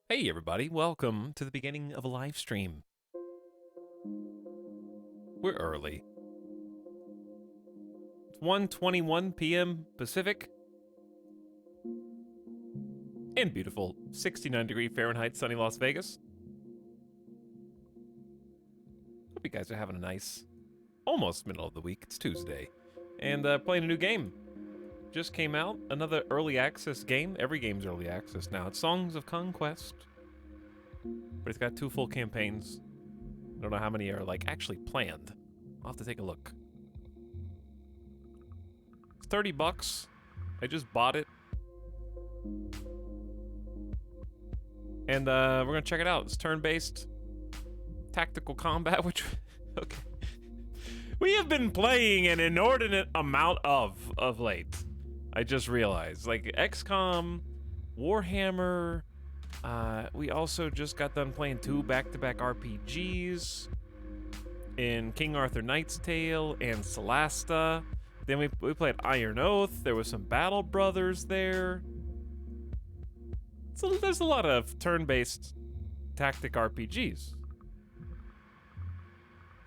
Hey everybody, welcome to the beginning of a live stream. We're early. It's 1:21 p.m. Pacific. In beautiful 69-degree Fahrenheit sunny Las Vegas. Hope you guys are having a nice, almost middle of the week. It's Tuesday. And playing a new game. Just came out, another early access game. Every game's early access now. It's Songs of Conquest. But it's got 2 full campaigns. I don't know how many are actually planned. I'll have to take a look. It's $30. I just bought it. And we're gonna check it out. It's turn-based tactical combat, which okay. We have been playing an inordinate amount of late. I just realized. Like XCOM, Warhammer, we also just got done playing 2 back-to-back RPGs in King Arthur Knight's Tale and Solasta. Then we played Iron Oath. There was some Battle Brothers there. So there's a lot of turn-based tactic RPGs.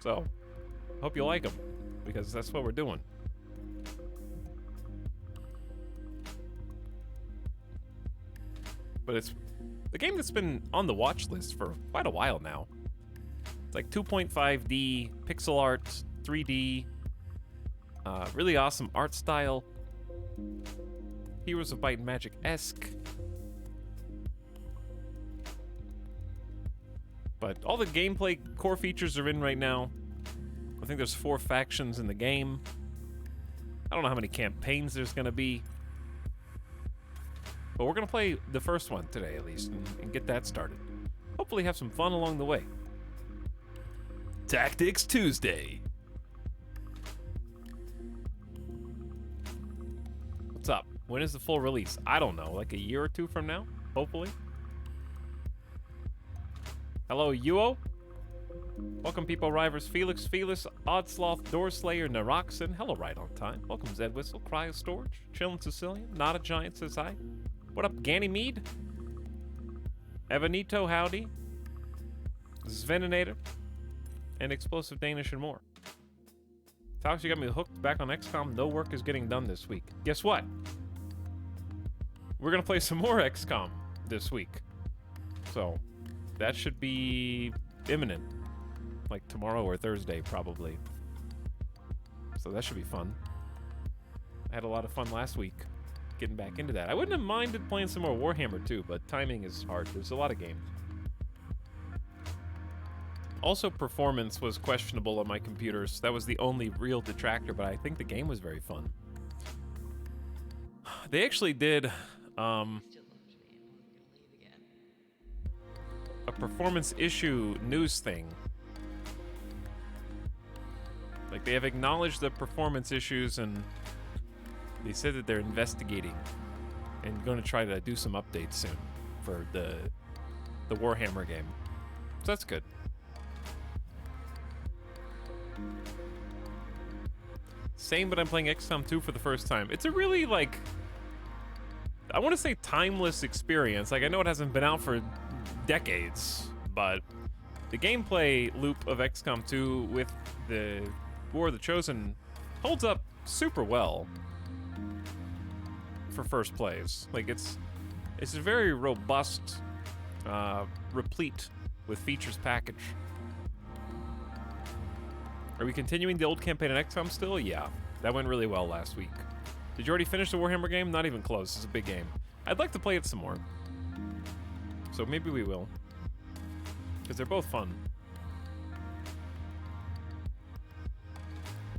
So, hope you like them, because that's what we're doing. But it's the game that's been on the watch list for quite a while now. It's like 2.5D, pixel art, 3D, really awesome art style. Heroes of Might and Magic-esque. But all the gameplay core features are in right now. I think there's 4 factions in the game. I don't know how many campaigns there's gonna be. But we're gonna play the first one today, at least, and get that started. Hopefully have some fun along the way. Tactics Tuesday. What's up? When is the full release? I don't know, like a year or 2 from now, hopefully. Hello, Yuo. Welcome, People Rivers, Felix, Oddsloth, Doorslayer, Naroxen. Hello, right on time. Welcome, Zed Whistle, Cryo Storage, Chillin' Sicilian, Not a Giant says hi. What up, Ganymede? Evanito, howdy. Zveninator, and Explosive Danish and more. Fox, you got me hooked back on XCOM. No work is getting done this week. Guess what? We're gonna play some more XCOM this week. So, that should be imminent. Like tomorrow or Thursday, probably. So that should be fun. I had a lot of fun last week getting back into that. I wouldn't have minded playing some more Warhammer too, but timing is hard. There's a lot of games. Also, performance was questionable on my computers. That was the only real detractor, but I think the game was very fun. They actually did a performance issue news thing. Like, they have acknowledged the performance issues, and they said that they're investigating and going to try to do some updates soon for the Warhammer game. So that's good. Same, but I'm playing XCOM 2 for the first time. It's a really, like, I want to say timeless experience. Like, I know it hasn't been out for decades, but the gameplay loop of XCOM 2 with the War of the Chosen holds up super well for first plays. Like, it's a very robust, replete with features package. Are we continuing the old campaign in XCOM still? Yeah, that went really well last week. Did you already finish the Warhammer game? Not even close. It's a big game. I'd like to play it some more. So maybe we will. Because they're both fun.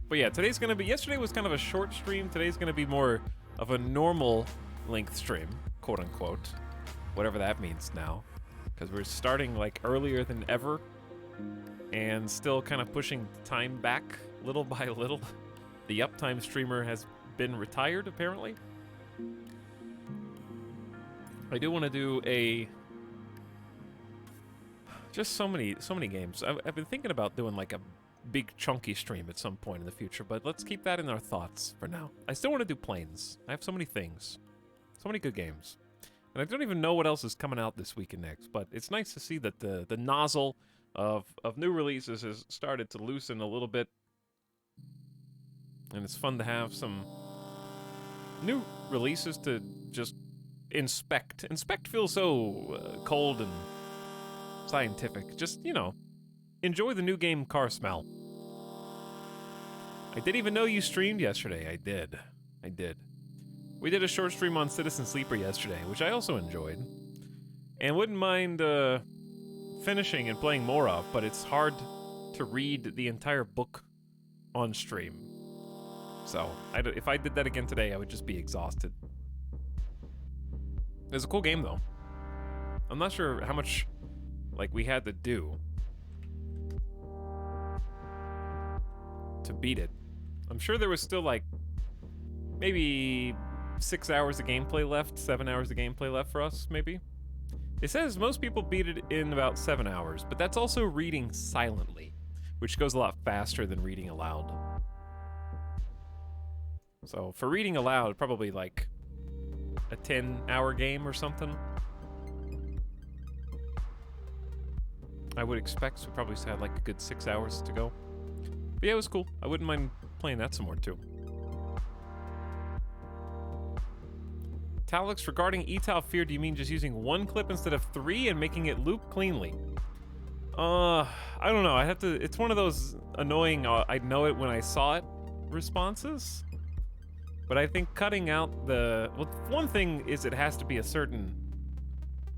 But yeah, today's gonna be, yesterday was kind of a short stream. Today's gonna be more of a normal length stream, quote unquote. Whatever that means now. Because we're starting like earlier than ever. And still kind of pushing time back little by little. The uptime streamer has been retired, apparently. I do want to do just so many games. I've been thinking about doing like a big chunky stream at some point in the future, but let's keep that in our thoughts for now. I still want to do planes. I have so many things. So many good games. And I don't even know what else is coming out this week and next, but it's nice to see that the nozzle of new releases has started to loosen a little bit. And it's fun to have some new releases to just inspect. Inspect feels so cold and scientific. Just, you know, enjoy the new game car smell. I didn't even know you streamed yesterday. I did. We did a short stream on Citizen Sleeper yesterday, which I also enjoyed. And wouldn't mind finishing and playing more of, but it's hard to read the entire book on stream. So, if I did that again today, I would just be exhausted. It was a cool game, though. I'm not sure how much, like, we had to do to beat it. I'm sure there was still, like, maybe 6 hours of gameplay left, 7 hours of gameplay left for us, maybe. It says most people beat it in about 7 hours, but that's also reading silently, which goes a lot faster than reading aloud. So for reading aloud, probably like a 10-hour game or something. I would expect, so we probably still had like a good 6 hours to go. But yeah, it was cool. I wouldn't mind playing that some more too. Etalyx, regarding etal fear, do you mean just using one clip instead of 3 and making it loop cleanly? I don't know. I have to. It's one of those annoying. I'd know it when I saw it responses. But I think cutting out the. Well, one thing is it has to be a certain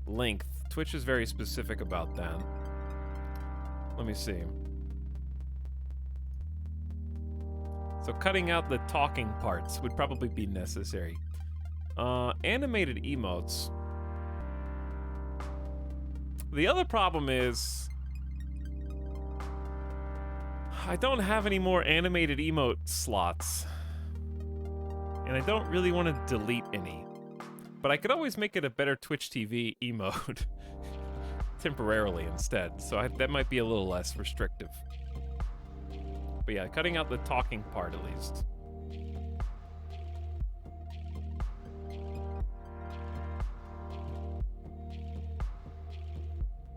length. Twitch is very specific about that. Let me see. So cutting out the talking parts would probably be necessary. Animated emotes. The other problem is I don't have any more animated emote slots. And I don't really want to delete any. But I could always make it a better Twitch TV emote temporarily instead. So that might be a little less restrictive. But yeah, cutting out the talking part at least.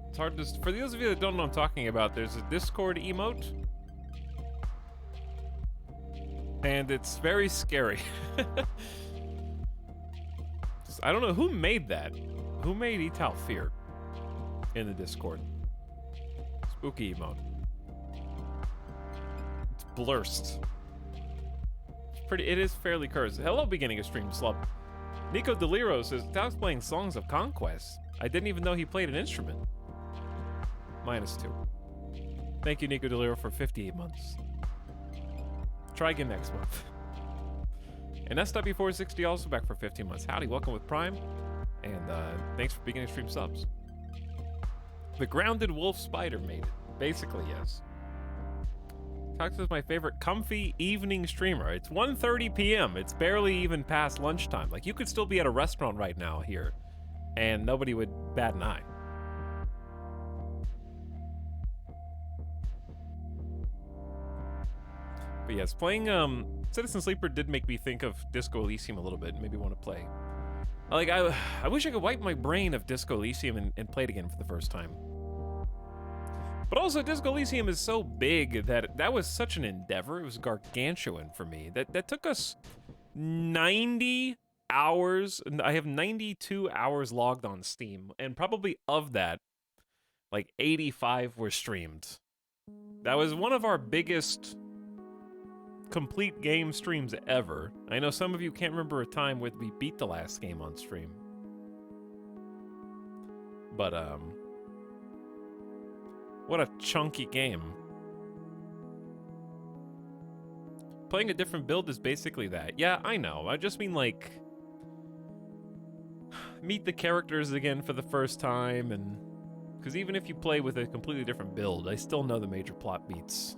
It's hard to... For those of you that don't know what I'm talking about, there's a Discord emote. And it's very scary. I don't know who made that. Who made Etal Fear in the Discord? Spooky emote. It's blurst. It's pretty. It is fairly cursed. Hello, beginning of stream slub. Nico Deliro says Etalyx playing Songs of Conquest. I didn't even know he played an instrument. -2. Thank you, Nico Deliro, for 58 months. Try again next month. And SW460 also back for 15 months. Howdy, welcome with Prime. And thanks for beginning stream subs. The Grounded Wolf Spider made it. Basically, yes. Etalyx is my favorite comfy evening streamer. It's 1:30 p.m. It's barely even past lunchtime. Like, you could still be at a restaurant right now here, and nobody would bat an eye. But yes, playing Citizen Sleeper did make me think of Disco Elysium a little bit. Maybe want to play. Like, I wish I could wipe my brain of Disco Elysium and play it again for the first time. But also, Disco Elysium is so big that was such an endeavor. It was gargantuan for me. That took us 90 hours. I have 92 hours logged on Steam, and probably of that, like 85 were streamed. That was one of our biggest complete game streams ever. I know some of you can't remember a time when we beat the last game on stream. But, what a chunky game. Playing a different build is basically that. Yeah, I know. I just mean, like, meet the characters again for the first time, and... Because even if you play with a completely different build, I still know the major plot beats.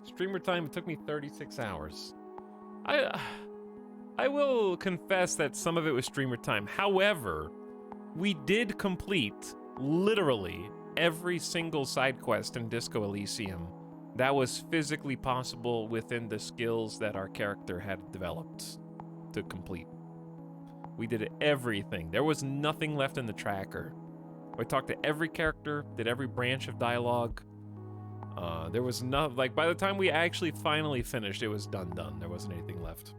Streamer time, it took me 36 hours. I will confess that some of it was streamer time. However, we did complete literally every single side quest in Disco Elysium that was physically possible within the skills that our character had developed to complete. We did everything. There was nothing left in the tracker. I talked to every character, did every branch of dialogue. There was no, like, by the time we actually finally finished, it was done. There wasn't anything left.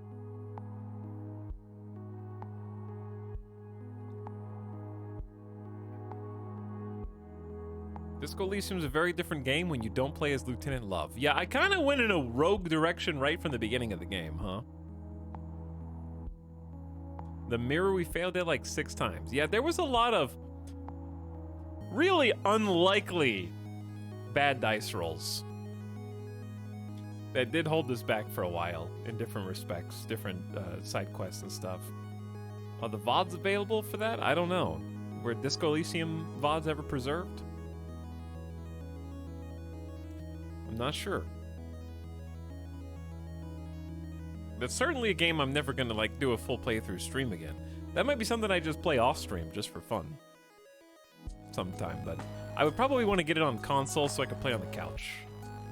Disco Elysium is a very different game when you don't play as Lieutenant Love. Yeah, I kind of went in a rogue direction right from the beginning of the game, huh? The mirror, we failed at like 6 times. Yeah, there was a lot of really unlikely bad dice rolls that did hold us back for a while in different respects, different side quests and stuff. Are the VODs available for that? I don't know. Were Disco Elysium VODs ever preserved? I'm not sure. That's certainly a game I'm never gonna like do a full playthrough stream again. That might be something I just play off stream just for fun sometime, but I would probably want to get it on console so I could play on the couch.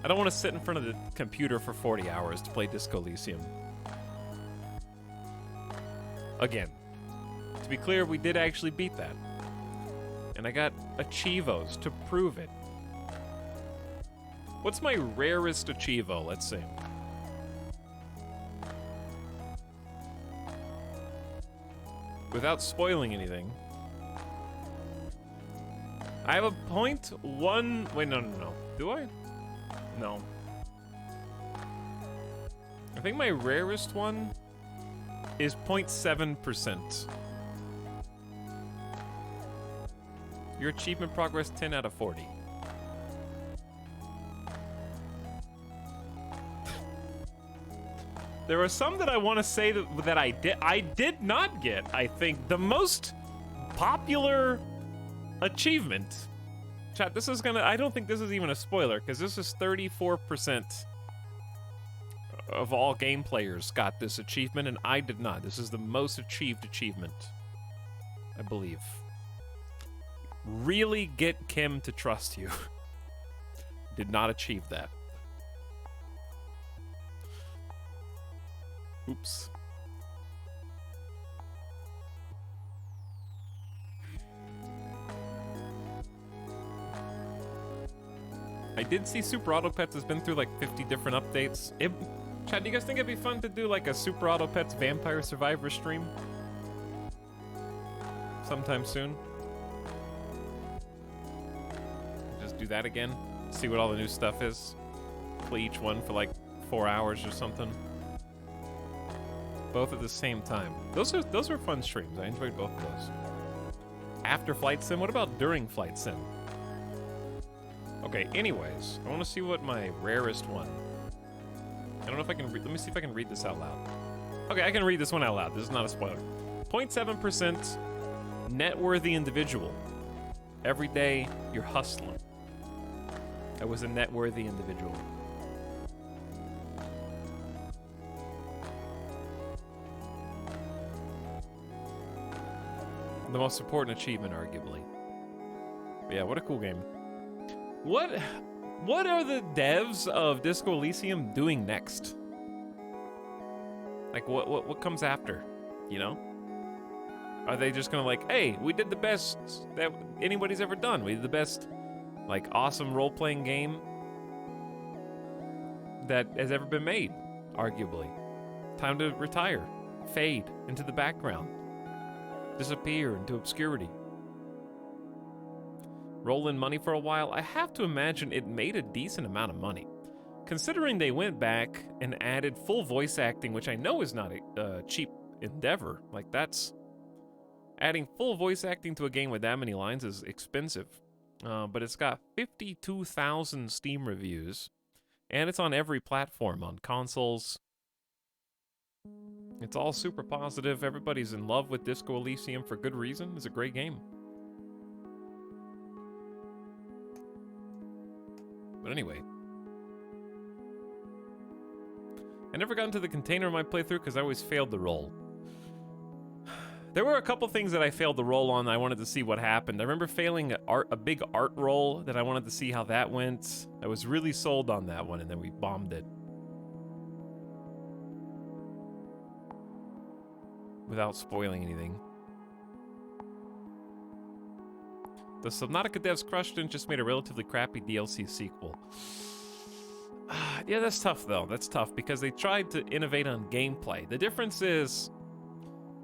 I don't want to sit in front of the computer for 40 hours to play Disco Elysium. Again, to be clear, we did actually beat that. And I got Achievos to prove it. What's my rarest Achievo? Let's see. Without spoiling anything. I have a .1... Wait, no. Do I? No. I think my rarest one is 0.7%. Your achievement progress 10 out of 40. There are some that I want to say that I did not get. I think the most popular achievement. Chat, this is gonna, I don't think this is even a spoiler, because this is 34% of all game players got this achievement, and I did not. This is the most achieved achievement, I believe. Really get Kim to trust you. Did not achieve that. Oops. I did see Super Auto Pets has been through like 50 different updates. Chad, do you guys think it'd be fun to do like a Super Auto Pets Vampire Survivor stream? Sometime soon? Just do that again. See what all the new stuff is. Play each one for like 4 hours or something. Both at the same time. Those are fun streams. I enjoyed both of those. After Flight Sim? What about during Flight Sim? Okay, anyways, I want to see what my rarest one... I don't know if I can read... Let me see if I can read this out loud. Okay, I can read this one out loud. This is not a spoiler. 0.7% net-worthy individual. Every day, you're hustling. I was a net-worthy individual. The most important achievement, arguably. But yeah, what a cool game. What are the devs of Disco Elysium doing next? Like, what comes after, you know? Are they just gonna like, hey, we did the best that anybody's ever done. We did the best, like, awesome role-playing game that has ever been made, arguably. Time to retire, fade into the background, disappear into obscurity. Roll in money for a while. I have to imagine it made a decent amount of money. Considering they went back and added full voice acting, which I know is not a cheap endeavor. Like, that's... Adding full voice acting to a game with that many lines is expensive. But it's got 52,000 Steam reviews. And it's on every platform, on consoles. It's all super positive. Everybody's in love with Disco Elysium for good reason. It's a great game. But anyway. I never got into the container of my playthrough because I always failed the roll. There were a couple things that I failed the roll on. I wanted to see what happened. I remember failing a big art roll that I wanted to see how that went. I was really sold on that one, and then we bombed it. without spoiling anything. The Subnautica devs crushed and just made a relatively crappy DLC sequel. Yeah, that's tough though. That's tough because they tried to innovate on gameplay. The difference is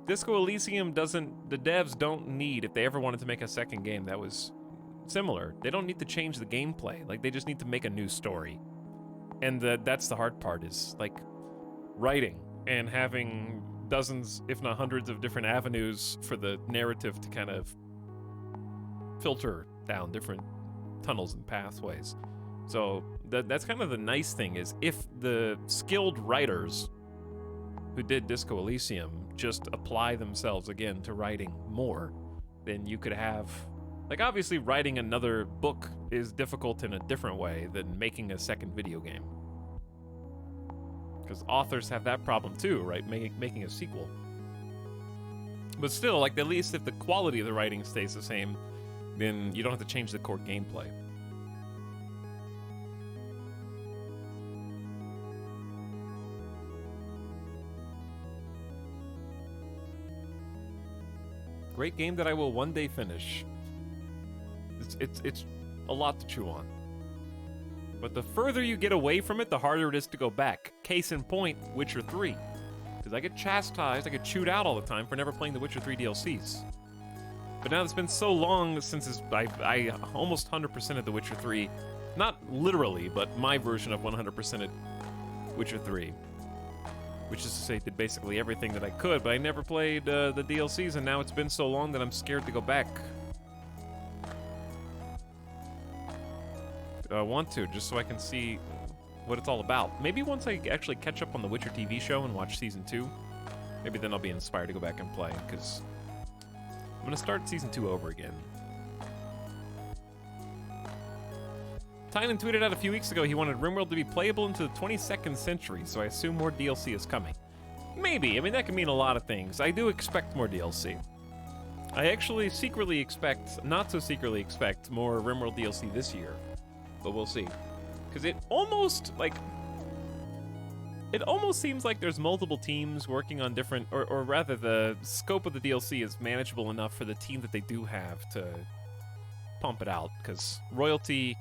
Disco Elysium doesn't, the devs don't need, if they ever wanted to make a second game that was similar, they don't need to change the gameplay. Like, they just need to make a new story. And that's the hard part, is like writing and having dozens, if not hundreds, of different avenues for the narrative to kind of filter down different tunnels and pathways. So that's kind of the nice thing, is if the skilled writers who did Disco Elysium just apply themselves again to writing more, then you could have, like, obviously writing another book is difficult in a different way than making a second video game. Because authors have that problem too, right? Making a sequel. But still, like, at least if the quality of the writing stays the same, then you don't have to change the core gameplay. Great game that I will one day finish. It's a lot to chew on. But the further you get away from it, the harder it is to go back. Case in point, Witcher 3. Because I get chastised, I get chewed out all the time for never playing the Witcher 3 DLCs. But now it's been so long since I almost 100%ed the Witcher 3. Not literally, but my version of 100%ed Witcher 3. Which is to say, did basically everything that I could, but I never played the DLCs, and now it's been so long that I'm scared to go back. I want to, just so I can see what it's all about. Maybe once I actually catch up on the Witcher TV show and watch Season 2, maybe then I'll be inspired to go back and play, because I'm going to start Season 2 over again. Tynan tweeted out a few weeks ago he wanted RimWorld to be playable into the 22nd century, so I assume more DLC is coming. Maybe. I mean, that can mean a lot of things. I do expect more DLC. I actually secretly expect, not so secretly expect, more RimWorld DLC this year. But we'll see. Because it almost, like... It almost seems like there's multiple teams working on different... Or rather, the scope of the DLC is manageable enough for the team that they do have to pump it out. Because Royalty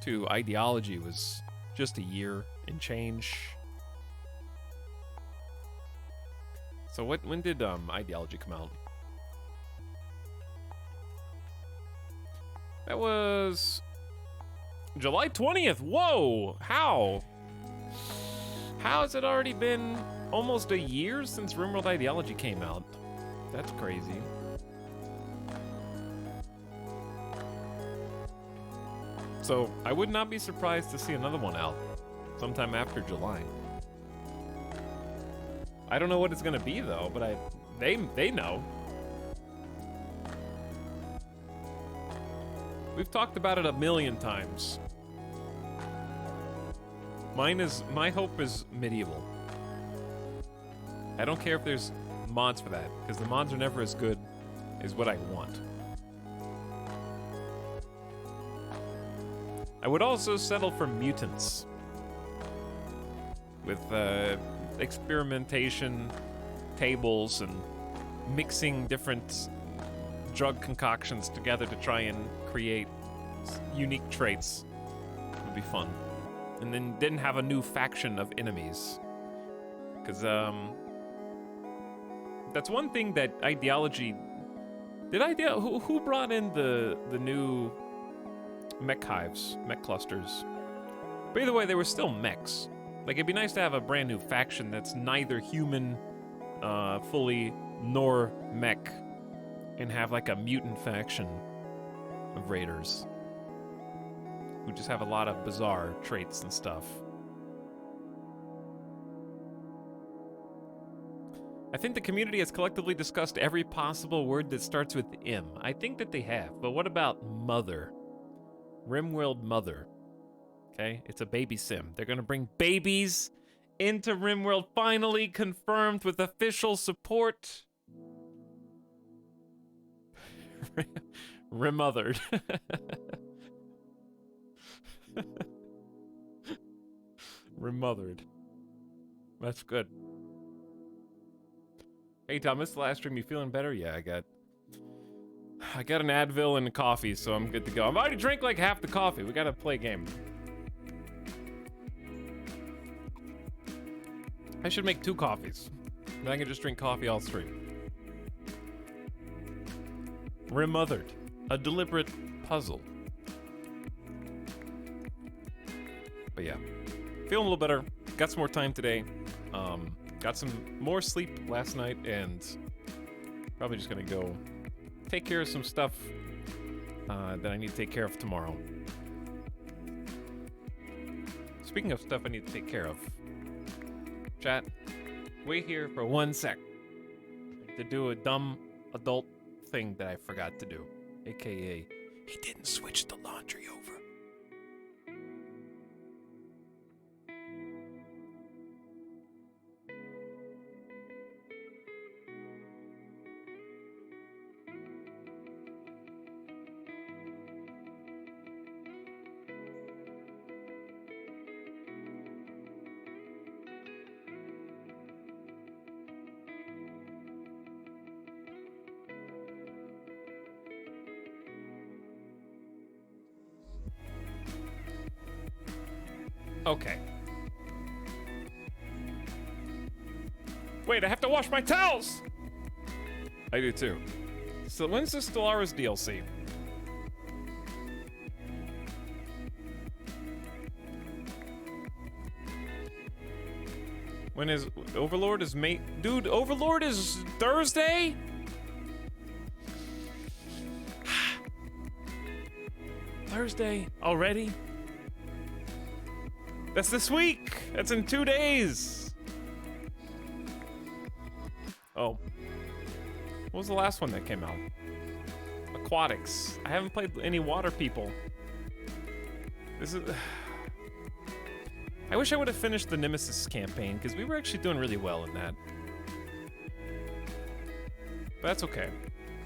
to Ideology was just a year and change. So when did Ideology come out? That was July 20th. Whoa! How? How has it already been almost a year since RimWorld Ideology came out? That's crazy. So I would not be surprised to see another one out sometime after July. I don't know what it's gonna be though, but they know. We've talked about it a million times. My hope is medieval. I don't care if there's mods for that, because the mods are never as good as what I want. I would also settle for mutants. With experimentation tables and mixing different drug concoctions together to try and create unique traits. Would be fun. And then didn't have a new faction of enemies. Because, that's one thing that Ideology... Who brought in the new mech hives, mech clusters? But either way, they were still mechs. Like, it'd be nice to have a brand new faction that's neither human, fully, nor mech, and have like a mutant faction of raiders who just have a lot of bizarre traits and stuff. I think the community has collectively discussed every possible word that starts with M. I think that they have, but what about mother? RimWorld Mother. Okay, it's a baby sim. They're gonna bring babies into RimWorld, finally confirmed with official support. Remothered. Remothered. That's good. Hey Tom, this is the last stream. You feeling better? Yeah, I got an Advil and a coffee, so I'm good to go. I've already drank like half the coffee. We gotta play a game. I should make 2 coffees. Then I can just drink coffee all 3. Remothered. A deliberate puzzle. But yeah. Feeling a little better. Got some more time today. Got some more sleep last night, and probably just gonna go take care of some stuff that I need to take care of tomorrow. Speaking of stuff I need to take care of, chat, wait here for 1 sec to do a dumb adult thing that I forgot to do, aka he didn't switch the laundry over. Okay. Wait, I have to wash my towels! I do too. So when's the Stellaris DLC? When is Overlord is May? Dude, Overlord is Thursday? Thursday already? That's this week! That's in 2 days! Oh. What was the last one that came out? Aquatics. I haven't played any water people. This is... I wish I would have finished the Nemesis campaign, because we were actually doing really well in that. But that's okay.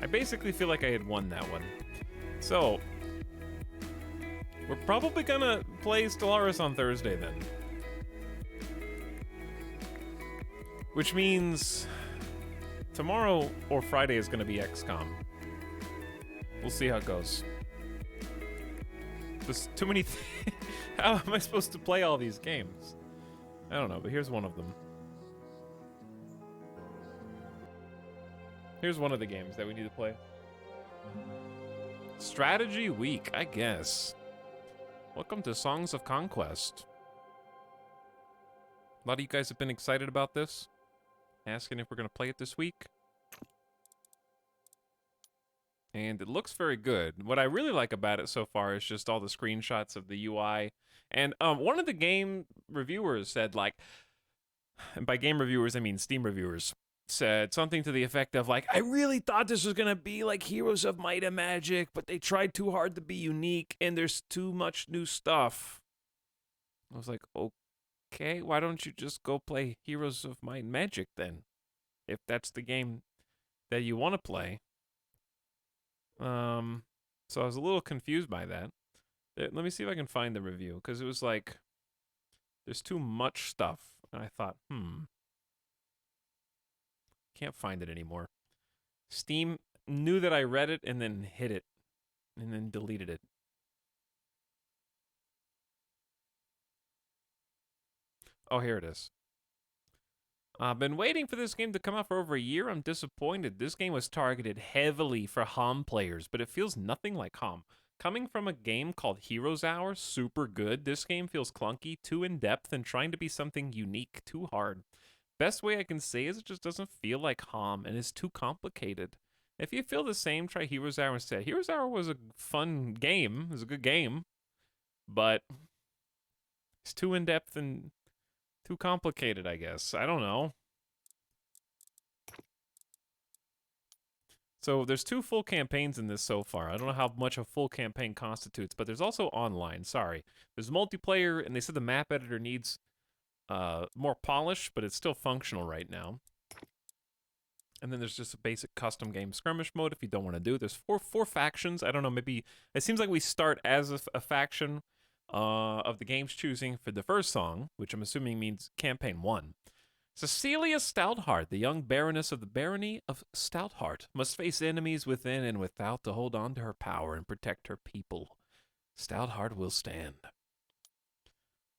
I basically feel like I had won that one. So... we're probably gonna play Stellaris on Thursday then. Which means tomorrow or Friday is gonna be XCOM. We'll see how it goes. There's too many how am I supposed to play all these games? I don't know, but here's one of them. Here's one of the games that we need to play. Strategy Week, I guess. Welcome to Songs of Conquest. A lot of you guys have been excited about this, asking if we're going to play it this week. And it looks very good. What I really like about it so far is just all the screenshots of the UI. And one of the game reviewers said, like, and by game reviewers, I mean Steam reviewers, said something to the effect of, like, I really thought this was going to be like Heroes of Might and Magic, but they tried too hard to be unique, and there's too much new stuff. I was like, okay, why don't you just go play Heroes of Might and Magic then? If that's the game that you want to play. So I was a little confused by that. Let me see if I can find the review, because it was like, there's too much stuff. And I thought, can't find it anymore. Steam knew that I read it and then hid it. And then deleted it. Oh, here it is. I've been waiting for this game to come out for over a year. I'm disappointed. This game was targeted heavily for HOM players, but it feels nothing like HOM. Coming from a game called Heroes Hour, super good, this game feels clunky, too in-depth, and trying to be something unique, too hard. Best way I can say is it just doesn't feel like HOM and is too complicated. If you feel the same, try Heroes Hour instead. Heroes Hour was a fun game. It was a good game. But it's too in-depth and too complicated, I guess. I don't know. So there's 2 full campaigns in this so far. I don't know how much a full campaign constitutes, but there's also online. Sorry. There's multiplayer, and they said the map editor needs more polish, but it's still functional right now. And then there's just a basic custom game skirmish mode if you don't want to do it. There's four factions. I don't know, maybe it seems like we start as a faction of the game's choosing for the first song, which I'm assuming means campaign 1. Cecilia Stoutheart, the young baroness of the barony of Stoutheart, must face enemies within and without to hold on to her power and protect her people. Stoutheart will stand.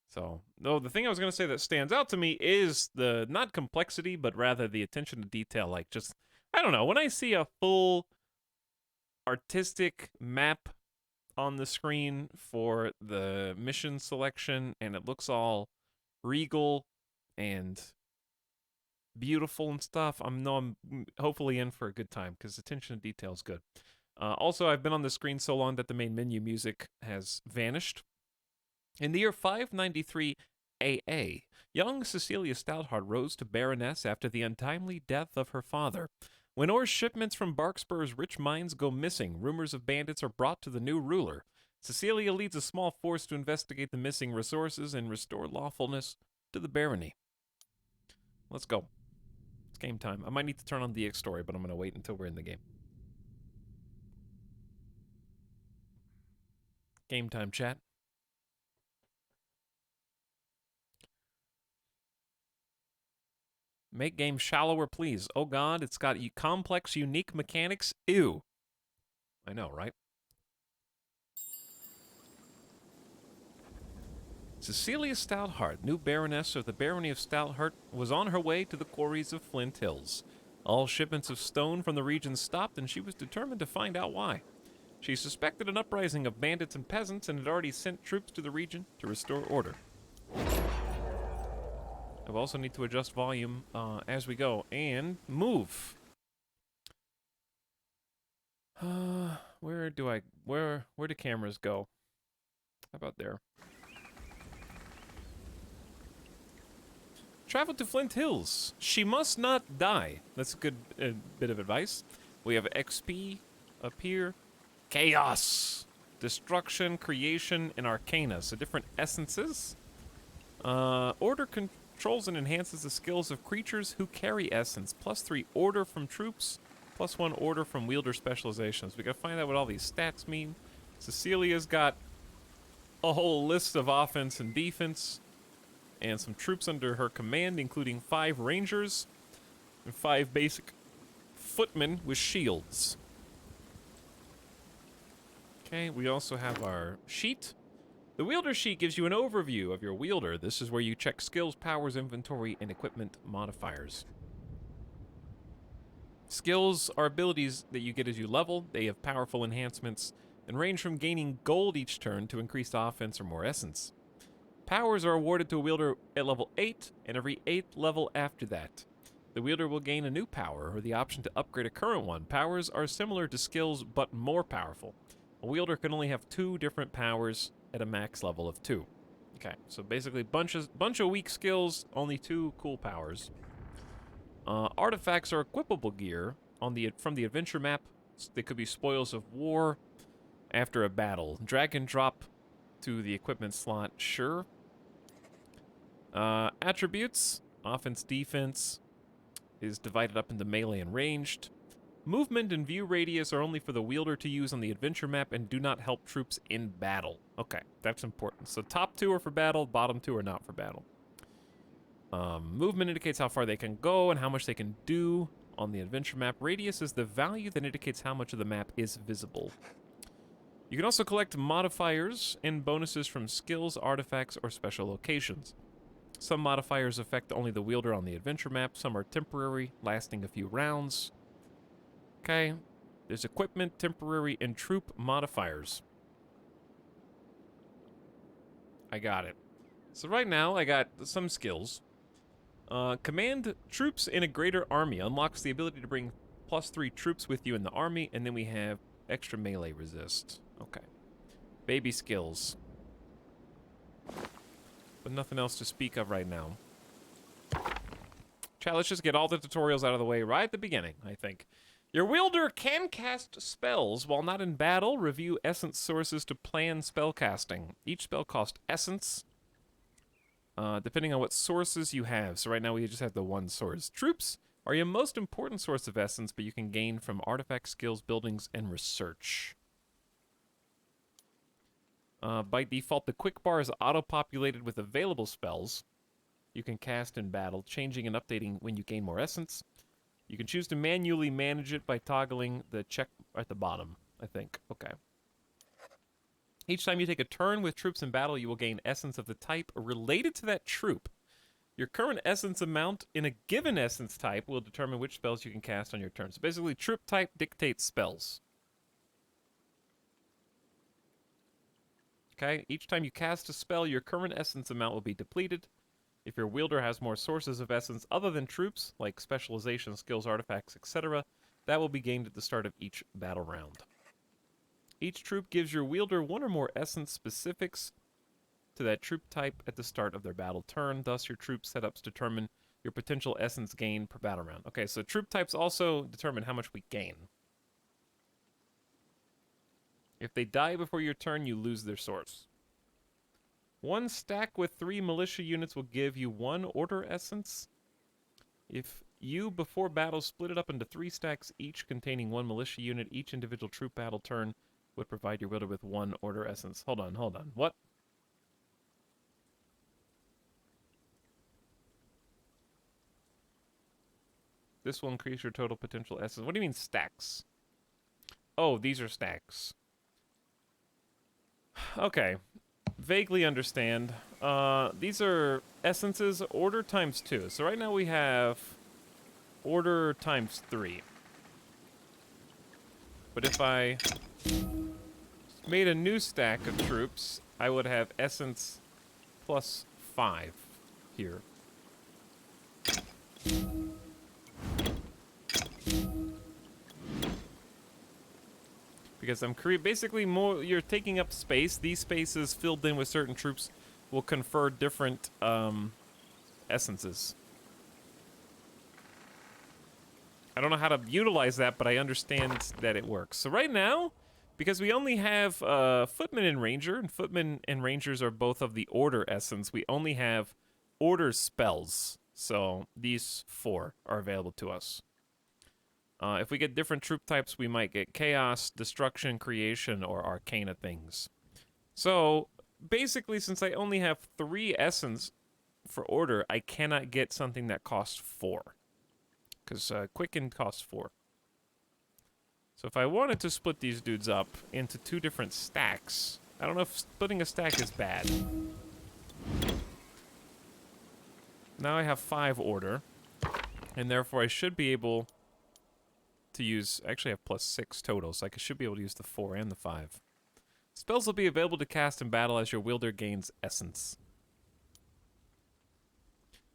So, no, the thing I was going to say that stands out to me is the, not complexity, but rather the attention to detail. Like, just, I don't know, when I see a full artistic map on the screen for the mission selection and it looks all regal and beautiful and stuff, I'm hopefully in for a good time because attention to detail is good. Also, I've been on the screen so long that the main menu music has vanished. In the year 593 AA, young Cecilia Stoutheart rose to Baroness after the untimely death of her father. When ore shipments from Barkspur's rich mines go missing, rumors of bandits are brought to the new ruler. Cecilia leads a small force to investigate the missing resources and restore lawfulness to the barony. Let's go. It's game time. I might need to turn on DX story, but I'm going to wait until we're in the game. Game time, chat. Make game shallower, please. Oh god, it's got complex, unique mechanics. Ew. I know, right? Cecilia Stoutheart, new baroness of the barony of Stoutheart, was on her way to the quarries of Flint Hills. All shipments of stone from the region stopped, and she was determined to find out why. She suspected an uprising of bandits and peasants and had already sent troops to the region to restore order. I also need to adjust volume as we go and move. Where do cameras go? How about there? Travel to Flint Hills. She must not die. That's a good bit of advice. We have XP up here. Chaos, destruction, creation, and arcana. So different essences. Order controls and enhances the skills of creatures who carry essence. +3 order from troops. +1 order from wielder specializations. We gotta find out what all these stats mean. Cecilia's got a whole list of offense and defense, and some troops under her command, including 5 rangers and 5 basic footmen with shields. Okay, we also have our sheet. The wielder sheet gives you an overview of your wielder. This is where you check skills, powers, inventory, and equipment modifiers. Skills are abilities that you get as you level. They have powerful enhancements and range from gaining gold each turn to increased offense or more essence. Powers are awarded to a wielder at level 8 and every 8th level after that. The wielder will gain a new power or the option to upgrade a current one. Powers are similar to skills but more powerful. A wielder can only have 2 different powers at a max level of 2. Okay, so basically bunch of weak skills, only 2 cool powers. Artifacts are equipable gear from the adventure map. They could be spoils of war after a battle. Drag and drop to the equipment slot, sure. Attributes, offense, defense, is divided up into melee and ranged. Movement and view radius are only for the wielder to use on the adventure map and do not help troops in battle. Okay, that's important. So top 2 are for battle, bottom 2 are not for battle. Movement indicates how far they can go and how much they can do on the adventure map. Radius is the value that indicates how much of the map is visible. You can also collect modifiers and bonuses from skills, artifacts, or special locations. Some modifiers affect only the wielder on the adventure map. Some are temporary, lasting a few rounds. Okay, there's equipment, temporary, and troop modifiers. I got it. So right now, I got some skills. Command troops in a greater army unlocks the ability to bring +3 troops with you in the army, and then we have extra melee resist. Okay. Baby skills. But nothing else to speak of right now. Chat, let's just get all the tutorials out of the way right at the beginning, I think. Your wielder can cast spells while not in battle. Review essence sources to plan spell casting. Each spell costs essence, depending on what sources you have. So right now we just have the one source. Troops are your most important source of essence, but you can gain from artifact skills, buildings, and research. By default, the quick bar is auto-populated with available spells. you can cast in battle, changing and updating when you gain more essence. You can choose to manually manage it by toggling the check at the bottom, I think. Okay. Each time you take a turn with troops in battle, you will gain essence of the type related to that troop. Your current essence amount in a given essence type will determine which spells you can cast on your turn. So basically, troop type dictates spells. Okay, each time you cast a spell, your current essence amount will be depleted. If your wielder has more sources of essence other than troops, like specialization, skills, artifacts, etc., that will be gained at the start of each battle round. Each troop gives your wielder one or more essence specifics to that troop type at the start of their battle turn. Thus, your troop setups determine your potential essence gain per battle round. Okay, so troop types also determine how much we gain. If they die before your turn, you lose their source. One stack with 3 militia units will give you 1 order essence. If you, before battle, split it up into 3 stacks, each containing 1 militia unit, each individual troop battle turn would provide your wielder with 1 order essence. Hold on. What? This will increase your total potential essence. What do you mean stacks? Oh, these are stacks. Okay. Vaguely understand. These are essences, order times 2. So right now we have order times 3. But if I made a new stack of troops, I would have essence plus 5 here. Because I'm basically more, you're taking up space. These spaces filled in with certain troops will confer different essences. I don't know how to utilize that, but I understand that it works. So right now, because we only have Footman and Ranger, and Footman and Rangers are both of the Order essence, we only have Order spells. So these 4 are available to us. If we get different troop types, we might get Chaos, Destruction, Creation, or Arcana things. So, basically, since I only have 3 essence for Order, I cannot get something that costs 4. Because Quicken costs 4. So if I wanted to split these dudes up into 2 different stacks, I don't know if splitting a stack is bad. Now I have 5 Order, and therefore I should be able to use, actually I have plus 6 total, so I should be able to use the 4 and the 5. Spells will be available to cast in battle as your wielder gains essence.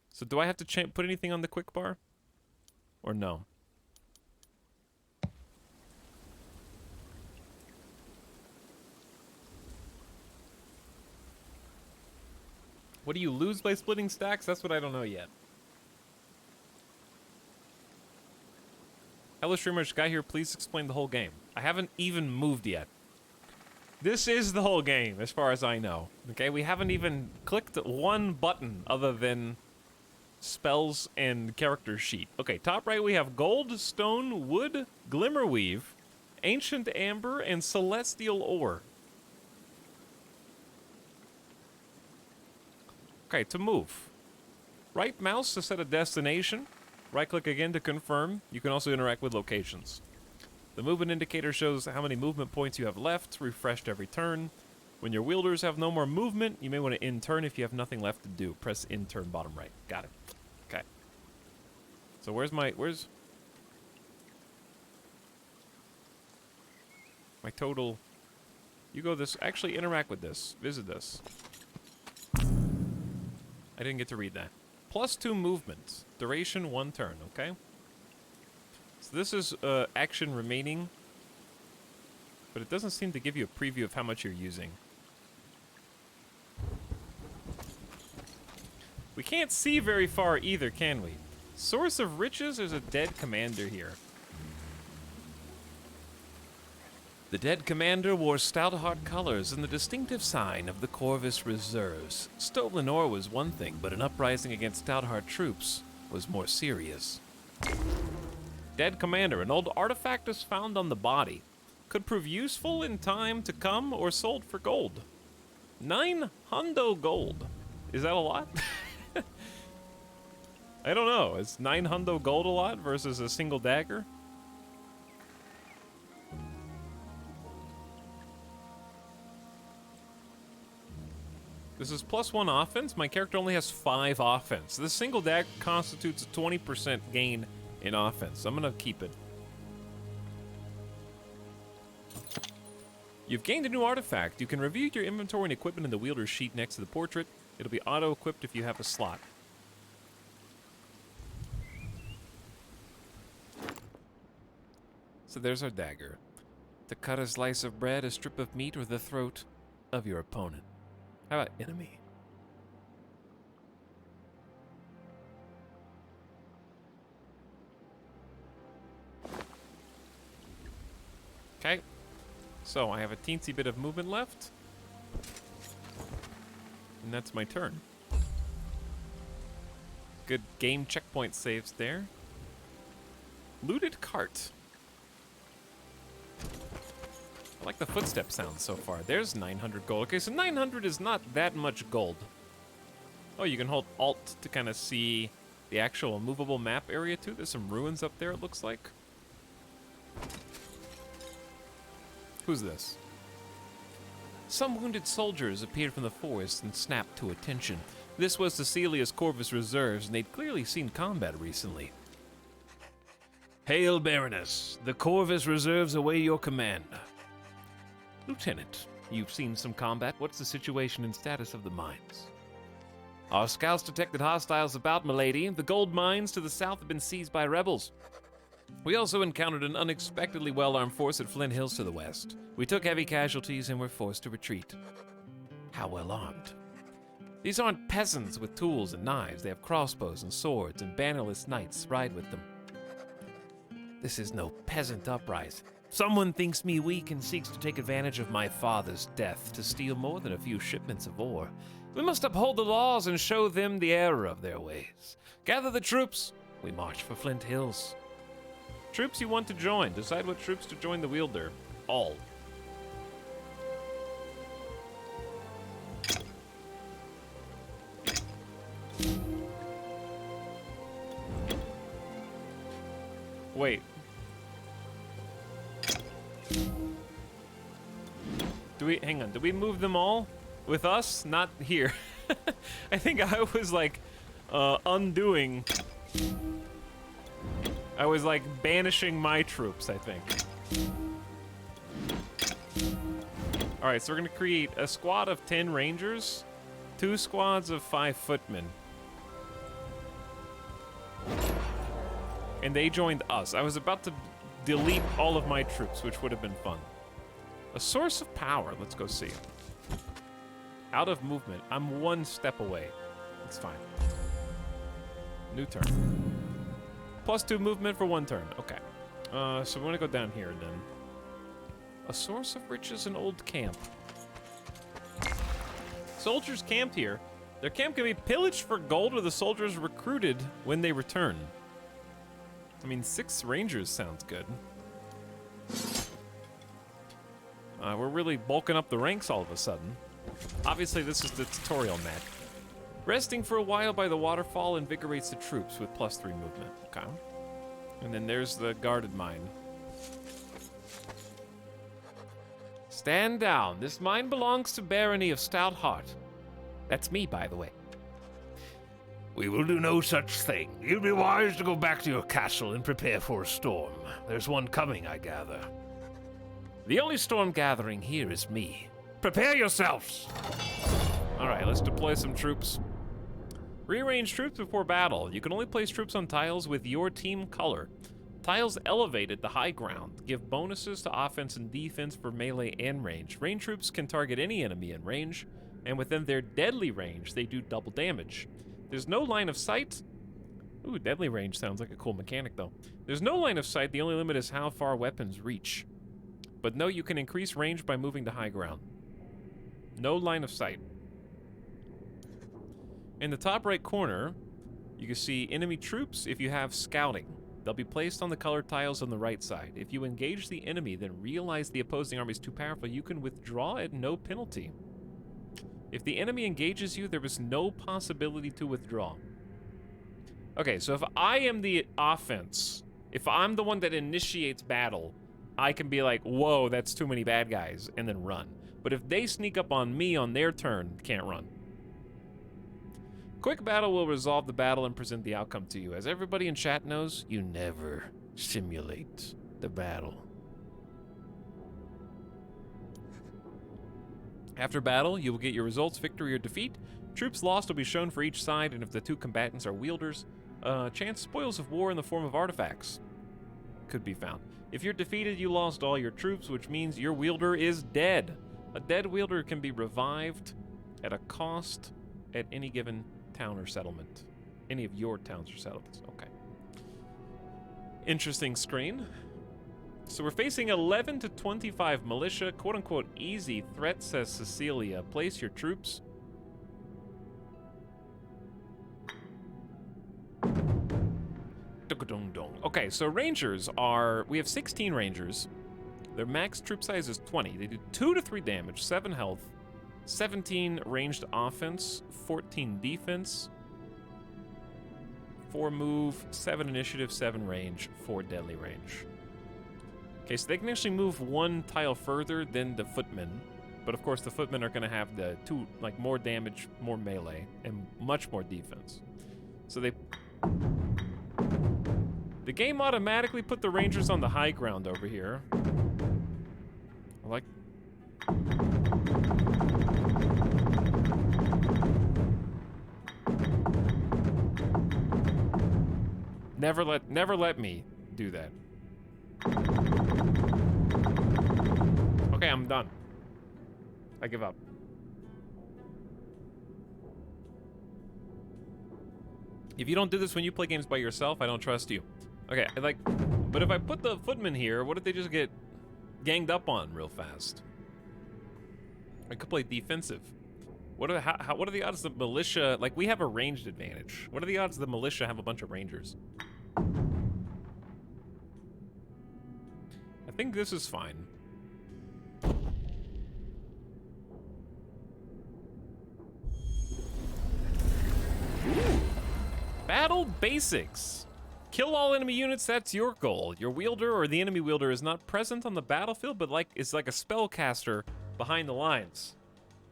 So do I have to put anything on the quick bar? Or no? What do you lose by splitting stacks? That's what I don't know yet. Hello streamers, guy here, please explain the whole game. I haven't even moved yet. This is the whole game, as far as I know. Okay, we haven't even clicked one button other than spells and character sheet. Okay, top right we have gold, stone, wood, glimmerweave, ancient amber, and celestial ore. Okay, to move. Right mouse to set a destination. Right click again to confirm. You can also interact with locations. The movement indicator shows how many movement points you have left, refreshed every turn. When your wielders have no more movement, you may want to end turn if you have nothing left to do. Press end turn bottom right. Got it. Okay. So where's my total? You go this, actually interact with this. Visit this. I didn't get to read that. +2 movement. Duration 1 turn, okay? So this is action remaining, but it doesn't seem to give you a preview of how much you're using. We can't see very far either, can we? Source of riches, there's a dead commander here. The dead commander wore Stoutheart colors and the distinctive sign of the Corvus Reserves. Stolen ore was one thing, but an uprising against Stoutheart troops was more serious. Dead commander, an old artifact is found on the body. Could prove useful in time to come or sold for gold. 9 hundo gold. Is that a lot? I don't know. Is 900 gold a lot versus a single dagger? This is +1 offense. My character only has 5 offense. This single dagger constitutes a 20% gain in offense. I'm gonna keep it. You've gained a new artifact. You can review your inventory and equipment in the wielder's sheet next to the portrait. It'll be auto-equipped if you have a slot. So there's our dagger. To cut a slice of bread, a strip of meat, or the throat of your opponent. How about enemy? Okay. So I have a teensy bit of movement left. And that's my turn. Good game checkpoint saves there. Looted cart. I like the footstep sound so far. There's 900 gold. Okay, so 900 is not that much gold. Oh, you can hold Alt to kind of see the actual movable map area too. There's some ruins up there, it looks like. Who's this? Some wounded soldiers appeared from the forest and snapped to attention. This was Cecilia's Corvus Reserves, and they'd clearly seen combat recently. Hail, Baroness. The Corvus Reserves await your command. Lieutenant, you've seen some combat. What's the situation and status of the mines? Our scouts detected hostiles about, milady. The gold mines to the south have been seized by rebels. We also encountered an unexpectedly well-armed force at Flint Hills to the west. We took heavy casualties and were forced to retreat. How well armed? These aren't peasants with tools and knives. They have crossbows and swords, and bannerless knights ride with them. This is no peasant uprising. Someone thinks me weak and seeks to take advantage of my father's death to steal more than a few shipments of ore. We must uphold the laws and show them the error of their ways. Gather the troops. We march for Flint Hills. Troops you want to join. Decide what troops to join the wielder. All. Wait. Hang on, do we move them all with us? Not here. I think I was like, undoing. I was like banishing my troops, I think. Alright, so we're gonna create a squad of 10 rangers, 2 squads of 5 footmen. And they joined us. I was about to delete all of my troops, which would have been fun. A source of power. Let's go see. Out of movement. I'm 1 step away. It's fine. New turn. +2 movement for 1 turn. Okay. So we want to go down here then. A source of riches, an old camp. Soldiers camped here. Their camp can be pillaged for gold, or the soldiers recruited when they return. I mean, 6 rangers sounds good. We're really bulking up the ranks all of a sudden. Obviously, this is the tutorial map. Resting for a while by the waterfall invigorates the troops with +3 movement. Okay. And then there's the guarded mine. Stand down. This mine belongs to Barony of Stout Heart. That's me, by the way. We will do no such thing. You'd be wise to go back to your castle and prepare for a storm. There's one coming, I gather. The only storm gathering here is me. Prepare yourselves! Alright, let's deploy some troops. Rearrange troops before battle. You can only place troops on tiles with your team color. Tiles elevated to high ground give bonuses to offense and defense for melee and range. Range troops can target any enemy in range, and within their deadly range, they do double damage. There's no line of sight. Ooh, deadly range sounds like a cool mechanic, though. There's no line of sight. The only limit is how far weapons reach. But no, you can increase range by moving to high ground. No line of sight. In the top right corner, you can see enemy troops if you have scouting. They'll be placed on the colored tiles on the right side. If you engage the enemy, then realize the opposing army is too powerful, you can withdraw at no penalty. If the enemy engages you, there is no possibility to withdraw. Okay, so if I am the offense, if I'm the one that initiates battle, I can be like, whoa, that's too many bad guys, and then run. But if they sneak up on me on their turn, can't run. Quick battle will resolve the battle and present the outcome to you. As everybody in chat knows, you never simulate the battle. After battle, you will get your results, victory or defeat. Troops lost will be shown for each side, and if the two combatants are wielders, chance spoils of war in the form of artifacts could be found. If you're defeated, you lost all your troops, which means your wielder is dead. A dead wielder can be revived at a cost at any given town or settlement. Any of your towns or settlements. Okay. Interesting screen. So we're facing 11 to 25 militia, quote-unquote easy threat, says Cecilia. Place your troops. Okay, so rangers are... We have 16 rangers. Their max troop size is 20. They do 2 to 3 damage, 7 health, 17 ranged offense, 14 defense, 4 move, 7 initiative, 7 range, 4 deadly range. Okay, so they can actually move 1 tile further than the footmen, but of course the footmen are going to have the more damage, more melee, and much more defense. So the game automatically put the rangers on the high ground over here. Like... Never let me do that. Okay, I'm done. I give up. If you don't do this when you play games by yourself, I don't trust you. Okay, but if I put the footmen here, what if they just get ganged up on real fast? I could play defensive. What are the odds that militia, like we have a ranged advantage. What are the odds that militia have a bunch of rangers? I think this is fine. Ooh. Battle basics. Kill all enemy units, that's your goal. Your wielder or the enemy wielder is not present on the battlefield, but is like a spellcaster behind the lines.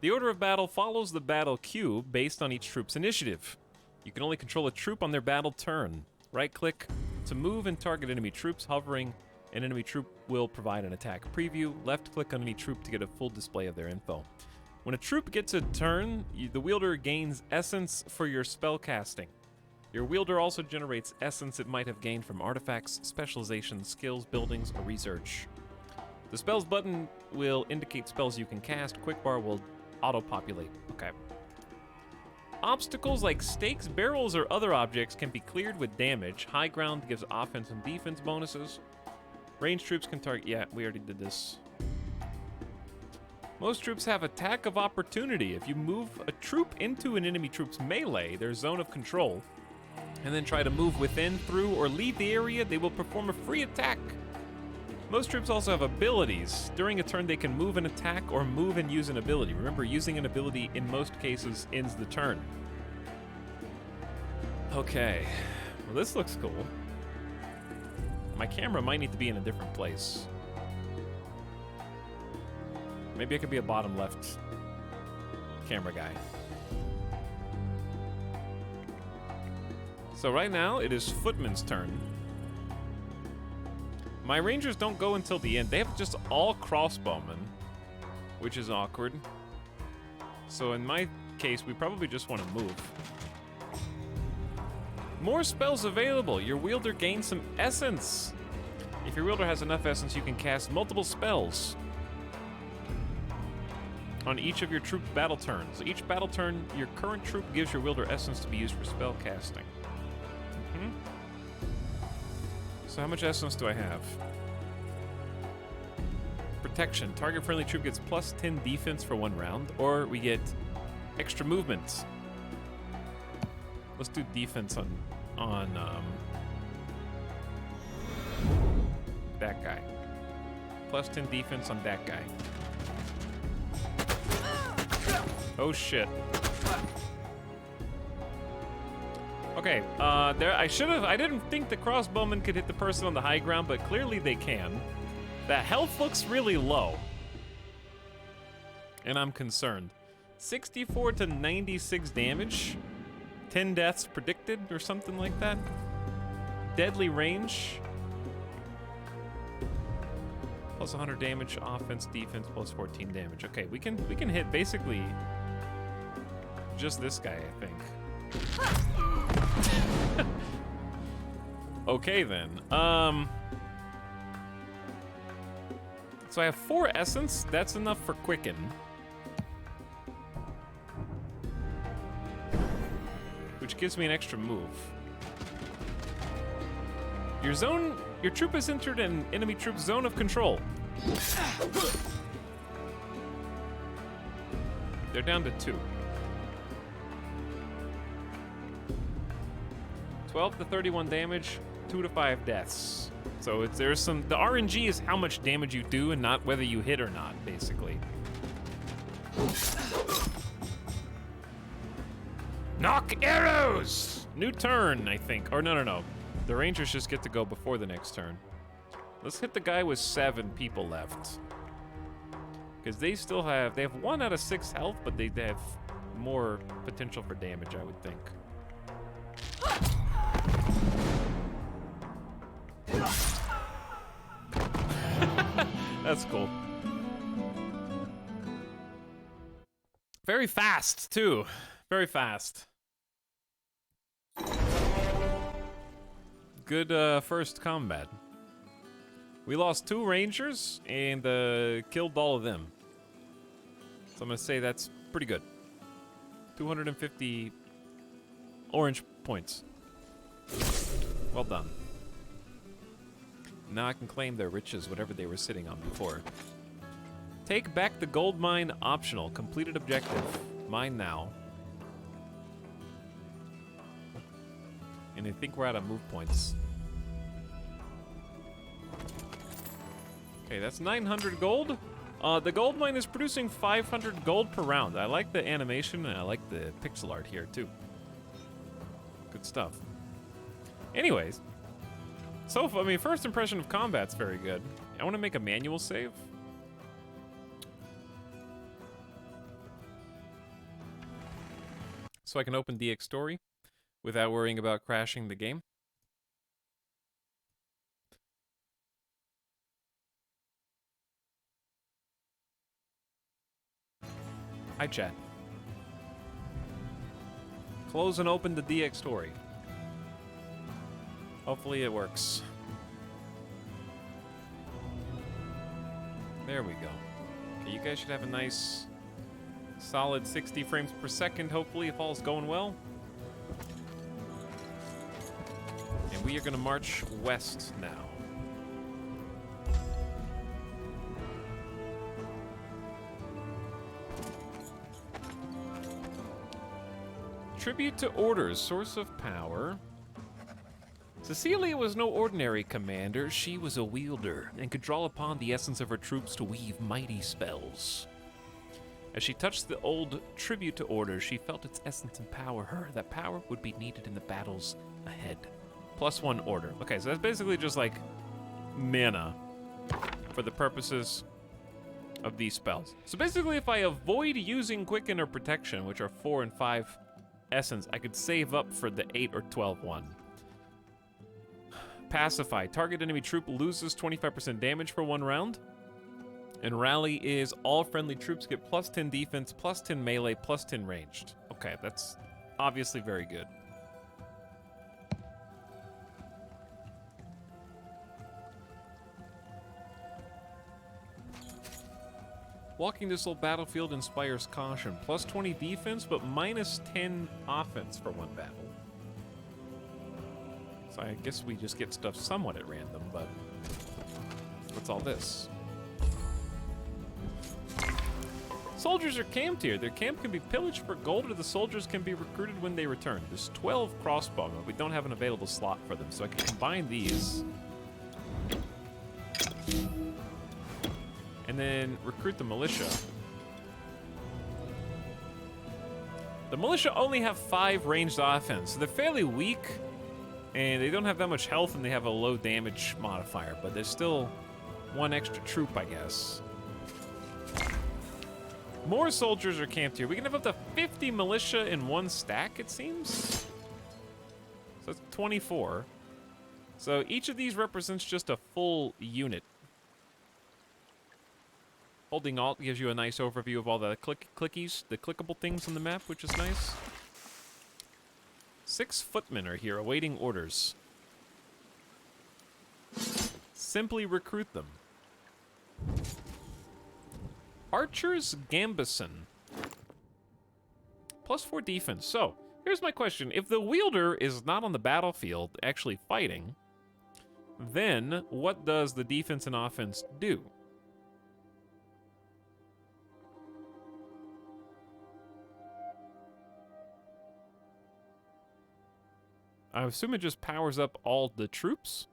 The order of battle follows the battle queue based on each troop's initiative. You can only control a troop on their battle turn. Right-click to move and target enemy troops. Hovering an enemy troop will provide an attack preview. Left-click on any troop to get a full display of their info. When a troop gets a turn, the wielder gains essence for your spell casting. Your wielder also generates essence it might have gained from artifacts, specializations, skills, buildings, or research. The spells button will indicate spells you can cast. Quickbar will auto-populate. Okay. Obstacles like stakes, barrels, or other objects can be cleared with damage. High ground gives offense and defense bonuses. Ranged troops can target... Yeah, we already did this. Most troops have attack of opportunity. If you move a troop into an enemy troop's melee, their zone of control, and then try to move within, through, or leave the area, they will perform a free attack. Most troops also have abilities. During a turn, they can move and attack or move and use an ability. Remember, using an ability in most cases ends the turn. Okay, well this looks cool. My camera might need to be in a different place. Maybe I could be a bottom left camera guy. So right now, it is Footman's turn. My rangers don't go until the end. They have just all crossbowmen, which is awkward. So in my case, we probably just want to move. More spells available. Your wielder gains some essence. If your wielder has enough essence, you can cast multiple spells on each of your troop's battle turns. Each battle turn, your current troop gives your wielder essence to be used for spell casting. So how much essence do I have? Protection. Target friendly troop gets plus 10 defense for 1 round, or we get extra movement. Let's do defense on that guy. Plus 10 defense on that guy. Oh shit. Okay, I didn't think the crossbowmen could hit the person on the high ground, but clearly they can. The health looks really low. And I'm concerned. 64 to 96 damage. 10 deaths predicted or something like that. Deadly range. Plus 100 damage, offense, defense, plus 14 damage. Okay, we can hit basically just this guy, I think. Okay then. So I have 4 essence. That's enough for quicken. Which gives me an extra move. Your troop has entered an enemy troop's zone of control. They're down to 2. 12 to 31 damage, 2 to 5 deaths. So there's some, the RNG is how much damage you do and not whether you hit or not, basically. Knock arrows! New turn, I think. Or no. The Rangers just get to go before the next turn. Let's hit the guy with 7 people left. Because they have 1 out of 6 health, but they have more potential for damage, I would think. That's cool. Very fast, too. Very fast. Good first combat. We lost 2 Rangers and killed all of them. So I'm gonna say that's pretty good. 250 orange points. Well done. Now I can claim their riches, whatever they were sitting on before. Take back the gold mine optional. Completed objective. Mine now. And I think we're out of move points. Okay, that's 900 gold. The gold mine is producing 500 gold per round. I like the animation and I like the pixel art here too. Good stuff. Anyways. So, I mean, first impression of combat's very good. I want to make a manual save. So I can open DX Story without worrying about crashing the game. Hi, chat. Close and open the DX Story. Hopefully it works. There we go. Okay, you guys should have a nice, solid 60 frames per second, hopefully, if all's going well. And we are gonna march west now. Tribute to orders, source of power. Cecilia was no ordinary commander. She was a wielder and could draw upon the essence of her troops to weave mighty spells. As she touched the old tribute to orders, she felt its essence empower her. That power would be needed in the battles ahead. +1 order. Okay, so that's basically just like mana for the purposes of these spells. So basically, if I avoid using Quicken or Protection, which are 4 and 5 essence, I could save up for the 8 or 12 one. Pacify. Target enemy troop loses 25% damage for 1 round. And Rally is all friendly troops get +10 defense, +10 melee, +10 ranged. Okay, that's obviously very good. Walking this old battlefield inspires caution. +20 defense, but -10 offense for 1 battle. So I guess we just get stuff somewhat at random, but what's all this? Soldiers are camped here. Their camp can be pillaged for gold, or the soldiers can be recruited when they return. There's 12 crossbowmen, but we don't have an available slot for them, so I can combine these. And then recruit the militia. The militia only have 5 ranged offense, so they're fairly weak, and they don't have that much health, and they have a low damage modifier, but there's still 1 extra troop, I guess. More soldiers are camped here. We can have up to 50 militia in 1 stack, it seems. So that's 24. So each of these represents just a full unit. Holding Alt gives you a nice overview of all the clickies, the clickable things on the map, which is nice. 6 footmen are here awaiting orders. Simply recruit them. Archers Gambison. +4 defense. So, here's my question. If the wielder is not on the battlefield actually fighting, then what does the defense and offense do? I assume it just powers up all the troops.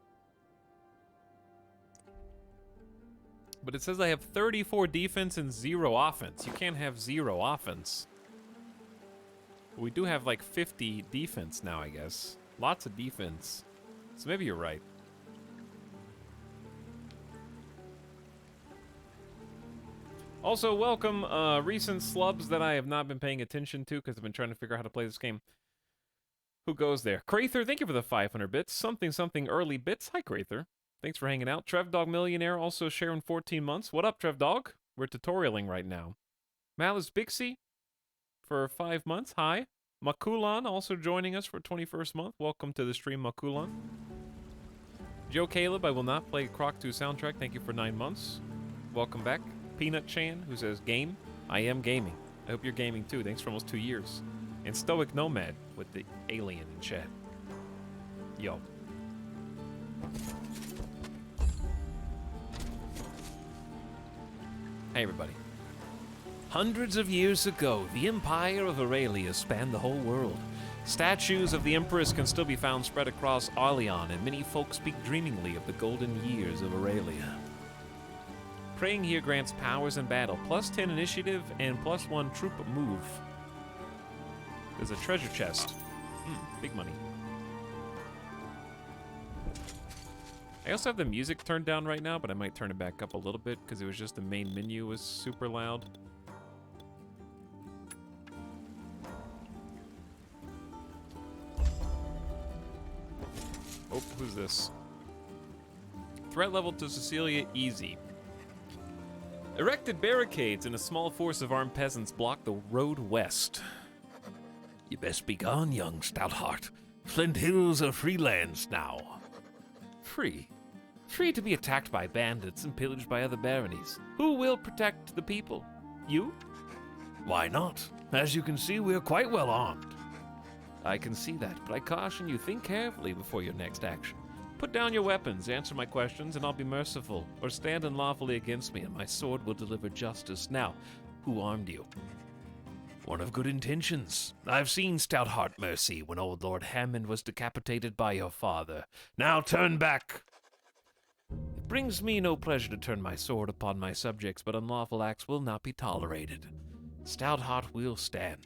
But it says I have 34 defense and 0 offense. You can't have 0 offense. We do have like 50 defense now, I guess. Lots of defense. So maybe you're right. Also, welcome recent slubs that I have not been paying attention to because I've been trying to figure out how to play this game. Who goes there? Crather, thank you for the 500 bits. Something early bits. Hi, Crather. Thanks for hanging out. Trev Dog Millionaire also sharing 14 months. What up, Trev Dog? We're tutorialing right now. Malice Bixie for 5 months. Hi. Makulan also joining us for 21st month. Welcome to the stream, Makulan. Joe Caleb, I will not play Croc 2 soundtrack. Thank you for 9 months. Welcome back. Peanut Chan, who says, game? I am gaming. I hope you're gaming too. Thanks for almost 2 years. And Stoic Nomad with the alien in chat. Yo. Hey, everybody. Hundreds of years ago, the Empire of Aurelia spanned the whole world. Statues of the Empress can still be found spread across Arleon, and many folk speak dreamingly of the golden years of Aurelia. Praying here grants powers in battle, +10 initiative, and +1 troop move. There's a treasure chest. Big money. I also have the music turned down right now, but I might turn it back up a little bit because it was just the main menu was super loud. Oh, who's this? Threat level to Cecilia, easy. Erected barricades and a small force of armed peasants block the road west. You best be gone, young Stoutheart. Flint Hills are free lands now. Free? Free to be attacked by bandits and pillaged by other baronies. Who will protect the people? You? Why not? As you can see, we are quite well armed. I can see that, but I caution you, think carefully before your next action. Put down your weapons, answer my questions, and I'll be merciful, or stand unlawfully against me, and my sword will deliver justice. Now, who armed you? One of good intentions. I've seen Stoutheart mercy when old Lord Hammond was decapitated by your father. Now turn back! It brings me no pleasure to turn my sword upon my subjects, but unlawful acts will not be tolerated. Stoutheart will stand.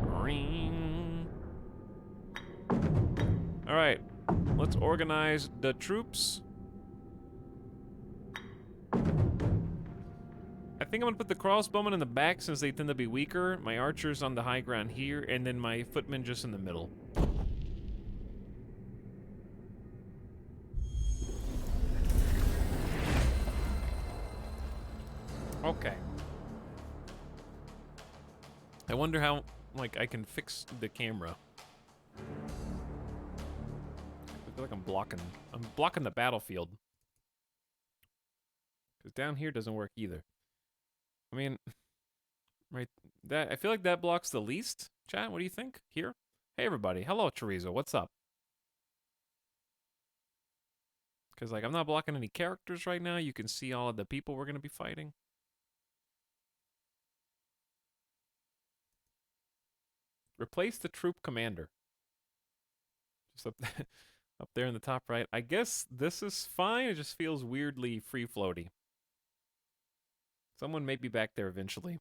Ring. All right, let's organize the troops. I think I'm gonna put the crossbowmen in the back since they tend to be weaker. My archers on the high ground here, and then my footmen just in the middle. Okay. I wonder how, like, I can fix the camera. I feel like I'm blocking the battlefield. Because down here doesn't work either. I mean, right, I feel like that blocks the least. Chat, what do you think? Here? Hey, everybody. Hello, Chorizo. What's up? Because, like, I'm not blocking any characters right now. You can see all of the people we're going to be fighting. Replace the troop commander. Just up, up there in the top right. I guess this is fine. It just feels weirdly free-floaty. Someone may be back there eventually.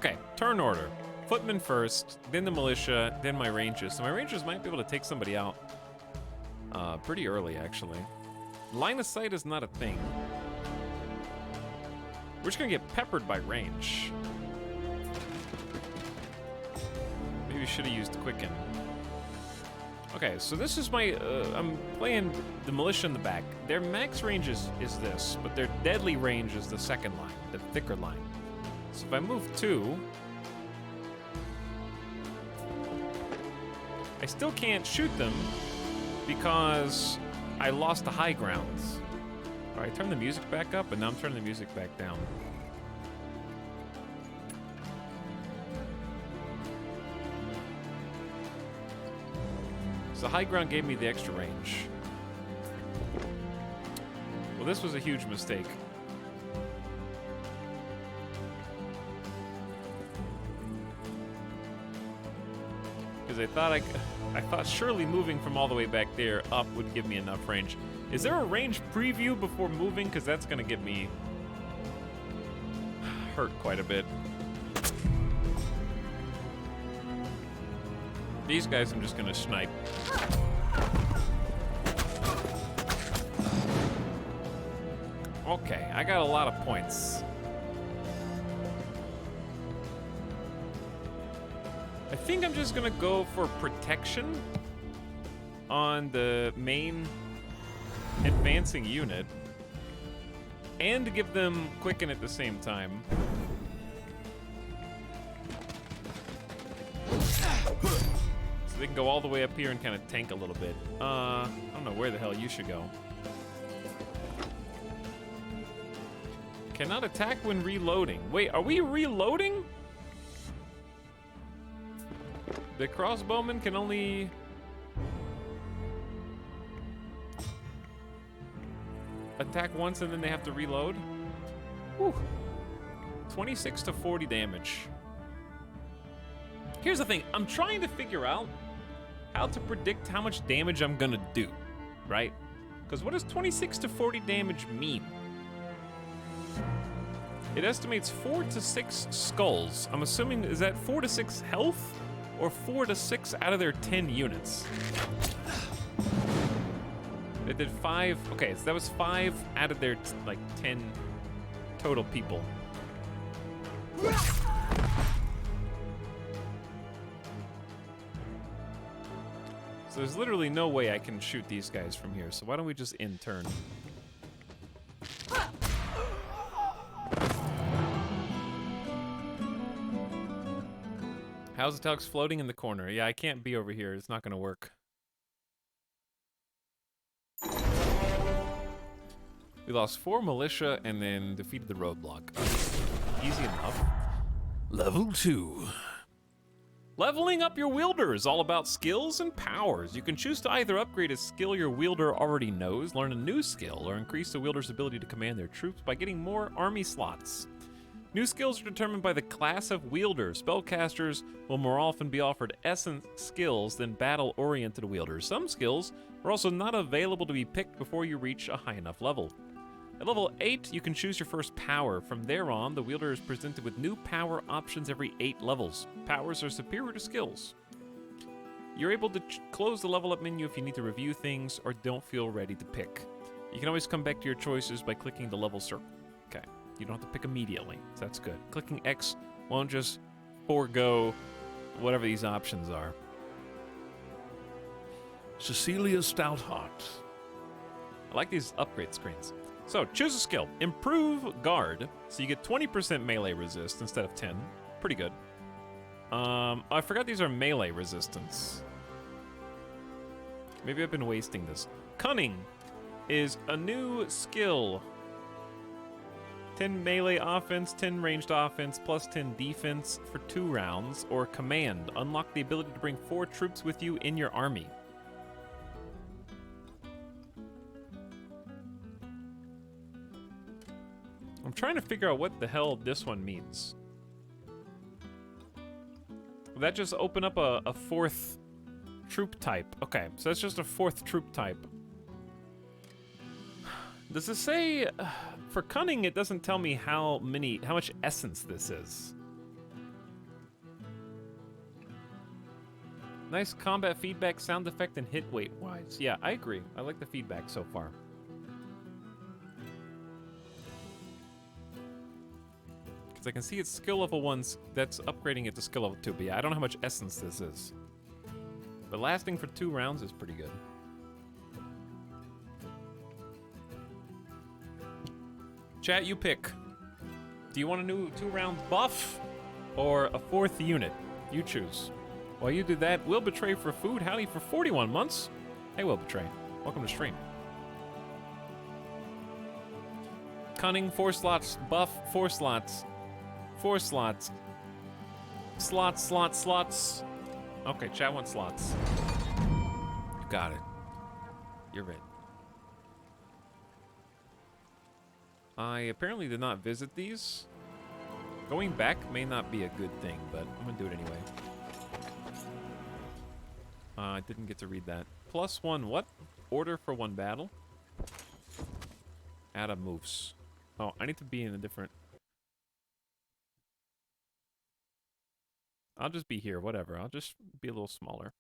Okay, turn order. Footmen first, then the militia, then my rangers. So my rangers might be able to take somebody out pretty early, actually. Line of sight is not a thing. We're just gonna get peppered by range. Maybe we should have used Quicken. Okay, so this is my, I'm playing the militia in the back. Their max range is this, but their deadly range is the second line, the thicker line. So if I move 2, I still can't shoot them because I lost the high grounds. All right, turn the music back up, and now I'm turning the music back down. So high ground gave me the extra range. Well, this was a huge mistake. Because I thought surely moving from all the way back there up would give me enough range. Is there a range preview before moving? Because that's going to get me hurt quite a bit. These guys I'm just going to snipe. Okay, I got a lot of points. I think I'm just gonna go for protection on the main advancing unit and to give them quicken at the same time. So they can go all the way up here and kind of tank a little bit. I don't know where the hell you should go. Cannot attack when reloading. Wait, are we reloading? The crossbowmen can only... attack once and then they have to reload? Whew. 26 to 40 damage. Here's the thing, I'm trying to figure out how to predict how much damage I'm gonna do, right? Because what does 26 to 40 damage mean? It estimates 4 to 6 skulls. I'm assuming, is that 4 to 6 health? Or 4 to 6 out of their 10 units? They did 5, okay, so that was 5 out of their, like, 10 total people. So there's literally no way I can shoot these guys from here, so why don't we just end turn? How's the Etalyx floating in the corner? Yeah, I can't be over here. It's not gonna work. We lost 4 militia and then defeated the roadblock. Easy enough. Level 2. Leveling up your wielder is all about skills and powers. You can choose to either upgrade a skill your wielder already knows, learn a new skill, or increase the wielder's ability to command their troops by getting more army slots. New skills are determined by the class of wielder. Spellcasters will more often be offered essence skills than battle-oriented wielders. Some skills are also not available to be picked before you reach a high enough level. At level 8, you can choose your first power. From there on, the wielder is presented with new power options every 8 levels. Powers are superior to skills. You're able to close the level up menu if you need to review things or don't feel ready to pick. You can always come back to your choices by clicking the level circle. Okay. You don't have to pick immediately, so that's good. Clicking X won't just forego whatever these options are. Cecilia Stoutheart. I like these upgrade screens. So, choose a skill. Improve guard, so you get 20% melee resist instead of 10. Pretty good. I forgot these are melee resistance. Maybe I've been wasting this. Cunning is a new skill. 10 melee offense, 10 ranged offense, plus 10 defense for 2 rounds, or command. Unlock the ability to bring 4 troops with you in your army. I'm trying to figure out what the hell this one means. Will that just open up a 4th troop type? Okay, so that's just a 4th troop type. Does it say... for cunning, it doesn't tell me how much essence this is. Nice combat feedback, sound effect, and hit weight wise. Yeah, I agree. I like the feedback so far. Because I can see it's skill level 1, that's upgrading it to skill level 2. But yeah, I don't know how much essence this is. But lasting for 2 rounds is pretty good. Chat, you pick. Do you want a new 2-round buff or a 4th unit? You choose. While you do that, Will Betray for food. Howdy for 41 months. Hey, Will Betray. Welcome to stream. Cunning, 4 slots. Buff, 4 slots. 4 slots. Slots. Okay, chat wants slots. You got it. You're in. I apparently did not visit these. Going back may not be a good thing, but I'm gonna do it anyway. I didn't get to read that. +1 what? Order for 1 battle. Add a moose. Oh, I need to be in a different... I'll just be here, whatever. I'll just be a little smaller.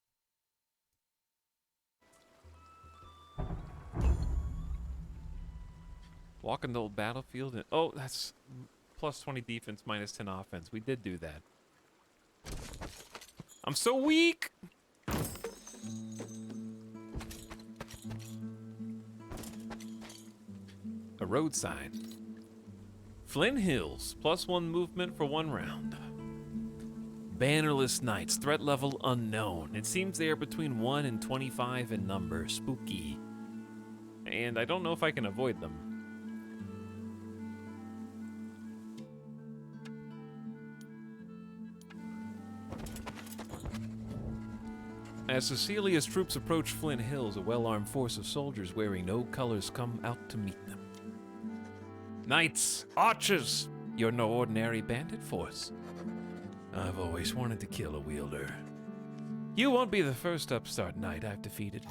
Walk in the old battlefield and... Oh, that's +20 defense, -10 offense. We did do that. I'm so weak! A road sign. Flint Hills, +1 movement for 1 round. Bannerless Knights, threat level unknown. It seems they are between 1 and 25 in number. Spooky. And I don't know if I can avoid them. As Cecilia's troops approach Flint Hills, a well-armed force of soldiers wearing no colors come out to meet them. Knights, archers, you're no ordinary bandit force. I've always wanted to kill a wielder. You won't be the first upstart knight I've defeated.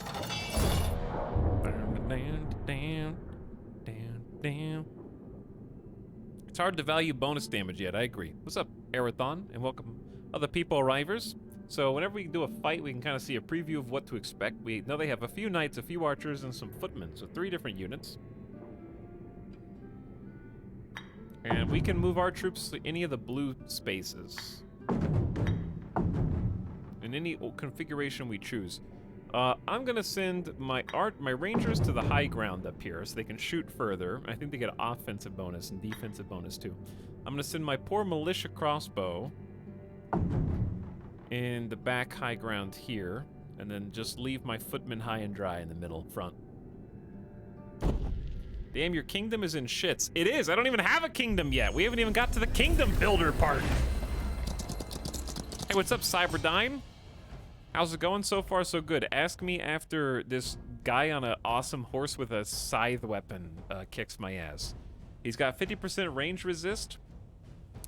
It's hard to value bonus damage yet, I agree. What's up, Arathon, and welcome other people arrivers. So whenever we do a fight, we can kind of see a preview of what to expect. We know they have a few knights, a few archers, and some footmen, so 3 different units. And we can move our troops to any of the blue spaces. In any configuration we choose. I'm gonna send my rangers to the high ground up here so they can shoot further. I think they get an offensive bonus and defensive bonus too. I'm gonna send my poor militia crossbow in the back high ground here, and then just leave my footmen high and dry in the middle front. Damn, your kingdom is in shits. It is. I don't even have a kingdom yet. We haven't even got to the kingdom builder part. Hey, what's up, Cyberdyne? How's it going? So far, so good. Ask me after this guy on an awesome horse with a scythe weapon kicks my ass. He's got 50% range resist,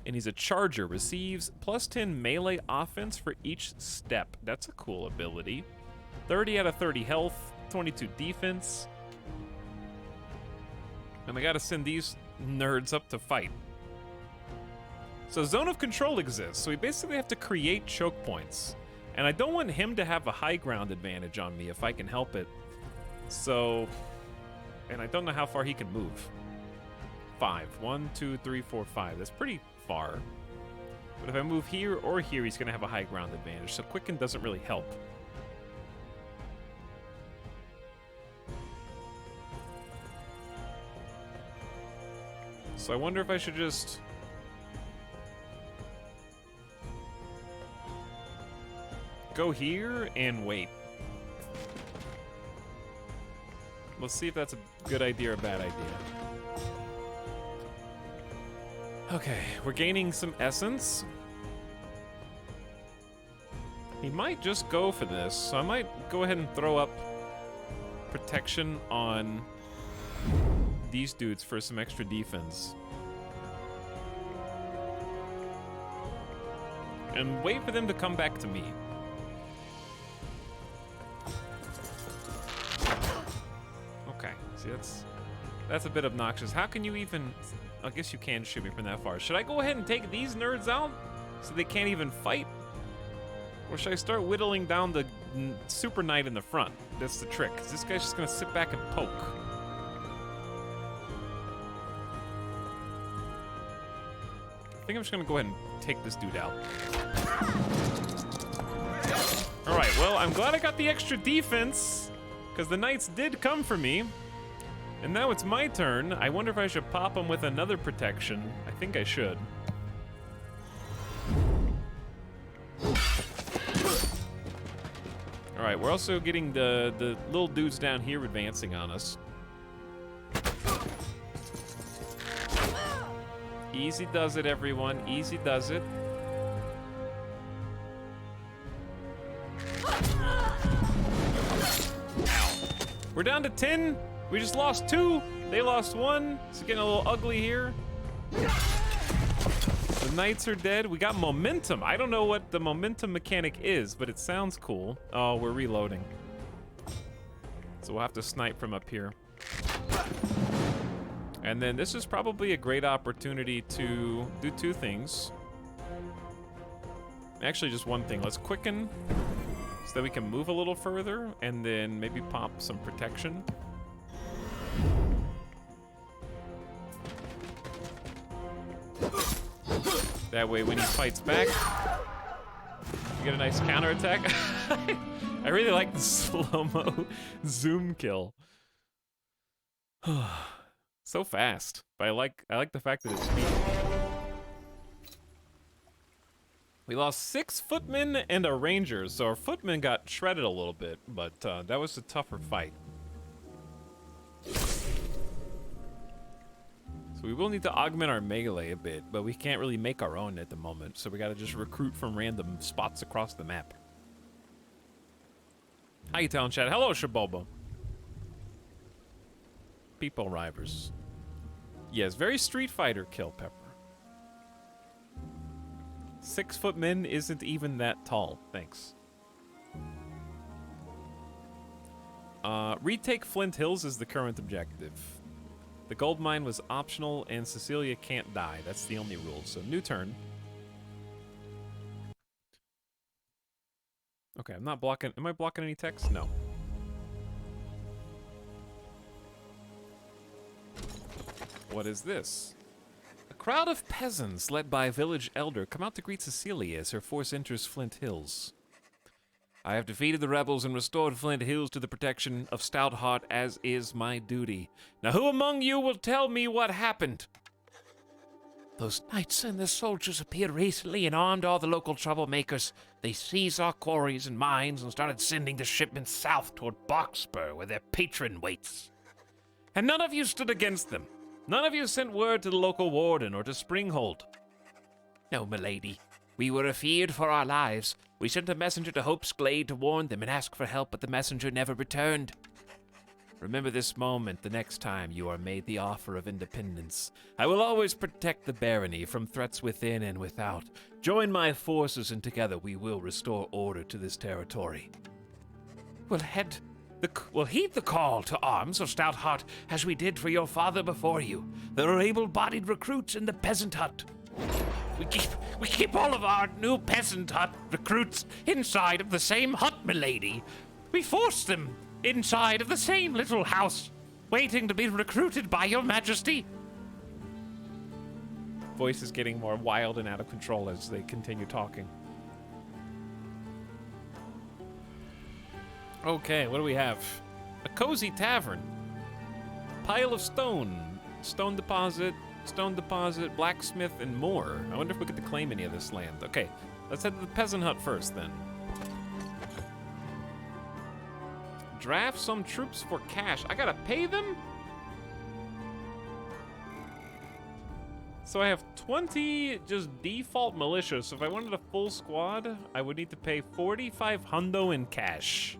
and he's a charger. Receives +10 melee offense for each step. That's a cool ability. 30 out of 30 health, 22 defense. And I gotta send these nerds up to fight. So zone of control exists, so we basically have to create choke points. And I don't want him to have a high ground advantage on me if I can help it. So, and I don't know how far he can move. 5. 1, 2, 3, 4, 5. That's pretty far. But if I move here or here, he's gonna have a high ground advantage. So Quicken doesn't really help. So I wonder if I should just... go here and wait. Let's see if that's a good idea or a bad idea. Okay, we're gaining some essence. He might just go for this, so I might go ahead and throw up protection on these dudes for some extra defense. And wait for them to come back to me. Okay, see, that's a bit obnoxious. How can you even... I guess you can shoot me from that far. Should I go ahead and take these nerds out so they can't even fight? Or Or should I start whittling down the super knight in the front? That's the trick, because this guy's just going to sit back and poke. I think I'm just going to go ahead and take this dude out. Alright, well, I'm glad I got the extra defense, because the knights did come for me. And now it's my turn. I wonder if I should pop him with another protection. I think I should. Alright, we're also getting the little dudes down here advancing on us. Easy does it, everyone. Easy does it. Ow. We're down to 10. We just lost 2. They lost 1. It's getting a little ugly here. The knights are dead. We got momentum. I don't know what the momentum mechanic is, but it sounds cool. Oh, we're reloading. So we'll have to snipe from up here. And then this is probably a great opportunity to do 2 things. Actually, just 1 thing. Let's quicken so that we can move a little further, and then maybe pop some protection. That way, when he fights back, you get a nice counterattack. I really like the slow-mo zoom kill. So fast, but I like the fact that it's speed. We lost 6 footmen and a ranger, so our footmen got shredded a little bit, but that was a tougher fight. So we will need to augment our melee a bit, but we can't really make our own at the moment, so we gotta just recruit from random spots across the map. How you telling, chat? Hello, Shabobo. People Rivers. Yes, very Street Fighter kill, Pepper. 6 footmen isn't even that tall. Thanks. Retake Flint Hills is the current objective. The gold mine was optional, and Cecilia can't die. That's the only rule. So, new turn. Okay, I'm not blocking. Am I blocking any text? No. What is this? A crowd of peasants, led by a village elder, come out to greet Cecilia as her force enters Flint Hills. I have defeated the rebels and restored Flint Hills to the protection of Stoutheart, as is my duty. Now who among you will tell me what happened? Those knights and their soldiers appeared recently and armed all the local troublemakers. They seized our quarries and mines and started sending the shipments south toward Boxspur, where their patron waits. And none of you stood against them. None of you sent word to the local warden or to Springhold. No, milady. We were afeared for our lives. We sent a messenger to Hope's Glade to warn them and ask for help, but the messenger never returned. Remember this moment the next time you are made the offer of independence. I will always protect the barony from threats within and without. Join my forces, and together we will restore order to this territory. We'll heed the call to arms of Stoutheart, as we did for your father before you. There are able-bodied recruits in the peasant hut. We keep all of our new peasant hut recruits inside of the same hut, milady. We force them inside of the same little house, waiting to be recruited by your majesty. Voice is getting more wild and out of control as they continue talking. Okay, what do we have? A cozy tavern. Pile of stone. Stone deposit, blacksmith, and more. I wonder if we get to claim any of this land. Okay, let's head to the peasant hut first, then. Draft some troops for cash. I gotta pay them? So I have 20 just default militia, so if I wanted a full squad, I would need to pay 45 hundo in cash.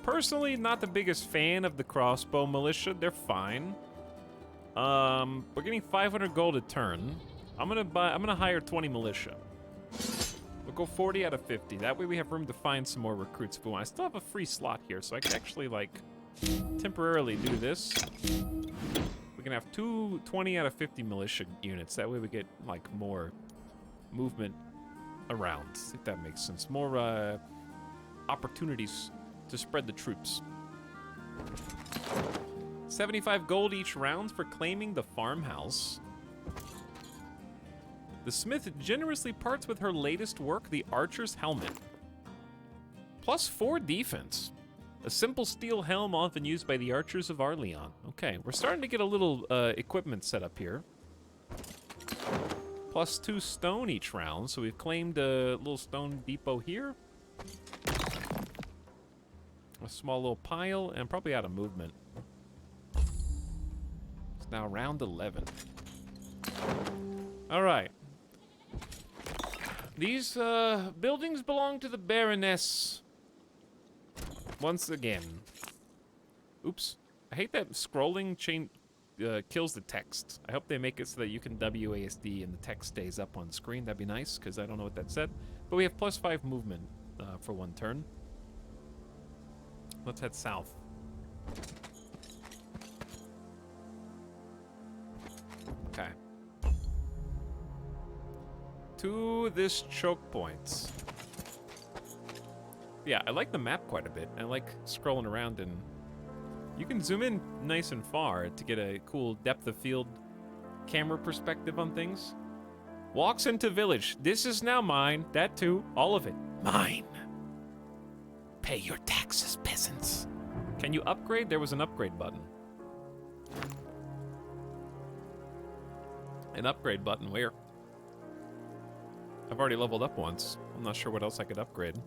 Personally, not the biggest fan of the crossbow militia. They're fine. We're getting 500 gold a turn. I'm gonna hire 20 militia. We'll go 40 out of 50. That way we have room to find some more recruits if we want. I still have a free slot here, so I could actually, like, temporarily do this. We can have 20 out of 50 militia units. That way we get, like, more movement around, if that makes sense. More opportunities to spread the troops. 75 gold each round for claiming the farmhouse. The smith generously parts with her latest work, the archer's helmet. +4 defense. A simple steel helm often used by the archers of Arleon. Okay, we're starting to get a little equipment set up here. +2 stone each round, so we've claimed a little stone depot here. A small little pile, and probably out of movement. It's now round 11. All right. These buildings belong to the Baroness. Once again. Oops. I hate that scrolling chain kills the text. I hope they make it so that you can WASD and the text stays up on screen. That'd be nice, because I don't know what that said. But we have +5 movement for one turn. Let's head south. Okay. To this choke point. Yeah, I like the map quite a bit. I like scrolling around, and you can zoom in nice and far to get a cool depth of field camera perspective on things. Walks into village. This is now mine. That too. All of it. Mine. Pay your taxes, peasants. Can you upgrade? There was an upgrade button. An upgrade button where? I've already leveled up once. I'm not sure what else I could upgrade.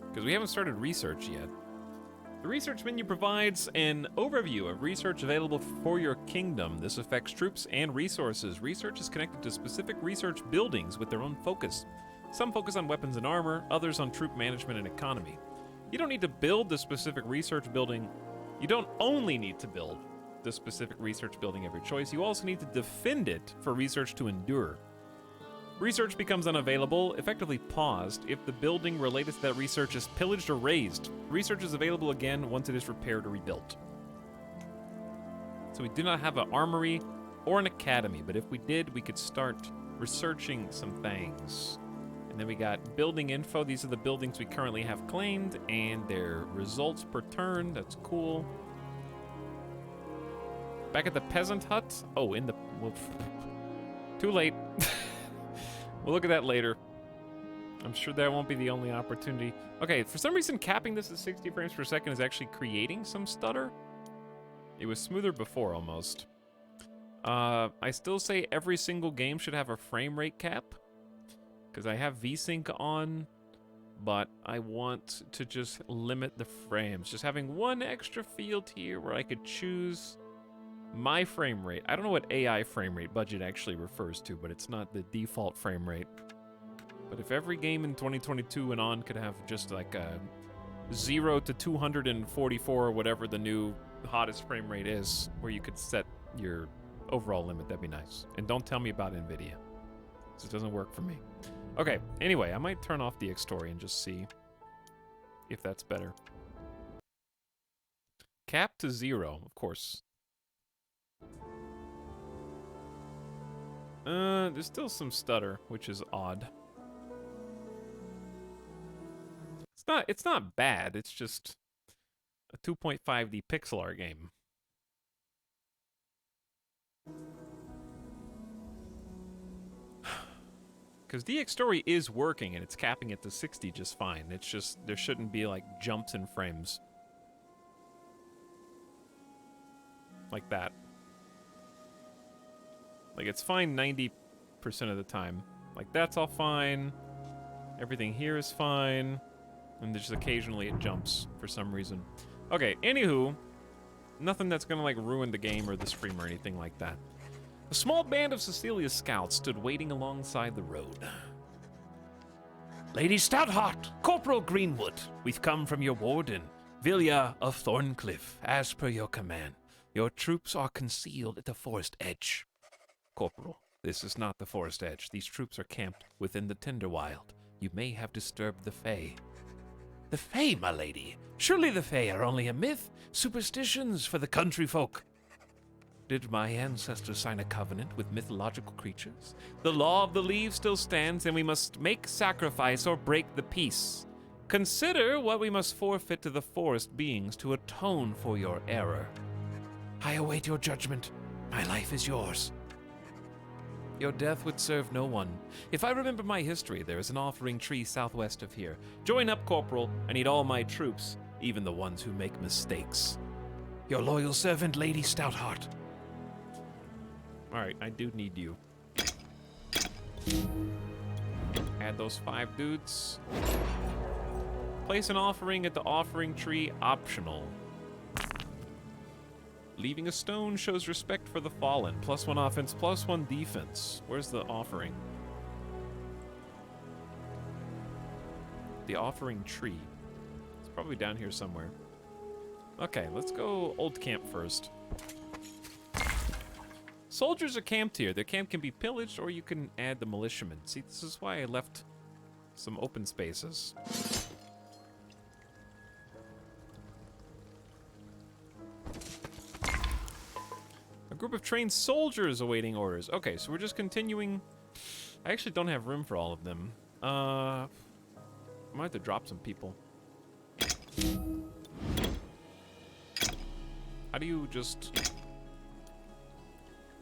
Because we haven't started research yet. The research menu provides an overview of research available for your kingdom. This affects troops and resources. Research is connected to specific research buildings with their own focus. Some focus on weapons and armor, others on troop management and economy. You don't need to build the specific research building. You don't only need to build the specific research building every choice. You also need to defend it for research to endure. Research becomes unavailable, effectively paused, if the building related to that research is pillaged or razed. Research is available again once it is repaired or rebuilt. So we do not have an armory or an academy, but if we did, we could start researching some things. And then we got building info. These are the buildings we currently have claimed and their results per turn. That's cool. Back at the peasant hut. Oh, in the... Well, too late. We'll look at that later. I'm sure that won't be the only opportunity. Okay, for some reason, capping this at 60 frames per second is actually creating some stutter. It was smoother before, almost. I still say every single game should have a frame rate cap, because I have VSync on, but I want to just limit the frames. Just having one extra field here where I could choose my frame rate. I don't know what AI frame rate budget actually refers to, but it's not the default frame rate. But if every game in 2022 and on could have just like a 0 to 244 or whatever the new hottest frame rate is, where you could set your overall limit, that'd be nice. And don't tell me about NVIDIA, because it doesn't work for me. Okay, anyway, I might turn off the X-Story and just see if that's better. Cap to 0, of course. There's still some stutter, which is odd. It's not bad, it's just a 2.5D pixel art game. Because the X-Story is working and it's capping it to 60 just fine. It's just, there shouldn't be like jumps in frames. Like that. Like, it's fine 90% of the time. Like, that's all fine. Everything here is fine. And just occasionally it jumps for some reason. Okay, anywho, nothing that's gonna, like, ruin the game or the stream or anything like that. A small band of Cecilia's scouts stood waiting alongside the road. Lady Stoutheart, Corporal Greenwood, we've come from your warden, Vilya of Thorncliffe, as per your command. Your troops are concealed at the forest edge. Corporal, this is not the forest edge. These troops are camped within the Tinderwild. You may have disturbed the Fae. The Fae, my lady? Surely the Fae are only a myth, superstitions for the country folk. Did my ancestors sign a covenant with mythological creatures? The law of the leaves still stands, and we must make sacrifice or break the peace. Consider what we must forfeit to the forest beings to atone for your error. I await your judgment. My life is yours. Your death would serve no one. If I remember my history, there is an offering tree southwest of here. Join up, Corporal. I need all my troops, even the ones who make mistakes. Your loyal servant, Lady Stoutheart. Alright, I do need you. Add those 5 dudes. Place an offering at the offering tree, optional. Leaving a stone shows respect for the fallen. +1 offense, +1 defense. Where's the offering? The offering tree. It's probably down here somewhere. Okay, let's go old camp first. Soldiers are camped here. Their camp can be pillaged, or you can add the militiamen. See, this is why I left some open spaces. A group of trained soldiers awaiting orders. Okay, so we're just continuing. I actually don't have room for all of them. I might have to drop some people. How do you just...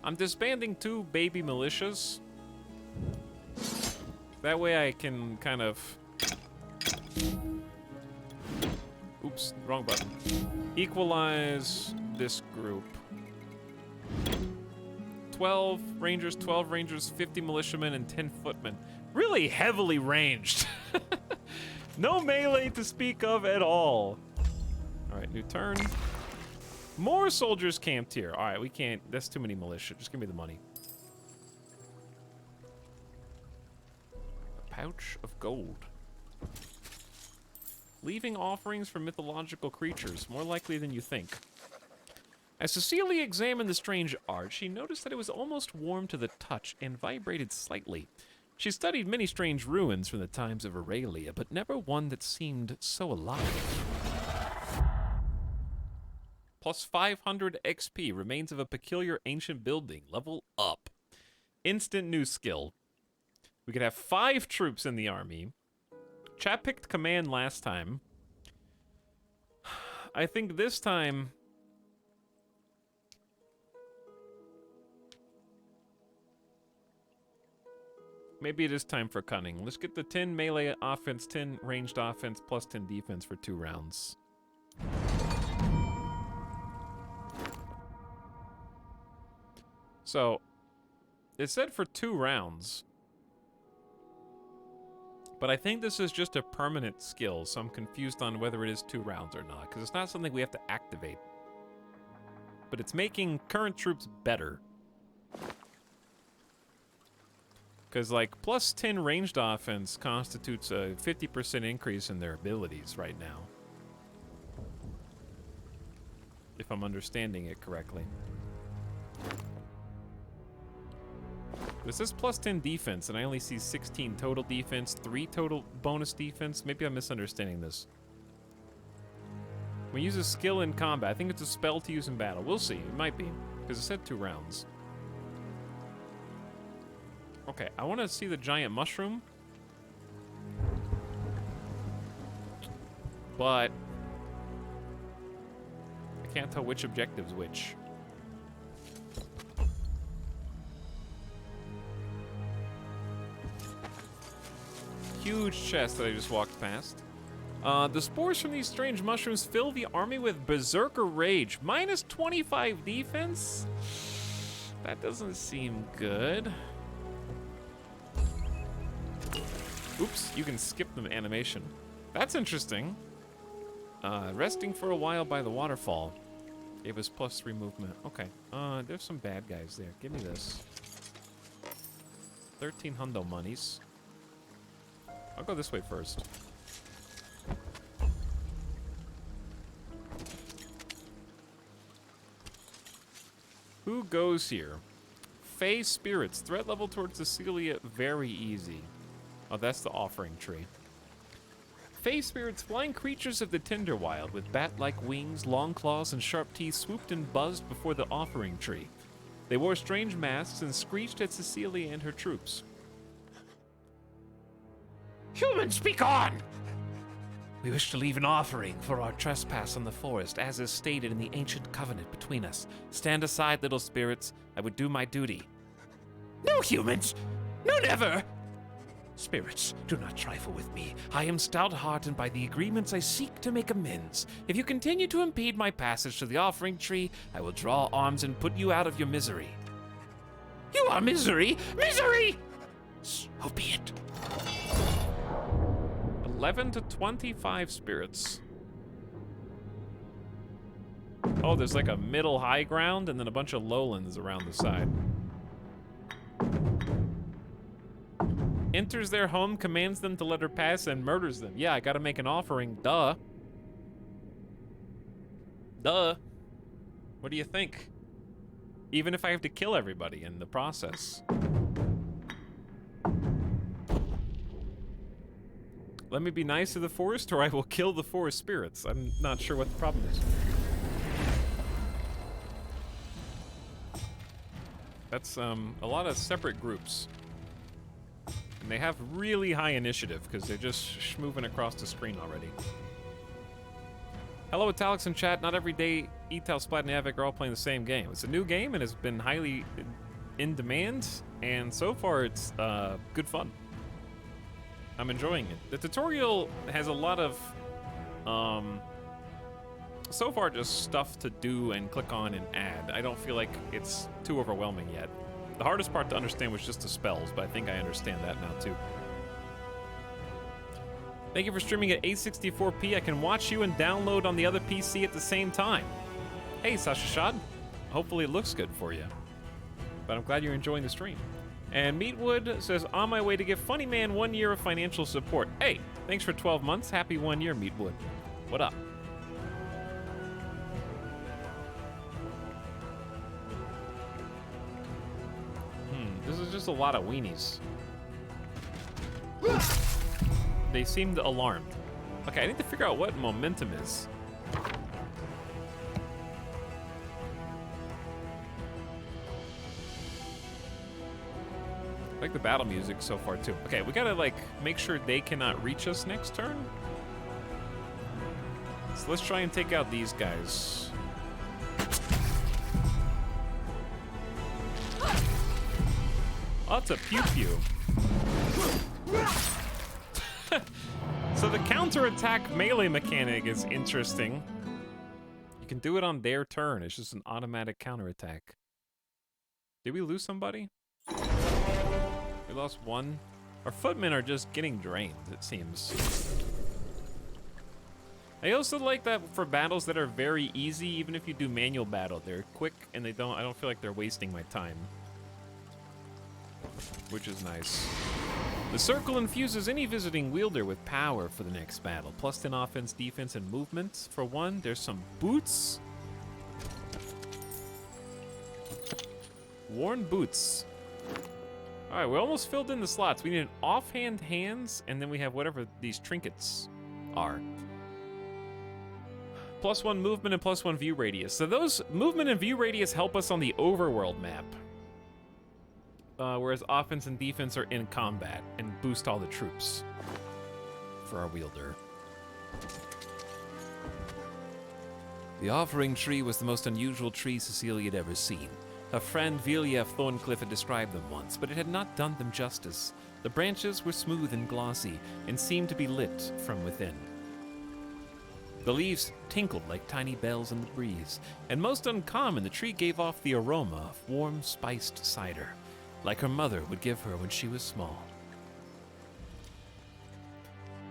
I'm disbanding 2 baby militias. That way I can kind of... Oops, wrong button. Equalize this group. 12 rangers, 50 militiamen, and 10 footmen. Really heavily ranged. No melee to speak of at all. Alright, new turn. More soldiers camped here. Alright, we can't. That's too many militia. Just give me the money. A pouch of gold. Leaving offerings for mythological creatures. More likely than you think. As Cecilia examined the strange art, she noticed that it was almost warm to the touch and vibrated slightly. She studied many strange ruins from the times of Aurelia, but never one that seemed so alive. +500 XP, remains of a peculiar ancient building, level up. Instant new skill. We could have 5 troops in the army. Chap picked command last time. I think this time... maybe it is time for cunning. Let's get the 10 melee offense, 10 ranged offense, +10 defense for 2 rounds. So, it said for 2 rounds. But I think this is just a permanent skill, so I'm confused on whether it is 2 rounds or not, because it's not something we have to activate. But it's making current troops better. Because, like, +10 ranged offense constitutes a 50% increase in their abilities right now. If I'm understanding it correctly. It says +10 defense, and I only see 16 total defense, 3 total bonus defense. Maybe I'm misunderstanding this. We use a skill in combat. I think it's a spell to use in battle. We'll see. It might be, because it said 2 rounds. Okay, I want to see the giant mushroom. But I can't tell which objective's which. Huge chest that I just walked past. The spores from these strange mushrooms fill the army with berserker rage. -25 defense? That doesn't seem good. Oops, you can skip the animation. That's interesting. Resting for a while by the waterfall. Gave us +3 movement. Okay. There's some bad guys there. Give me this. 13 hundo monies. I'll go this way first. Who goes here? Fey spirits. Threat level towards Cecilia, very easy. Oh, that's the offering tree. Fey spirits, flying creatures of the Tinderwild with bat-like wings, long claws, and sharp teeth swooped and buzzed before the offering tree. They wore strange masks and screeched at Cecilia and her troops. Humans, be gone! We wish to leave an offering for our trespass on the forest, as is stated in the ancient covenant between us. Stand aside, little spirits. I would do my duty. No humans! No, never! Spirits, do not trifle with me. I am stout-hearted, and by the agreements I seek to make amends. If you continue to impede my passage to the offering tree, I will draw arms and put you out of your misery. You are misery! Misery! So be it. 11 to 25 spirits. Oh, there's like a middle high ground and then a bunch of lowlands around the side. Enters their home, commands them to let her pass, and murders them. Yeah, I gotta make an offering. Duh. Duh. What do you think? Even if I have to kill everybody in the process. Let me be nice to the forest, or I will kill the forest spirits. I'm not sure what the problem is. That's a lot of separate groups. And they have really high initiative because they're just moving across the screen already. Hello, Etalyx in chat. Not every day Etal, Splat, and Avic are all playing the same game. It's a new game and has been highly in demand, and so far it's good fun. I'm enjoying it. The tutorial has a lot of, so far just stuff to do and click on and add. I don't feel like it's too overwhelming yet. The hardest part to understand was just the spells, but I think I understand that now too. Thank you for streaming at 864p. I can watch you and download on the other PC at the same time. Hey, Sasha Shad. Hopefully it looks good for you. But I'm glad you're enjoying the stream. And Meatwood says, on my way to give Funny Man 1 year of financial support. Hey, thanks for 12 months. Happy 1 year, Meatwood. What up? This is just a lot of weenies. They seemed alarmed. Okay, I need to figure out what momentum is. I like the battle music so far too. Okay, we gotta like make sure they cannot reach us next turn. So let's try and take out these guys. Oh, it's a pew-pew. So the counterattack melee mechanic is interesting. You can do it on their turn. It's just an automatic counterattack. Did we lose somebody? We lost one. Our footmen are just getting drained, it seems. I also like that for battles that are very easy, even if you do manual battle, they're quick and I don't feel like they're wasting my time. Which is nice. The circle infuses any visiting wielder with power for the next battle. Plus 10 offense, defense, and movement. For one, there's some boots. Worn boots. Alright, we almost filled in the slots. We need an offhand hands, and then we have whatever these trinkets are. Plus 1 movement and plus 1 view radius. So those movement and view radius help us on the overworld map. Whereas offense and defense are in combat and boost all the troops for our wielder. The offering tree was the most unusual tree Cecilia had ever seen. A friend, Vilja of Thorncliffe, had described them once, but it had not done them justice. The branches were smooth and glossy and seemed to be lit from within. The leaves tinkled like tiny bells in the breeze, and most uncommon, the tree gave off the aroma of warm, spiced cider, like her mother would give her when she was small.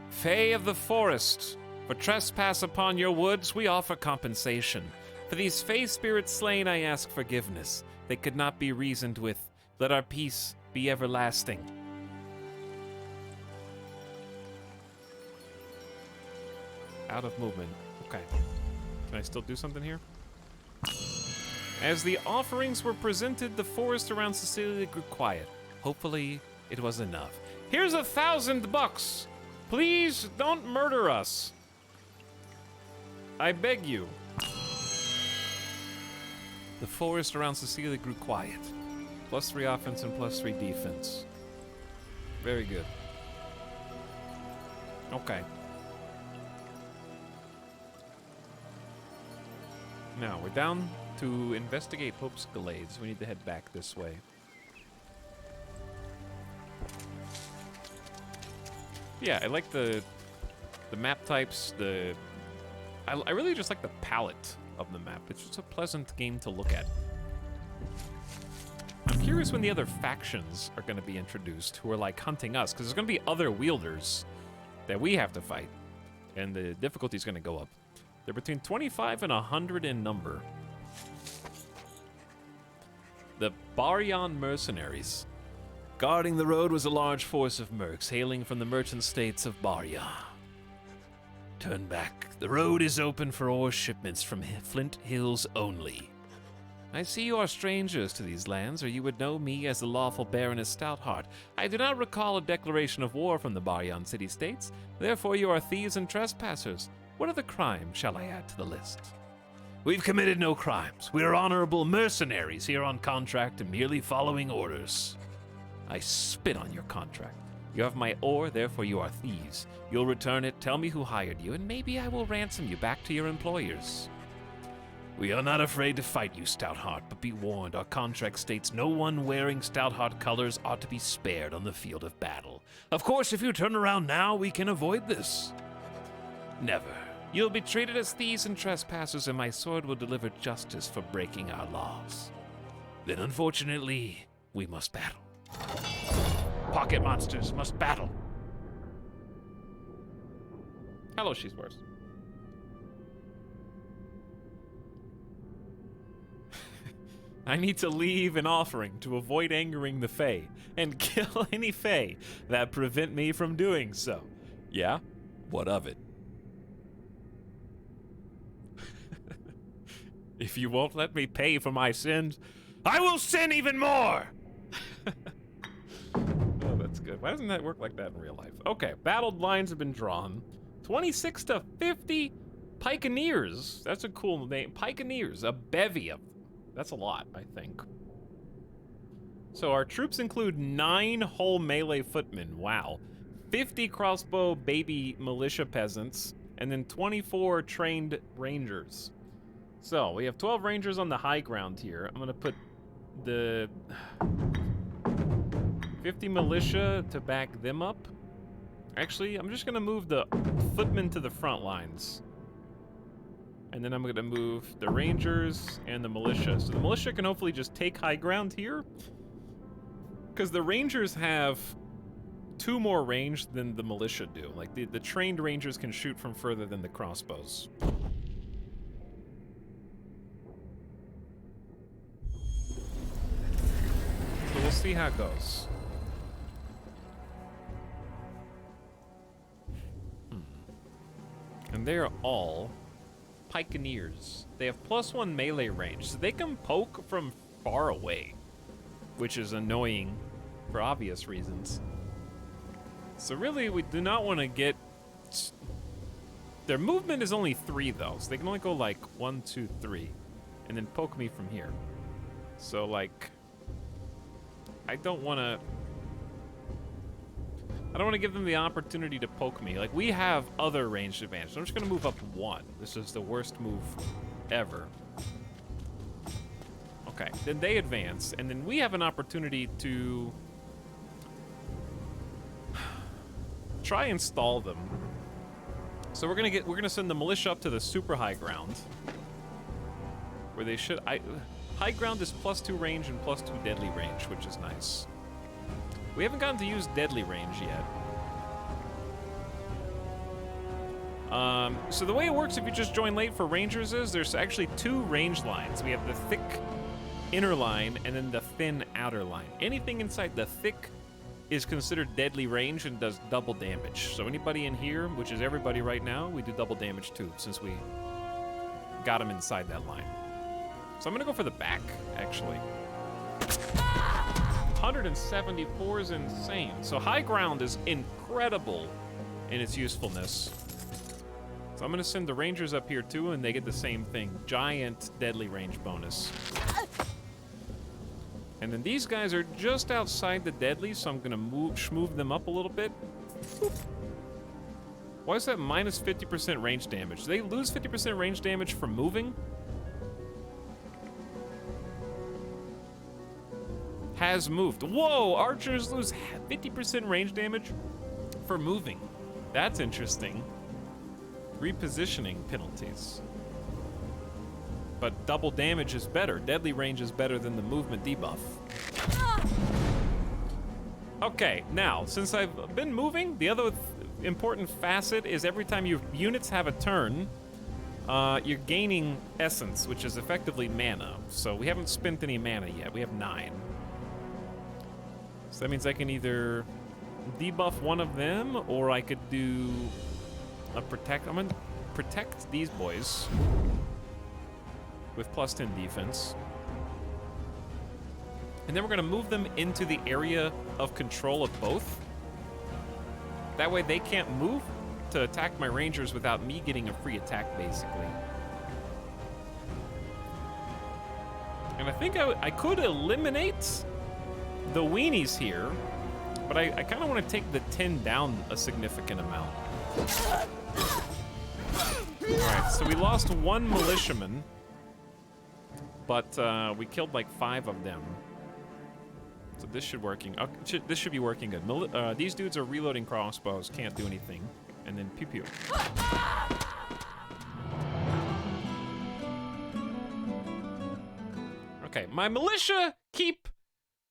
Fae of the forest, for trespass upon your woods, we offer compensation. For these Fae spirits slain, I ask forgiveness. They could not be reasoned with. Let our peace be everlasting. Out of movement. Okay. Can I still do something here? As the offerings were presented, the forest around Cecilia grew quiet. Hopefully, it was enough. Here's $1,000. Please don't murder us. I beg you. The forest around Cecilia grew quiet. +3 offense and +3 defense. Very good. Okay. Now, we're down to investigate Hope's Glades. We need to head back this way. Yeah, I like the map types, I really just like the palette of the map. It's just a pleasant game to look at. I'm curious when the other factions are going to be introduced who are like hunting us, because there's going to be other wielders that we have to fight, and the difficulty is going to go up. They're between 25 and 100 in number. The Baryan mercenaries. Guarding the road was a large force of mercs hailing from the merchant states of Barya. Turn back. The road is open for ore shipments from Flint Hills only. I see you are strangers to these lands, or you would know me as the lawful Baroness Stoutheart. I do not recall a declaration of war from the Baryan city-states. Therefore, you are thieves and trespassers. What other crime shall I add to the list? We've committed no crimes. We are honorable mercenaries here on contract and merely following orders. I spit on your contract. You have my ore, therefore you are thieves. You'll return it, tell me who hired you, and maybe I will ransom you back to your employers. We are not afraid to fight you, Stoutheart, but be warned, our contract states no one wearing Stoutheart colors ought to be spared on the field of battle. Of course, if you turn around now, we can avoid this. Never. You'll be treated as thieves and trespassers, and my sword will deliver justice for breaking our laws. Then, unfortunately, we must battle. Pocket monsters must battle. Hello, she's worse. I need to leave an offering to avoid angering the Fae and kill any Fae that prevent me from doing so. Yeah? What of it? If you won't let me pay for my sins, I will sin even more! Oh, that's good. Why doesn't that work like that in real life? Okay, battled lines have been drawn. 26 to 50 Pikeneers. That's a cool name. Pikeneers, a bevy of them. That's a lot, I think. So our troops include 9 whole melee footmen. Wow. 50 crossbow baby militia peasants, and then 24 trained rangers. So we have 12 rangers on the high ground here. I'm gonna put the 50 militia to back them up. Actually, I'm just gonna move the footmen to the front lines. And then I'm gonna move the rangers and the militia. So the militia can hopefully just take high ground here, because the rangers have 2 more range than the militia do. Like the trained rangers can shoot from further than the crossbows. So we'll see how it goes. And they are all Pikeneers. They have +1 melee range, so they can poke from far away, which is annoying for obvious reasons. So really, we do not want to get... Their movement is only 3, though, so they can only go like 1, 2, 3, and then poke me from here. So, like, I don't want to give them the opportunity to poke me. Like, we have other ranged advantage. So I'm just going to move up 1. This is the worst move ever. Okay, then they advance, and then we have an opportunity to try and stall them. So we're gonna send the militia up to the super high ground, where they should. High ground is +2 range and +2 deadly range, which is nice. We haven't gotten to use deadly range yet. So the way it works if you just join late for rangers is there's actually 2 range lines. We have the thick inner line and then the thin outer line. Anything inside the thick is considered deadly range and does double damage. So anybody in here, which is everybody right now, we do double damage too, since we got them inside that line. So I'm gonna go for the back, actually. 174 is insane. So high ground is incredible in its usefulness. So I'm gonna send the Rangers up here too, and they get the same thing. Giant deadly range bonus. And then these guys are just outside the deadly, so I'm gonna move them up a little bit. Boop. Why is that minus 50% range damage? Do they lose 50% range damage from moving? Has moved. Whoa! Archers lose 50% range damage for moving. That's interesting. Repositioning penalties. But double damage is better. Deadly range is better than the movement debuff. Okay, now, since I've been moving, the other important facet is every time your units have a turn, you're gaining essence, which is effectively mana. So we haven't spent any mana yet. We have 9. So that means I can either debuff one of them, or I could do a protect. I'm gonna protect these boys with plus 10 defense. And then we're gonna move them into the area of control of both. That way they can't move to attack my Rangers without me getting a free attack, basically. And I think I could eliminate the weenies here, but I kind of want to take the 10 down a significant amount. Alright, so we lost 1 militiaman, but we killed like 5 of them. So this should this should be working good. These dudes are reloading crossbows, can't do anything. And then pew pew. Okay, my militia keep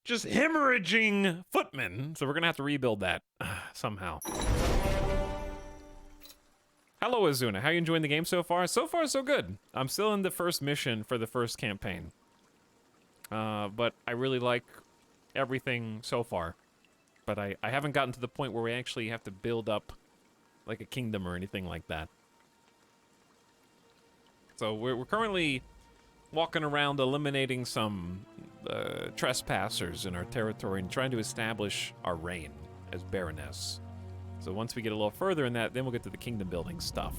just hemorrhaging footmen, so we're gonna have to rebuild that somehow. Hello, Azuna. How are you enjoying the game so far? So far, so good. I'm still in the first mission for the first campaign. But I really like everything so far. But I haven't gotten to the point where we actually have to build up like a kingdom or anything like that. So we're currently walking around eliminating some trespassers in our territory and trying to establish our reign as Baroness. So once we get a little further in that, then we'll get to the kingdom building stuff.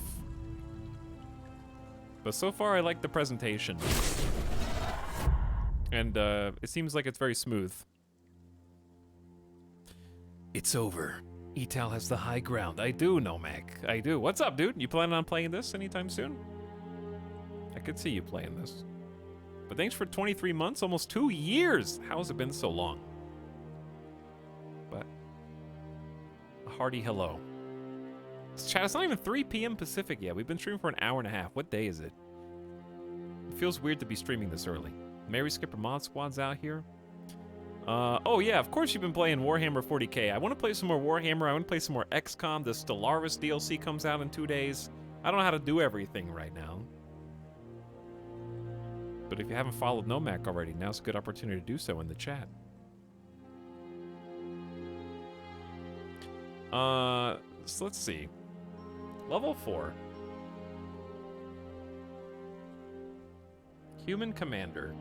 But so far, I like the presentation. And it seems like it's very smooth. It's over. Etal has the high ground. I do, Nomak. I do. What's up, dude? You planning on playing this anytime soon? I could see you playing this. But thanks for 23 months, almost 2 years. How has it been so long? But a hearty hello. Chat, it's not even 3 p.m. Pacific yet. We've been streaming for an hour and a half. What day is it? It feels weird to be streaming this early. Mary Skipper Mod Squad's out here. Oh yeah, of course you've been playing Warhammer 40k. I want to play some more Warhammer. I want to play some more XCOM. The Stellaris DLC comes out in 2 days. I don't know how to do everything right now. But if you haven't followed Nomak already, now's a good opportunity to do so in the chat. So let's see. Level 4. Human Commander.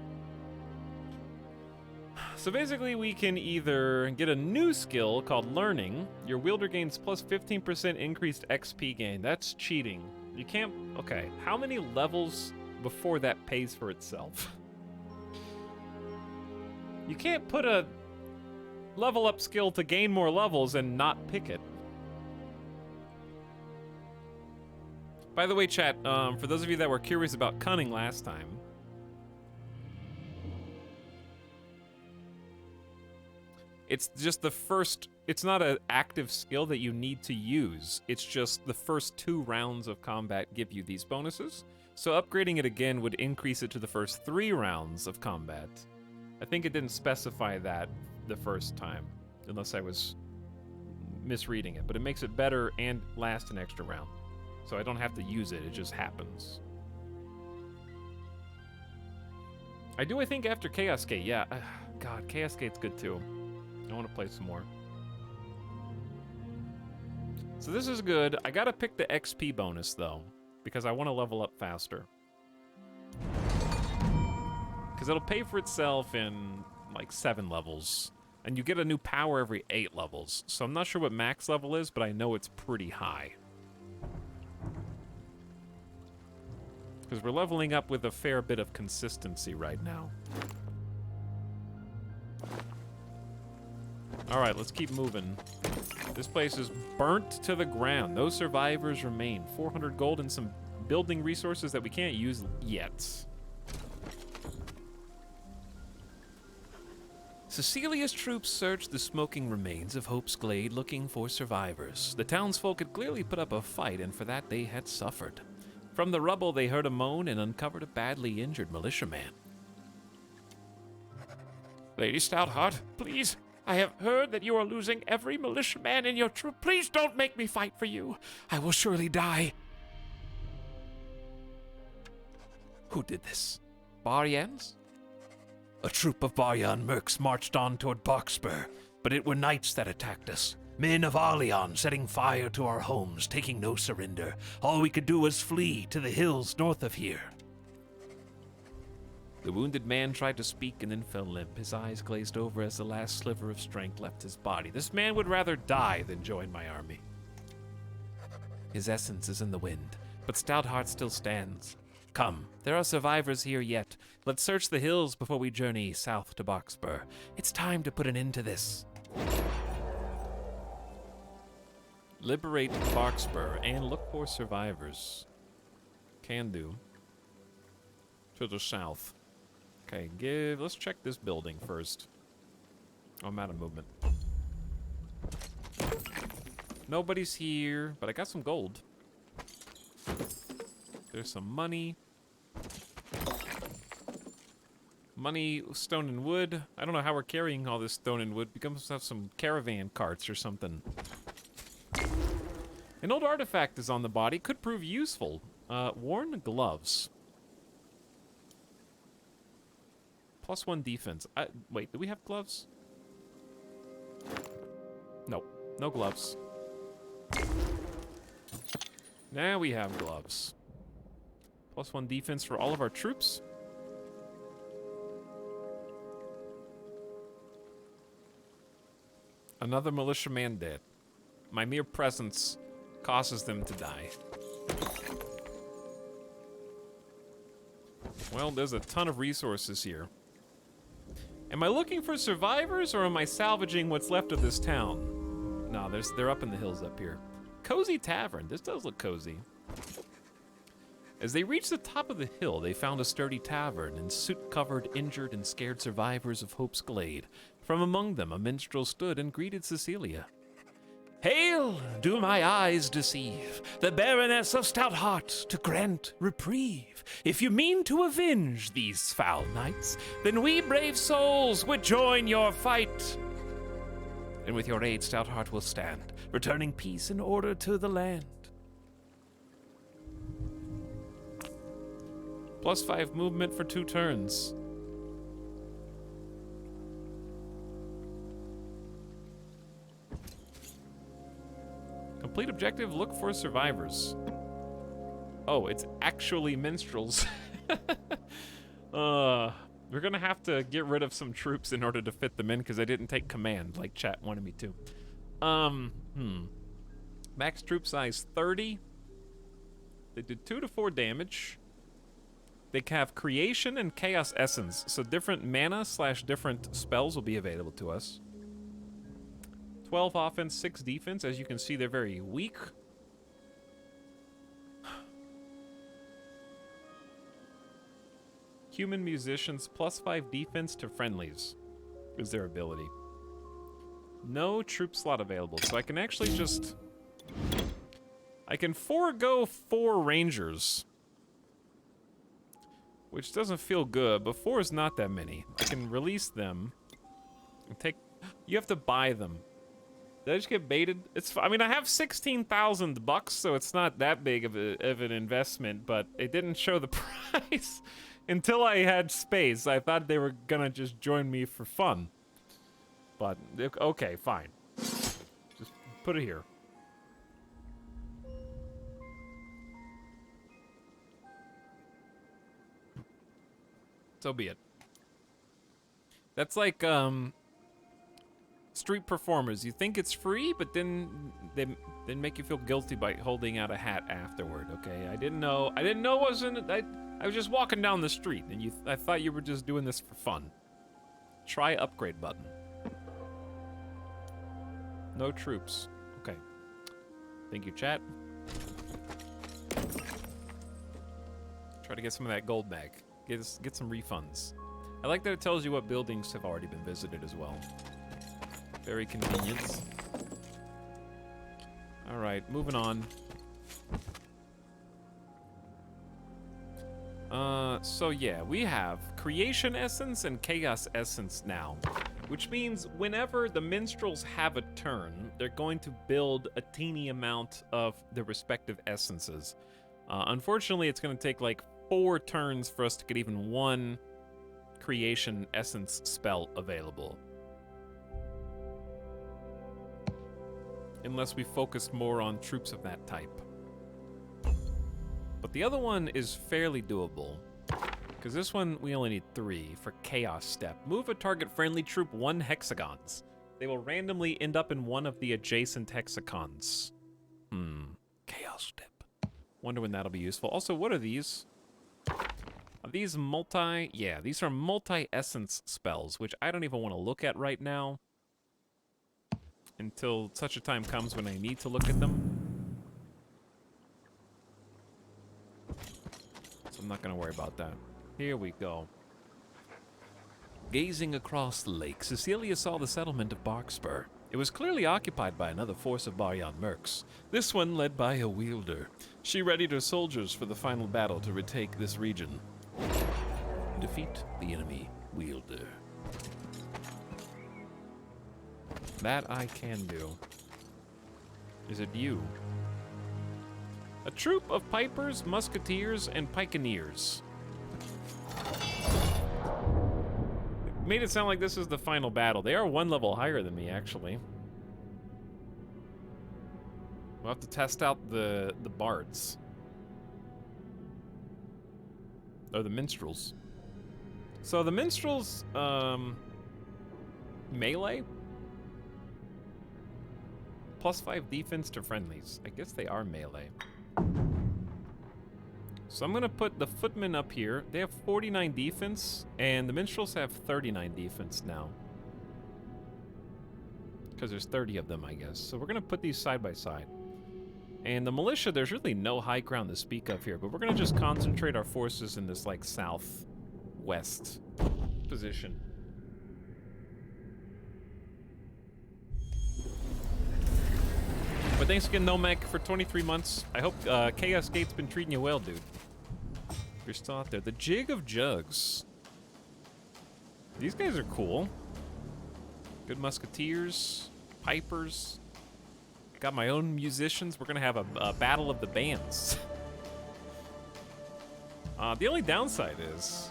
So basically we can either get a new skill called Learning. Your wielder gains plus 15% increased XP gain. That's cheating. You can't... Okay, how many levels before that pays for itself? You can't put a level up skill to gain more levels and not pick it. By the way, chat, for those of you that were curious about cunning last time, it's just the first, it's not an active skill that you need to use. It's just the first 2 rounds of combat give you these bonuses. So upgrading it again would increase it to the first 3 rounds of combat. I think it didn't specify that the first time, unless I was misreading it. But it makes it better and last an extra round. So I don't have to use it, it just happens. I think after Chaos Gate, yeah. God, Chaos Gate's good too. I want to play some more. So this is good. I gotta pick the XP bonus though, because I want to level up faster. Because it'll pay for itself in like 7 levels. And you get a new power every 8 levels. So I'm not sure what max level is, but I know it's pretty high. Because we're leveling up with a fair bit of consistency right now. Alright, let's keep moving. This place is burnt to the ground. No survivors remain. 400 gold and some building resources that we can't use yet. Cecilia's troops searched the smoking remains of Hope's Glade looking for survivors. The townsfolk had clearly put up a fight, and for that they had suffered. From the rubble, they heard a moan and uncovered a badly injured militiaman. Lady Stoutheart, please. I have heard that you are losing every militiaman in your troop. Please don't make me fight for you. I will surely die. Who did this? Baryans? A troop of Baryan mercs marched on toward Barkspur, but it were knights that attacked us. Men of Arleon setting fire to our homes, taking no surrender. All we could do was flee to the hills north of here. The wounded man tried to speak and then fell limp. His eyes glazed over as the last sliver of strength left his body. This man would rather die than join my army. His essence is in the wind, but Stoutheart still stands. Come, there are survivors here yet. Let's search the hills before we journey south to Barkspur. It's time to put an end to this. Liberate Barkspur and look for survivors. Can do. To the south. Okay, let's check this building first. Oh, I'm out of movement. Nobody's here, but I got some gold. There's some money. Money, stone and wood. I don't know how we're carrying all this stone and wood. We must have some caravan carts or something. An old artifact is on the body. Could prove useful. Worn gloves. +1 defense. Wait, do we have gloves? Nope. No gloves. Now we have gloves. +1 defense for all of our troops. Another militiaman dead. My mere presence causes them to die. Well, there's a ton of resources here. Am I looking for survivors, or am I salvaging what's left of this town? No, they're up in the hills up here. Cozy tavern. This does look cozy. As they reached the top of the hill, they found a sturdy tavern and soot-covered, injured, and scared survivors of Hope's Glade. From among them, a minstrel stood and greeted Cecilia. Hail, do my eyes deceive, the Baroness of Stoutheart, to grant reprieve. If you mean to avenge these foul knights, then we brave souls would join your fight. And with your aid, Stoutheart will stand, returning peace and order to the land. +5 movement for 2 turns. Complete objective, look for survivors. Oh, it's actually minstrels. We're gonna have to get rid of some troops in order to fit them in because I didn't take command like chat wanted me to. Max troop size 30. They did 2 to 4 damage. They have creation and chaos essence, so different mana / different spells will be available to us. 12 offense, 6 defense. As you can see, they're very weak. Human musicians, +5 defense to friendlies is their ability. No troop slot available, so I can actually just... I can forego 4 rangers, which doesn't feel good, but 4 is not that many. I can release them and take... You have to buy them. Did I just get baited? I mean, I have 16,000 bucks, so it's not that big of an investment, but it didn't show the price until I had space. I thought they were gonna just join me for fun. But, okay, fine. Just put it here. So be it. That's like, street performers. You think it's free, but then they make you feel guilty by holding out a hat afterward, okay? I didn't know it wasn't... I was just walking down the street, and I thought you were just doing this for fun. Try upgrade button. No troops. Okay. Thank you, chat. Try to get some of that gold back. Get some refunds. I like that it tells you what buildings have already been visited as well. Very convenient. Alright, moving on. So yeah, we have Creation Essence and Chaos Essence now. Which means whenever the minstrels have a turn, they're going to build a teeny amount of their respective essences. Unfortunately, it's going to take like 4 turns for us to get even one Creation Essence spell available. Unless we focus more on troops of that type. But the other one is fairly doable. Because this one, we only need 3 for Chaos Step. Move a target friendly troop 1 hexagons. They will randomly end up in one of the adjacent hexagons. Chaos Step. Wonder when that'll be useful. Also, what are these? Are these multi... Yeah, these are multi-essence spells, which I don't even want to look at right now. Until such a time comes when I need to look at them. So I'm not going to worry about that. Here we go. Gazing across the lake, Cecilia saw the settlement of Barkspur. It was clearly occupied by another force of Baryon Mercs, this one led by a wielder. She readied her soldiers for the final battle to retake this region. Defeat the enemy wielder. That I can do. Is it you? A troop of pipers, musketeers, and pikeneers. Made it sound like this is the final battle. They are 1 level higher than me, actually. We'll have to test out the bards. Or the minstrels. So the minstrels, melee? +5 defense to friendlies. I guess they are melee. So I'm gonna put the footmen up here. They have 49 defense, and the minstrels have 39 defense now. Because there's 30 of them, I guess. So we're gonna put these side by side. And the militia, there's really no high ground to speak of here, but we're gonna just concentrate our forces in this, like, southwest position. But thanks again, Nomek, for 23 months. I hope Chaos Gate's been treating you well, dude. You're still out there. The Jig of Jugs. These guys are cool. Good musketeers, pipers. Got my own musicians. We're gonna have a battle of the bands. The only downside is,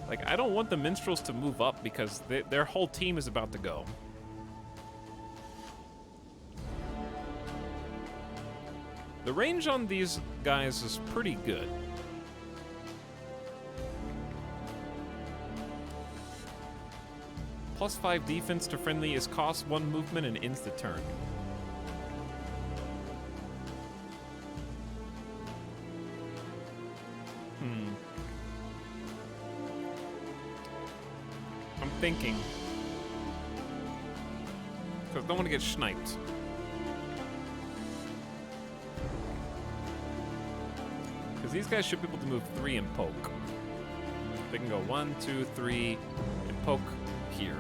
like, I don't want the minstrels to move up because their whole team is about to go. The range on these guys is pretty good. +5 defense to friendly is cost 1 movement and ends the turn. I'm thinking. Because I don't want to get sniped. These guys should be able to move 3 and poke. They can go 1, 2, 3, and poke here.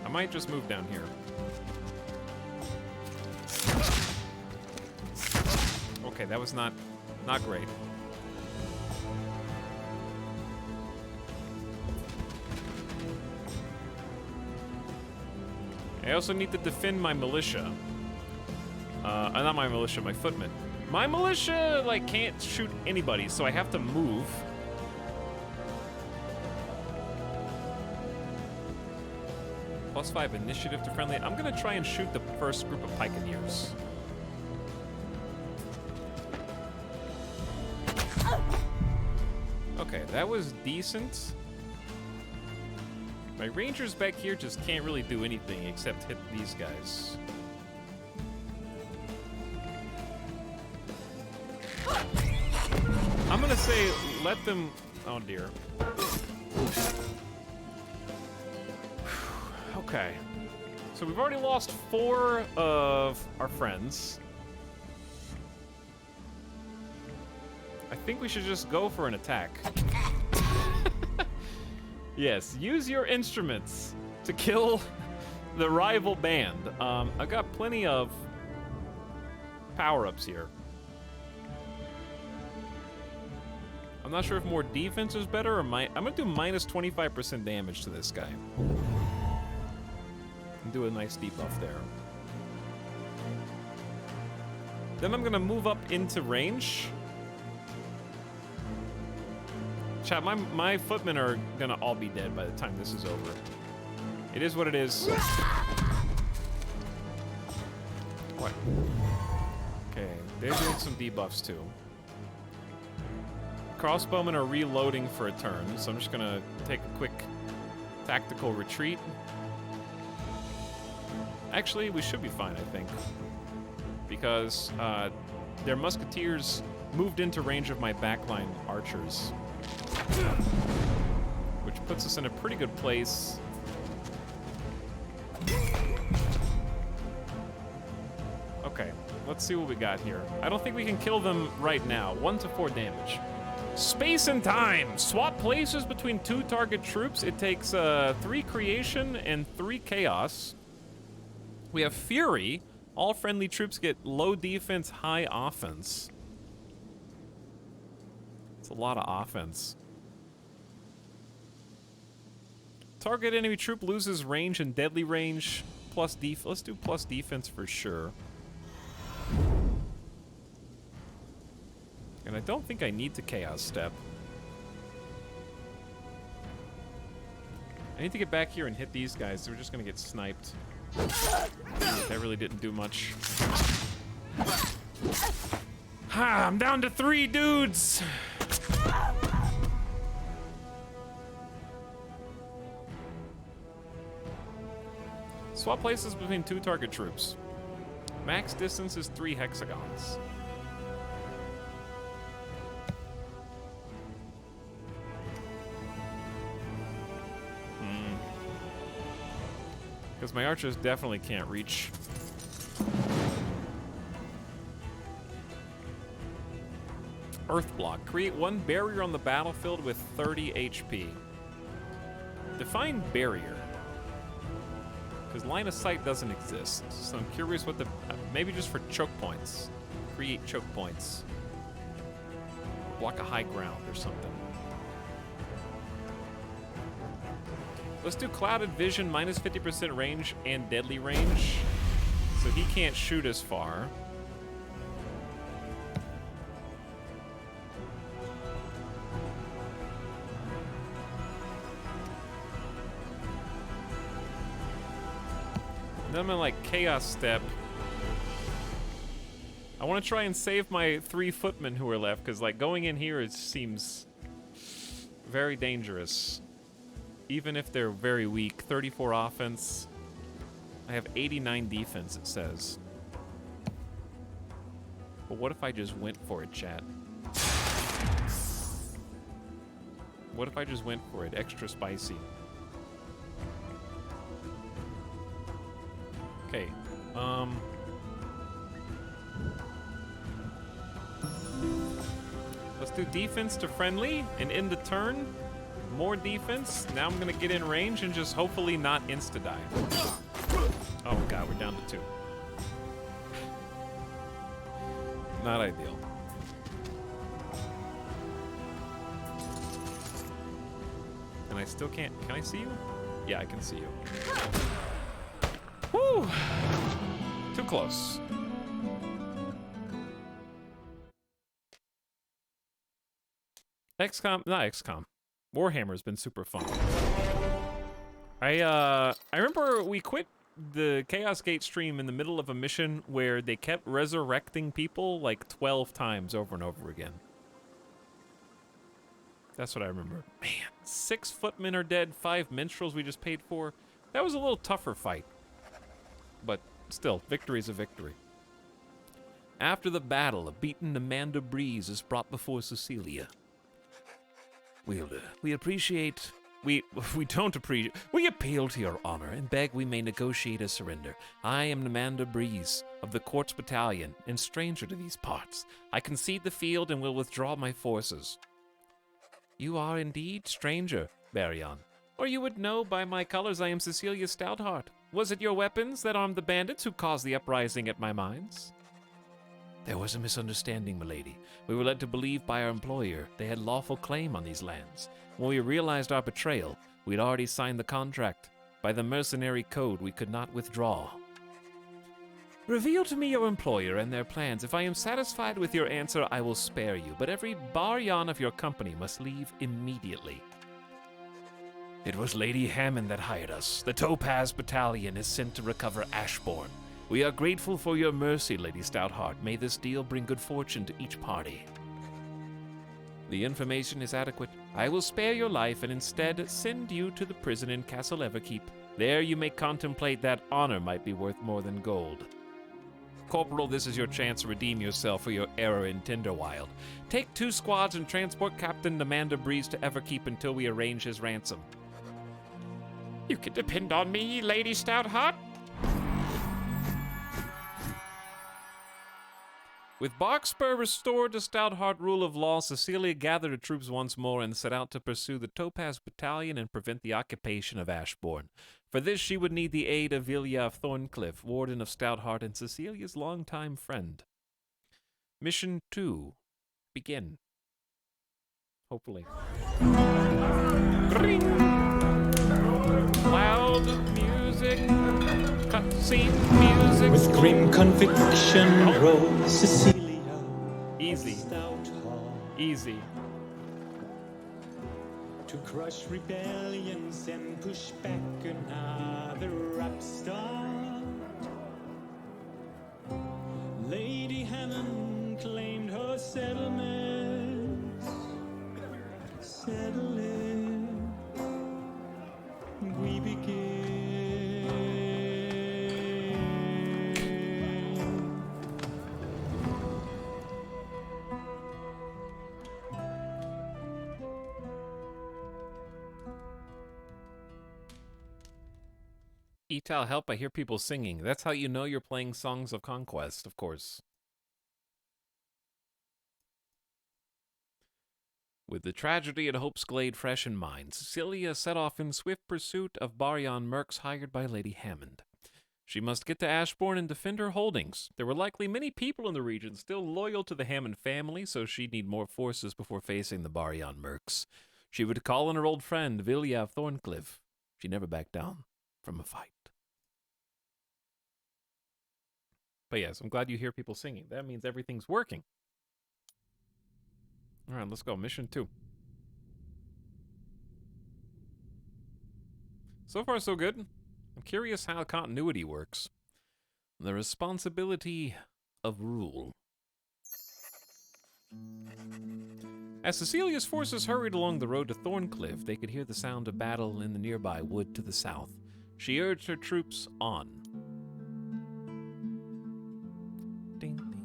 I might just move down here. Okay, that was not great. I also need to defend my militia. Not my militia, my footmen. My militia, like, can't shoot anybody, so I have to move. +5 initiative to friendly. I'm gonna try and shoot the first group of pikeneers. Okay, that was decent. My rangers back here just can't really do anything except hit these guys. I'm gonna say let them... Oh dear. Okay. So we've already lost 4 of our friends. I think we should just go for an attack. Yes, use your instruments to kill the rival band. I've got plenty of power-ups here. I'm not sure if more defense is better or I'm gonna do minus 25% damage to this guy. And do a nice debuff there. Then I'm gonna move up into range. Chat, my footmen are gonna all be dead by the time this is over. It is what it is. What? Okay, they're doing some debuffs too. Crossbowmen are reloading for a turn, so I'm just gonna take a quick tactical retreat. Actually, we should be fine, I think. Because their musketeers moved into range of my backline archers. Which puts us in a pretty good place. Okay, let's see what we got here. I don't think we can kill them right now. 1 to 4 damage. Space and time. Swap places between 2 target troops. It takes 3 creation and 3 chaos. We have Fury. All friendly troops get low defense, high offense. It's a lot of offense. Target enemy troop loses range and deadly range. Plus def. Let's do plus defense for sure. And I don't think I need to chaos step. I need to get back here and hit these guys. They're just gonna get sniped. That really didn't do much. Ha! I'm down to 3 dudes! Swap places between 2 target troops. Max distance is 3 hexagons. Because my archers definitely can't reach. Earth block. Create 1 barrier on the battlefield with 30 HP. Define barrier. Because line of sight doesn't exist. So I'm curious what the... maybe just for choke points. Create choke points. Block a high ground or something. Let's do clouded vision, minus 50% range and deadly range. So he can't shoot as far. Then I'm gonna like chaos step. I want to try and save my 3 footmen who are left, because like going in here it seems very dangerous. Even if they're very weak. 34 offense. I have 89 defense, it says. But what if I just went for it, chat? What if I just went for it? Extra spicy. Okay. Let's do defense to friendly and end the turn. More defense. Now I'm gonna get in range and just hopefully not insta-die. Oh god, we're down to 2. Not ideal. And I still can't... Can I see you? Yeah, I can see you. Woo! Too close. XCOM... Not XCOM. Warhammer's been super fun. I remember we quit the Chaos Gate stream in the middle of a mission where they kept resurrecting people like 12 times over and over again. That's what I remember. Man, 6 footmen are dead, 5 minstrels we just paid for. That was a little tougher fight. But still, victory's a victory. After the battle, a beaten Amanda Breeze is brought before Cecilia. We appeal to your honor and beg we may negotiate a surrender. I am Amanda Breeze of the Quartz Battalion and stranger to these parts. I concede the field and will withdraw my forces. You are indeed stranger, Baryon, or you would know by my colors I am Cecilia Stoutheart. Was it your weapons that armed the bandits who caused the uprising at my mines? There was a misunderstanding, milady. We were led to believe by our employer they had lawful claim on these lands. When we realized our betrayal, we'd already signed the contract. By the mercenary code, we could not withdraw. Reveal to me your employer and their plans. If I am satisfied with your answer, I will spare you, but every baryon of your company must leave immediately. It was Lady Hammond that hired us. The Topaz Battalion is sent to recover Ashbourne. We are grateful for your mercy, Lady Stoutheart. May this deal bring good fortune to each party. The information is adequate. I will spare your life and instead send you to the prison in Castle Everkeep. There you may contemplate that honor might be worth more than gold. Corporal, this is your chance to redeem yourself for your error in Tinderwild. Take 2 squads and transport Captain Amanda Breeze to Everkeep until we arrange his ransom. You can depend on me, Lady Stoutheart. With Barkspur restored to Stoutheart rule of law, Cecilia gathered her troops once more and set out to pursue the Topaz Battalion and prevent the occupation of Ashbourne. For this, she would need the aid of Vilya of Thorncliffe, Warden of Stoutheart and Cecilia's longtime friend. Mission 2. Begin. Hopefully. Ring! Loud music. Cutscene music. With grim conviction rose Cecilia. Easy. Easy. To crush rebellions and push back another upstart. Lady Hammond claimed her settlements. Settle it. We begin. Etal, help, I hear people singing. That's how you know you're playing Songs of Conquest, of course. With the tragedy at Hope's Glade fresh in mind, Cecilia set off in swift pursuit of Baryon mercs hired by Lady Hammond. She must get to Ashbourne and defend her holdings. There were likely many people in the region still loyal to the Hammond family, so she'd need more forces before facing the Baryon mercs. She would call on her old friend, Vilya of Thorncliffe. She never backed down from a fight. But yes, I'm glad you hear people singing. That means everything's working. All right, let's go. Mission 2. So far, so good. I'm curious how continuity works. The responsibility of rule. As Cecilia's forces hurried along the road to Thorncliffe, they could hear the sound of battle in the nearby wood to the south. She urged her troops on. Ding, ding.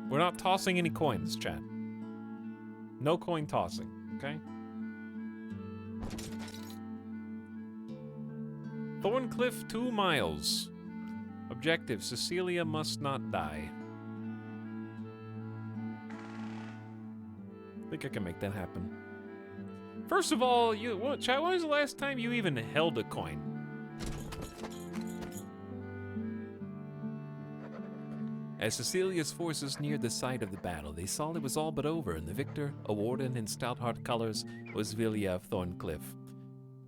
We're not tossing any coins, chat. No coin tossing, okay? Thorncliffe, 2 miles. Objective, Cecilia must not die. I think I can make that happen. First of all, chat, when was the last time you even held a coin? As Cecilia's forces neared the site of the battle, they saw it was all but over, and the victor, a warden in Stoutheart colors, was Vilya of Thorncliffe.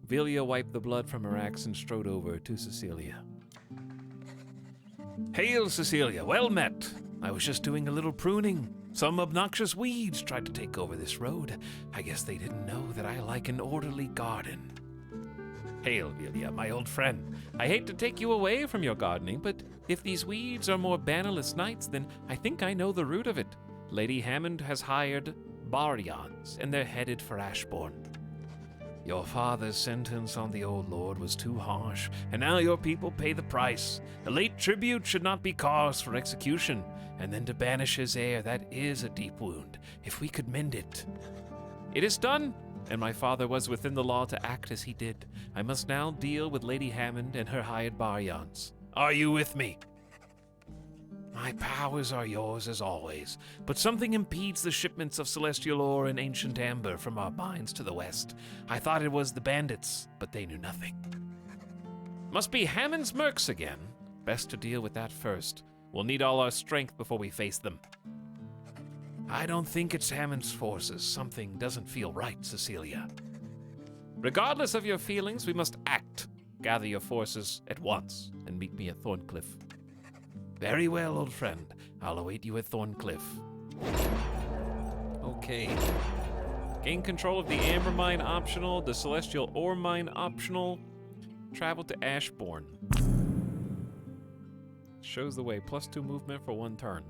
Vilya wiped the blood from her axe and strode over to Cecilia. Hail, Cecilia, well met. I was just doing a little pruning. Some obnoxious weeds tried to take over this road. I guess they didn't know that I like an orderly garden. Hail, Vilya, my old friend. I hate to take you away from your gardening, but if these weeds are more bannerless knights, then I think I know the root of it. Lady Hammond has hired Baryons, and they're headed for Ashbourne. Your father's sentence on the old lord was too harsh, and now your people pay the price. A late tribute should not be cause for execution, and then to banish his heir, that is a deep wound, if we could mend it. It is done, and my father was within the law to act as he did. I must now deal with Lady Hammond and her hired Baryons. Are you with me? My powers are yours as always, but something impedes the shipments of celestial ore and ancient amber from our mines to the west. I thought it was the bandits, but they knew nothing. Must be Hammond's mercs again. Best to deal with that first. We'll need all our strength before we face them. I don't think it's Hammond's forces. Something doesn't feel right, Cecilia. Regardless of your feelings, we must act. Gather your forces at once and meet me at Thorncliffe. Very well, old friend. I'll await you at Thorncliffe. Okay. Gain control of the Amber Mine optional, the Celestial Ore Mine optional. Travel to Ashbourne. Shows the way. +2 movement for 1 turn.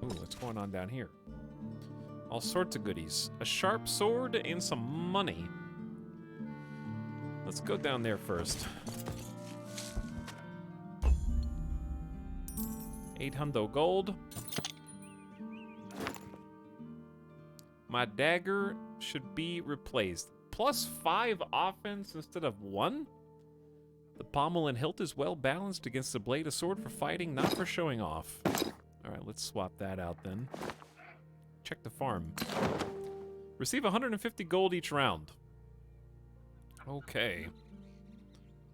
Ooh, what's going on down here? All sorts of goodies. A sharp sword and some money. Let's go down there first. 800 gold. My dagger should be replaced. +5 offense instead of 1? The pommel and hilt is well balanced against the blade of sword for fighting, not for showing off. Alright, let's swap that out then. Check the farm. Receive 150 gold each round. Okay.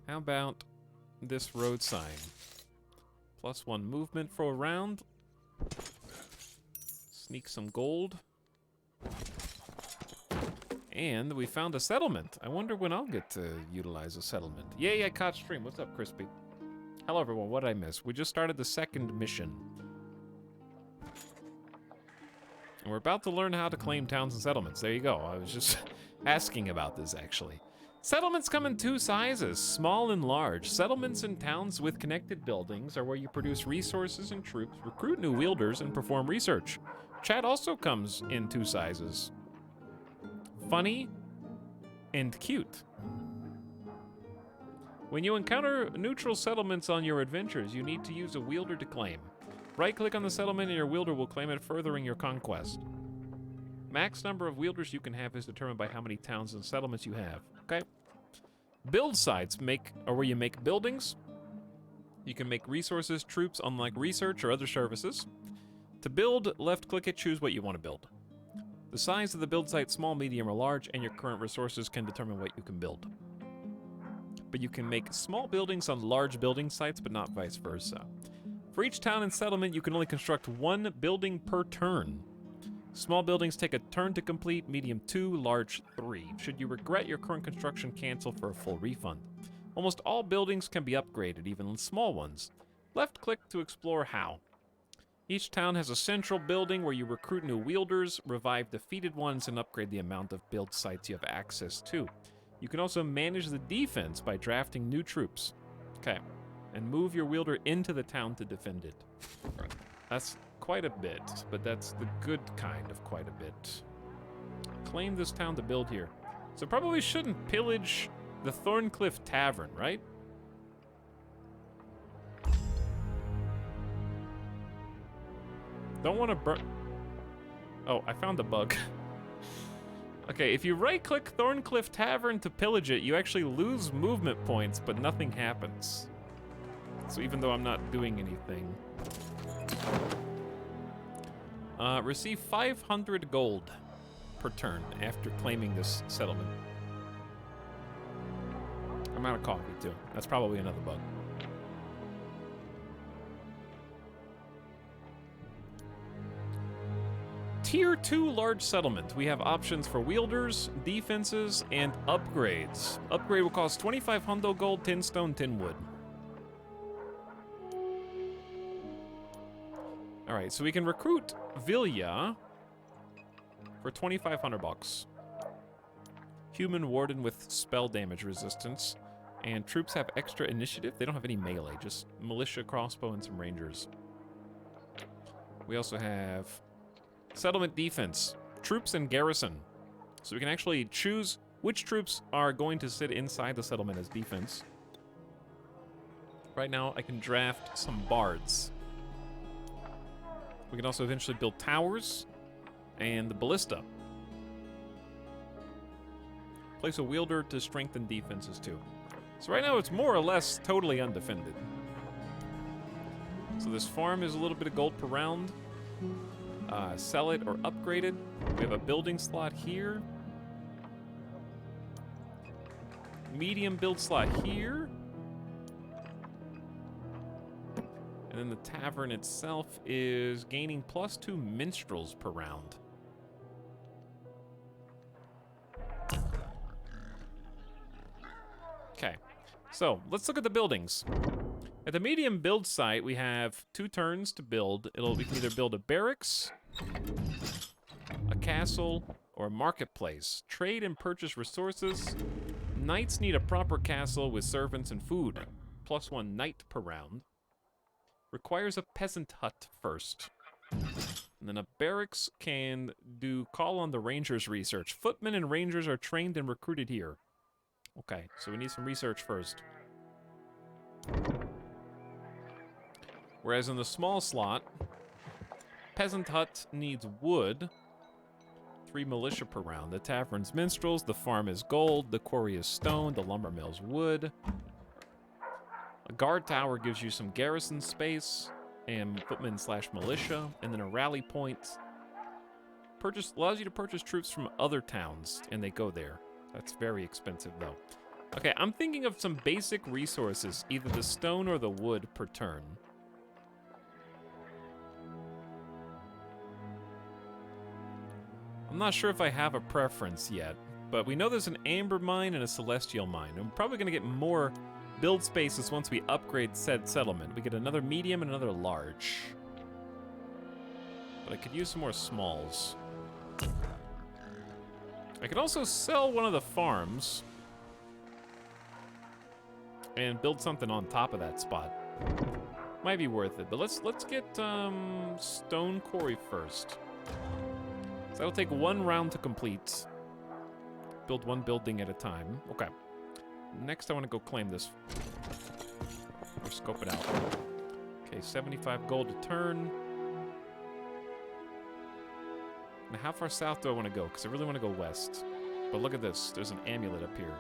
How about this road sign? +1 movement for a round. Sneak some gold. And we found a settlement. I wonder when I'll get to utilize a settlement. Yay, I caught stream. What's up, Crispy? Hello, everyone. What did I miss? We just started the 2nd mission. And we're about to learn how to claim towns and settlements. There you go. I was just asking about this, actually. Settlements come in 2 sizes, small and large. Settlements and towns with connected buildings are where you produce resources and troops, recruit new wielders, and perform research. Chat also comes in 2 sizes. Funny and cute. When you encounter neutral settlements on your adventures, you need to use a wielder to claim. Right-click on the settlement and your wielder will claim it, furthering your conquest. Max number of wielders you can have is determined by how many towns and settlements you have. Okay. Build sites are where you make buildings. You can make resources, troops, unlike research or other services. To build, left-click it, choose what you want to build. The size of the build site, small, medium, or large, and your current resources can determine what you can build. But you can make small buildings on large building sites, but not vice versa. For each town and settlement, you can only construct 1 building per turn. Small buildings take a turn to complete, medium 2, large 3. Should you regret your current construction, cancel for a full refund. Almost all buildings can be upgraded, even small ones. Left-click to explore how. Each town has a central building where you recruit new wielders, revive defeated ones, and upgrade the amount of build sites you have access to. You can also manage the defense by drafting new troops. Okay. And move your wielder into the town to defend it. That's quite a bit, but that's the good kind of quite a bit. Claim this town to build here. So probably shouldn't pillage the Thorncliffe Tavern, right? Don't want to burn... Oh, I found a bug. Okay, if you right-click Thorncliffe Tavern to pillage it, you actually lose movement points, but nothing happens. So even though I'm not doing anything... receive 500 gold per turn after claiming this settlement. I'm out of coffee, too. That's probably another bug. Tier 2 large settlement. We have options for wielders, defenses, and upgrades. Upgrade will cost 2,500 gold, 10 stone, 10 wood. Alright, so we can recruit Vilya for 2,500 bucks. Human warden with spell damage resistance. And troops have extra initiative. They don't have any melee, just militia, crossbow, and some rangers. We also have settlement defense, troops and garrison. So we can actually choose which troops are going to sit inside the settlement as defense. Right now, I can draft some bards. We can also eventually build towers and the ballista. Place a wielder to strengthen defenses too. So right now, it's more or less totally undefended. So this farm is a little bit of gold per round. Sell it or upgrade it. We have a building slot here. Medium build slot here. And then the tavern itself is gaining +2 minstrels per round. Okay, so let's look at the buildings. At the medium build site, we have 2 turns to build. We can either build a barracks, a castle, or a marketplace. Trade and purchase resources. Knights need a proper castle with servants and food. +1 knight per round. Requires a peasant hut first. And then a barracks can do call on the rangers research. Footmen and rangers are trained and recruited here. Okay, so we need some research first. Whereas in the small slot, peasant hut needs wood. 3 militia per round. The tavern's minstrels, the farm is gold, the quarry is stone, the lumber mill's wood. A guard tower gives you some garrison space and footmen/militia, and then a rally point. Allows you to purchase troops from other towns, and they go there. That's very expensive, though. Okay, I'm thinking of some basic resources, either the stone or the wood per turn. I'm not sure if I have a preference yet, but we know there's an amber mine and a celestial mine. I'm probably going to get more build spaces once we upgrade said settlement. We get another medium and another large. But I could use some more smalls. I could also sell one of the farms and build something on top of that spot. Might be worth it, but let's get stone quarry first. So that'll take 1 round to complete. Build 1 building at a time. Okay. Next, I want to go claim this. Or scope it out. Okay, 75 gold a turn. Now, how far south do I want to go? Because I really want to go west. But look at this. There's an amulet up here.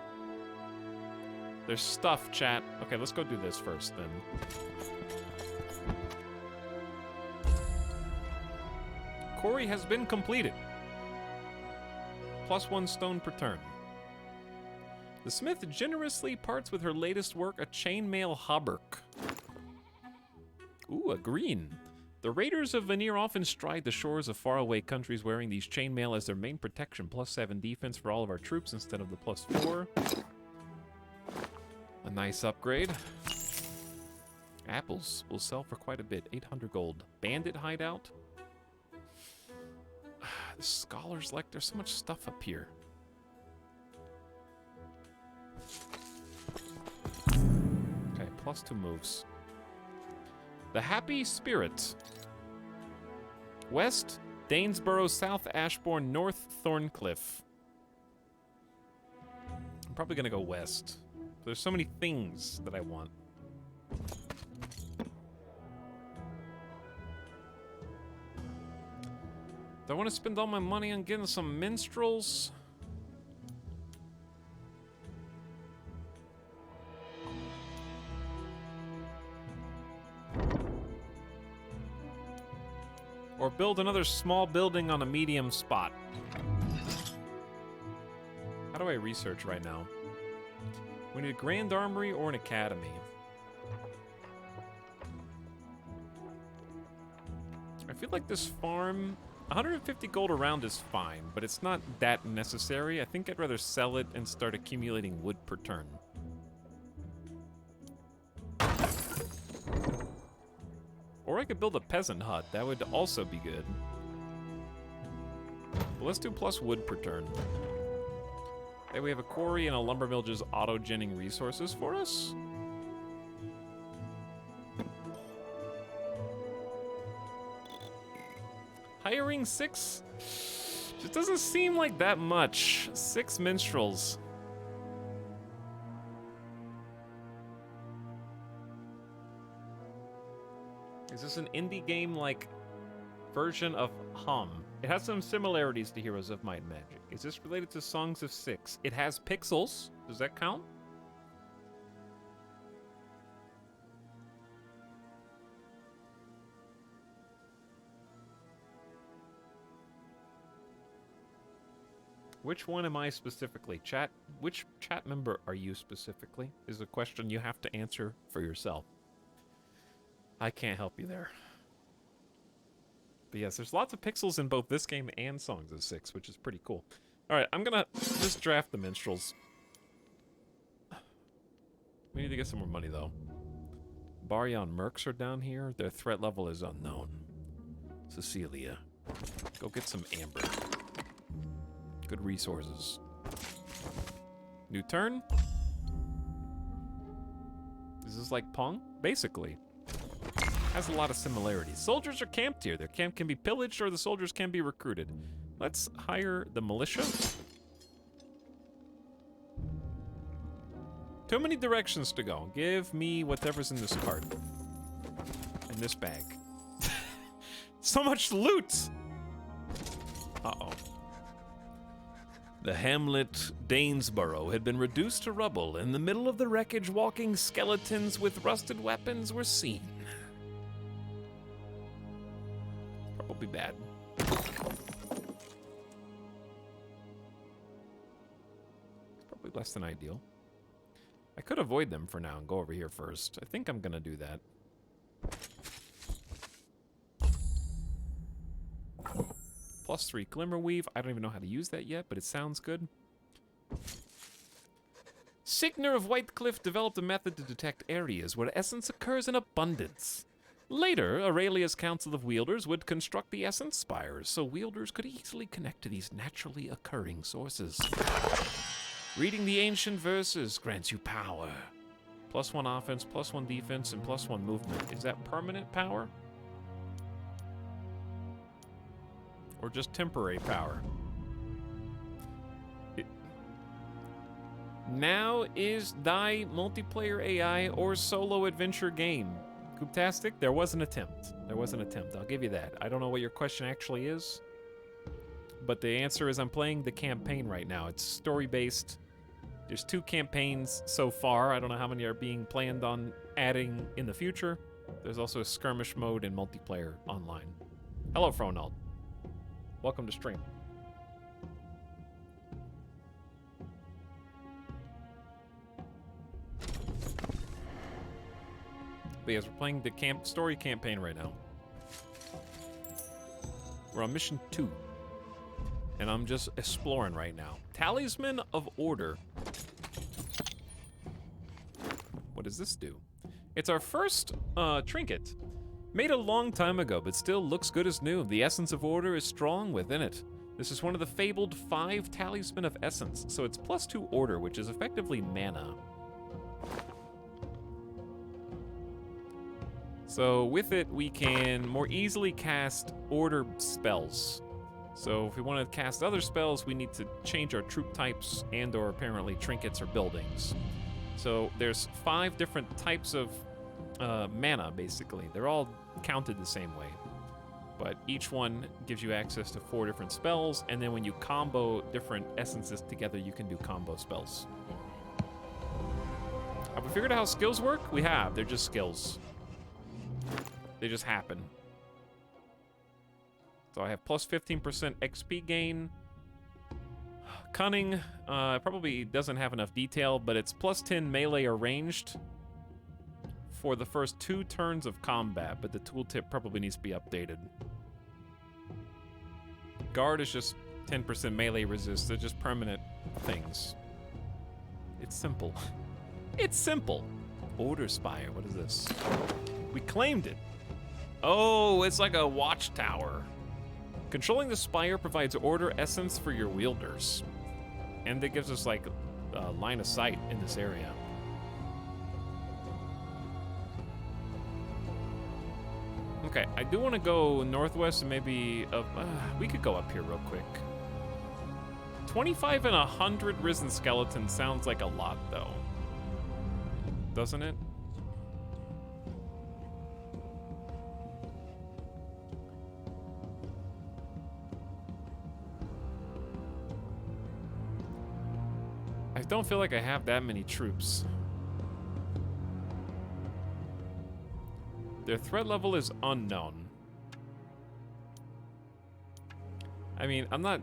There's stuff, chat. Okay, let's go do this first, then. Quarry has been completed. +1 stone per turn. The smith generously parts with her latest work, a chainmail hauberk. Ooh, a green. The raiders of Veneer often stride the shores of faraway countries wearing these chainmail as their main protection. +7 defense for all of our troops instead of the +4. A nice upgrade. Apples will sell for quite a bit. 800 gold. Bandit hideout. The scholars like there's so much stuff up here. Okay, +2 moves. The Happy Spirit. West, Danesborough, South Ashbourne, North Thorncliffe. I'm probably gonna go west. There's so many things that I want. Do I want to spend all my money on getting some minstrels? Or build another small building on a medium spot? How do I research right now? We need a Grand Armory or an Academy. I feel like this farm, 150 gold a round is fine, but it's not that necessary. I think I'd rather sell it and start accumulating wood per turn. Or I could build a peasant hut. That would also be good. But let's do +1 wood per turn. Okay, we have a quarry and a lumber mill just auto-genning resources for us. Hiring 6? Just doesn't seem like that much. 6 minstrels. Is this an indie game like version of Hum? It has some similarities to Heroes of Might and Magic. Is this related to Songs of Six? It has pixels. Does that count? Which one am I specifically? Chat, which chat member are you specifically? Is a question you have to answer for yourself. I can't help you there. But yes, there's lots of pixels in both this game and Songs of Six, which is pretty cool. Alright, I'm gonna just draft the minstrels. We need to get some more money, though. Baryon Mercs are down here. Their threat level is unknown. Cecilia. Go get some amber. Good resources. New turn. Is this like Pong? Basically. Has a lot of similarities. Soldiers are camped here. Their camp can be pillaged or the soldiers can be recruited. Let's hire the militia. Too many directions to go. Give me whatever's in this cart. In this bag. So much loot! Uh-oh. The hamlet Danesborough had been reduced to rubble. In the middle of the wreckage, walking skeletons with rusted weapons were seen. Probably bad. Probably less than ideal. I could avoid them for now and go over here first. I think I'm gonna do that. +3 Glimmerweave. I don't even know how to use that yet, but it sounds good. Signer of Whitecliff developed a method to detect areas where essence occurs in abundance. Later, Aurelia's Council of Wielders would construct the essence spires so wielders could easily connect to these naturally occurring sources. Reading the ancient verses grants you power. +1 offense, +1 defense, and +1 movement. Is that permanent power? Or just temporary power? Now is thy multiplayer AI or solo adventure game? Cooptastic, there was an attempt. There was an attempt, I'll give you that. I don't know what your question actually is, but the answer is I'm playing the campaign right now. It's story-based. There's 2 campaigns so far. I don't know how many are being planned on adding in the future. There's also a skirmish mode and multiplayer online. Hello, Fronald. Welcome to stream. But yes, we're playing the story campaign right now. We're on mission 2. And I'm just exploring right now. Talisman of Order. What does this do? It's our first trinket. Made a long time ago, but still looks good as new. The essence of order is strong within it. This is one of the fabled 5 Talisman of Essence, so it's +2 order, which is effectively mana. So with it, we can more easily cast order spells. So if we want to cast other spells, we need to change our troop types and or apparently trinkets or buildings. So there's 5 different types of mana, basically. They're all counted the same way. But each one gives you access to 4 different spells, and then when you combo different essences together, you can do combo spells. Have we figured out how skills work? We have. They're just skills. They just happen. So I have +15% XP gain. Cunning probably doesn't have enough detail, but it's +10 melee or ranged for the first 2 turns of combat, but the tooltip probably needs to be updated. Guard is just 10% melee resist. They're just permanent things. It's simple. It's simple. Order Spire, what is this? We claimed it. Oh, it's like a watchtower. Controlling the spire provides order essence for your wielders. And it gives us like a line of sight in this area. Okay, I do want to go northwest and maybe up. We could go up here real quick. 25 and 100 risen skeletons sounds like a lot, though. Doesn't it? I don't feel like I have that many troops. Their threat level is unknown. I mean, I'm not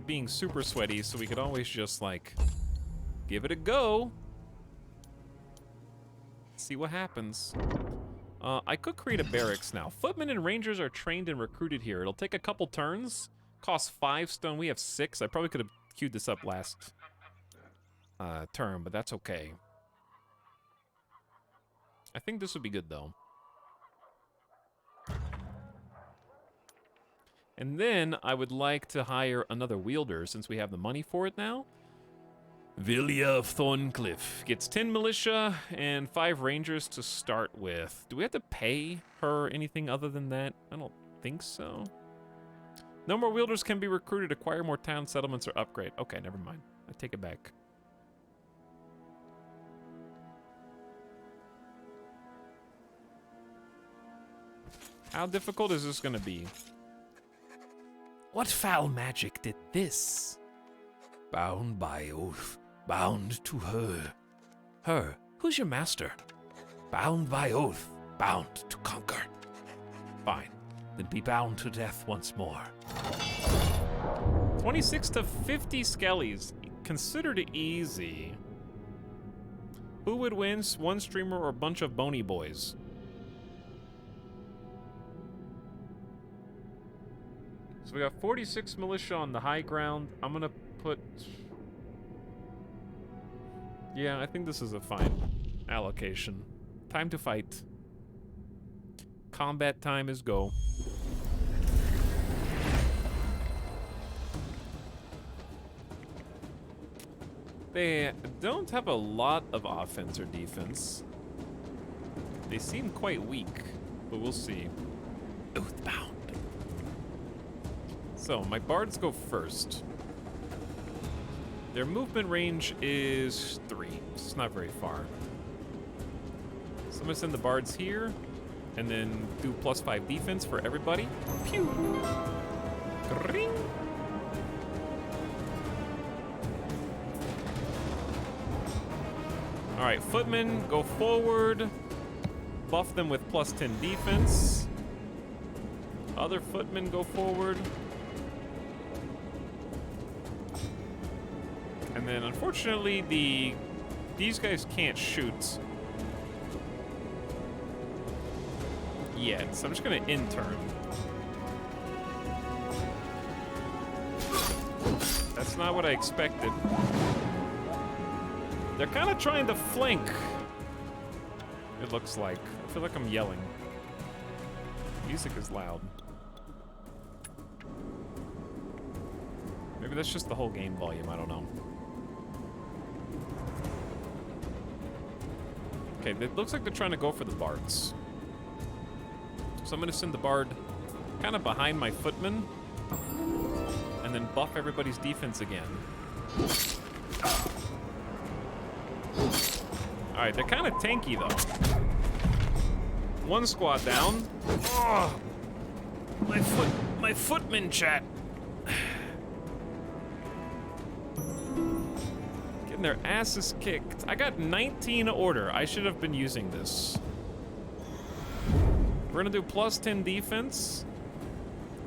being super sweaty, so we could always just, like, give it a go. See what happens. I could create a barracks now. Footmen and rangers are trained and recruited here. It'll take a couple turns. Costs 5 stone. We have 6. I probably could have queued this up last turn, but that's okay. I think this would be good, though. And then I would like to hire another wielder since we have the money for it now. Villia of Thorncliffe gets 10 militia and 5 rangers to start with. Do we have to pay her anything other than that? I don't think so. No more wielders can be recruited, acquire more town settlements, or upgrade. Okay, never mind. I take it back. How difficult is this gonna be? What foul magic did this? Bound by oath, bound to her. Her, who's your master? Bound by oath, bound to conquer. Fine, then be bound to death once more. 26 to 50 skellies. Considered easy. Who would win, one streamer or a bunch of bony boys? So we got 46 militia on the high ground. I'm gonna put... Yeah, I think this is a fine allocation. Time to fight. Combat time is go. They don't have a lot of offense or defense. They seem quite weak, but we'll see. Oathbound. So, my bards go first. Their movement range is 3. It's not very far. So I'm gonna send the bards here, and then do +5 defense for everybody. Pew! Ring! Alright, footmen, go forward. Buff them with +10 defense. Other footmen go forward. And then, unfortunately, these guys can't shoot yet, so I'm just gonna intern. That's not what I expected. They're kind of trying to flank, it looks like. I feel like I'm yelling. Music is loud. Maybe that's just the whole game volume, I don't know. Okay, it looks like they're trying to go for the bards. So I'm gonna send the bard kind of behind my footman, and then buff everybody's defense again. Alright, they're kind of tanky though. One squad down. Oh, my footman chat. Getting their asses kicked. I got 19 order. I should have been using this. We're gonna do +10 defense.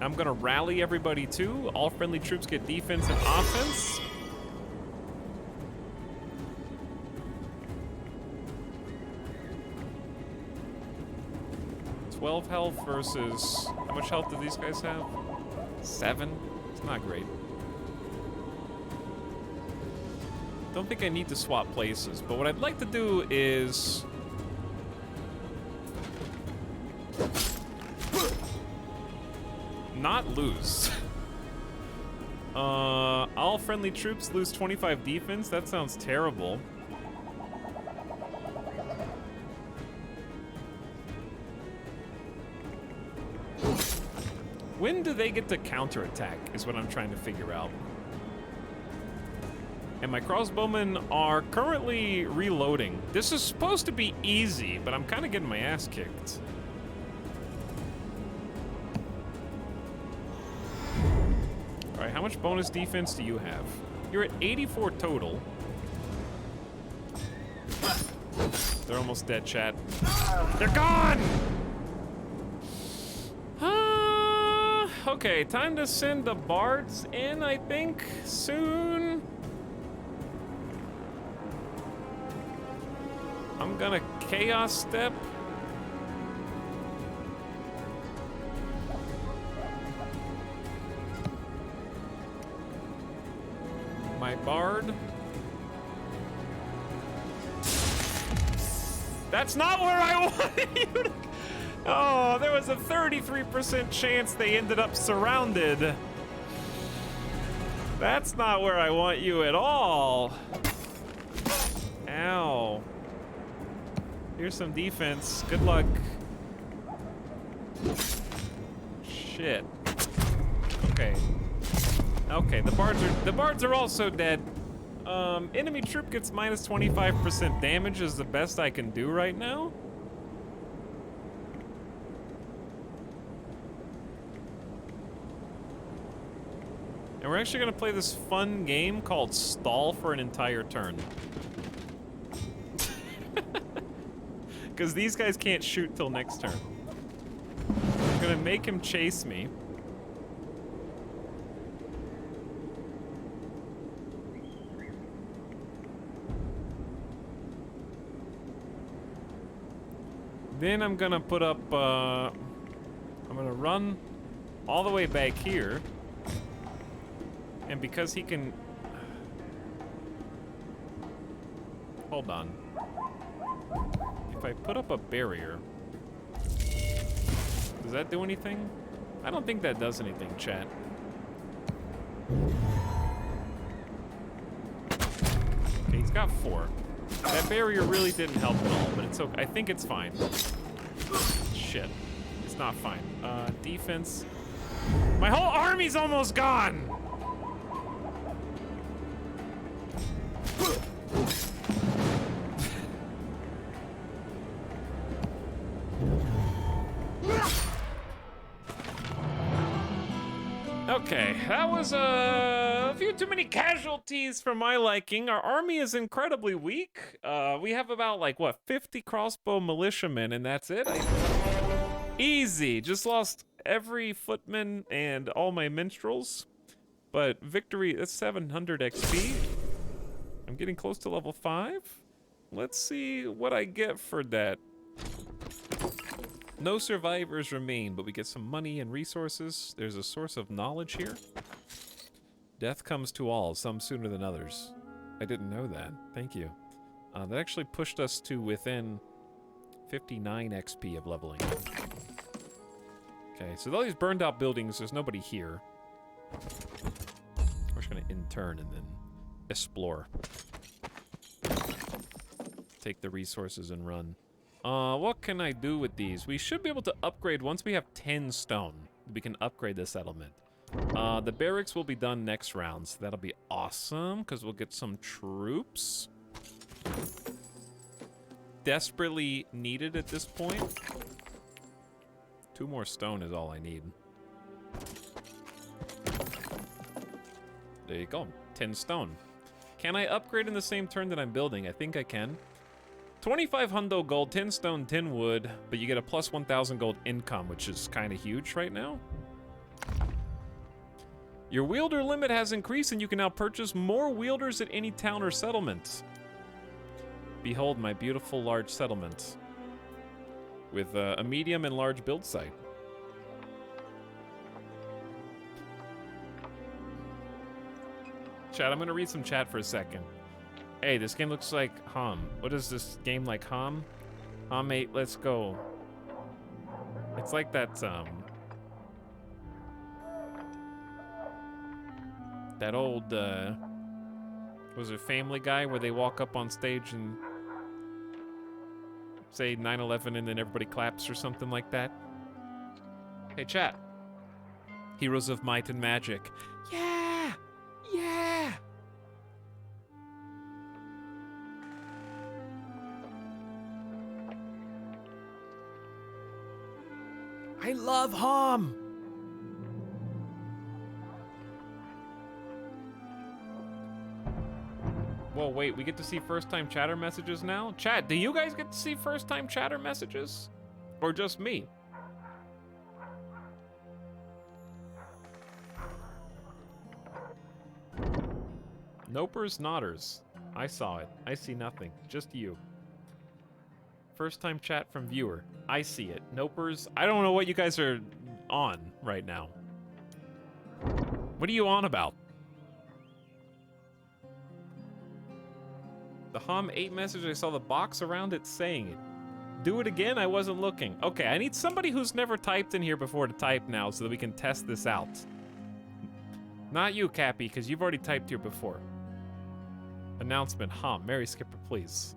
I'm gonna rally everybody too. All friendly troops get defense and offense. $12 health versus... How much health do these guys have? 7? It's not great. Don't think I need to swap places, but what I'd like to do is... not lose. All friendly troops lose 25 defense? That sounds terrible. When do they get to counterattack is what I'm trying to figure out. And my crossbowmen are currently reloading. This is supposed to be easy, but I'm kind of getting my ass kicked. All right, how much bonus defense do you have? You're at 84 total. They're almost dead, chat. They're gone! Okay, time to send the bards in, I think, soon. I'm gonna chaos step. My bard. That's not where I wanted you to. Oh, there was a 33% chance they ended up surrounded. That's not where I want you at all. Ow. Here's some defense. Good luck. Shit. Okay. Okay, the bards are also dead. Enemy troop gets minus 25% damage is the best I can do right now. And we're actually gonna play this fun game called Stall for an entire turn. Because these guys can't shoot till next turn. I'm gonna make him chase me. Then I'm gonna put up, I'm gonna run all the way back here. And because he can... Hold on. If I put up a barrier... Does that do anything? I don't think that does anything, chat. Okay, he's got 4. That barrier really didn't help at all, but it's okay. I think it's fine. Shit. It's not fine. Defense. My whole army's almost gone! Okay, that was a few too many casualties for my liking. Our army is incredibly weak. We have about, like, what, 50 crossbow militiamen, and that's it? Easy. Just lost every footman and all my minstrels. But victory, that's 700 XP. I'm getting close to level 5. Let's see what I get for that. No survivors remain, but we get some money and resources. There's a source of knowledge here. Death comes to all, some sooner than others. I didn't know that. Thank you. That actually pushed us to within 59 XP of leveling. Okay, so all these burned out buildings, there's nobody here. We're just gonna intern and then explore. Take the resources and run. What can I do with these? We should be able to upgrade once we have 10 stone. We can upgrade the settlement. The barracks will be done next round, so that'll be awesome, because we'll get some troops. Desperately needed at this point. 2 more stone is all I need. There you go, 10 stone. Can I upgrade in the same turn that I'm building? I think I can. 25 hundo gold, 10 stone, 10 wood, but you get a plus 1,000 gold income, which is kind of huge right now. Your wielder limit has increased, and you can now purchase more wielders at any town or settlement. Behold my beautiful large settlement with a medium and large build site. Chat, I'm gonna read some chat for a second. Hey, this game looks like Hum. What is this game like, Hum? Hum 8, let's go. It's like that, that old, was it Family Guy where they walk up on stage and say 9/11 and then everybody claps or something like that? Hey, chat. Heroes of might and magic. Yeah! Yeah! I love Hom! Whoa, wait, we get to see first-time chatter messages now? Chat, do you guys get to see first-time chatter messages? Or just me? Nopers, nodders. I saw it. I see nothing. Just you. First-time chat from viewer. I see it. Nopers, I don't know what you guys are on right now. What are you on about? The Hom 8 message, I saw the box around it saying it. Do it again? I wasn't looking. Okay, I need somebody who's never typed in here before to type now so that we can test this out. Not you, Cappy, because you've already typed here before. Announcement, Hom, Mary Skipper, please.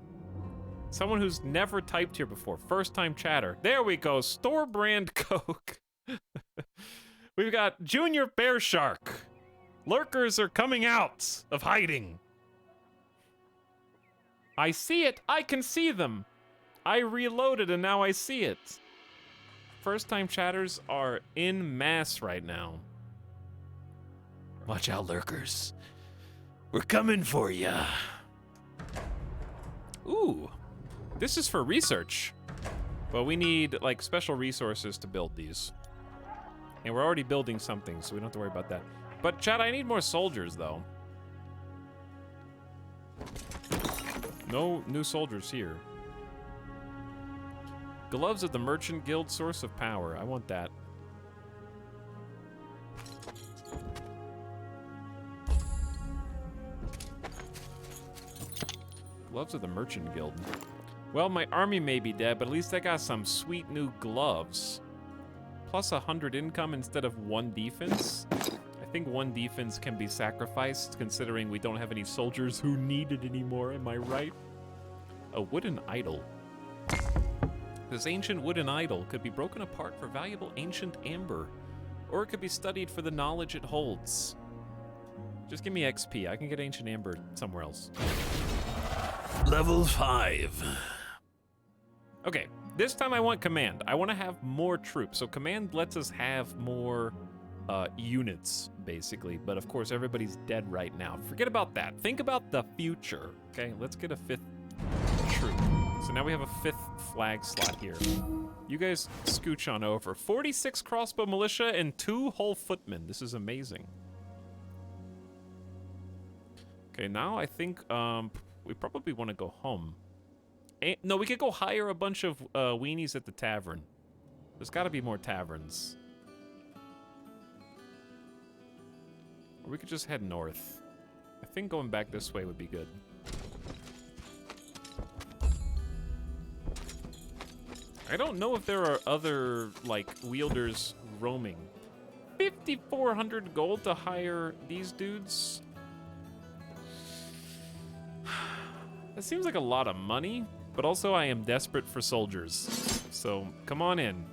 Someone who's never typed here before. First time chatter. There we go. Store brand Coke. We've got Junior Bear Shark. Lurkers are coming out of hiding. I see it. I can see them. I reloaded and now I see it. First time chatters are in mass right now. Watch out, lurkers. We're coming for ya. Ooh. This is for research. Well, we need, like, special resources to build these. And we're already building something, so we don't have to worry about that. But, Chad, I need more soldiers, though. No new soldiers here. Gloves of the Merchant Guild, source of power. I want that. Gloves of the Merchant Guild. Well, my army may be dead, but at least I got some sweet new gloves. Plus 100 income instead of 1 defense. I think 1 defense can be sacrificed, considering we don't have any soldiers who need it anymore, am I right? A wooden idol. This ancient wooden idol could be broken apart for valuable ancient amber, or it could be studied for the knowledge it holds. Just give me XP, I can get ancient amber somewhere else. Level 5. Okay, this time I want command. I want to have more troops. So command lets us have more units, basically. But of course, everybody's dead right now. Forget about that. Think about the future. Okay, let's get a 5th troop. So now we have a 5th flag slot here. You guys scooch on over. 46 crossbow militia and 2 whole footmen. This is amazing. Okay, now I think we probably want to go home. No, we could go hire a bunch of weenies at the tavern. There's got to be more taverns. Or we could just head north. I think going back this way would be good. I don't know if there are other, like, wielders roaming. 5,400 gold to hire these dudes? That seems like a lot of money. But also, I am desperate for soldiers. So, come on in.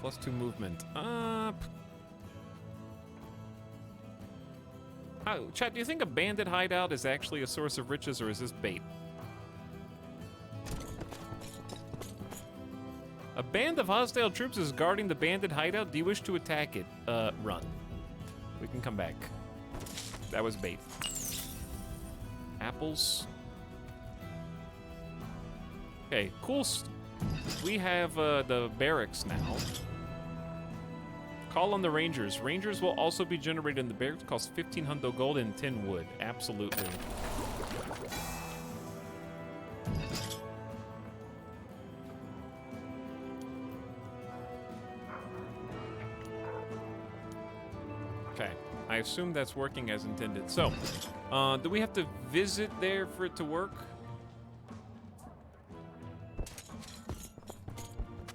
+2 movement. Chat, do you think a bandit hideout is actually a source of riches, or is this bait? A band of hostile troops is guarding the bandit hideout. Do you wish to attack it? Run. We can come back. That was bait. Apples. Okay, cool. We have the barracks now. Call on the rangers. Rangers will also be generated in the barracks. Costs 1,500 gold and 10 wood. Absolutely. Okay, I assume that's working as intended. So, do we have to visit there for it to work?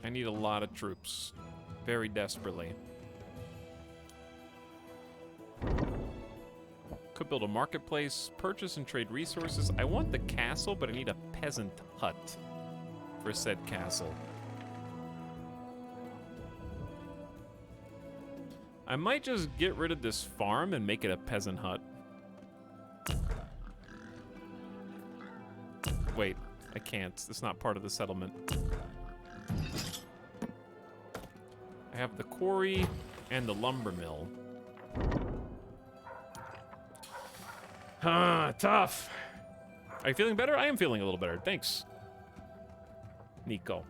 I need a lot of troops, very desperately. Could build a marketplace, purchase and trade resources. I want the castle, but I need a peasant hut for said castle. I might just get rid of this farm and make it a peasant hut. Wait, I can't. It's not part of the settlement. I have the quarry and the lumber mill. Tough. Are you feeling better? I am feeling a little better. Thanks, Nico.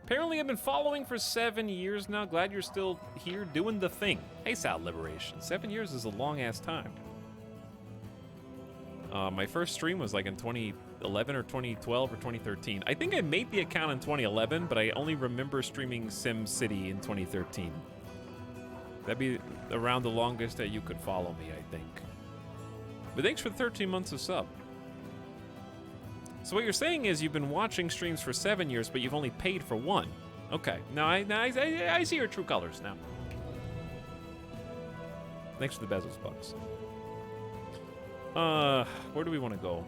Apparently I've been following for 7 years now. Glad you're still here doing the thing. Hey, Sal Liberation. 7 years is a long-ass time. My first stream was like in 2011 or 2012 or 2013. I think I made the account in 2011, but I only remember streaming Sim City in 2013. That'd be around the longest that you could follow me, I think. But thanks for the 13 months of sub. So what you're saying is you've been watching streams for 7 years, but you've only paid for 1. Okay, now I see your true colors now. Thanks for the Bezos bucks. Where do we want to go?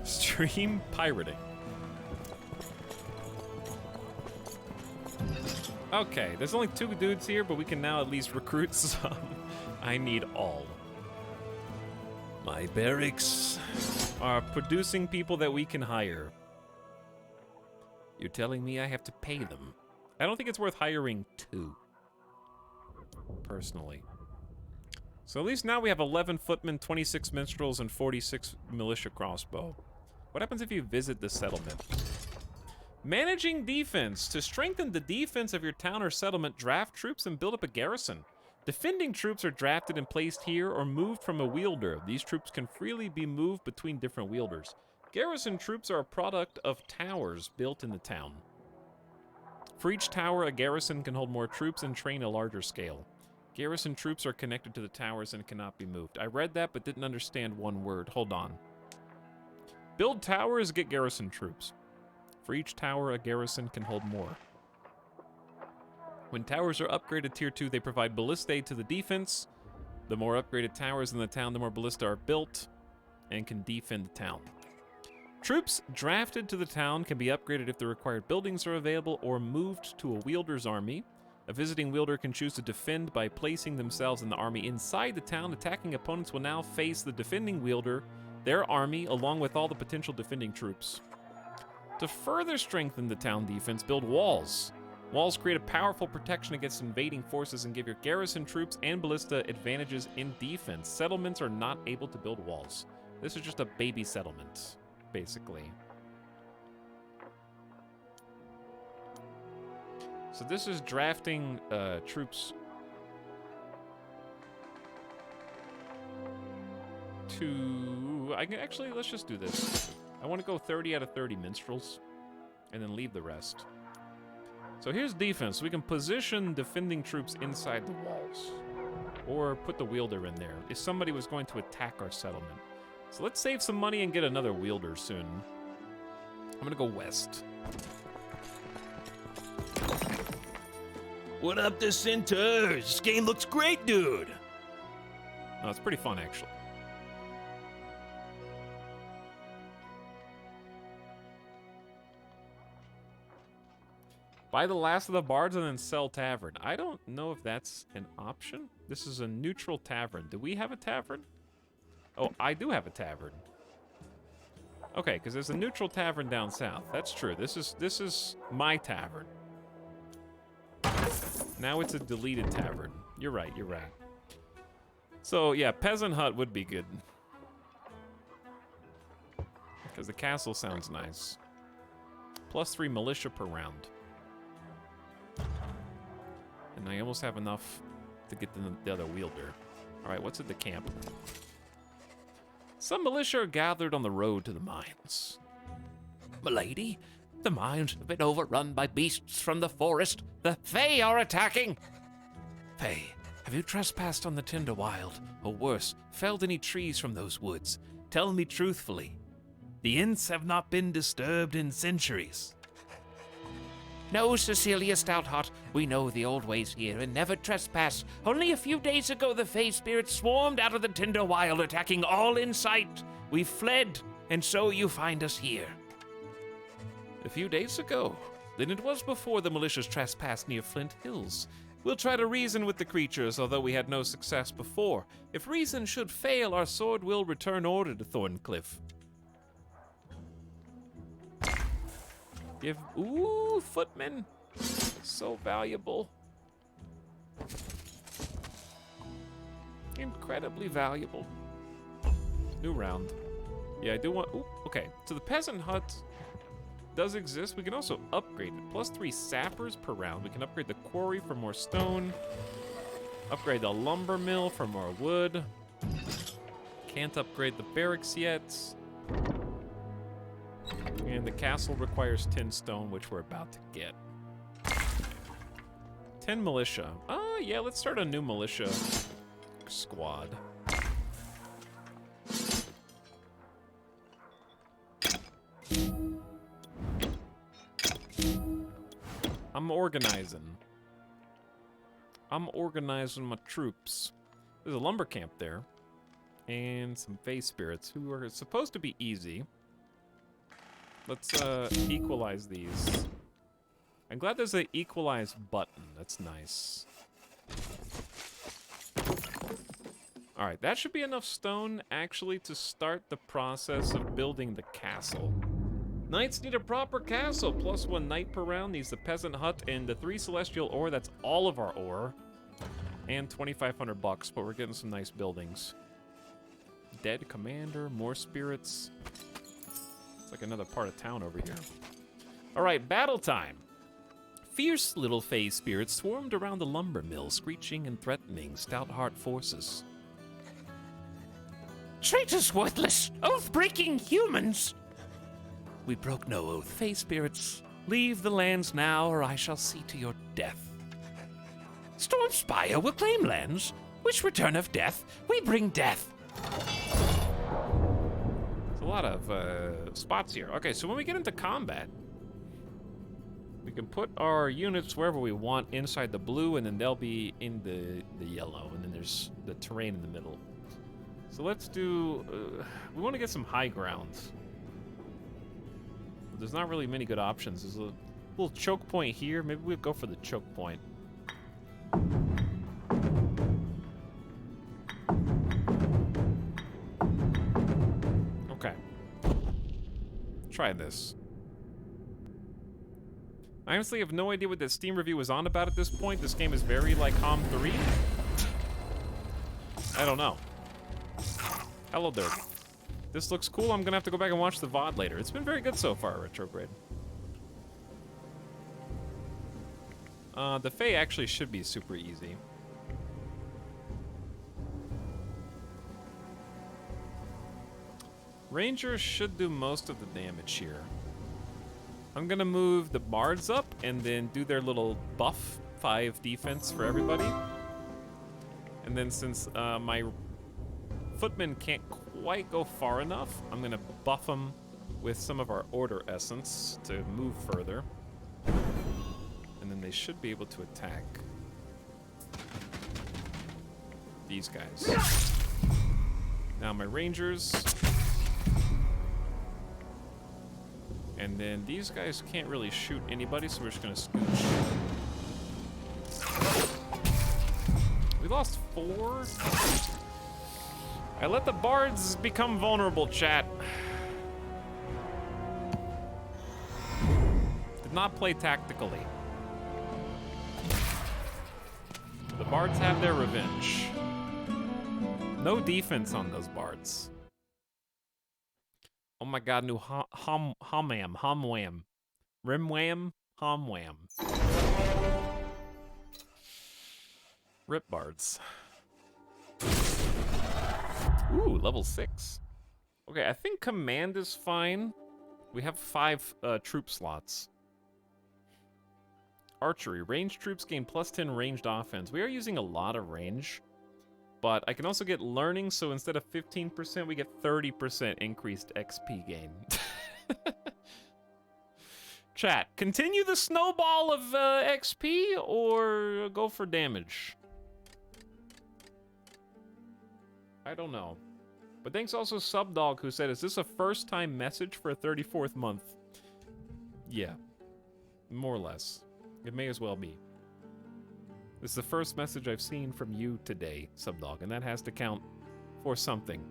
Stream pirating. Okay, there's only 2 dudes here, but we can now at least recruit some. I need all. My barracks are producing people that we can hire. You're telling me I have to pay them? I don't think it's worth hiring 2. Personally. So at least now we have 11 footmen, 26 minstrels, and 46 militia crossbow. What happens if you visit the settlement? Managing defense. To strengthen the defense of your town or settlement, draft troops and build up a garrison. Defending troops are drafted and placed here or moved from a wielder. These troops can freely be moved between different wielders. Garrison troops are a product of towers built in the town. For each tower, a garrison can hold more troops and train a larger scale. Garrison troops are connected to the towers and cannot be moved. I read that but didn't understand one word. Hold on. Build towers, get garrison troops. For each tower, a garrison can hold more. When towers are upgraded tier 2, they provide ballistae to the defense. The more upgraded towers in the town, the more ballistae are built and can defend the town. Troops drafted to the town can be upgraded if the required buildings are available or moved to a wielder's army. A visiting wielder can choose to defend by placing themselves in the army inside the town. Attacking opponents will now face the defending wielder, their army, along with all the potential defending troops. To further strengthen the town defense, build walls. Walls create a powerful protection against invading forces and give your garrison troops and ballista advantages in defense. Settlements are not able to build walls. This is just a baby settlement, basically. So this is drafting troops to... let's just do this. I want to go 30 out of 30 minstrels, and then leave the rest. So here's defense. We can position defending troops inside the walls, or put the wielder in there if somebody was going to attack our settlement. So let's save some money and get another wielder soon. I'm gonna go west. What up, dissenters? This game looks great, dude. Oh, it's pretty fun, actually. Buy the last of the bards and then sell tavern. I don't know if that's an option. This is a neutral tavern. Do we have a tavern? Oh, I do have a tavern. Okay, because there's a neutral tavern down south. That's true. This is my tavern. Now it's a deleted tavern. You're right, you're right. So, yeah, peasant hut would be good. Because the castle sounds nice. +3 militia per round. And I almost have enough to get the other wielder. Alright, what's at the camp? Some militia are gathered on the road to the mines. Milady, the mines have been overrun by beasts from the forest. The Fae are attacking. Fae, have you trespassed on the Tinder Wild? Or worse, felled any trees from those woods? Tell me truthfully. The Ints have not been disturbed in centuries. No, Cecilia Stoutheart, we know the old ways here and never trespass. Only a few days ago, the Fey spirits swarmed out of the Tinder Wild, attacking all in sight. We fled, and so you find us here. A few days ago. Then it was before the malicious trespass near Flint Hills. We'll try to reason with the creatures, although we had no success before. If reason should fail, our sword will return order to Thorncliffe. Ooh, footmen. So valuable. Incredibly valuable. New round. Yeah, I do want, ooh, okay. So the peasant hut does exist. We can also upgrade it. +3 sappers per round. We can upgrade the quarry for more stone. Upgrade the lumber mill for more wood. Can't upgrade the barracks yet. And the castle requires 10 stone, which we're about to get. 10 militia. Yeah, let's start a new militia squad. I'm organizing my troops. There's a lumber camp there. And some Fey spirits who are supposed to be easy. Let's equalize these. I'm glad there's an equalize button. That's nice. Alright, that should be enough stone, actually, to start the process of building the castle. Knights need a proper castle. +1 knight per round needs the peasant hut and the 3 celestial ore. That's all of our ore. And 2,500 bucks, but we're getting some nice buildings. Dead commander, more spirits. It's like another part of town over here. Alright, battle time. Fierce little Fey spirits swarmed around the lumber mill, screeching and threatening Stoutheart forces. Traitors, worthless, oath-breaking humans! We broke no oath, Fey spirits. Leave the lands now, or I shall see to your death. Stormspire will claim lands. Which return of death? We bring death. There's a lot of spots here. Okay, so when we get into combat, we can put our units wherever we want inside the blue, and then they'll be in the yellow, and then there's the terrain in the middle. So let's do... we want to get some high grounds. There's not really many good options. There's a little choke point here. Maybe we'll go for the choke point. Okay. Try this. I honestly have no idea what the Steam review was on about at this point. This game is very like HOM 3. I don't know. Hello there. This looks cool. I'm gonna have to go back and watch the VOD later. It's been very good so far, Retrograde. The Fey actually should be super easy. Rangers should do most of the damage here. I'm gonna move the bards up and then do their little buff 5 defense for everybody. And then since my footmen can't quite go far enough, I'm gonna buff them with some of our order essence to move further. And then they should be able to attack these guys. Now my rangers. And then these guys can't really shoot anybody, so we're just gonna scooch. We lost 4. I let the bards become vulnerable, chat. Did not play tactically. The bards have their revenge. No defense on those bards. Oh my god, new homwam, rimwam, homwam. Rip bards. Ooh, level 6. Okay, I think command is fine. We have 5 troop slots. Archery. Ranged troops gain +10 ranged offense. We are using a lot of range. But I can also get learning, so instead of 15%, we get 30% increased XP gain. Chat, continue the snowball of XP or go for damage? I don't know. But thanks also Subdog, who said, is this a first-time message for a 34th month? Yeah. More or less. It may as well be. This is the first message I've seen from you today, Subdog, and that has to count for something.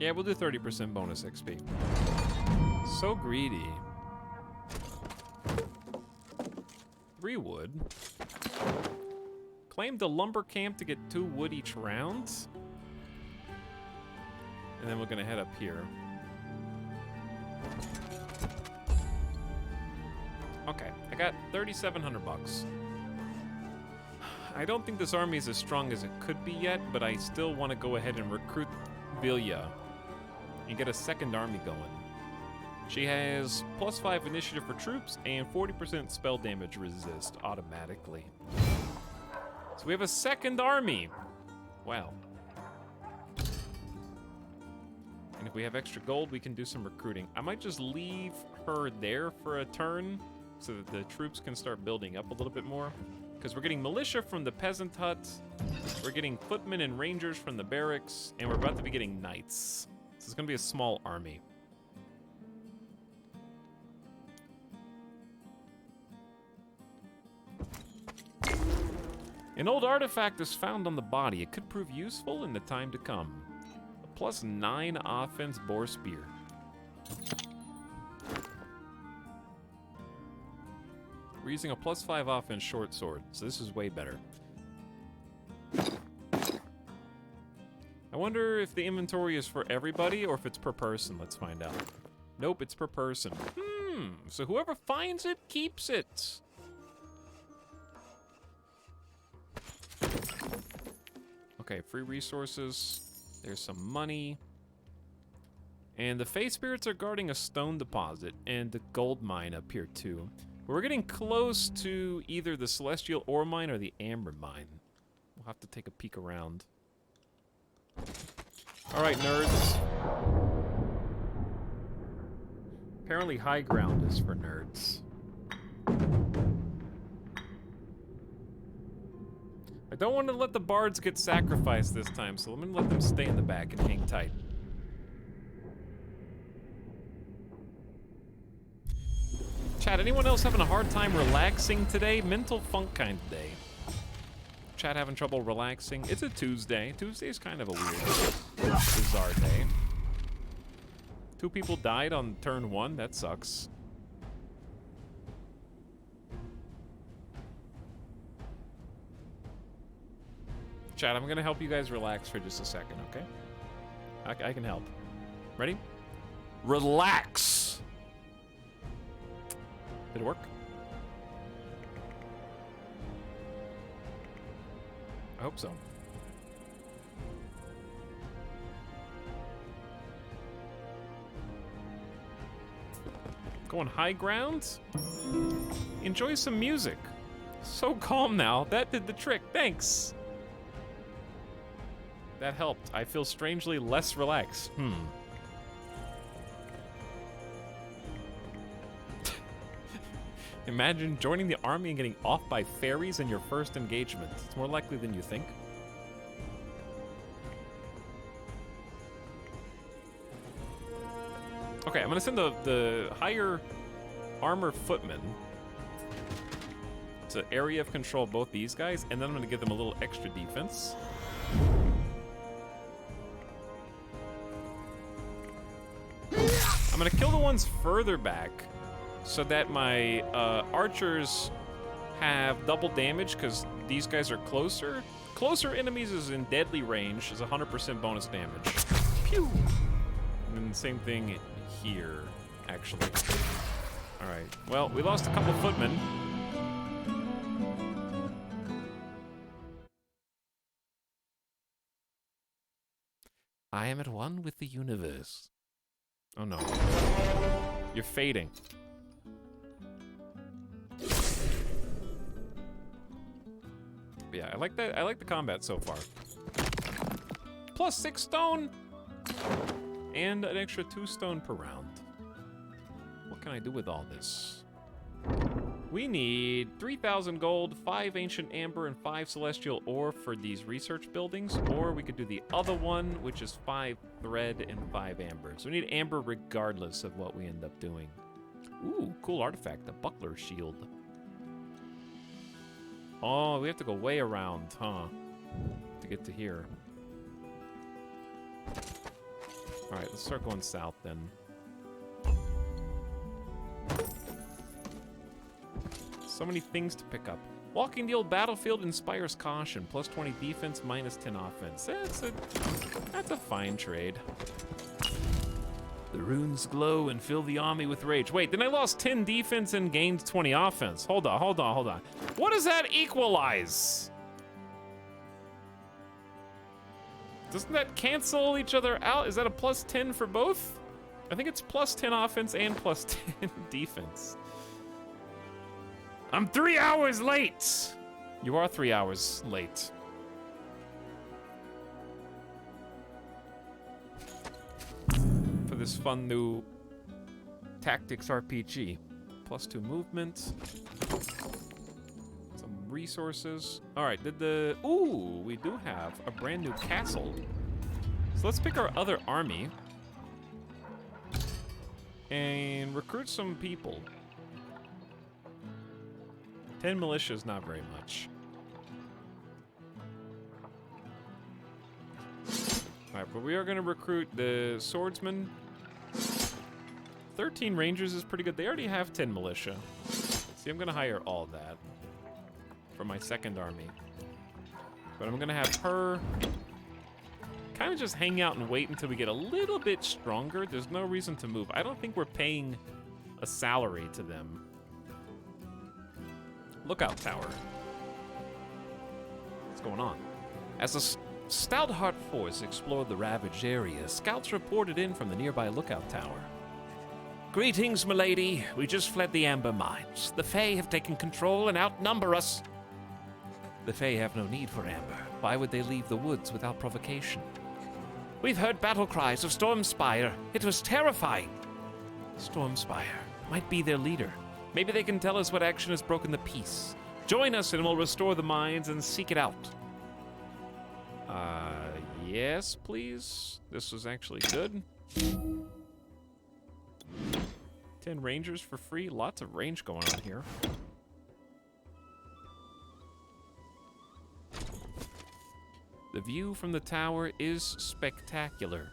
Yeah, we'll do 30% bonus XP. So greedy. 3 wood. Claimed a lumber camp to get 2 wood each round. And then we're gonna head up here. Okay, I got 3,700 bucks. I don't think this army is as strong as it could be yet, but I still want to go ahead and recruit Vilya and get a second army going. She has +5 initiative for troops and 40% spell damage resist automatically. So we have a second army. Wow. And if we have extra gold, we can do some recruiting. I might just leave her there for a turn so that the troops can start building up a little bit more. Because we're getting militia from the peasant hut, we're getting footmen and rangers from the barracks, and we're about to be getting knights. So it's going to be a small army. An old artifact is found on the body. It could prove useful in the time to come. A +9 offense boar spear. We're using a +5 offense short sword, so this is way better. I wonder if the inventory is for everybody or if it's per person. Let's find out. Nope, it's per person. So whoever finds it keeps it. Okay, free resources. There's some money. And the Fae Spirits are guarding a stone deposit and the gold mine up here too. We're getting close to either the Celestial Ore Mine or the Amber Mine. We'll have to take a peek around. Alright, nerds. Apparently high ground is for nerds. I don't want to let the bards get sacrificed this time, so I'm gonna let them stay in the back and hang tight. Chat, anyone else having a hard time relaxing today? Mental funk kind of day. Chat having trouble relaxing? It's a Tuesday. Tuesday's kind of a weird, bizarre day. 2 people died on turn 1. That sucks. Chat, I'm gonna help you guys relax for just a second, okay? I can help. Ready? Relax! Did it work? I hope so. Going high ground? Enjoy some music. So calm now. That did the trick. Thanks. That helped. I feel strangely less relaxed. Imagine joining the army and getting off by fairies in your first engagement. It's more likely than you think. Okay, I'm gonna send the higher armor footmen to area of control both these guys, and then I'm gonna give them a little extra defense. I'm gonna kill the ones further back so that my archers have double damage because these guys are closer. Closer enemies is in deadly range is 100% bonus damage. Pew! And then the same thing here, actually. All right, well, we lost a couple footmen. I am at one with the universe. Oh no. You're fading. Yeah, I like that. I like the combat so far. Plus 6 stone! And an extra 2 stone per round. What can I do with all this? We need 3,000 gold, 5 ancient amber, and 5 celestial ore for these research buildings. Or we could do the other one, which is 5 thread and 5 amber. So we need amber regardless of what we end up doing. Ooh, cool artifact, the buckler shield. Oh, we have to go way around, huh? To get to here. Alright, let's start going south then. So many things to pick up. Walking the old battlefield inspires caution. Plus 20 defense, minus 10 offense. That's a fine trade. The runes glow and fill the army with rage. Wait, then I lost 10 defense and gained 20 offense. Hold on. What does that equalize? Doesn't that cancel each other out? Is that a plus 10 for both? I think it's plus 10 offense and plus 10 defense. I'm 3 hours late! You are 3 hours late. For this fun new tactics RPG. Plus 2 movement. Some resources. Alright, ooh, we do have a brand new castle. So let's pick our other army. And recruit some people. 10 militia is not very much. Alright, but we are going to recruit the swordsman. 13 rangers is pretty good. They already have 10 militia. See, I'm going to hire all that for my second army. But I'm going to have her kind of just hang out and wait until we get a little bit stronger. There's no reason to move. I don't think we're paying a salary to them. Lookout tower. What's going on? As the Stoutheart force explored the ravaged area, scouts reported in from the nearby lookout tower. Greetings, milady. We just fled the Amber Mines. The Fae have taken control and outnumber us. The Fae have no need for Amber. Why would they leave the woods without provocation? We've heard battle cries of Stormspire. It was terrifying. Stormspire might be their leader. Maybe they can tell us what action has broken the peace. Join us and we'll restore the mines and seek it out. Yes, please. This was actually good. 10 rangers for free. Lots of range going on here. The view from the tower is spectacular.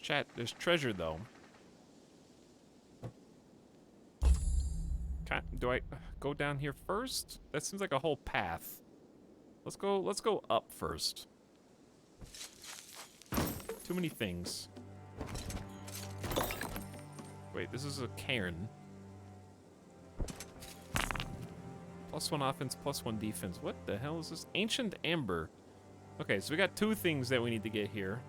Chat, there's treasure though. Do I go down here first? That seems like a whole path. Let's go up first. Too many things. Wait, this is a cairn. Plus 1 offense, plus 1 defense. What the hell is this? Ancient amber. Okay, so we got 2 things that we need to get here.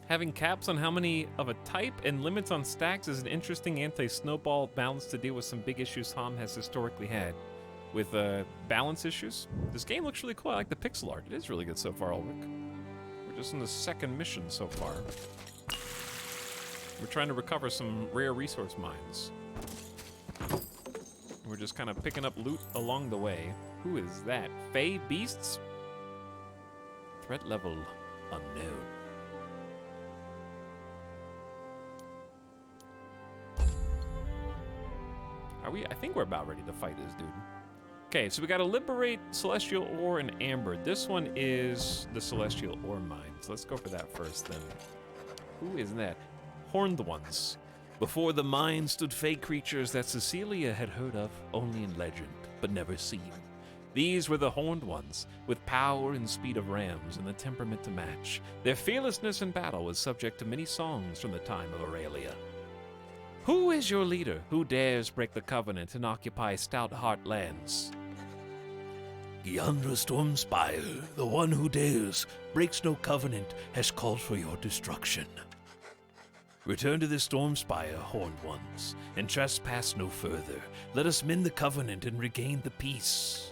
Having caps on how many of a type and limits on stacks is an interesting anti-snowball balance to deal with some big issues HOM has historically had. With balance issues. This game looks really cool. I like the pixel art. It is really good so far, Ulrich. We're just in the second mission so far. We're trying to recover some rare resource mines. We're just kind of picking up loot along the way. Who is that? Fey beasts? Threat level unknown. Are we? I think we're about ready to fight this dude. Okay, so we gotta liberate Celestial Ore and Amber. This one is the Celestial Ore mine. So let's go for that first then. Who is that? Horned ones. Before the mine stood fey creatures that Cecilia had heard of only in legend, but never seen. These were the Horned Ones, with power and speed of rams and the temperament to match. Their fearlessness in battle was subject to many songs from the time of Aurelia. Who is your leader? Who dares break the covenant and occupy Stoutheart lands? Yandra Stormspire, the one who dares, breaks no covenant, has called for your destruction. Return to the storm spire, horned ones, and trespass no further. Let us mend the covenant and regain the peace.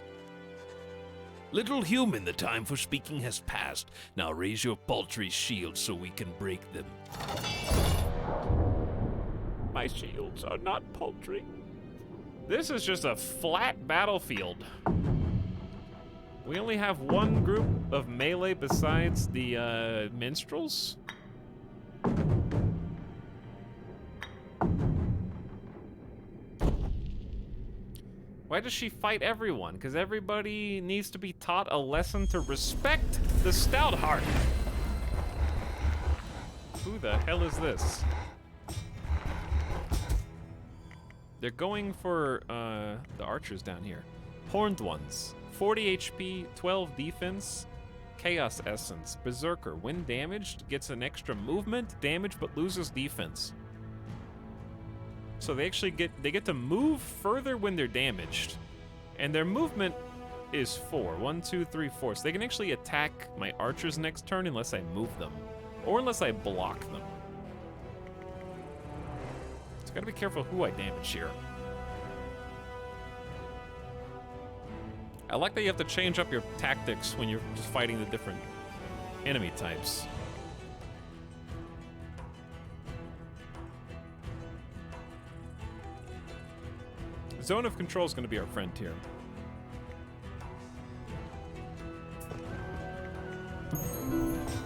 Little human, the time for speaking has passed. Now raise your paltry shields so we can break them. My shields are not paltry. This is just a flat battlefield. We only have one group of melee besides the minstrels. Why does she fight everyone? Because everybody needs to be taught a lesson to respect the stout heart. Who the hell is this? They're going for the archers down here. Horned ones. 40 HP, 12 defense, chaos essence. Berserker. When damaged, gets an extra movement, damage, but loses defense. So they actually get to move further when they're damaged. And their movement is 4. 1, 2, 3, 4. So they can actually attack my archers next turn unless I move them. Or unless I block them. So gotta be careful who I damage here. I like that you have to change up your tactics when you're just fighting the different enemy types. Zone of control is going to be our friend here.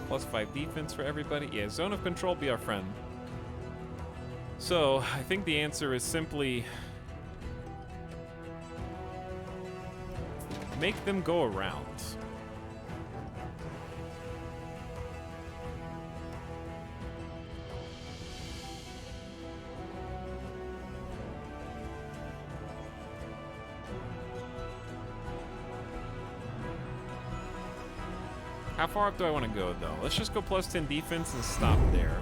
+5 defense for everybody. Yeah, zone of control be our friend. So, I think the answer is simply make them go around. How far up do I want to go, though? Let's just go +10 defense and stop there.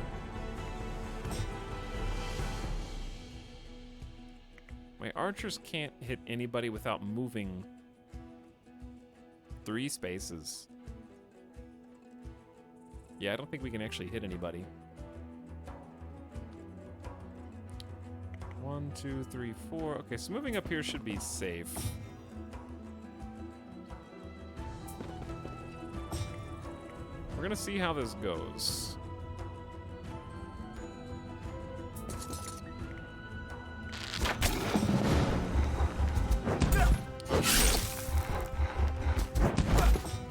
My archers can't hit anybody without moving 3 spaces. Yeah, I don't think we can actually hit anybody. 1, 2, 3, 4. Okay, so moving up here should be safe. We're gonna see how this goes.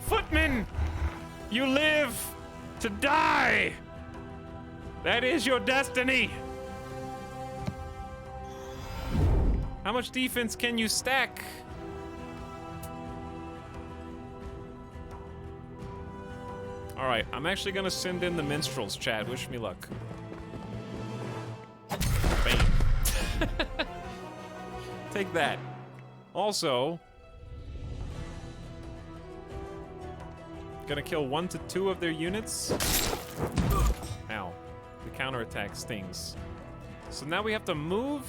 Footman! You live to die! That is your destiny! How much defense can you stack? Alright, I'm actually gonna send in the minstrels, chat. Wish me luck. Bam. Take that. Also, gonna kill 1 to 2 of their units. Ow. The counterattack stings. So now we have to move.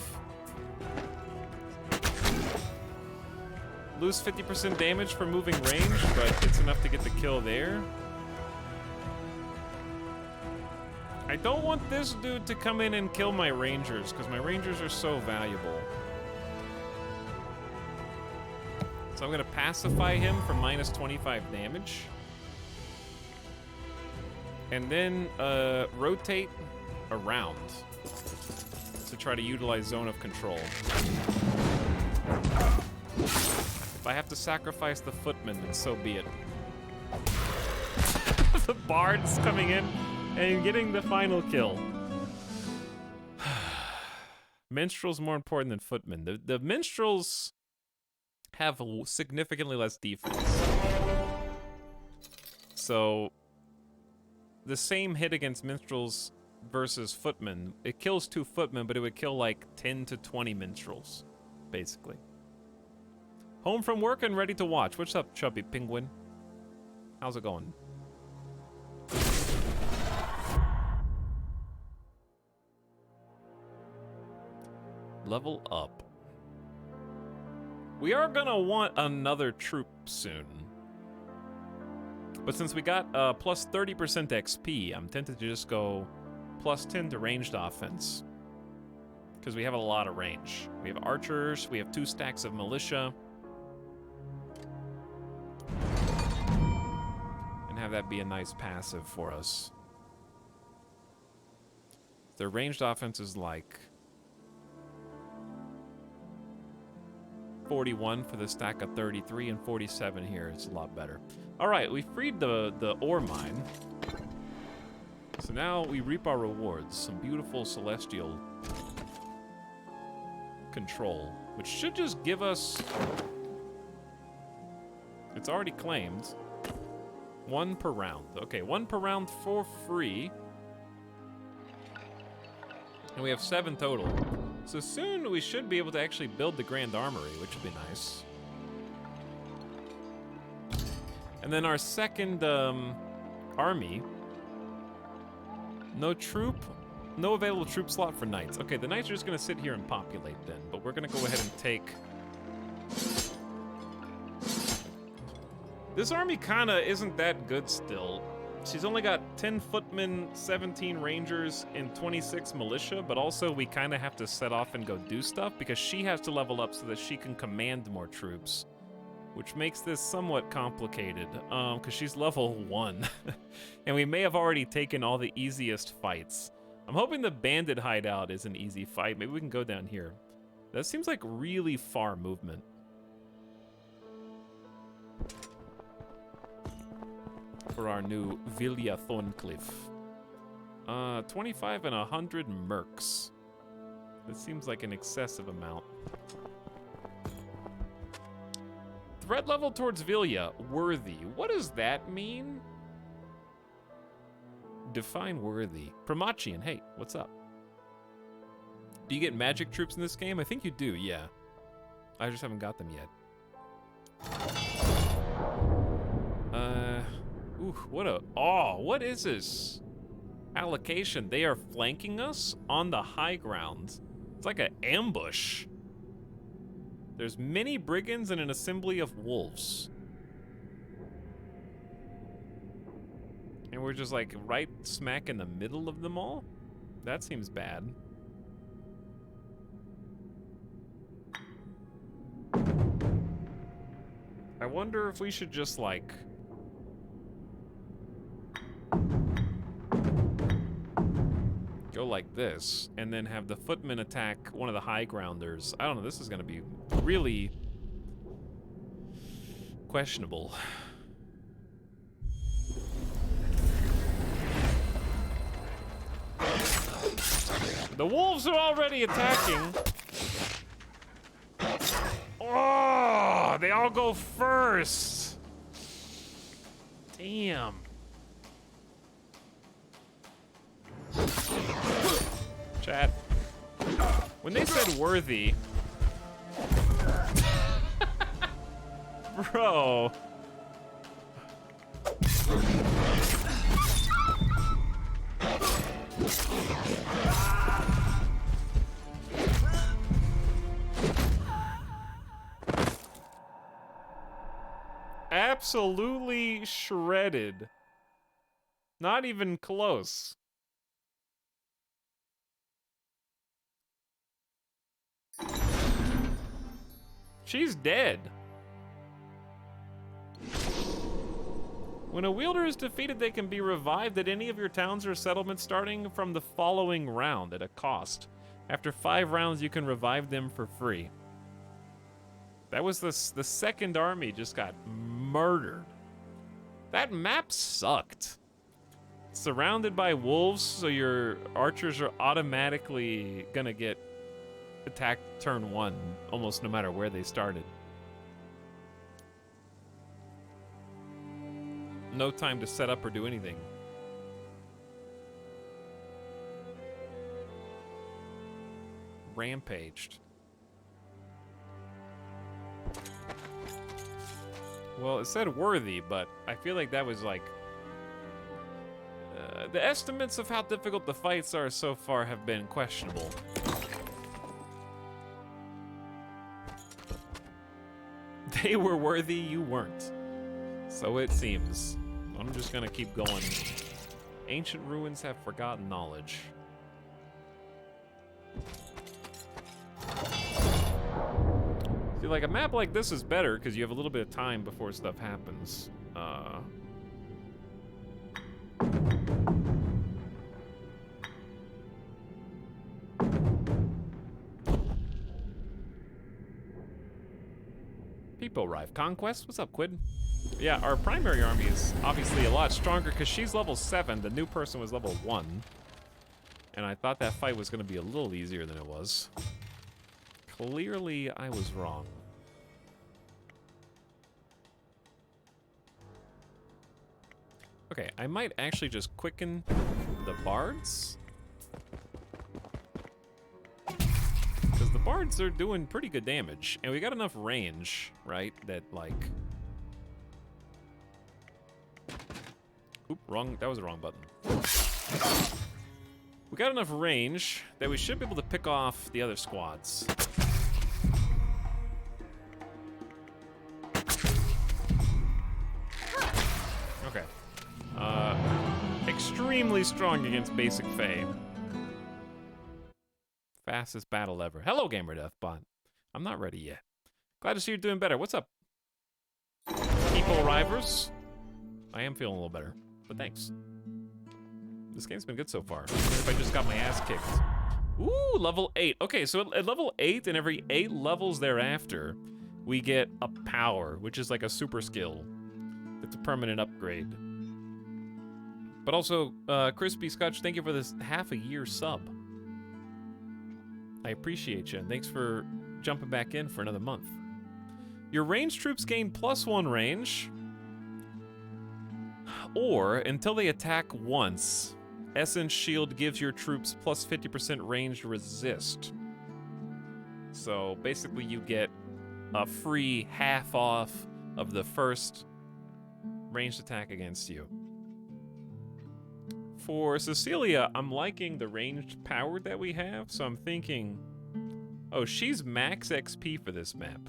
Lose 50% damage for moving range, but it's enough to get the kill there. I don't want this dude to come in and kill my rangers, because my rangers are so valuable. So I'm gonna pacify him for -25 damage. And then rotate around to try to utilize zone of control. If I have to sacrifice the footman, then so be it. The bard's coming in and getting the final kill. Minstrel's more important than footmen. The minstrels have significantly less defense. So the same hit against minstrels versus footmen, it kills 2 footmen, but it would kill like 10 to 20 minstrels, basically. Home from work and ready to watch. What's up, chubby penguin? How's it going? Level up. We are gonna want another troop soon. But since we got plus 30% XP, I'm tempted to just go plus 10 to ranged offense. Because we have a lot of range. We have archers, we have 2 stacks of militia. And have that be a nice passive for us. Their ranged offense is like 41 for the stack of 33 and 47 here. It's a lot better. All right, we freed the ore mine. So now we reap our rewards. Some beautiful celestial control, which should just give us... It's already claimed. 1 per round. Okay, 1 per round for free. And we have 7 total. So soon we should be able to actually build the Grand Armory, which would be nice. And then our second army. No available troop slot for knights. Okay, the knights are just gonna sit here and populate then, but we're gonna go ahead and take... This army kinda isn't that good still. She's only got 10 footmen, 17 rangers, and 26 militia, but also we kinda have to set off and go do stuff because she has to level up so that she can command more troops, which makes this somewhat complicated, because she's level 1. And we may have already taken all the easiest fights. I'm hoping the bandit hideout is an easy fight. Maybe we can go down here. That seems like really far movement. For our new Villa Thorncliffe. 25 and 100 mercs. That seems like an excessive amount. Threat level towards Villa, worthy. What does that mean? Define worthy. Pramachian, hey, what's up? Do you get magic troops in this game? I think you do, yeah. I just haven't got them yet. Ooh, what is this? Allocation, they are flanking us on the high ground. It's like an ambush. There's many brigands and an assembly of wolves. And we're just like right smack in the middle of them all? That seems bad. I wonder if we should just like... go like this, and then have the footmen attack one of the high grounders. I don't know, this is gonna be really questionable. The wolves are already attacking. Oh, they all go first. Damn. Chat. When they said worthy... Bro. Absolutely shredded. Not even close. She's dead. When a wielder is defeated, they can be revived at any of your towns or settlements starting from the following round at a cost. After 5 rounds, you can revive them for free. That was the second army just got murdered. That map sucked. Surrounded by wolves, so your archers are automatically gonna get attacked turn 1, almost no matter where they started. No time to set up or do anything. Rampaged. Well, it said worthy, but I feel like that was like... the estimates of how difficult the fights are so far have been questionable. They were worthy, you weren't. So it seems. I'm just gonna keep going Ancient ruins have forgotten knowledge. See, like, a map like this is better because you have a little bit of time before stuff happens. People arrive. Conquest? What's up, Quid? Yeah, our primary army is obviously a lot stronger because she's level 7. The new person was level 1. And I thought that fight was going to be a little easier than it was. Clearly, I was wrong. Okay, I might actually just quicken the bards. Because the bards are doing pretty good damage. And we got enough range, right? That, like... Oop, wrong. That was the wrong button. We got enough range that we should be able to pick off the other squads. Okay. Extremely strong against basic Fae. Fastest battle ever. Hello, Gamer Deathbot. I'm not ready yet. Glad to see you're doing better. What's up? People arrivers. I am feeling a little better, but thanks. This game's been good so far. Even if I just got my ass kicked. Ooh, level 8. Okay, so at level 8 and every 8 levels thereafter, we get a power, which is like a super skill. It's a permanent upgrade. But also, Crispy Scotch, thank you for this half a year sub. I appreciate you, and thanks for jumping back in for another month. Your ranged troops gain +1 range, or until they attack once, Essence Shield gives your troops plus 50% ranged resist. So basically you get a free half off of the first ranged attack against you. For Cecilia, I'm liking the ranged power that we have, so I'm thinking... Oh, she's max XP for this map.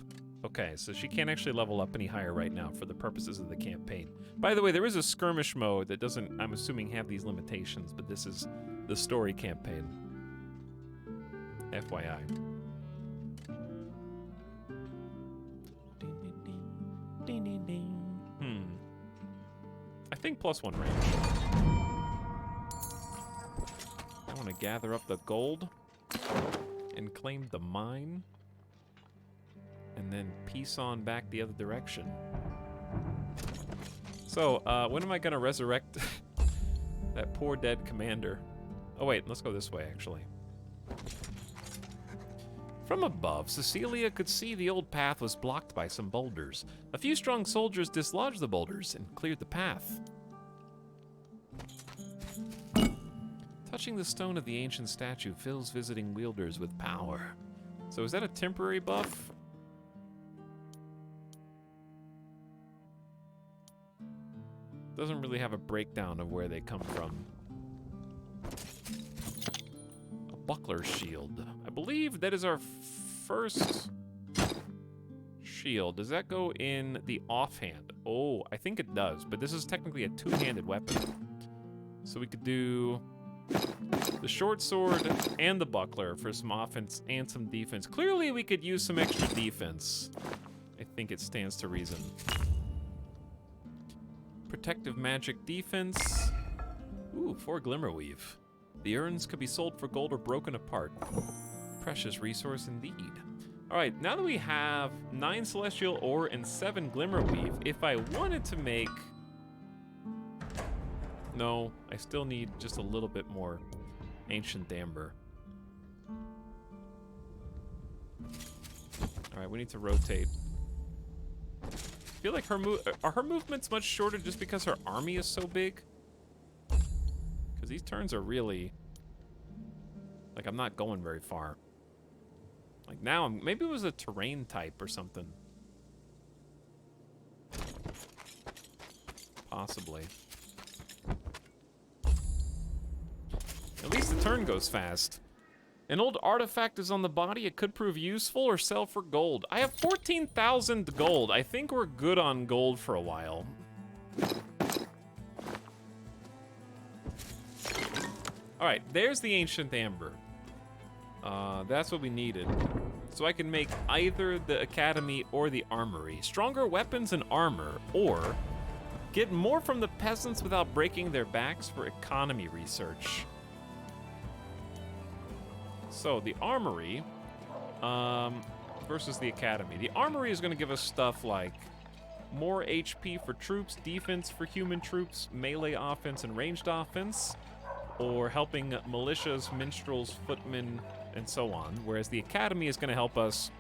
Okay, so she can't actually level up any higher right now for the purposes of the campaign. By the way, there is a skirmish mode that doesn't, I'm assuming, have these limitations, but this is the story campaign. FYI. I think +1 range. I want to gather up the gold and claim the mine. And then peace on back the other direction. So, when am I gonna resurrect that poor dead commander? Oh wait, let's go this way, actually. From above, Cecilia could see the old path was blocked by some boulders. A few strong soldiers dislodged the boulders and cleared the path. Touching the stone of the ancient statue fills visiting wielders with power. So is that a temporary buff? Doesn't really have a breakdown of where they come from. A buckler shield. I believe that is our first shield. Does that go in the offhand? Oh, I think it does, but this is technically a two-handed weapon. So we could do the short sword and the buckler for some offense and some defense. Clearly we could use some extra defense. I think it stands to reason. Protective magic defense. Ooh, 4 Glimmerweave. The urns could be sold for gold or broken apart. Precious resource indeed. Alright, now that we have 9 Celestial Ore and 7 Glimmerweave, if I wanted to make... No, I still need just a little bit more Ancient Amber. Alright, we need to rotate. I feel like her movements much shorter just because her army is so big. Because these turns are really... Like, I'm not going very far. Like, now, maybe it was a terrain type or something. Possibly. At least the turn goes fast. An old artifact is on the body. It could prove useful or sell for gold. I have 14,000 gold. I think we're good on gold for a while. All right, there's the ancient amber. That's what we needed. So I can make either the academy or the armory. Stronger weapons and armor, or get more from the peasants without breaking their backs for economy research. So the armory versus the academy. The armory is going to give us stuff like more HP for troops, defense for human troops, melee offense and ranged offense, or helping militias, minstrels, footmen, and so on. Whereas the academy is going to help us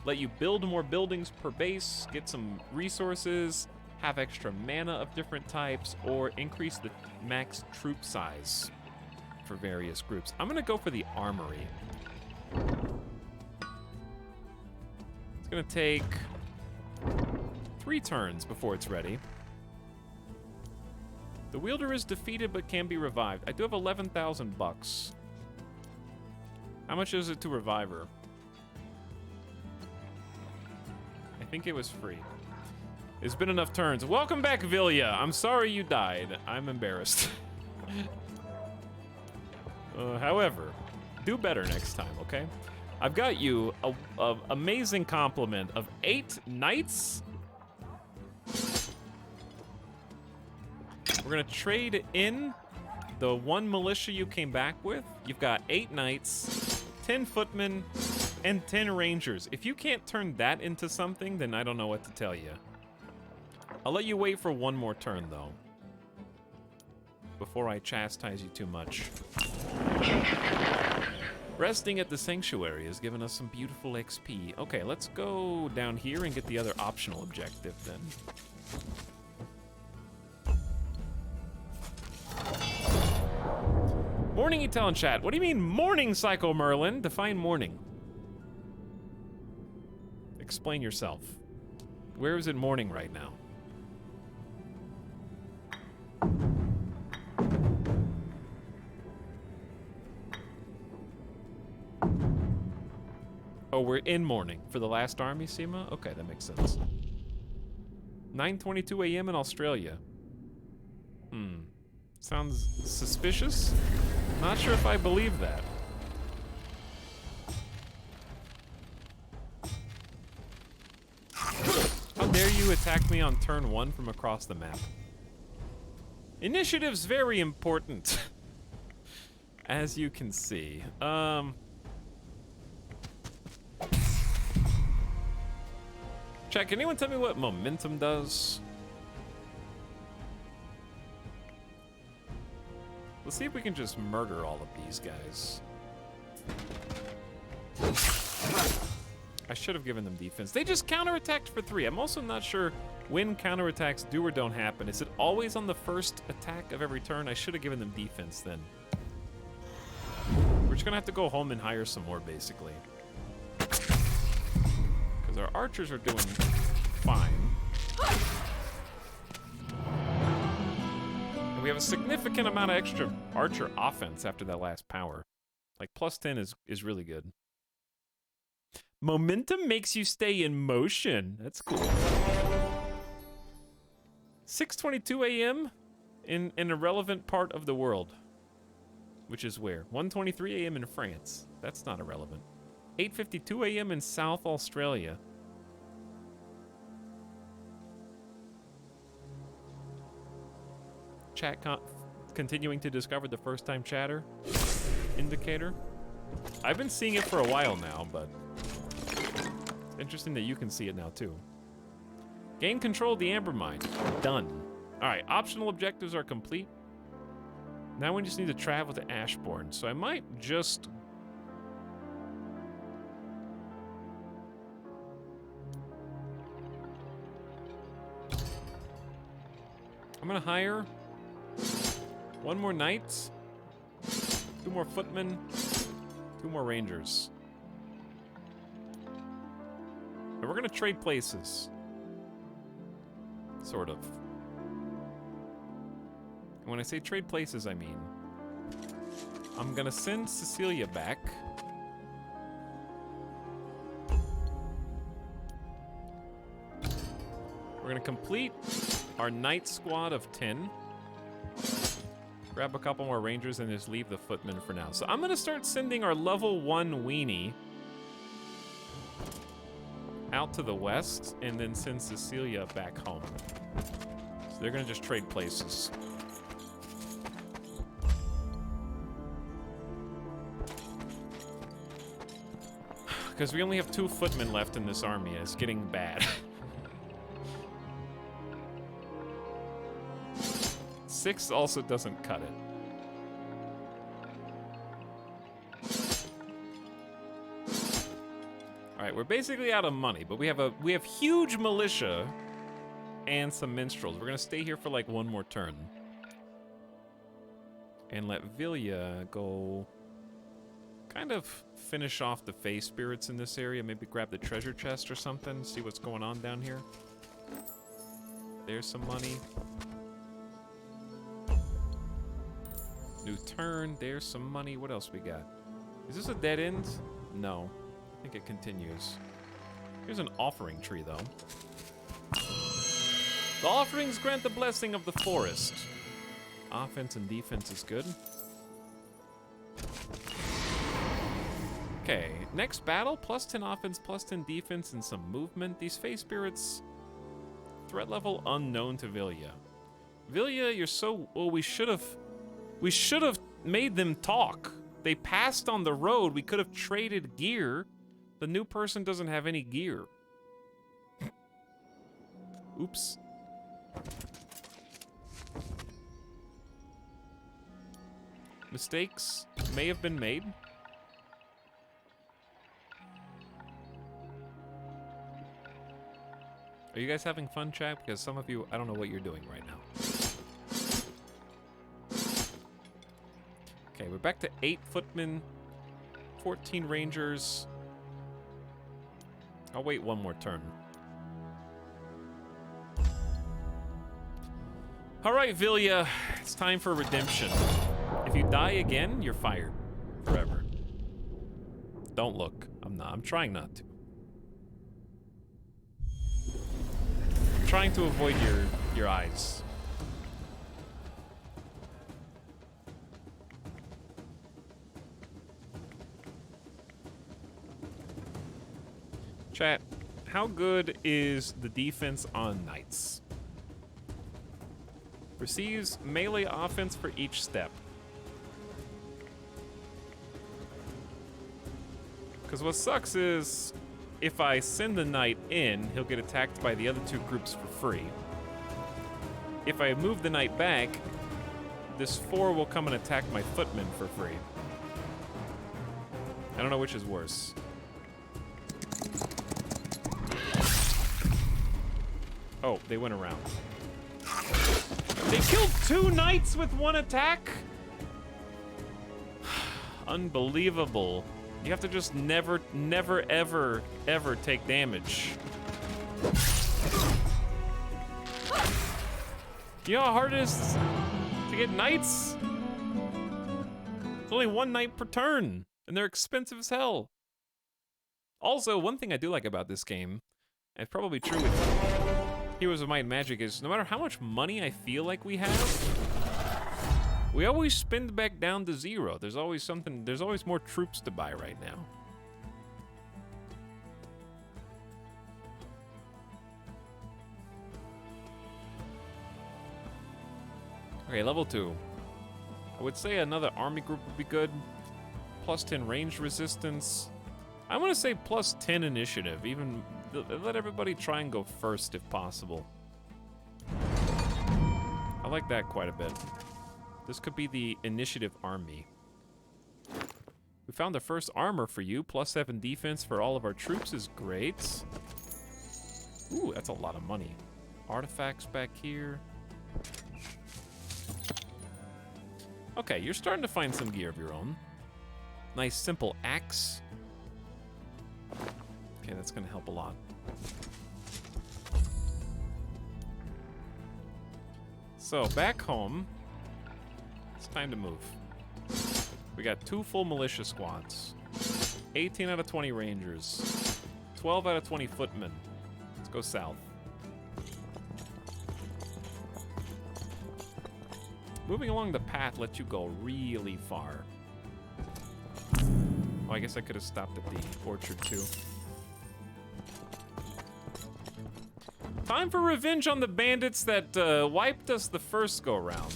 let you build more buildings per base, get some resources, have extra mana of different types, or increase the max troop size for various groups. I'm going to go for the armory. It's going to take 3 turns before it's ready. The wielder is defeated but can be revived. I do have 11,000 bucks. How much is it to revive her? I think it was free. It's been enough turns. Welcome back, Vilya. I'm sorry you died. I'm embarrassed. However, do better next time, okay? I've got you a amazing compliment of 8 knights. We're gonna trade in the 1 militia you came back with. You've got 8 knights, 10 footmen, and 10 rangers. If you can't turn that into something, then I don't know what to tell you. I'll let you wait for 1 more turn, though, before I chastise you too much. Resting at the sanctuary has given us some beautiful XP. Okay, let's go down here and get the other optional objective, then. Morning, Etalyx chat. What do you mean morning, Psycho Merlin? Define morning. Explain yourself. Where is it morning right now? Oh, we're in morning for the last army, Seema? Okay, that makes sense. 9:22 a.m. in Australia. Sounds suspicious. Not sure if I believe that. How dare you attack me on turn 1 from across the map? Initiative's very important, as you can see. Chat, can anyone tell me what momentum does? Let's see if we can just murder all of these guys. I should have given them defense. They just counterattacked for 3. I'm also not sure when counterattacks do or don't happen. Is it always on the first attack of every turn? I should have given them defense then. We're just gonna have to go home and hire some more, basically. Because our archers are doing fine. We have a significant amount of extra archer offense after that last power. Like, plus 10 is really good. Momentum makes you stay in motion. That's cool. 6:22 a.m. in an irrelevant part of the world. Which is where? 1:23 a.m. in France. That's not irrelevant. 8:52 a.m. in South Australia. Chat continuing to discover the first time chatter indicator. I've been seeing it for a while now, but it's interesting that you can see it now too. Gain control of the amber mine. Done. All right, optional objectives are complete. Now we just need to travel to Ashbourne, so I might just I'm gonna hire 1 more knight, 2 more footmen, 2 more rangers. And we're gonna trade places. Sort of. And when I say trade places, I mean I'm gonna send Cecilia back. We're gonna complete our knight squad of 10. Grab a couple more rangers and just leave the footmen for now. So I'm gonna start sending our level 1 weenie out to the west and then send Cecilia back home. So they're gonna just trade places. Because we only have 2 footmen left in this army, and it's getting bad. 6 also doesn't cut it. All right, we're basically out of money, but we have huge militia and some minstrels. We're gonna stay here for like 1 more turn, and let Vilya go. Kind of finish off the Fey spirits in this area. Maybe grab the treasure chest or something. See what's going on down here. There's some money. New turn. There's some money. What else we got? Is this a dead end? No. I think it continues. Here's an offering tree, though. The offerings grant the blessing of the forest. Offense and defense is good. Okay, next battle, +10 offense, +10 defense, and some movement. These Fey spirits, threat level unknown to Vilya. Vilya, you're so... Well, we should have made them talk. They passed on the road. We could have traded gear. The new person doesn't have any gear. Oops. Mistakes may have been made. Are you guys having fun, chat? Because some of you, I don't know what you're doing right now. Okay, we're back to 8 footmen, 14 rangers. I'll wait 1 more turn. All right, Vilya, it's time for redemption. If you die again, you're fired forever. Don't look. I'm trying not to. Trying to avoid your eyes. Chat, how good is the defense on knights? Receives melee offense for each step. Because what sucks is, if I send the knight in, he'll get attacked by the other 2 groups for free. If I move the knight back, this 4 will come and attack my footmen for free. I don't know which is worse. Oh, they went around. They killed 2 knights with 1 attack? Unbelievable. You have to just never, ever take damage. You know how hard it is to get knights? It's only 1 knight per turn, and they're expensive as hell. Also, one thing I do like about this game, and it's probably true with Heroes of Might and Magic, is no matter how much money I feel like we have, we always spend back down to 0. There's always something, there's always more troops to buy right now. Okay, level 2. I would say another army group would be good. +10 range resistance. I'm gonna say +10 initiative. Even let everybody try and go first if possible. I like that quite a bit. This could be the initiative army. We found the first armor for you. +7 defense for all of our troops is great. Ooh, that's a lot of money. Artifacts back here. Okay, you're starting to find some gear of your own. Nice simple axe. Okay, that's gonna help a lot. So, back home, it's time to move. We got 2 full militia squads, 18 out of 20 rangers, 12 out of 20 footmen. Let's go south. moving along the path lets you go really far. Oh, I guess I could have stopped at the orchard too. Time for revenge on the bandits that wiped us the first go-round.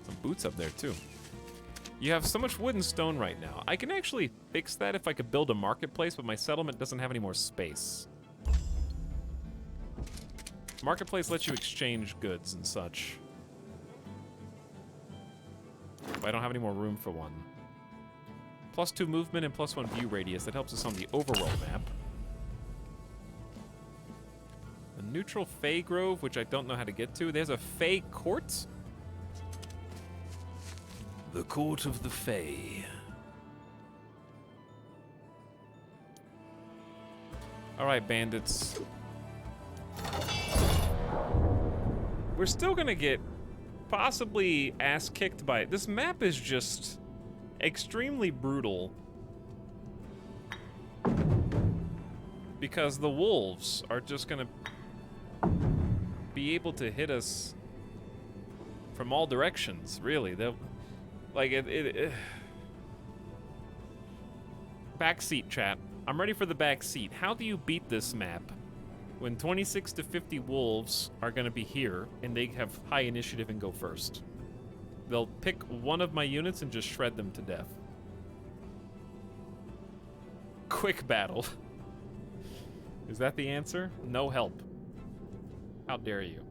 Some boots up there too. You have so much wood and stone right now. I can actually fix that if I could build a marketplace, but my settlement doesn't have any more space. Marketplace lets you exchange goods and such. But I don't have any more room for one. +2 movement and +1 view radius. That helps us on the overworld map. A neutral Fey Grove, which I don't know how to get to. There's a Fey Court. The Court of the Fae. All right, bandits. We're still gonna get possibly ass kicked by it. This map is just extremely brutal because the wolves are just gonna be able to hit us from all directions. Really, they'll like it. Backseat chat. I'm ready for the backseat. How do you beat this map when 26 to 50 wolves are gonna be here and they have high initiative and go first? They'll pick one of my units and just shred them to death. Quick battle. Is that the answer? No help. How dare you?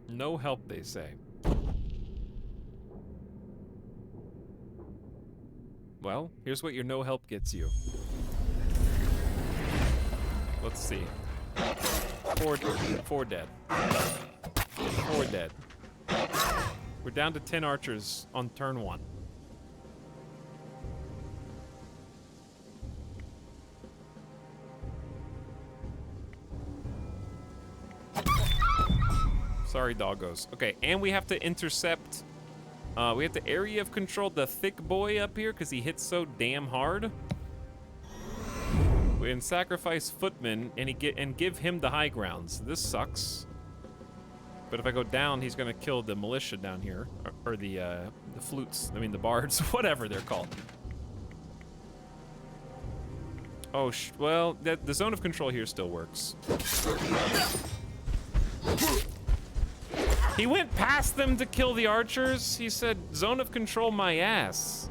No help, they say. Well, here's what your no help gets you. Let's see. Four dead. 4 dead. We're down to 10 archers on turn 1. Sorry, doggos. Okay, and we have to intercept. We have to area of control the thick boy up here because he hits so damn hard. We can sacrifice footman and give him the high grounds. This sucks. But if I go down, he's gonna kill the militia down here, or the flutes. I mean the bards, whatever they're called. Oh, well, the zone of control here still works. He went past them to kill the archers. He said, zone of control my ass.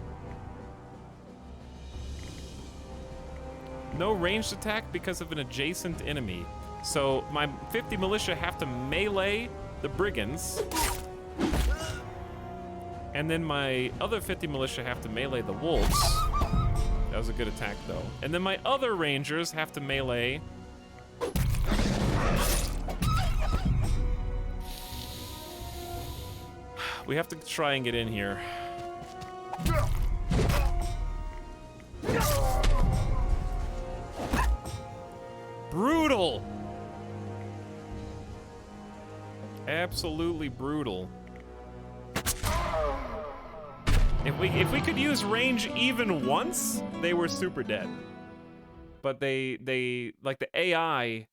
No ranged attack because of an adjacent enemy. So my 50 militia have to melee the brigands. And then my other 50 militia have to melee the wolves. That was a good attack though. And then my other rangers have to melee. We have to try and get in here. Brutal! Absolutely brutal. If we could use range even once, they were super dead. But they like the AI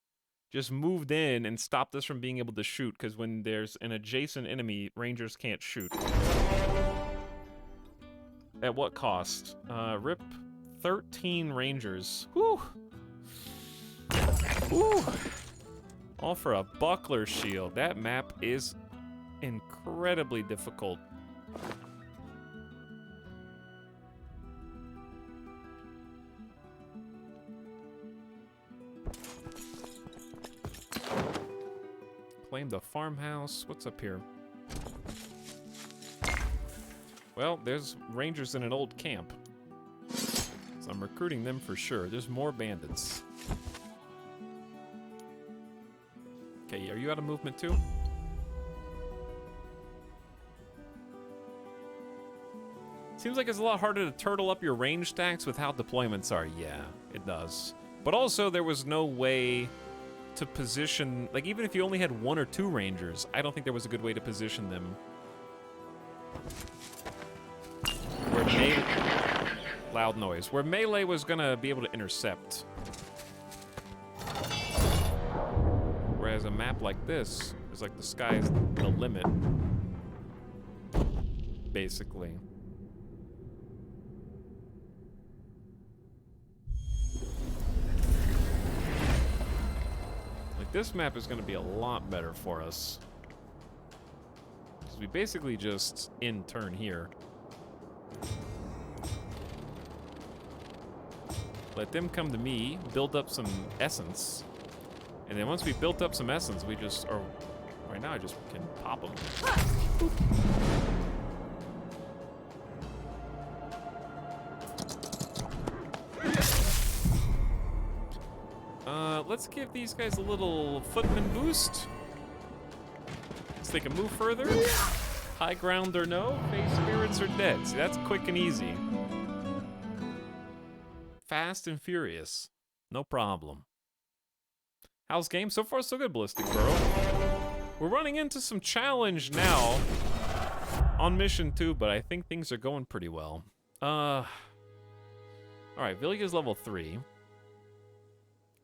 just moved in and stopped us from being able to shoot, because when there's an adjacent enemy, rangers can't shoot. At what cost? Rip 13 rangers. Whew. Whew. All for a buckler shield. That map is incredibly difficult. Claim the farmhouse. What's up here? Well, there's rangers in an old camp. So I'm recruiting them for sure. There's more bandits. Okay, are you out of movement too? Seems like it's a lot harder to turtle up your range stacks with how deployments are. Yeah, it does. But also, there was no way to position, like even if you only had 1 or 2 rangers, I don't think there was a good way to position them. Where they, loud noise, where melee was gonna be able to intercept. Whereas a map like this is like the sky's the limit, basically. Like, this map is gonna be a lot better for us. Because we basically just in turn here. Let them come to me, build up some essence. And then once we built up some essence, we just, or right now I just can pop them. Let's give these guys a little footman boost. So they can move further. High ground or no, face spirits are dead. See, that's quick and easy. Fast and furious. No problem. How's game? So far, so good, Ballistic Bro. We're running into some challenge now on mission 2, but I think things are going pretty well. Alright, Villia's level 3.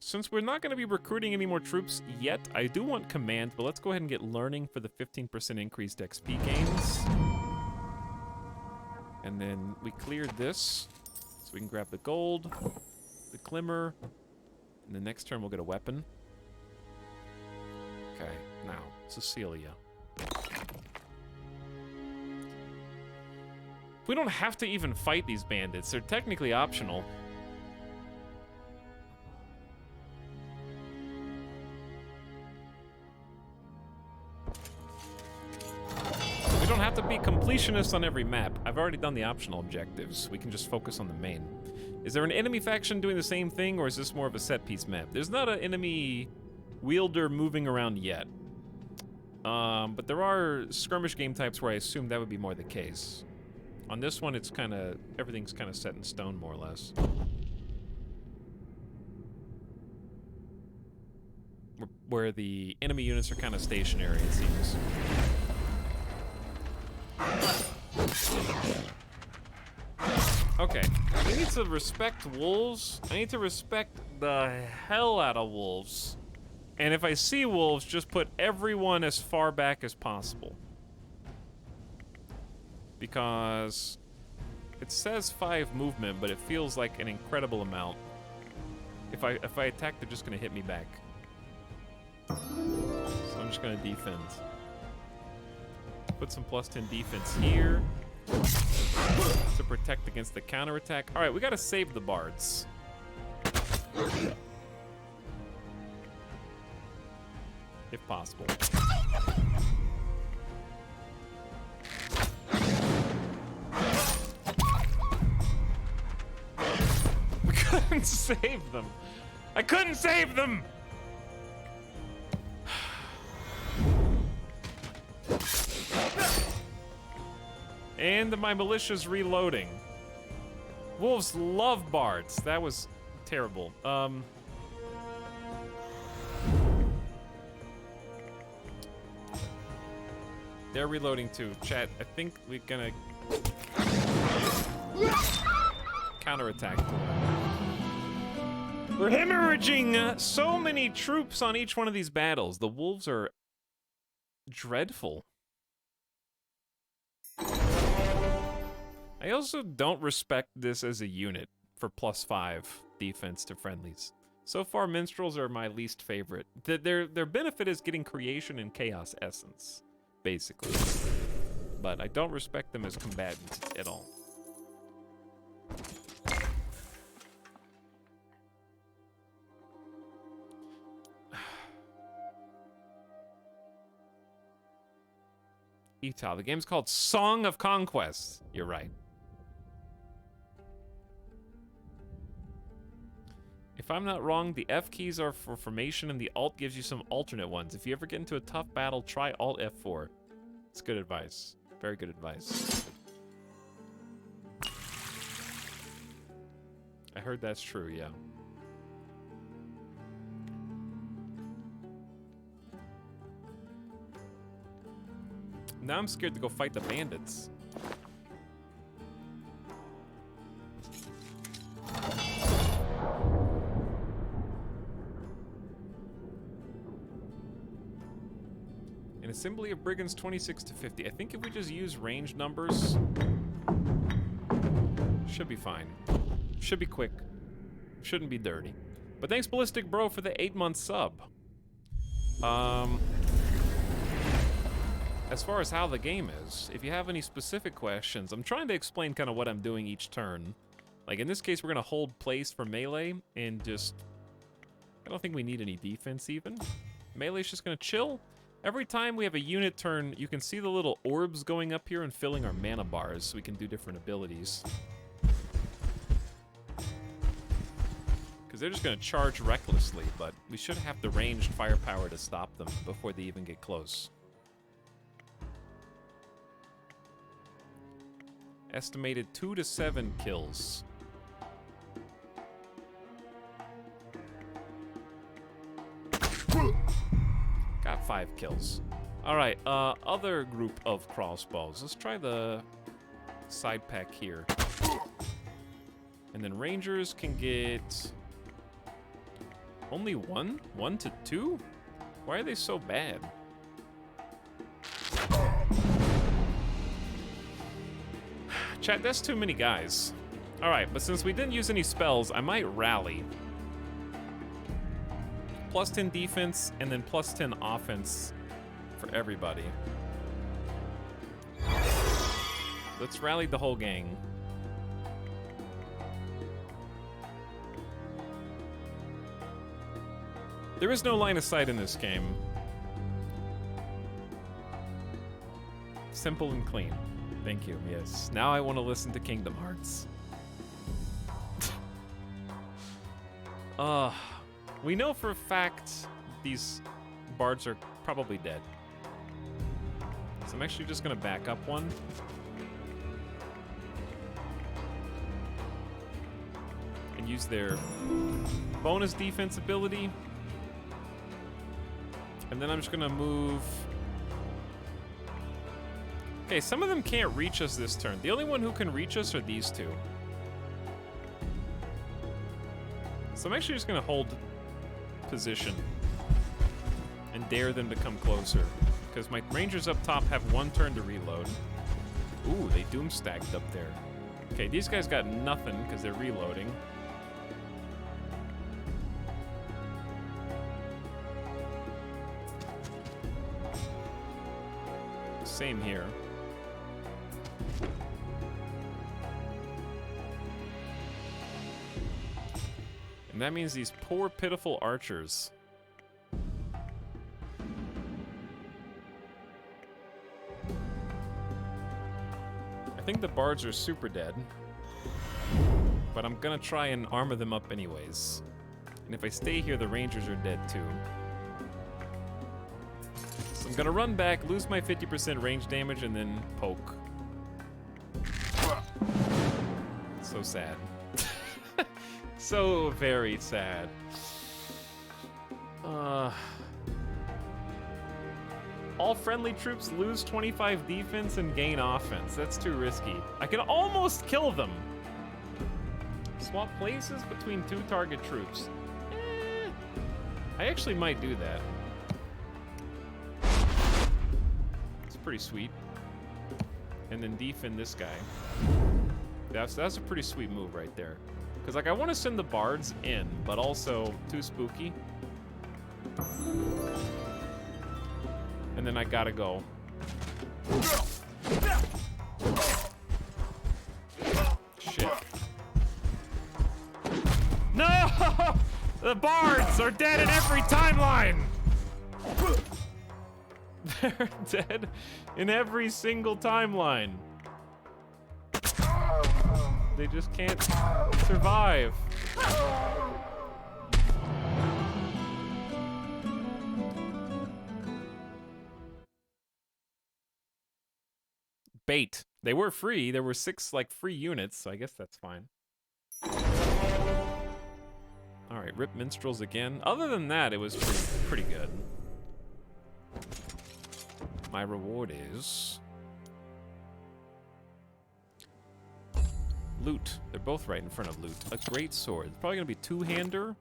Since we're not going to be recruiting any more troops yet, I do want command, but let's go ahead and get learning for the 15% increased XP gains. And then we cleared this, so we can grab the gold, the glimmer, and the next turn we'll get a weapon. Okay, now, Cecilia. We don't have to even fight these bandits. They're technically optional. We don't have to be completionists on every map. I've already done the optional objectives. We can just focus on the main. Is there an enemy faction doing the same thing, or is this more of a set-piece map? There's not an enemy wielder moving around yet. But there are skirmish game types where I assume that would be more the case. On this one, it's kind of, everything's kind of set in stone, more or less. Where the enemy units are kind of stationary, it seems. Okay, we need to respect wolves. I need to respect the hell out of wolves. And if I see wolves, just put everyone as far back as possible. Because it says 5 movement, but it feels like an incredible amount. If I attack, they're just gonna hit me back. So I'm just gonna defend. Put some +10 defense here to protect against the counterattack. All right, we gotta save the bards. If possible. I couldn't save them. I couldn't save them! And my militia's reloading. Wolves love bards. That was terrible. They're reloading too. Chat, I think we're gonna counterattack. We're hemorrhaging so many troops on each one of these battles. The wolves are dreadful. I also don't respect this as a unit for +5 defense to friendlies. So far, minstrels are my least favorite. Their benefit is getting creation and chaos essence, basically. But I don't respect them as combatants at all. Etalyx. The game's called Song of Conquest. You're right. If I'm not wrong, the F keys are for formation and the Alt gives you some alternate ones. If you ever get into a tough battle, try Alt F4. It's good advice. Very good advice. I heard that's true, yeah. Now I'm scared to go fight the bandits. Assembly of Brigands 26 to 50. I think if we just use range numbers, should be fine. Should be quick. Shouldn't be dirty. But thanks, Ballistic Bro, for the 8-month sub. As far as how the game is, if you have any specific questions, I'm trying to explain kind of what I'm doing each turn. Like in this case, we're gonna hold place for melee and just, I don't think we need any defense even. Melee's just gonna chill. Every time we have a unit turn, you can see the little orbs going up here and filling our mana bars so we can do different abilities. Because they're just gonna charge recklessly, but we should have the ranged firepower to stop them before they even get close. Estimated 2 to 7 kills. Got 5 kills. Alright, other group of crossbows. Let's try the side pack here. And then rangers can get only 1? 1 to 2? Why are they so bad? Chat, that's too many guys. Alright, but since we didn't use any spells, I might rally. Plus 10 defense, and then plus 10 offense for everybody. Let's rally the whole gang. There is no line of sight in this game. Simple and clean. Thank you, yes. Now I want to listen to Kingdom Hearts. We know for a fact these bards are probably dead. So I'm actually just gonna back up one. And use their bonus defense ability. And then I'm just gonna move. Okay, some of them can't reach us this turn. The only one who can reach us are these two. So I'm actually just gonna hold position and dare them to come closer. Because my rangers up top have 1 turn to reload. Ooh, they doom stacked up there. Okay, these guys got nothing because they're reloading. Same here. And that means these poor, pitiful archers. I think the bards are super dead. But I'm gonna try and armor them up anyways. And if I stay here, the rangers are dead too. So I'm gonna run back, lose my 50% range damage, and then poke. So sad. So very sad. All friendly troops lose 25 defense and gain offense. That's too risky. I can almost kill them. Swap places between 2 target troops. I actually might do that. It's pretty sweet. And then defend this guy. That's a pretty sweet move right there. Because, like, I want to send the bards in, but also too spooky. And then I gotta go. Shit. No! The bards are dead in every timeline! They're dead in every single timeline. They just can't survive. Bait. They were free. There were 6 like free units, so I guess that's fine. All right, rip minstrels again. Other than that, it was pretty good. My reward is loot. They're both right in front of loot. A great sword. It's probably gonna be 2-hander.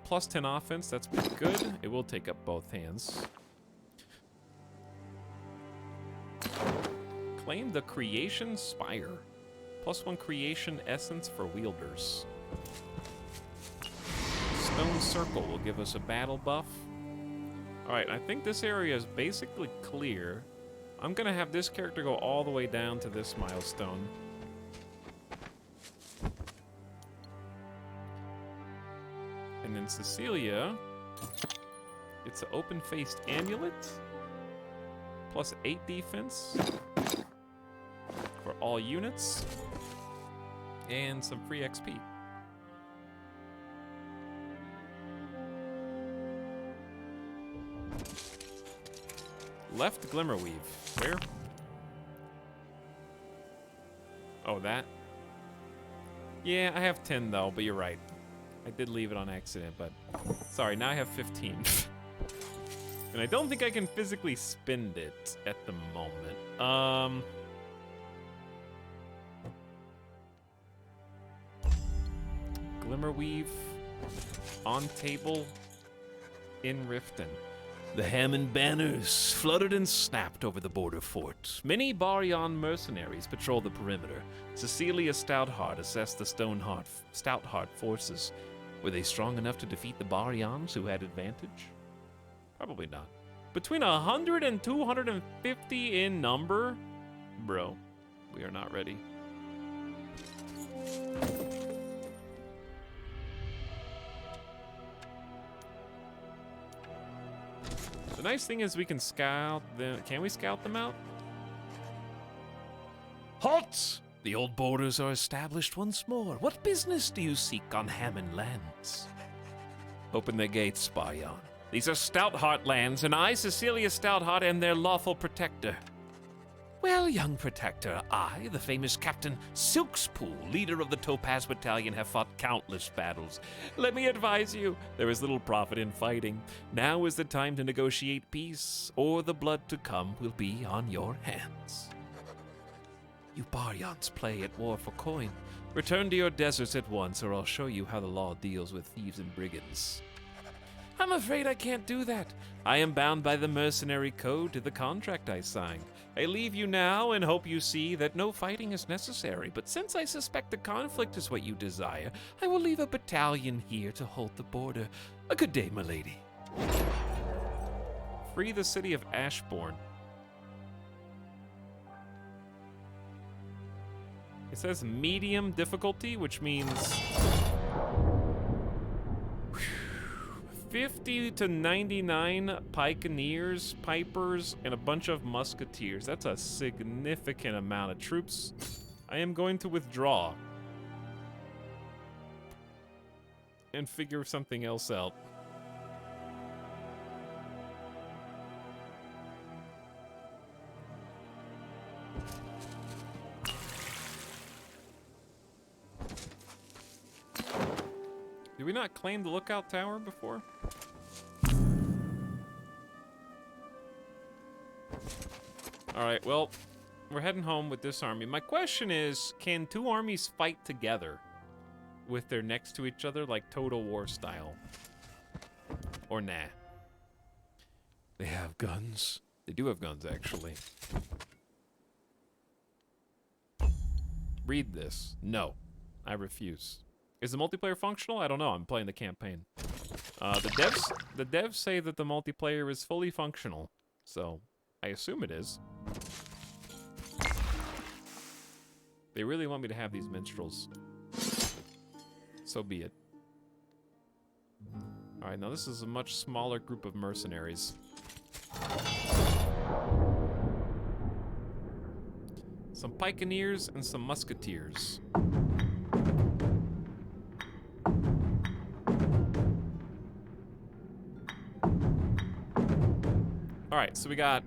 Plus 10 offense. That's pretty good. It will take up both hands. Claim the Creation Spire. +1 Creation Essence for wielders. Stone Circle will give us a battle buff. Alright, I think this area is basically clear. I'm gonna have this character go all the way down to this milestone. And then Cecilia, it's an open-faced amulet, +8 defense for all units, and some free XP. Left Glimmerweave. Where? Oh, that? Yeah, I have 10 though, but you're right. I did leave it on accident, but... Sorry, now I have 15. And I don't think I can physically spend it at the moment. Glimmerweave on table in Riften. The Hammond banners fluttered and snapped over the border fort. Many Baryon mercenaries patrol the perimeter. Cecilia Stoutheart assessed the Stoutheart forces. Were they strong enough to defeat the Baryons who had advantage? Probably not. Between 100 and 250 in number? Bro, we are not ready. The nice thing is we can scout them. Can we scout them out? Halt! The old borders are established once more. What business do you seek on Hammond lands? Open the gates, Baryon. These are Stoutheart lands, and I, Cecilia Stoutheart, am their lawful protector. Well, young protector, I, the famous Captain Silkspool, leader of the Topaz Battalion, have fought countless battles. Let me advise you, there is little profit in fighting. Now is the time to negotiate peace, or the blood to come will be on your hands. You Baryons play at war for coin. Return to your deserts at once, or I'll show you how the law deals with thieves and brigands. I'm afraid I can't do that. I am bound by the mercenary code to the contract I signed. I leave you now and hope you see that no fighting is necessary, but since I suspect the conflict is what you desire, I will leave a battalion here to hold the border. A good day, milady. Free the city of Ashbourne. It says medium difficulty, which means 50 to 99 pikeneers, pipers, and a bunch of musketeers. That's a significant amount of troops. I am going to withdraw and figure something else out. Did we not claim the lookout tower before? Alright, well, we're heading home with this army. My question is, can two armies fight together with their next to each other, like Total War style? Or nah? They have guns. They do have guns, actually. Read this. No. I refuse. Is the multiplayer functional? I don't know. I'm playing the campaign. The devs say that the multiplayer is fully functional, so I assume it is. They really want me to have these minstrels. So be it. Alright, now this is a much smaller group of mercenaries. Some pikeneers and some musketeers. Alright, so we got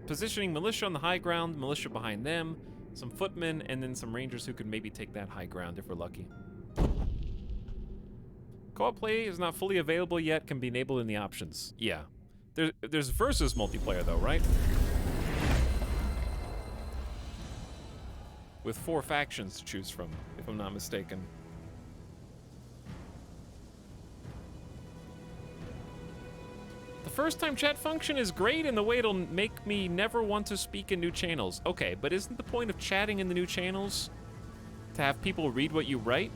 positioning militia on the high ground, militia behind them, some footmen, and then some rangers who could maybe take that high ground if we're lucky. Co-op play is not fully available yet, can be enabled in the options. Yeah. There's versus multiplayer though, right? With 4 factions to choose from, if I'm not mistaken. The first time chat function is great in the way it'll make me never want to speak in new channels. Okay, but isn't the point of chatting in the new channels to have people read what you write?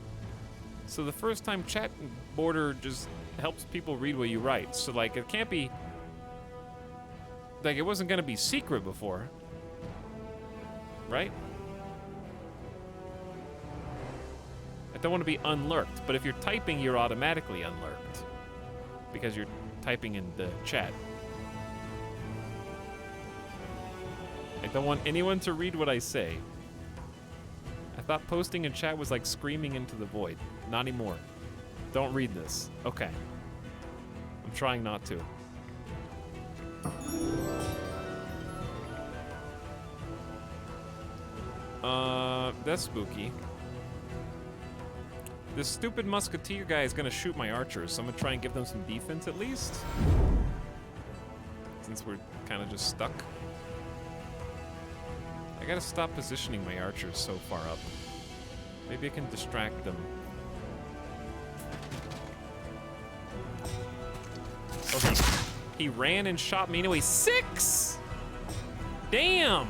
So the first time chat border just helps people read what you write. So like it can't be, like it wasn't gonna be secret before, right? I don't want to be unlurked, but if you're typing, you're automatically unlurked because you're typing in the chat. I don't want anyone to read what I say. I thought posting in chat was like screaming into the void. Not anymore. Don't read this. Okay. I'm trying not to. That's spooky. This stupid musketeer guy is gonna shoot my archers, so I'm gonna try and give them some defense at least. Since we're kind of just stuck. I gotta stop positioning my archers so far up. Maybe I can distract them. Oh, he ran and shot me anyway. 6! Damn!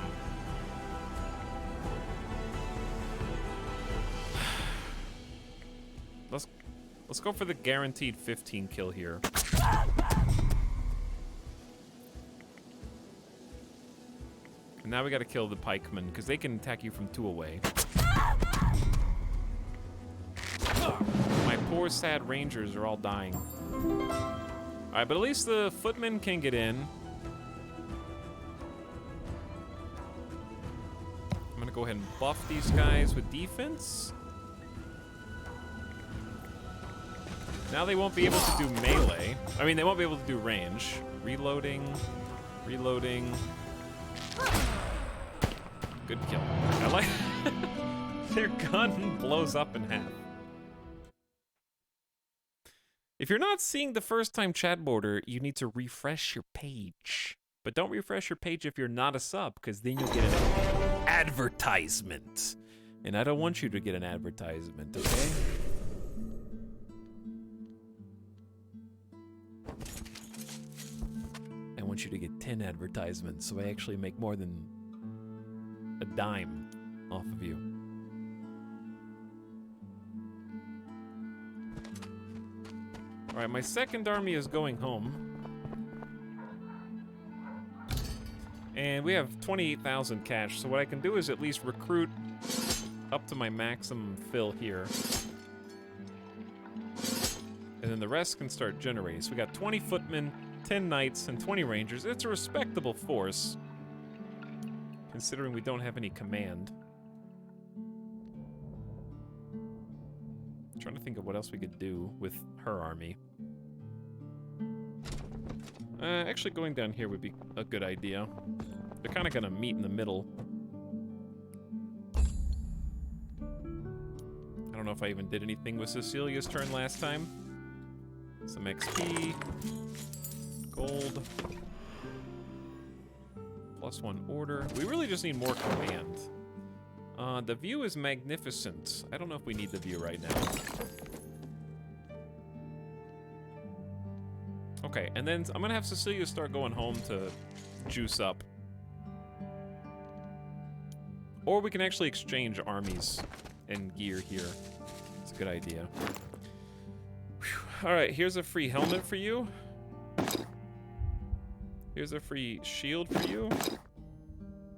Let's go for the guaranteed 15 kill here. And now we gotta kill the pikemen, because they can attack you from 2 away. My poor sad rangers are all dying. Alright, but at least the footmen can get in. I'm gonna go ahead and buff these guys with defense. Now they won't be able to do melee. I mean, they won't be able to do range. Reloading. Reloading. Good kill. I like... Their gun blows up in half. If you're not seeing the first time chat border, you need to refresh your page. But don't refresh your page if you're not a sub, because then you'll get an advertisement. And I don't want you to get an advertisement, okay? I want you to get 10 advertisements, so I actually make more than a dime off of you. All right, my second army is going home. And we have 28,000 cash, so what I can do is at least recruit up to my maximum fill here. And then the rest can start generating. So we got 20 footmen, 10 knights, and 20 rangers. It's a respectable force, considering we don't have any command. I'm trying to think of what else we could do with her army. Actually, going down here would be a good idea. They're kind of gonna meet in the middle. I don't know if I even did anything with Cecilia's turn last time. Some XP. Gold. +1 order. We really just need more command. The view is magnificent. I don't know if we need the view right now. Okay, and then I'm gonna have Cecilia start going home to juice up. Or we can actually exchange armies and gear here. It's a good idea. All right, here's a free helmet for you. Here's a free shield for you.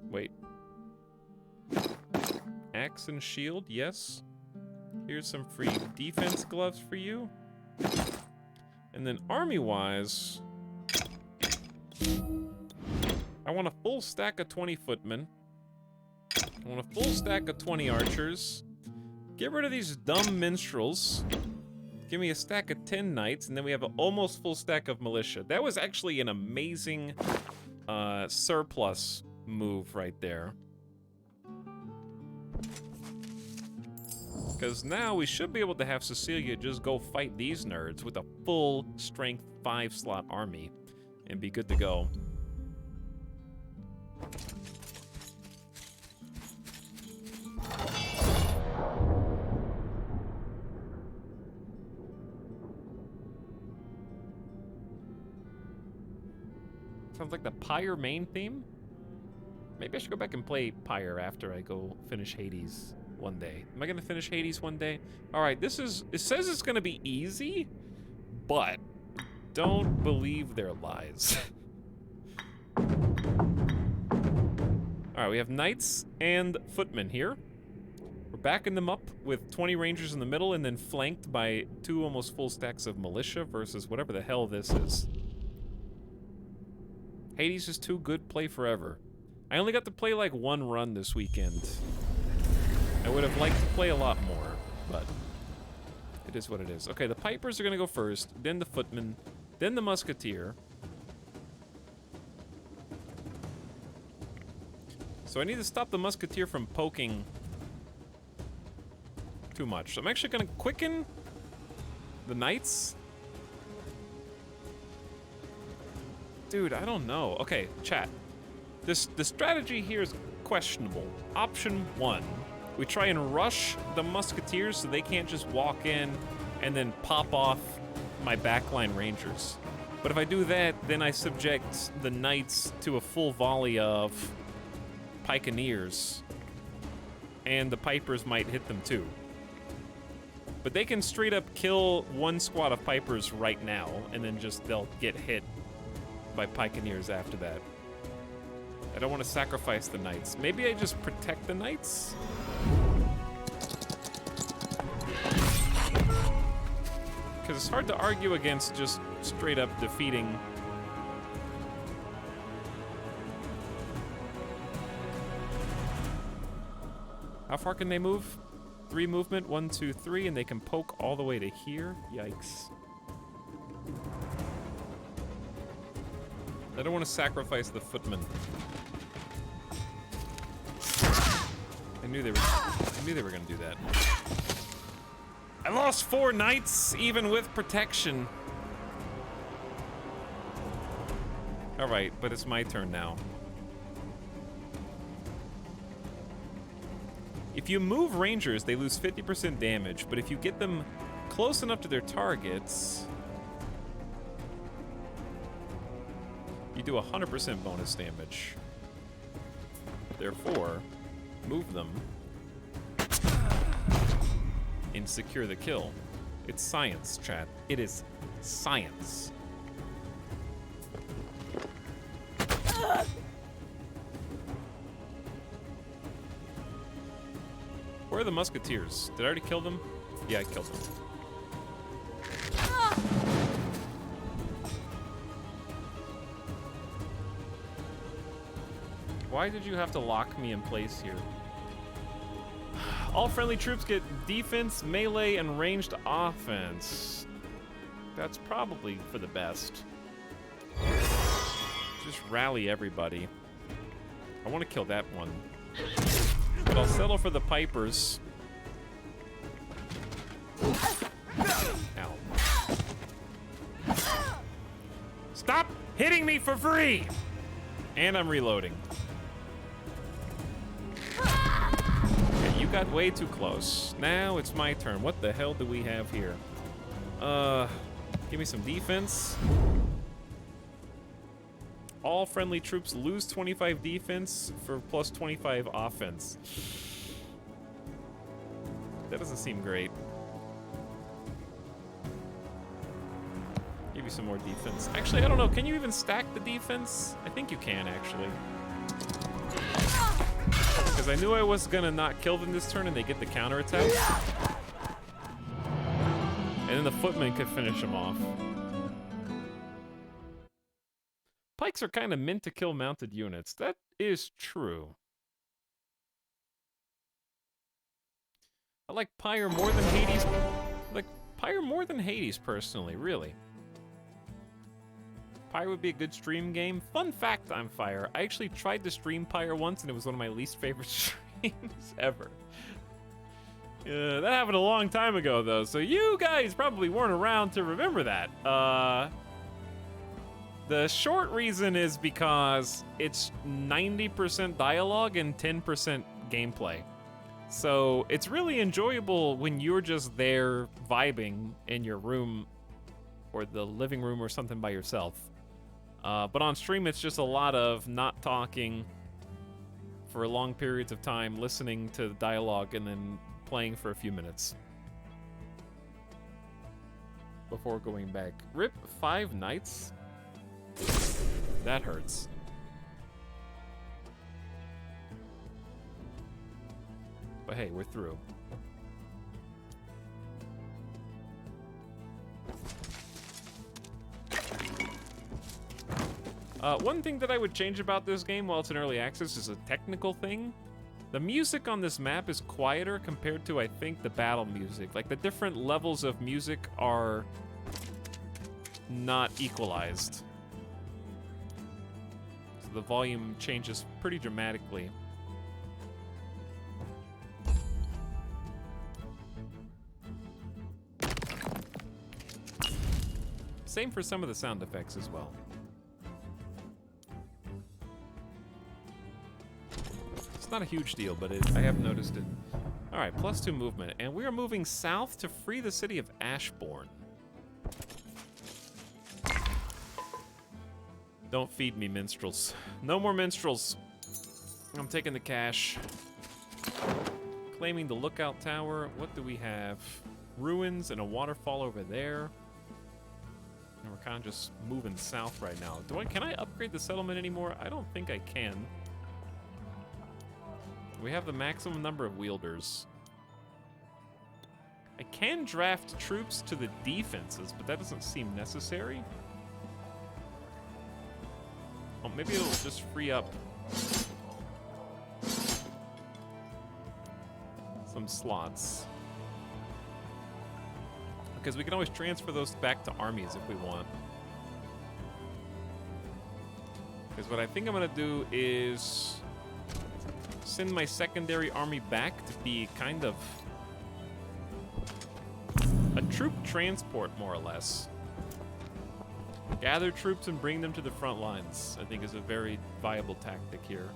Wait. Axe and shield, yes. Here's some free defense gloves for you. And then army-wise, I want a full stack of 20 footmen. I want a full stack of 20 archers. Get rid of these dumb minstrels. Give me a stack of 10 knights, and then we have an almost full stack of militia. That was actually an amazing surplus move right there. Because now we should be able to have Cecilia just go fight these nerds with a full strength 5-slot army and be good to go. Sounds like the Pyre main theme. Maybe I should go back and play Pyre after I go finish Hades one day. Am I gonna finish Hades one day? All right, it says it's gonna be easy, but don't believe their lies. All right, we have knights and footmen here. We're backing them up with 20 rangers in the middle and then flanked by 2 almost full stacks of militia versus whatever the hell this is. Hades is too good, play forever. I only got to play like 1 run this weekend. I would have liked to play a lot more, but it is what it is. Okay, the pipers are gonna go first, then the footmen, then the musketeer. So I need to stop the musketeer from poking too much. So I'm actually gonna quicken the knights. Dude, I don't know. Okay, chat. The strategy here is questionable. Option 1, we try and rush the musketeers so they can't just walk in and then pop off my backline rangers. But if I do that, then I subject the knights to a full volley of pikeneers, and the pipers might hit them too. But they can straight up kill 1 squad of pipers right now, and then just they'll get hit by pikeneers after that. I don't want to sacrifice the knights. Maybe I just protect the knights? Because it's hard to argue against just straight up defeating. How far can they move? 3 movement, 1, 2, 3, and they can poke all the way to here. Yikes. I don't want to sacrifice the footmen. I knew they were gonna do that. I lost 4 knights, even with protection. All right, but it's my turn now. If you move rangers, they lose 50% damage, but if you get them close enough to their targets, you do 100% bonus damage. Therefore, move them and secure the kill. It's science, chat. It is science. Where are the musketeers? Did I already kill them? Yeah, I killed them. Why did you have to lock me in place here? All friendly troops get defense, melee, and ranged offense. That's probably for the best. Just rally everybody. I want to kill that one. But I'll settle for the pipers. Ow. Stop hitting me for free! And I'm reloading. Okay, you got way too close. Now it's my turn. What the hell do we have here? Give me some defense. All friendly troops lose 25 defense for plus 25 offense. That doesn't seem great. Give you some more defense. Actually, I don't know. Can you even stack the defense? I think you can, actually. Because I knew I was gonna not kill them this turn and they get the counterattack. And then the footman could finish them off. Pikes are kind of meant to kill mounted units. That is true. I like Pyre more than Hades. I like Pyre more than Hades, personally, really. Pyre would be a good stream game. Fun fact on Fire, I actually tried to stream Pyre once and it was one of my least favorite streams ever. That happened a long time ago, though, so you guys probably weren't around to remember that. The short reason is because it's 90% dialogue and 10% gameplay. So it's really enjoyable when you're just there vibing in your room or the living room or something by yourself. But on stream, it's just a lot of not talking for long periods of time, listening to the dialogue, and then playing for a few minutes before going back. RIP 5 nights? That hurts. But hey, we're through. One thing that I would change about this game while it's in early access is a technical thing. The music on this map is quieter compared to, I think, the battle music. Like, the different levels of music are not equalized. So the volume changes pretty dramatically. Same for some of the sound effects as well. It's not a huge deal, but I have noticed it. All right, +2 movement, and we are moving south to free the city of Ashbourne. Don't feed me, minstrels. No more minstrels. I'm taking the cash. Claiming the lookout tower. What do we have? Ruins and a waterfall over there. And we're kind of just moving south right now. Can I upgrade the settlement anymore? I don't think I can. We have the maximum number of wielders. I can draft troops to the defenses, but that doesn't seem necessary. Oh, maybe it'll just free up some slots. Because we can always transfer those back to armies if we want. Because what I think I'm going to do is send my secondary army back to be kind of a troop transport, more or less. Gather troops and bring them to the front lines, I think, is a very viable tactic here.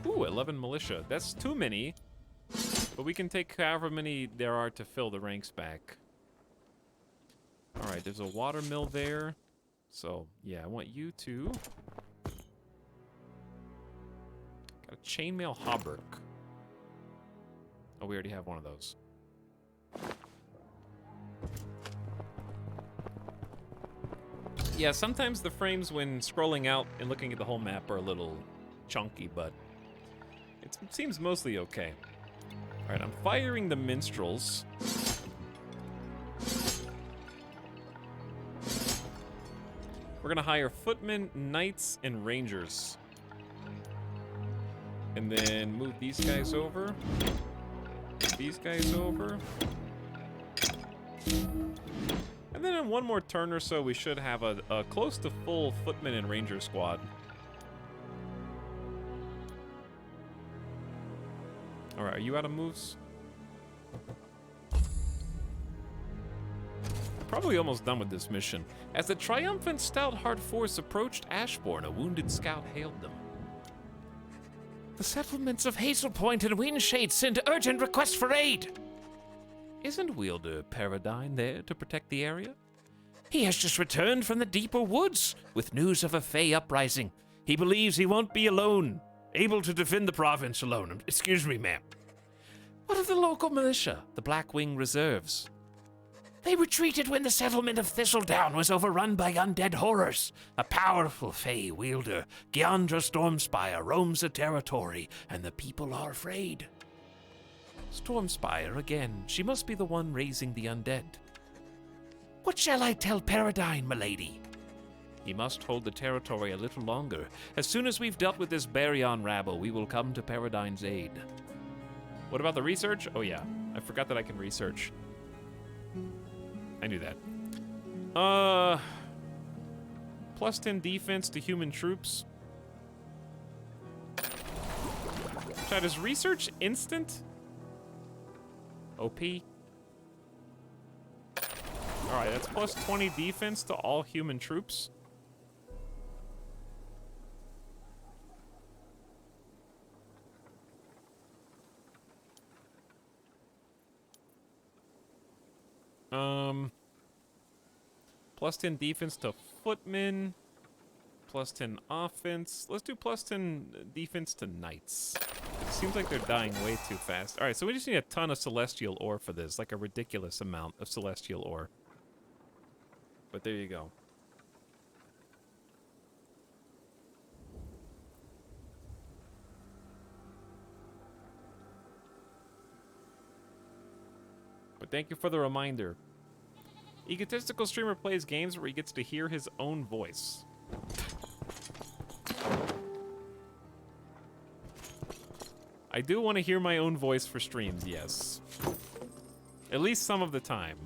Ooh, 11 militia. That's too many, but we can take however many there are to fill the ranks back. All right, there's a water mill there. So, yeah, I want you to... Got a chainmail hauberk. Oh, we already have one of those. Yeah, sometimes the frames when scrolling out and looking at the whole map are a little chunky, but it seems mostly okay. All right, I'm firing the minstrels. We're gonna hire footmen, knights, and rangers. And then move these guys over. Move these guys over. And then in one more turn or so, we should have a close to full footman and ranger squad. All right, are you out of moves? Probably almost done with this mission. As the triumphant Stout-Heart force approached Ashbourne, a wounded scout hailed them. The settlements of Hazel Point and Windshade send urgent requests for aid. Isn't Wielder Paradine there to protect the area? He has just returned from the deeper woods with news of a Fey uprising. He believes he won't be alone, able to defend the province alone. Excuse me, ma'am. What of the local militia, the Blackwing Reserves? They retreated when the settlement of Thistledown was overrun by undead horrors. A powerful Fey wielder, Gyandra Stormspire, roams the territory, and the people are afraid. Stormspire again. She must be the one raising the undead. What shall I tell Paradine, milady? He must hold the territory a little longer. As soon as we've dealt with this Baryon rabble, we will come to Paradine's aid. What about the research? Oh yeah, I forgot that I can research. I knew that. +10 defense to human troops. Chat, is research instant? OP. Alright, that's +20 defense to all human troops. Plus 10 defense to footmen. Plus 10 offense. Let's do plus 10 defense to knights. It seems like they're dying way too fast. All right, so we just need a ton of celestial ore for this, like a ridiculous amount of celestial ore. But there you go. But thank you for the reminder. Egotistical streamer plays games where he gets to hear his own voice. I do want to hear my own voice for streams, yes. At least some of the time.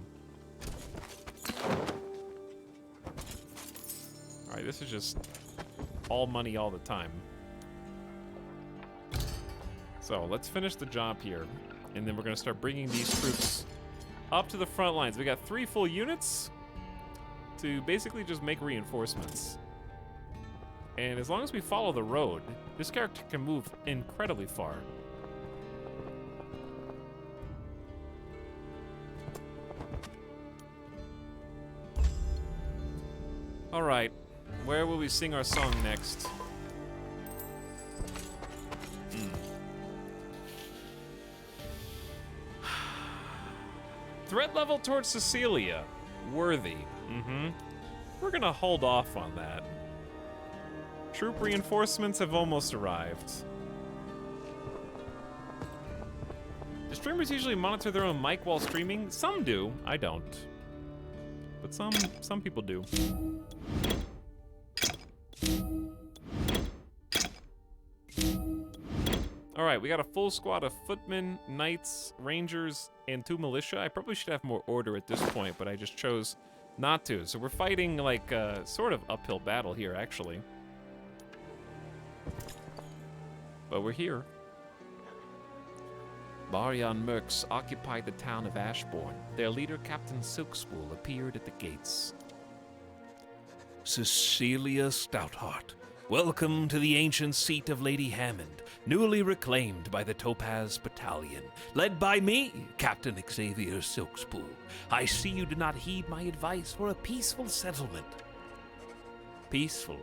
Alright, this is just all money all the time. So, let's finish the job here. And then we're going to start bringing these troops up to the front lines. We got 3 full units to basically just make reinforcements. And as long as we follow the road, this character can move incredibly far. All right, where will we sing our song next? Threat level towards Cecilia. Worthy. We're gonna hold off on that. Troop reinforcements have almost arrived. Do streamers usually monitor their own mic while streaming? Some do. I don't. But some people do. Alright, we got a full squad of footmen, knights, rangers, and 2 militia. I probably should have more order at this point, but I just chose not to. So we're fighting like a sort of uphill battle here, actually. But we're here. Baryon mercs occupied the town of Ashbourne. Their leader, Captain Silkspool, appeared at the gates. Cecilia Stoutheart, welcome to the ancient seat of Lady Hammond, newly reclaimed by the Topaz Battalion, led by me, Captain Xavier Silkspool. I see you did not heed my advice for a peaceful settlement. Peaceful?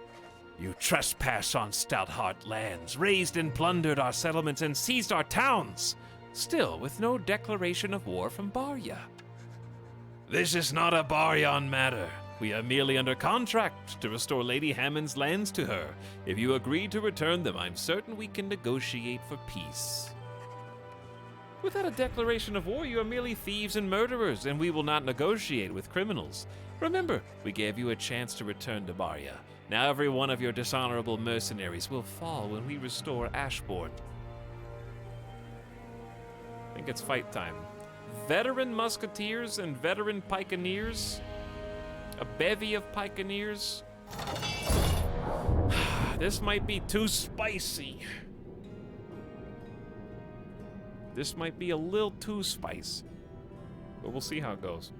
You trespass on Stoutheart lands, razed and plundered our settlements, and seized our towns, still with no declaration of war from Barya. This is not a Baryon matter. We are merely under contract to restore Lady Hammond's lands to her. If you agree to return them, I'm certain we can negotiate for peace. Without a declaration of war, you are merely thieves and murderers, and we will not negotiate with criminals. Remember, we gave you a chance to return to Barya. Now every one of your dishonorable mercenaries will fall when we restore Ashbourne. I think it's fight time. Veteran musketeers and veteran pikeneers. A bevy of pikeneers. This might be too spicy. This might be a little too spicy. But we'll see how it goes.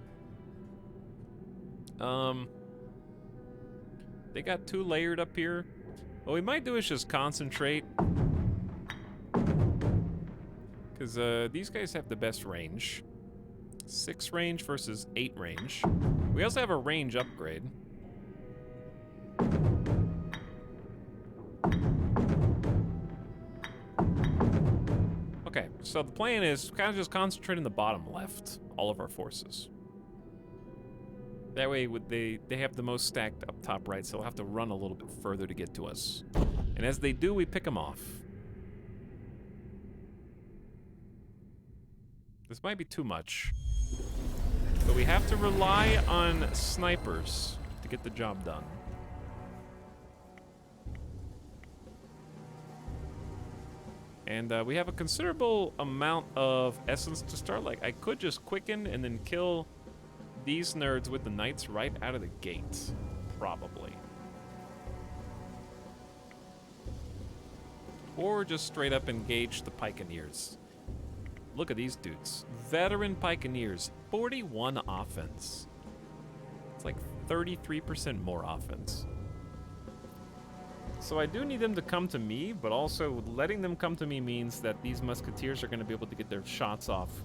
They got 2 layered up here. What we might do is just concentrate. Because these guys have the best range. 6 range versus 8 range. We also have a range upgrade. Okay, so the plan is kind of just concentrate in the bottom left, all of our forces. That way they have the most stacked up top right, so they'll have to run a little bit further to get to us. And as they do, we pick them off. This might be too much. But we have to rely on snipers to get the job done. And we have a considerable amount of essence to start. Like, I could just quicken and then kill these nerds with the knights right out of the gate. Probably. Or just straight up engage the pikeneers. Look at these dudes. Veteran pikeneers, 41 offense. It's like 33% more offense. So I do need them to come to me, but also letting them come to me means that these musketeers are going to be able to get their shots off.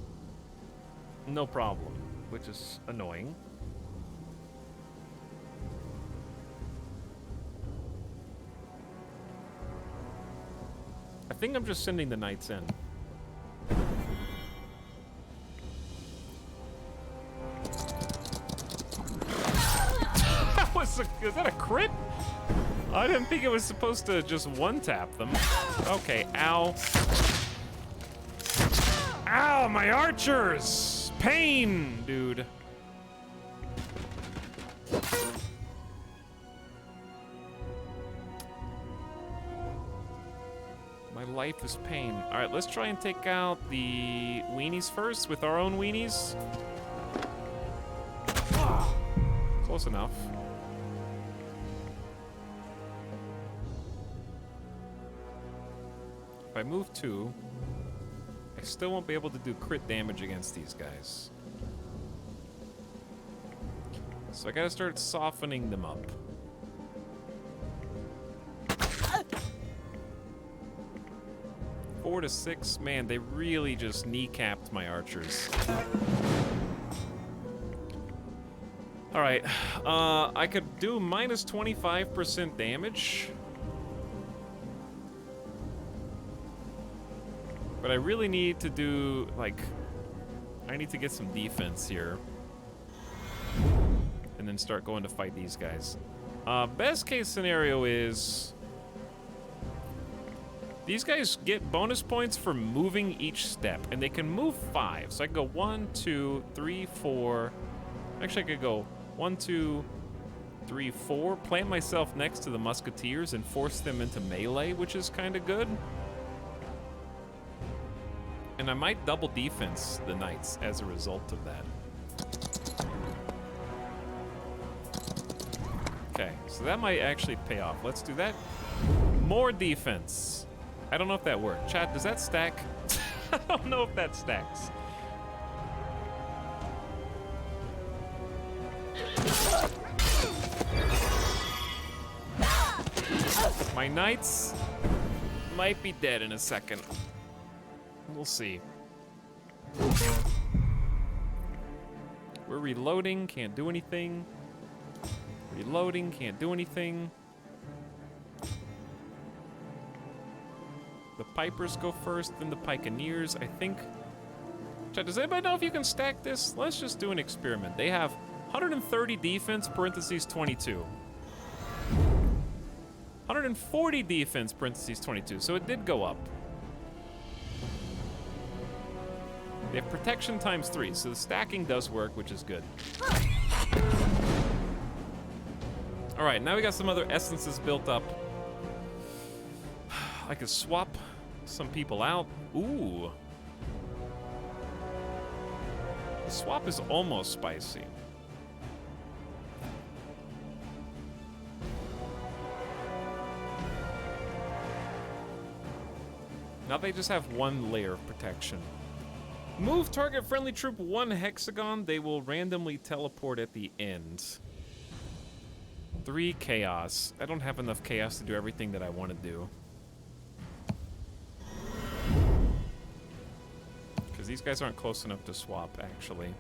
No problem. which is annoying. I think I'm just sending the knights in. Is that a crit? I didn't think it was supposed to just one-tap them. Okay, ow. Ow, my archers! Pain, dude. My life is pain. All right, let's try and take out the weenies first with our own weenies. Close enough. If I move 2, I still won't be able to do crit damage against these guys. So I gotta start softening them up. Four to 6, man, they really just kneecapped my archers. All right, I could do minus 25% damage. But I really need to do, like, I need to get some defense here. And then start going to fight these guys. Best case scenario is these guys get bonus points for moving each step, and they can move 5. So I can go 1, 2, 3, 4. Actually, I could go 1, 2, 3, 4. Plant myself next to the musketeers and force them into melee, which is kind of good. And I might double defense the knights as a result of that. Okay, so that might actually pay off. Let's do that. More defense. I don't know if that worked. Chat, does that stack? I don't know if that stacks. My knights might be dead in a second. We'll see. We're reloading, can't do anything. Reloading, can't do anything. The Pipers go first, then the Pikeneers, I think. Chat, does anybody know if you can stack this? Let's just do an experiment. They have 130 defense, parentheses 22. 140 defense, parentheses 22, so it did go up. They have protection times 3, so the stacking does work, which is good. All right, now we got some other essences built up. I could swap some people out. Ooh. The swap is almost spicy. Now they just have 1 layer of protection. Move target friendly troop 1 hexagon. They will randomly teleport at the end. 3 chaos. I don't have enough chaos to do everything that I want to do. Because these guys aren't close enough to swap, actually.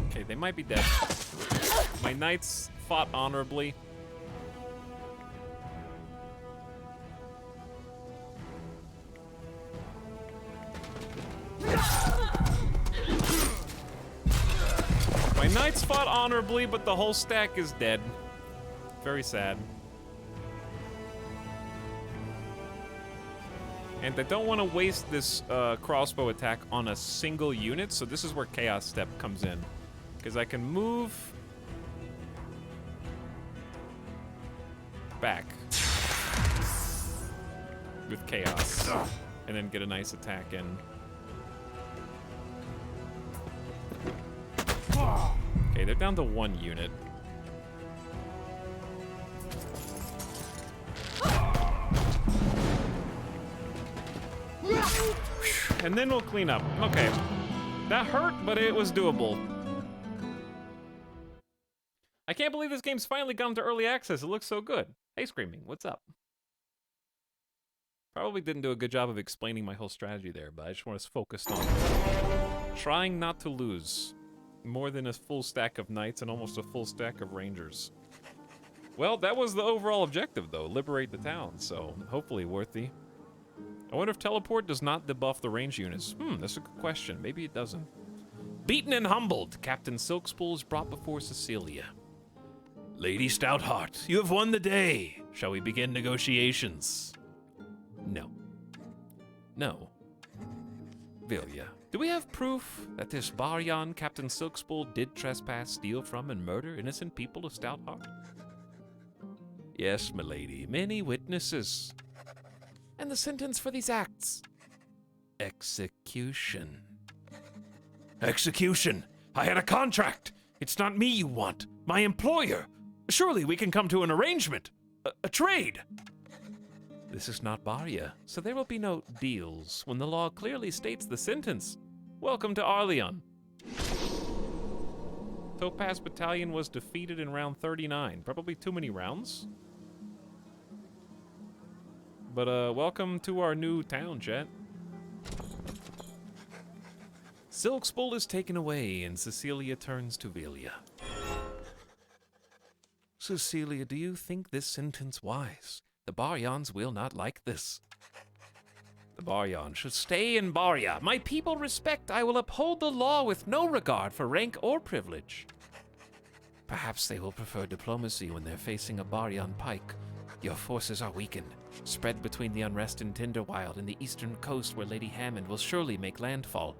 Okay, they might be dead. My knights fought honorably. My knights fought honorably, but the whole stack is dead. Very sad. And I don't want to waste this crossbow attack on a single unit, so this is where Chaos Step comes in. Because I can move back with Chaos and then get a nice attack in. Okay, they're down to 1 unit. And then we'll clean up. Okay. That hurt, but it was doable. I can't believe this game's finally gone to early access. It looks so good. Hey, Screaming, what's up? Probably didn't do a good job of explaining my whole strategy there, but I just want us focused on trying not to lose more than a full stack of knights and almost a full stack of rangers. Well, that was the overall objective, though. Liberate the town, so hopefully worthy. I wonder if teleport does not debuff the range units. That's a good question. Maybe it doesn't. Beaten and humbled, Captain Silkspool is brought before Cecilia. Lady Stoutheart, you have won the day. Shall we begin negotiations? No. No. Vilya, do we have proof that this Baryon Captain Silkspool did trespass, steal from, and murder innocent people of Stoutheart? Yes, milady, many witnesses. And the sentence for these acts? Execution. Execution! I had a contract! It's not me you want, my employer! Surely we can come to an arrangement! A trade! This is not Barya, so there will be no deals when the law clearly states the sentence. Welcome to Arleon. Topaz Battalion was defeated in round 39. Probably too many rounds. But welcome to our new town, chat. Silkspool is taken away, and Cecilia turns to Vilya. Cecilia, do you think this sentence wise? The Baryons will not like this. The Baryon should stay in Barya. My people respect. I will uphold the law with no regard for rank or privilege. Perhaps they will prefer diplomacy when they're facing a Baryon pike. Your forces are weakened, spread between the unrest in Tinderwild and the eastern coast where Lady Hammond will surely make landfall.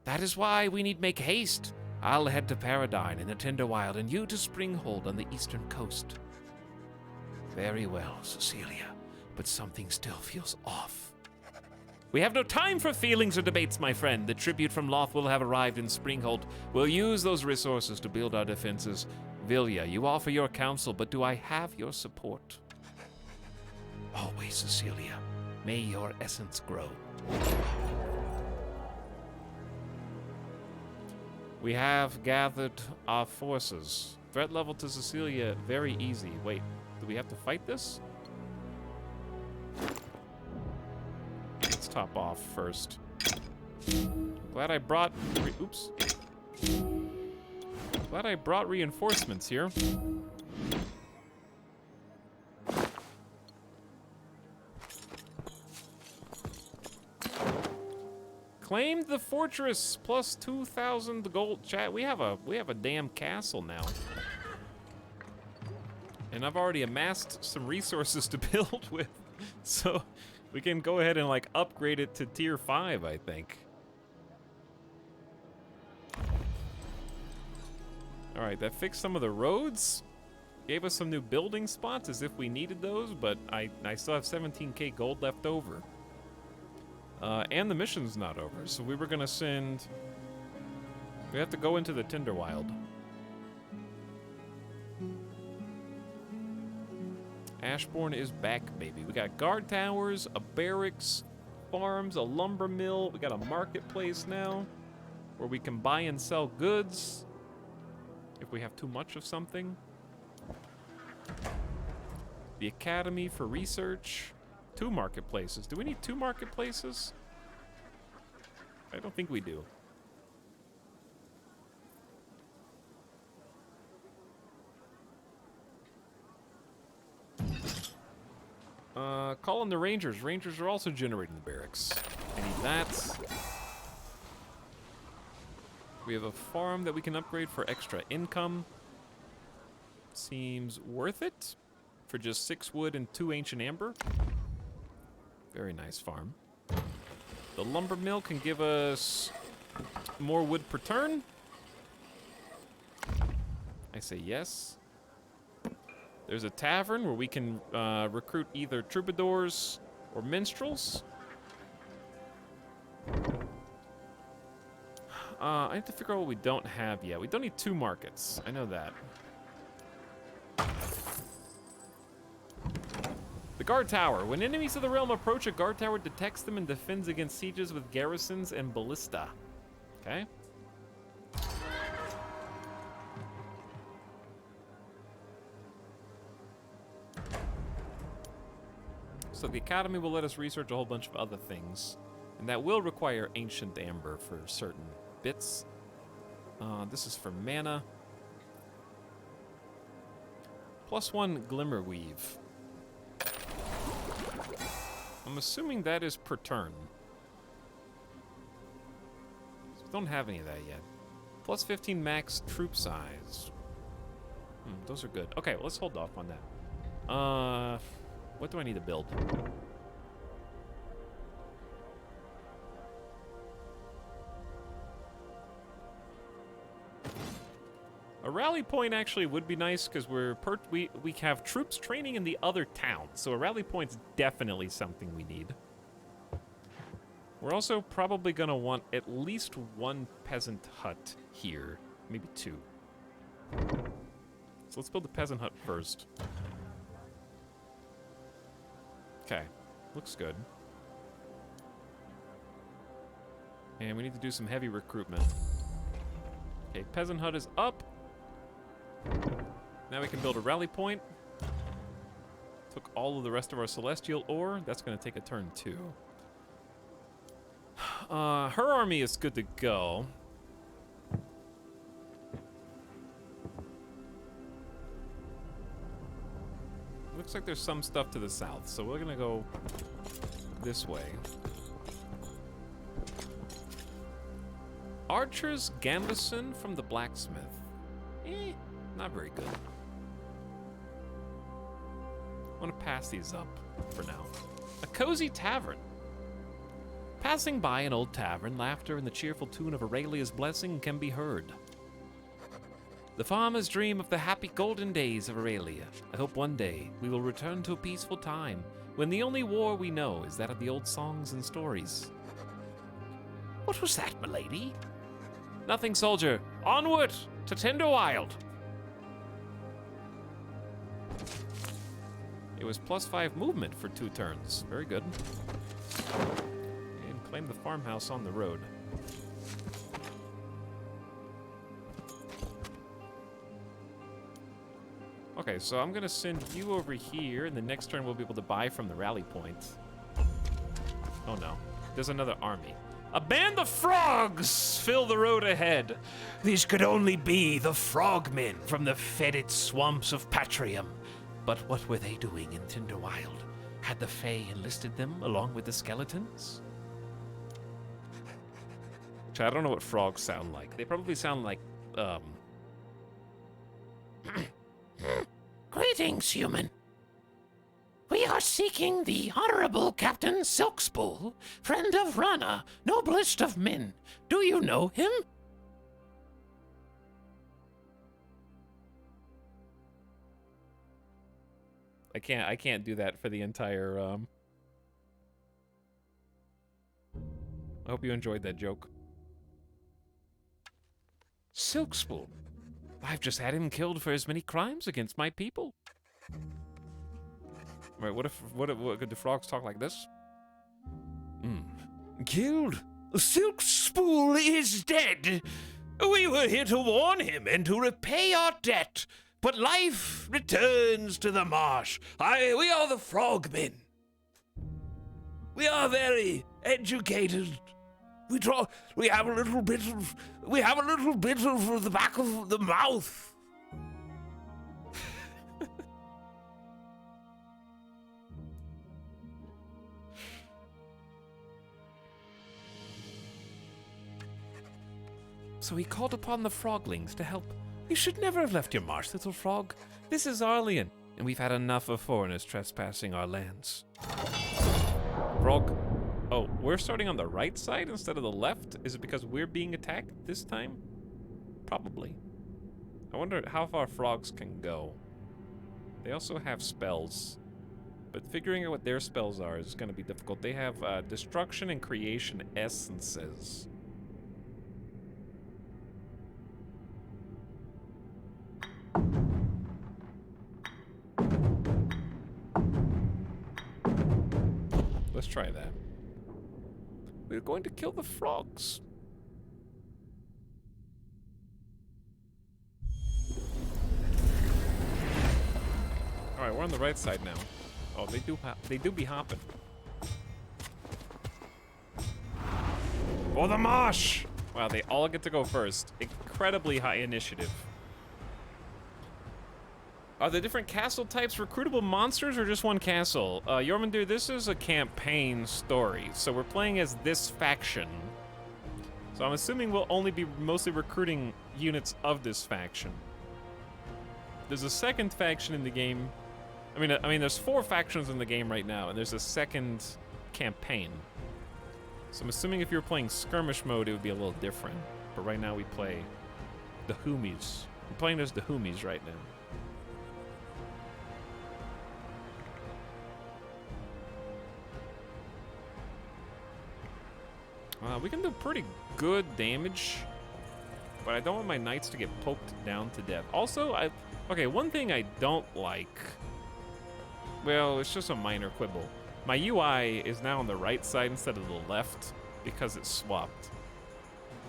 That is why we need make haste. I'll head to Paradigm in the Tinderwild and you to Springhold on the eastern coast. Very well, Cecilia, but something still feels off. We have no time for feelings or debates, my friend. The tribute from Loth will have arrived in Springhold. We'll use those resources to build our defenses. Vilya, you offer your counsel, but do I have your support? Always, Cecilia. May your essence grow. We have gathered our forces. Threat level to Cecilia, very easy. Wait, do we have to fight this? Let's top off first. Glad I brought... Oops. Glad I brought reinforcements here. Claimed the fortress plus 2,000 gold. Chat, we have a damn castle now. And I've already amassed some resources to build with. So we can go ahead and like upgrade it to tier 5, I think. All right, that fixed some of the roads. Gave us some new building spots as if we needed those, but I still have 17k gold left over. And the mission's not over, so we were gonna send... We have to go into the Tinderwild. Ashbourne is back, baby. We got guard towers, a barracks, farms, a lumber mill. We got a marketplace now where we can buy and sell goods if we have too much of something. The Academy for Research. 2 marketplaces. Do we need 2 marketplaces? I don't think we do. Call in the Rangers. Rangers are also generating the barracks. I need that. We have a farm that we can upgrade for extra income. Seems worth it for just 6 wood and 2 ancient amber. Very nice farm. The lumber mill can give us more wood per turn. I say yes. There's a tavern where we can recruit either troubadours or minstrels. I have to figure out what we don't have yet. We don't need 2 markets. I know that. The guard tower. When enemies of the realm approach, a guard tower detects them and defends against sieges with garrisons and ballista. Okay. So the Academy will let us research a whole bunch of other things. And that will require Ancient Amber for certain bits. This is for mana. +1 Glimmer Weave. I'm assuming that is per turn. So we don't have any of that yet. +15 max troop size. Those are good. Okay, let's hold off on that. What do I need to build? A rally point actually would be nice because we have troops training in the other towns, so a rally point's definitely something we need. We're also probably gonna want at least one peasant hut here, maybe 2. So let's build the peasant hut first. Okay, looks good. And we need to do some heavy recruitment. Okay, peasant hut is up. Now we can build a rally point. Took all of the rest of our celestial ore. That's going to take a turn too. Her army is good to go. Looks like there's some stuff to the south, so we're going to go this way. Archer's gambeson from the blacksmith. Not very good. I want to pass these up for now. A cozy tavern. Passing by an old tavern, laughter and the cheerful tune of Aurelia's blessing can be heard. The farmers dream of the happy golden days of Aurelia. I hope one day we will return to a peaceful time when the only war we know is that of the old songs and stories. What was that, milady? Nothing, soldier. Onward to Tinderwild. It was +5 movement for 2 turns. Very good. And claim the farmhouse on the road. Okay, so I'm gonna send you over here, and the next turn we'll be able to buy from the rally point. Oh no, there's another army. A band of frogs fill the road ahead. These could only be the frogmen from the fetid swamps of Patrium. But what were they doing in Tinderwild? Had the Fae enlisted them along with the skeletons? I don't know what frogs sound like. They probably sound like, Greetings, human. We are seeking the Honorable Captain Silkspool, friend of Rana, noblest of men. Do you know him? I can't do that for the entire, I hope you enjoyed that joke. Silkspool. I've just had him killed for his many crimes against my people. Right, what could the frogs talk like this? Killed? Silkspool is dead. We were here to warn him and to repay our debt. But life returns to the marsh. We are the frogmen. We are very educated. We have a little bit of the back of the mouth. So he called upon the froglings to help. You should never have left your marsh, little frog. This is Arleon, and we've had enough of foreigners trespassing our lands. Frog. Oh, we're starting on the right side instead of the left? Is it because we're being attacked this time? Probably. I wonder how far frogs can go. They also have spells. But figuring out what their spells are is going to be difficult. They have destruction and creation essences. Let's try that. We're going to kill the frogs. Alright, we're on the right side now. Oh, they do be hopping. For the mosh! Wow, they all get to go first. Incredibly high initiative. Are the different castle types recruitable monsters or just one castle? Yormandir, this is a campaign story, so we're playing as this faction. So I'm assuming we'll only be mostly recruiting units of this faction. There's a second faction in the game. I mean, there's 4 factions in the game right now, and there's a second campaign. So I'm assuming if you're playing skirmish mode, it would be a little different. But right now we play the Hoomies. We're playing as the Hoomies right now. We can do pretty good damage, but I don't want my knights to get poked down to death. Also, okay, one thing I don't like, well, it's just a minor quibble. My UI is now on the right side instead of the left because it's swapped.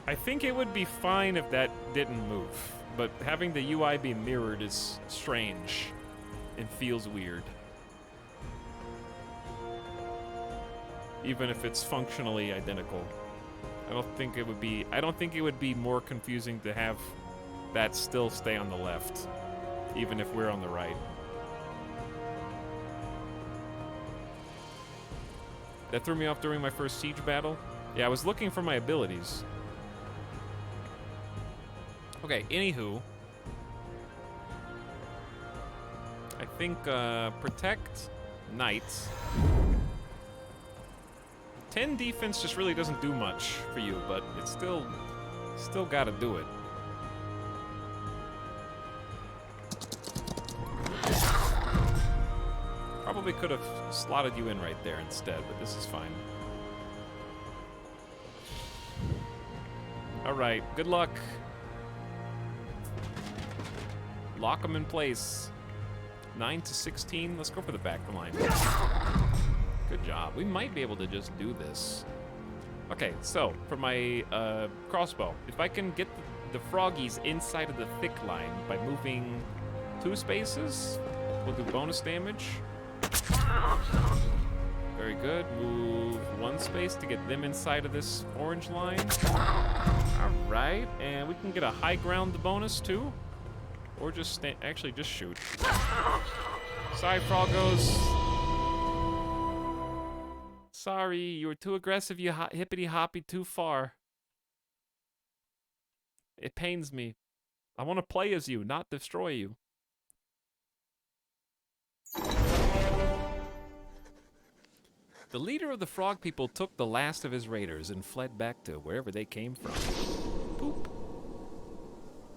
I think it would be fine if that didn't move, but having the UI be mirrored is strange and feels weird. Even if it's functionally identical. I don't think it would be more confusing to have that still stay on the left, even if we're on the right. That threw me off during my first siege battle. Yeah, I was looking for my abilities. Okay, anywho. I think, protect, knights. 10 defense just really doesn't do much for you, but it's still gotta do it. Probably could have slotted you in right there instead, but this is fine. Alright, good luck. Lock them in place. 9 to 16. Let's go for the back line. Good job. We might be able to just do this. Okay, so for my crossbow, if I can get the froggies inside of the thick line by moving 2 spaces, we'll do bonus damage. Very good. Move 1 space to get them inside of this orange line. All right, and we can get a high ground bonus too, or just actually just shoot. Sorry, Froggos. Sorry, you were too aggressive. You hippity hoppy too far. It pains me. I want to play as you, not destroy you. The leader of the frog people took the last of his raiders and fled back to wherever they came from. Poop.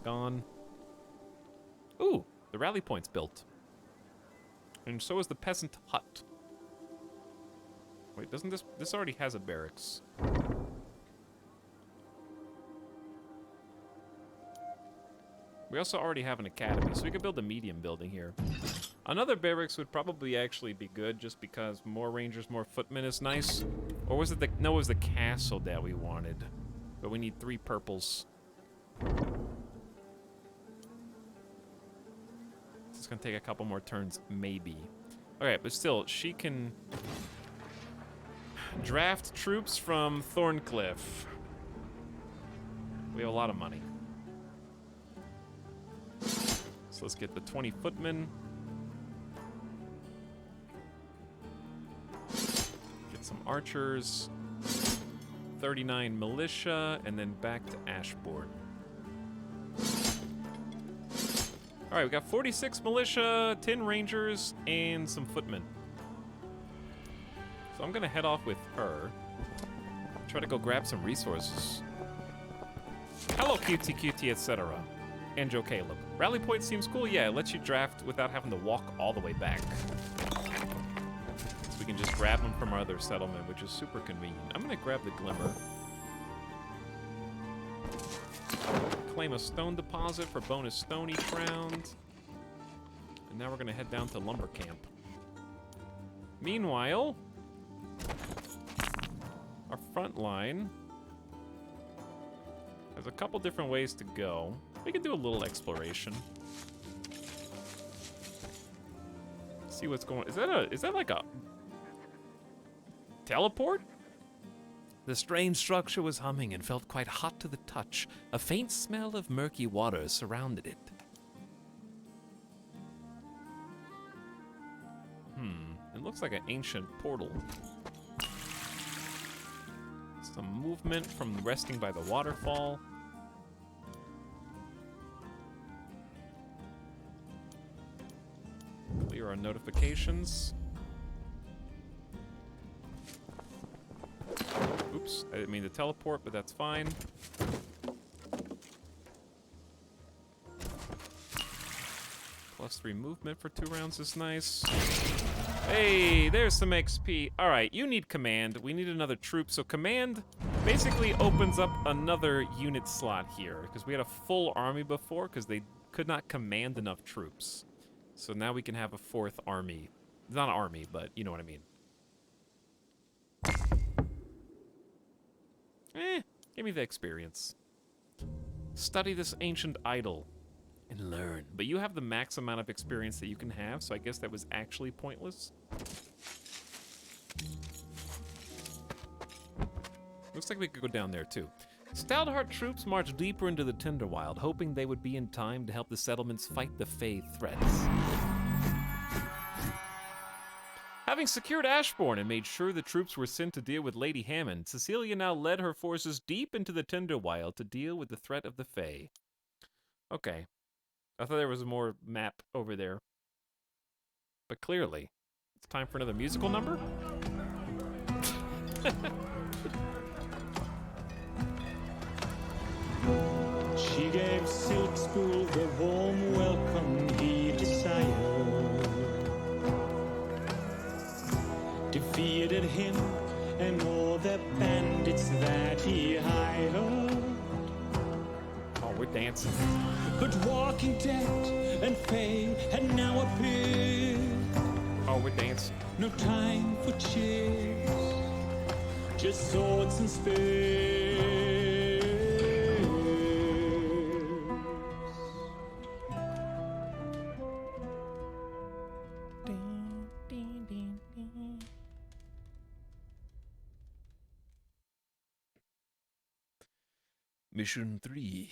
Gone. Ooh, the rally point's built. And so is the peasant hut. Wait, doesn't this already has a barracks? We also already have an academy, so we could build a medium building here. Another barracks would probably actually be good, just because more rangers, more footmen is nice. Or was it no, it was the castle that we wanted. But we need 3 purples. It's gonna take a couple more turns, maybe. Okay, but still, she can draft troops from Thorncliffe. We have a lot of money. So let's get the 20 footmen. Get some archers. 39 militia, and then back to Ashbourne. All right, we got 46 militia, 10 rangers, and some footmen. So I'm gonna head off with her. Try to go grab some resources. Hello, QT, etc. And Joe Caleb. Rally point seems cool. Yeah, it lets you draft without having to walk all the way back. So we can just grab them from our other settlement, which is super convenient. I'm gonna grab the Glimmer. Claim a stone deposit for bonus stone each round. And now we're gonna head down to lumber camp. Meanwhile, our front line has a couple different ways to go. We could do a little exploration. see what's going on. Is that like a teleport? The strange structure was humming and felt quite hot to the touch. A faint smell of murky water surrounded it. It looks like an ancient portal. Some movement from resting by the waterfall. Clear our notifications. Oops, I didn't mean to teleport, but that's fine. +3 movement for 2 rounds is nice. Hey, there's some XP. All right, you need command. We need another troop. So command basically opens up another unit slot here because we had a full army before because they could not command enough troops. So now we can have a 4th army. Not an army, but you know what I mean. Give me the experience. Study this ancient idol and learn. But you have the max amount of experience that you can have, so I guess that was actually pointless. Looks like we could go down there too. Stoutheart troops marched deeper into the Tinderwild, hoping they would be in time to help the settlements fight the Fey threats. Having secured Ashbourne and made sure the troops were sent to deal with Lady Hammond, Cecilia now led her forces deep into the Tinderwild to deal with the threat of the Fey. Okay. I thought there was more map over there. But clearly, it's time for another musical number? She gave Silk Spool the warm welcome he desired, defeated him and all the bandits that he hired. Oh, we're dancing. But Walking Dead and Faye had now appeared. Oh, we're dancing. No time for cheers, just swords and spears. Mission 3.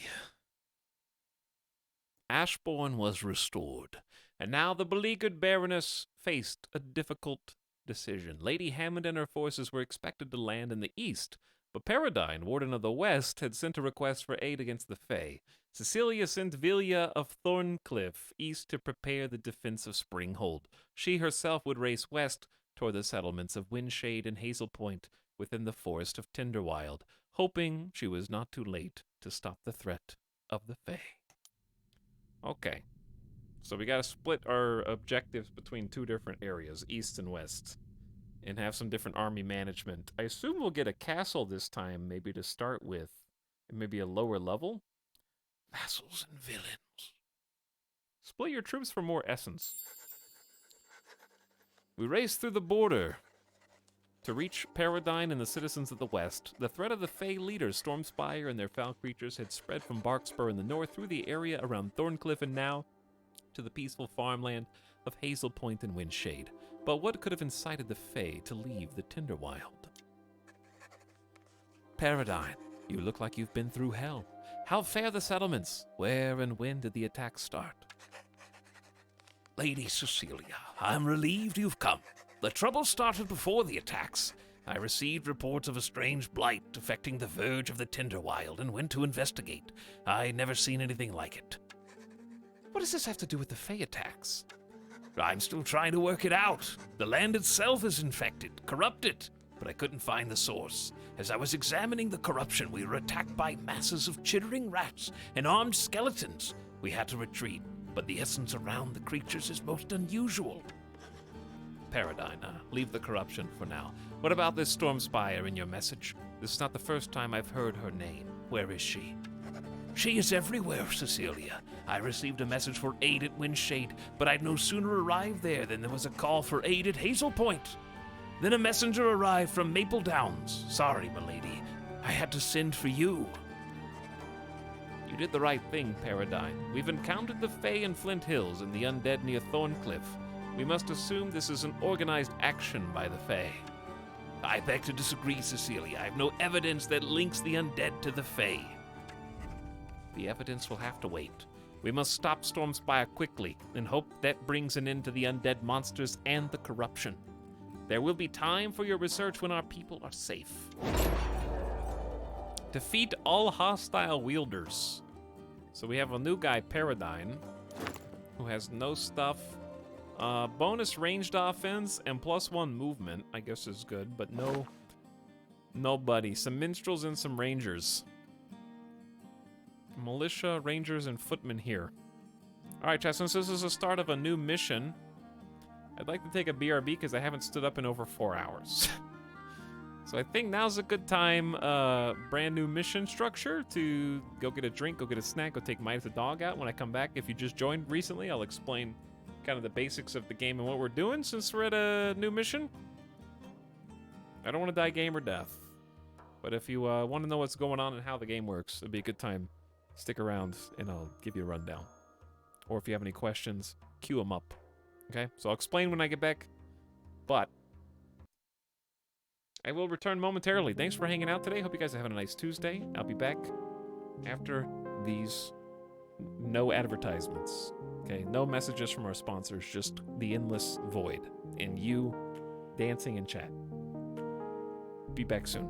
Ashbourne was restored, And now the beleaguered Baroness faced a difficult decision. Lady Hammond and her forces were expected to land in the east, but Paradine, Warden of the West, had sent a request for aid against the Fey. Cecilia sent Villia of Thorncliffe east to prepare the defense of Springhold. She herself would race west toward the settlements of Windshade and Hazel Point within the forest of Tinderwild, hoping she was not too late to stop the threat of the Fey. Okay. So we gotta split our objectives between 2 different areas, east and west, and have some different army management. I assume we'll get a castle this time, maybe to start with, and maybe a lower level. vassals and villains. Split your troops for more essence. We race through the border to reach Paradine and the citizens of the west. The threat of the Fey leaders, Stormspire and their foul creatures, had spread from Barkspur in the north through the area around Thorncliffe and now to the peaceful farmland of Hazel Point and Windshade. But what could have incited the Fey to leave the Tinderwild? Paradine, you look like you've been through hell. How fare the settlements? Where and when did the attacks start? Lady Cecilia, I'm relieved you've come. The trouble started before the attacks. I received reports of a strange blight affecting the verge of the Tinderwild and went to investigate. I'd never seen anything like it. What does this have to do with the Fey attacks? I'm still trying to work it out. The land itself is infected, corrupted, but I couldn't find the source. As I was examining the corruption, we were attacked by masses of chittering rats and armed skeletons. We had to retreat, but the essence around the creatures is most unusual. Paradine, leave the corruption for now. What about this Stormspire in your message? This is not the first time I've heard her name. Where is she? She is everywhere, Cecilia. I received a message for aid at Windshade, but I'd no sooner arrived there than there was a call for aid at Hazel Point. Then a messenger arrived from Maple Downs. Sorry, milady. I had to send for you. You did the right thing, Paradine. We've encountered the Fey in Flint Hills and the undead near Thorncliffe. We must assume this is an organized action by the Fae. I beg to disagree, Cecilia. I have no evidence that links the undead to the Fae. The evidence will have to wait. We must stop Stormspire quickly and hope that brings an end to the undead monsters and the corruption. There will be time for your research when our people are safe. Defeat all hostile wielders. So we have a new guy, Paradigm, who has no stuff. Bonus ranged offense and +1 movement, I guess is good, but nobody. Some minstrels and some rangers. Militia, rangers, and footmen here. Alright, chat, since this is the start of a new mission, I'd like to take a BRB because I haven't stood up in over 4 hours. So I think now's a good time, brand new mission structure to go get a drink, go get a snack, go take Midas the dog out. When I come back, if you just joined recently, I'll explain kind of the basics of the game and what we're doing since we're at a new mission. I don't want to die game or death. But if you want to know what's going on and how the game works, it'd be a good time. Stick around and I'll give you a rundown. Or if you have any questions, queue them up. Okay, so I'll explain when I get back. But I will return momentarily. Thanks for hanging out today. Hope you guys are having a nice Tuesday. I'll be back after these no advertisements. Okay, no messages from our sponsors, just the endless void and you dancing in chat. Be back soon.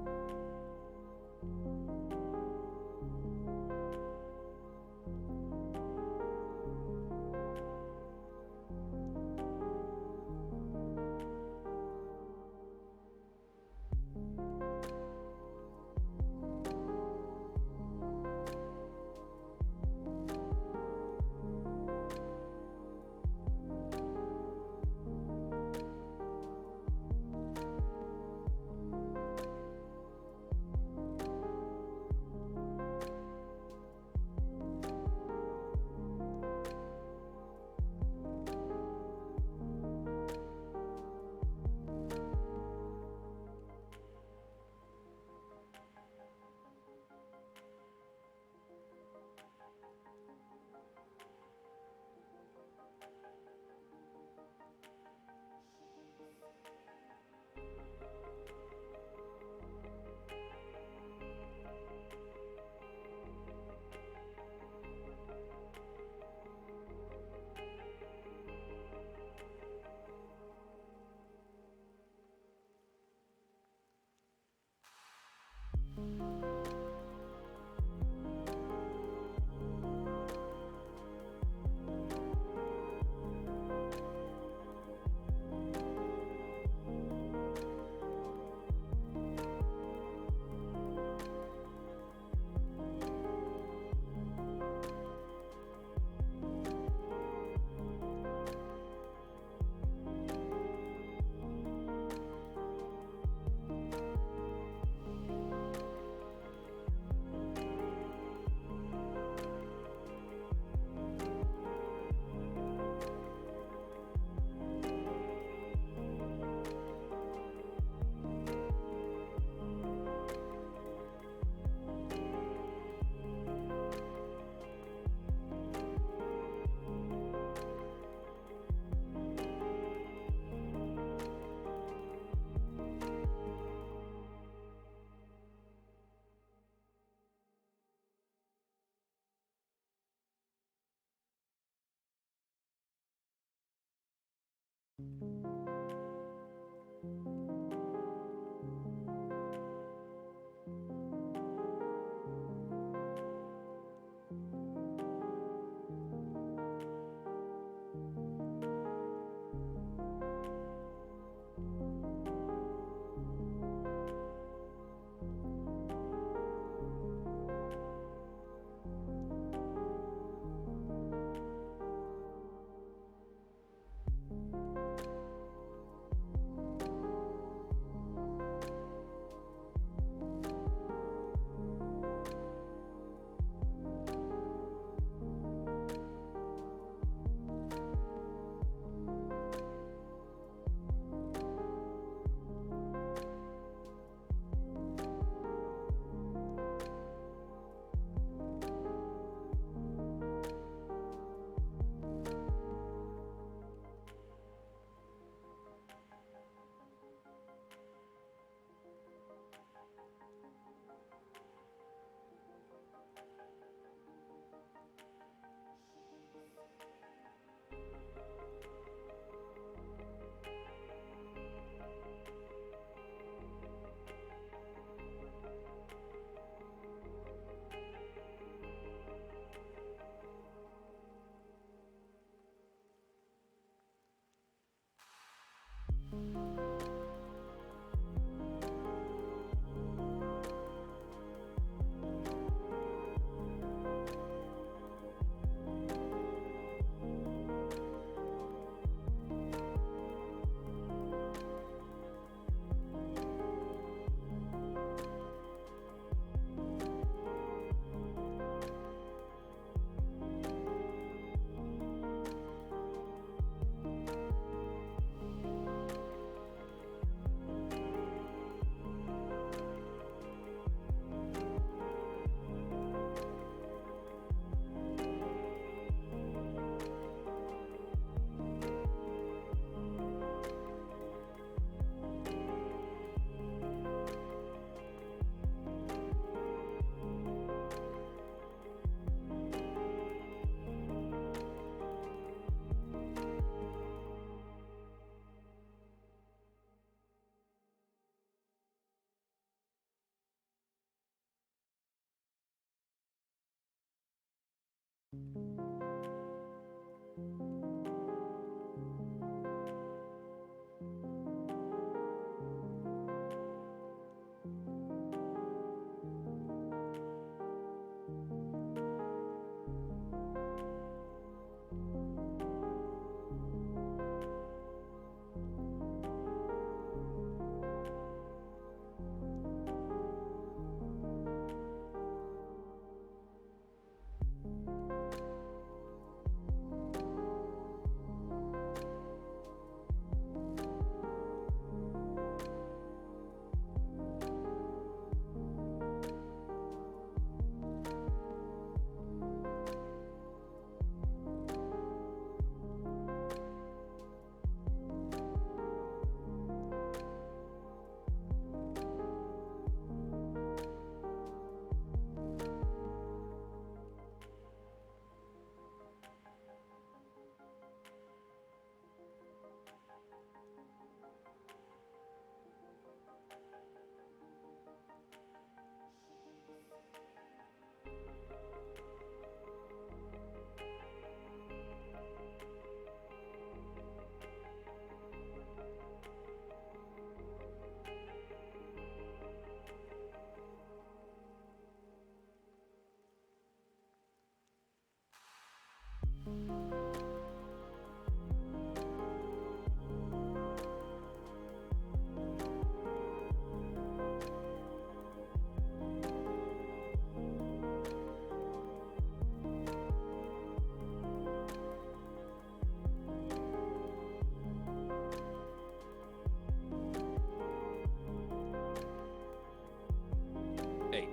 Hey,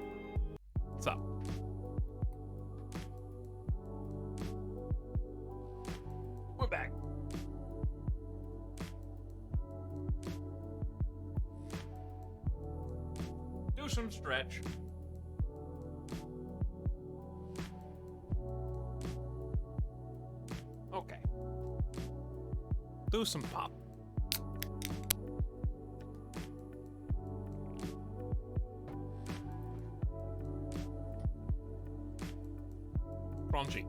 what's up? We're back. Do some stretch. Okay. Do some pop. Crunchy.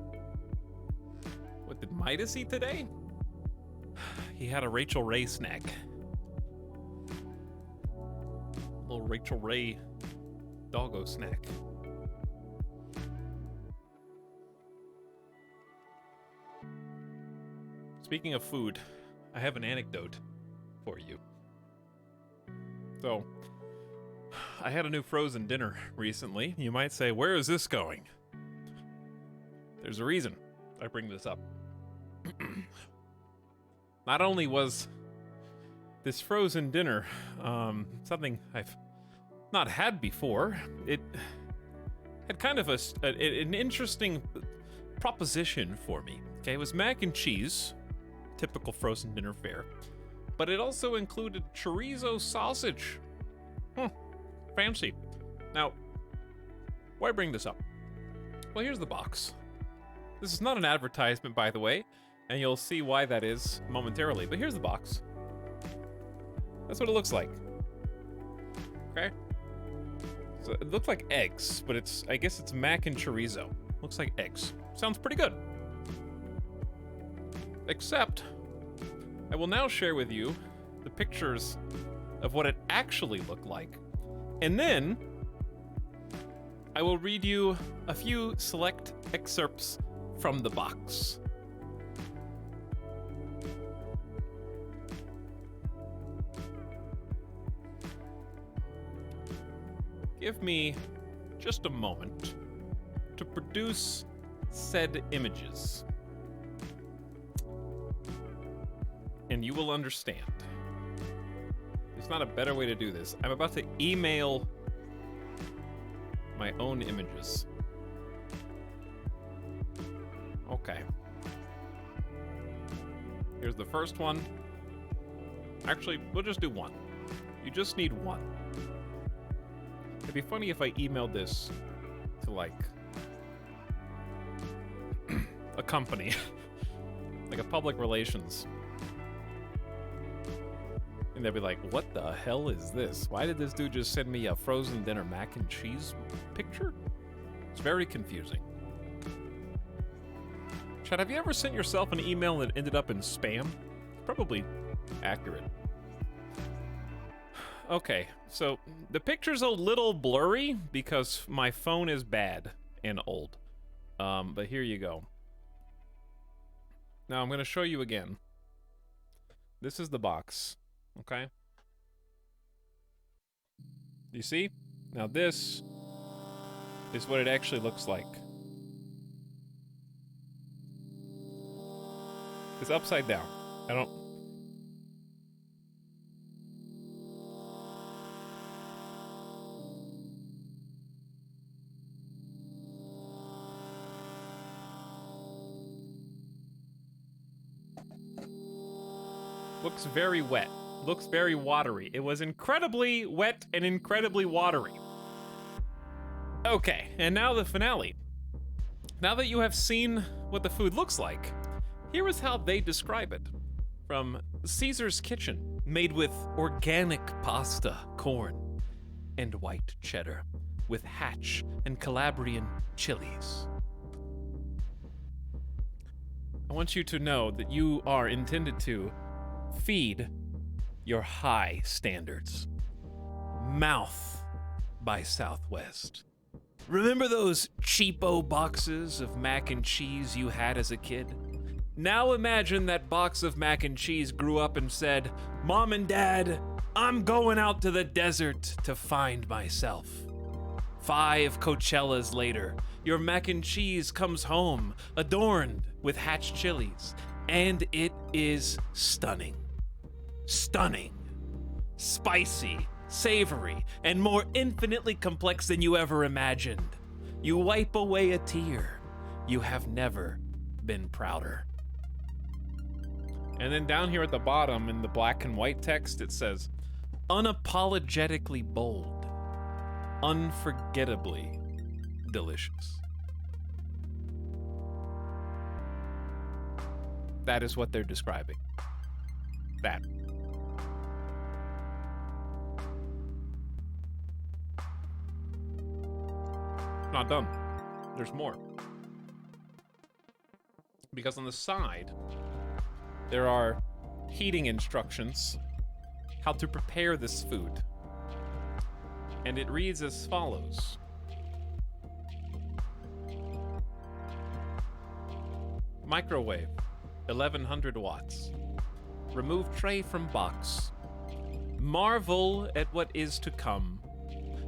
What did Midas eat today? He had a Rachel Ray snack. Little Rachel Ray doggo snack. Speaking of food, I have an anecdote for you. So, I had a new frozen dinner recently. You might say, where is this going? There's a reason I bring this up. Not only was this frozen dinner something I've not had before, it had kind of an interesting proposition for me. Okay, it was mac and cheese, typical frozen dinner fare, but it also included chorizo sausage. Fancy. Now, why bring this up? Well, here's the box. This is not an advertisement, by the way, and you'll see why that is momentarily, but here's the box. That's what it looks like. Okay? So it looks like eggs, but I guess it's mac and chorizo. Looks like eggs. Sounds pretty good. Except, I will now share with you the pictures of what it actually looked like. And then, I will read you a few select excerpts from the box. Give me just a moment to produce said images, and you will understand. There's not a better way to do this. I'm about to email my own images. Okay. Here's the first one. Actually, we'll just do one. You just need one. It'd be funny if I emailed this to, like, a company. Like a public relations. And they'd be like, what the hell is this? Why did this dude just send me a frozen dinner mac and cheese picture? It's very confusing. Chad, have you ever sent yourself an email that ended up in spam? Probably accurate. Okay, so the picture's a little blurry because my phone is bad and old. But here you go. Now I'm going to show you again. This is the box, okay? You see? Now this is what it actually looks like. It's upside down. I don't... Looks very wet. Looks very watery. It was incredibly wet and incredibly watery. Okay, and now the finale. Now that you have seen what the food looks like, here is how they describe it. From Caesar's Kitchen, made with organic pasta, corn, and white cheddar, with Hatch and Calabrian chilies. I want you to know that you are intended to feed your high standards. Mouth by Southwest. Remember those cheapo boxes of mac and cheese you had as a kid? Now imagine that box of mac and cheese grew up and said, "Mom and Dad, I'm going out to the desert to find myself." 5 Coachellas later, your mac and cheese comes home, adorned with Hatch chilies, and it is stunning. Stunning. Spicy, savory, and more infinitely complex than you ever imagined. You wipe away a tear. You have never been prouder. And then down here at the bottom in the black and white text, it says, unapologetically bold, unforgettably delicious. That is what they're describing. That. Not done. There's more. Because on the side, there are heating instructions, how to prepare this food. And it reads as follows. Microwave, 1100 watts. Remove tray from box. Marvel at what is to come.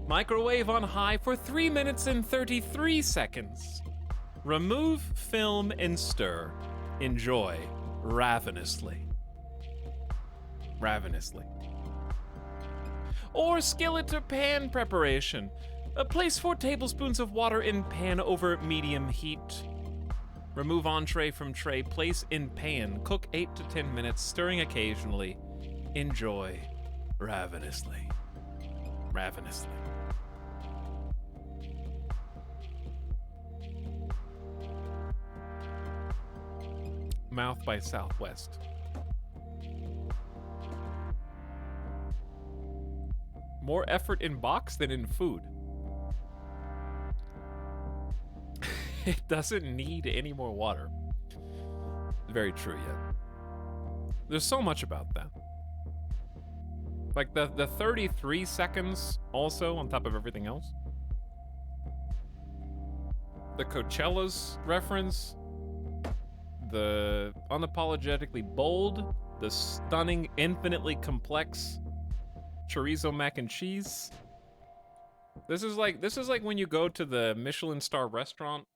Microwave on high for 3 minutes and 33 seconds. Remove film and stir. Enjoy ravenously. Ravenously. Or skillet or pan preparation. Place 4 tablespoons of water in pan over medium heat. Remove entree from tray, place in pan, cook 8 to 10 minutes, stirring occasionally. Enjoy ravenously. Ravenously. Mouth by Southwest. More effort in box than in food. It doesn't need any more water. Very true, yeah. There's so much about that. Like the 33 seconds also on top of everything else. The Coachellas reference. The unapologetically bold. The stunning, infinitely complex chorizo mac and cheese. This is like when you go to the Michelin star restaurant.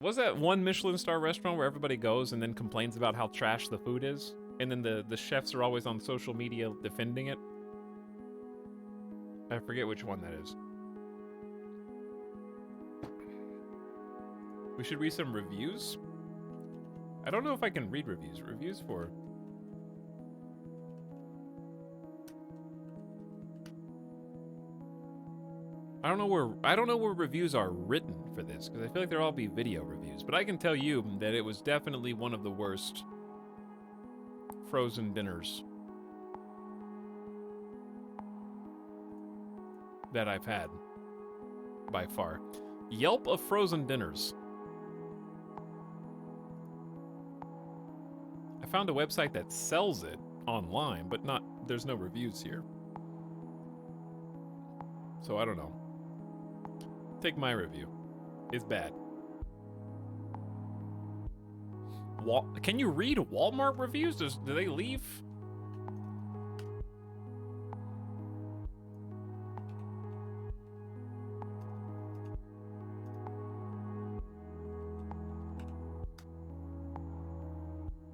Was that one Michelin star restaurant where everybody goes and then complains about how trash the food is? And then the chefs are always on social media defending it? I forget which one that is. We should read some reviews? I don't know if I can read reviews. Reviews for... I don't know where reviews are written for this, because I feel like there'll all be video reviews. But I can tell you that it was definitely one of the worst frozen dinners that I've had, by far. Yelp of frozen dinners. found a website that sells it online, but there's no reviews here. So I don't know. Take my review. It's bad. Can you read Walmart reviews? Do they leave?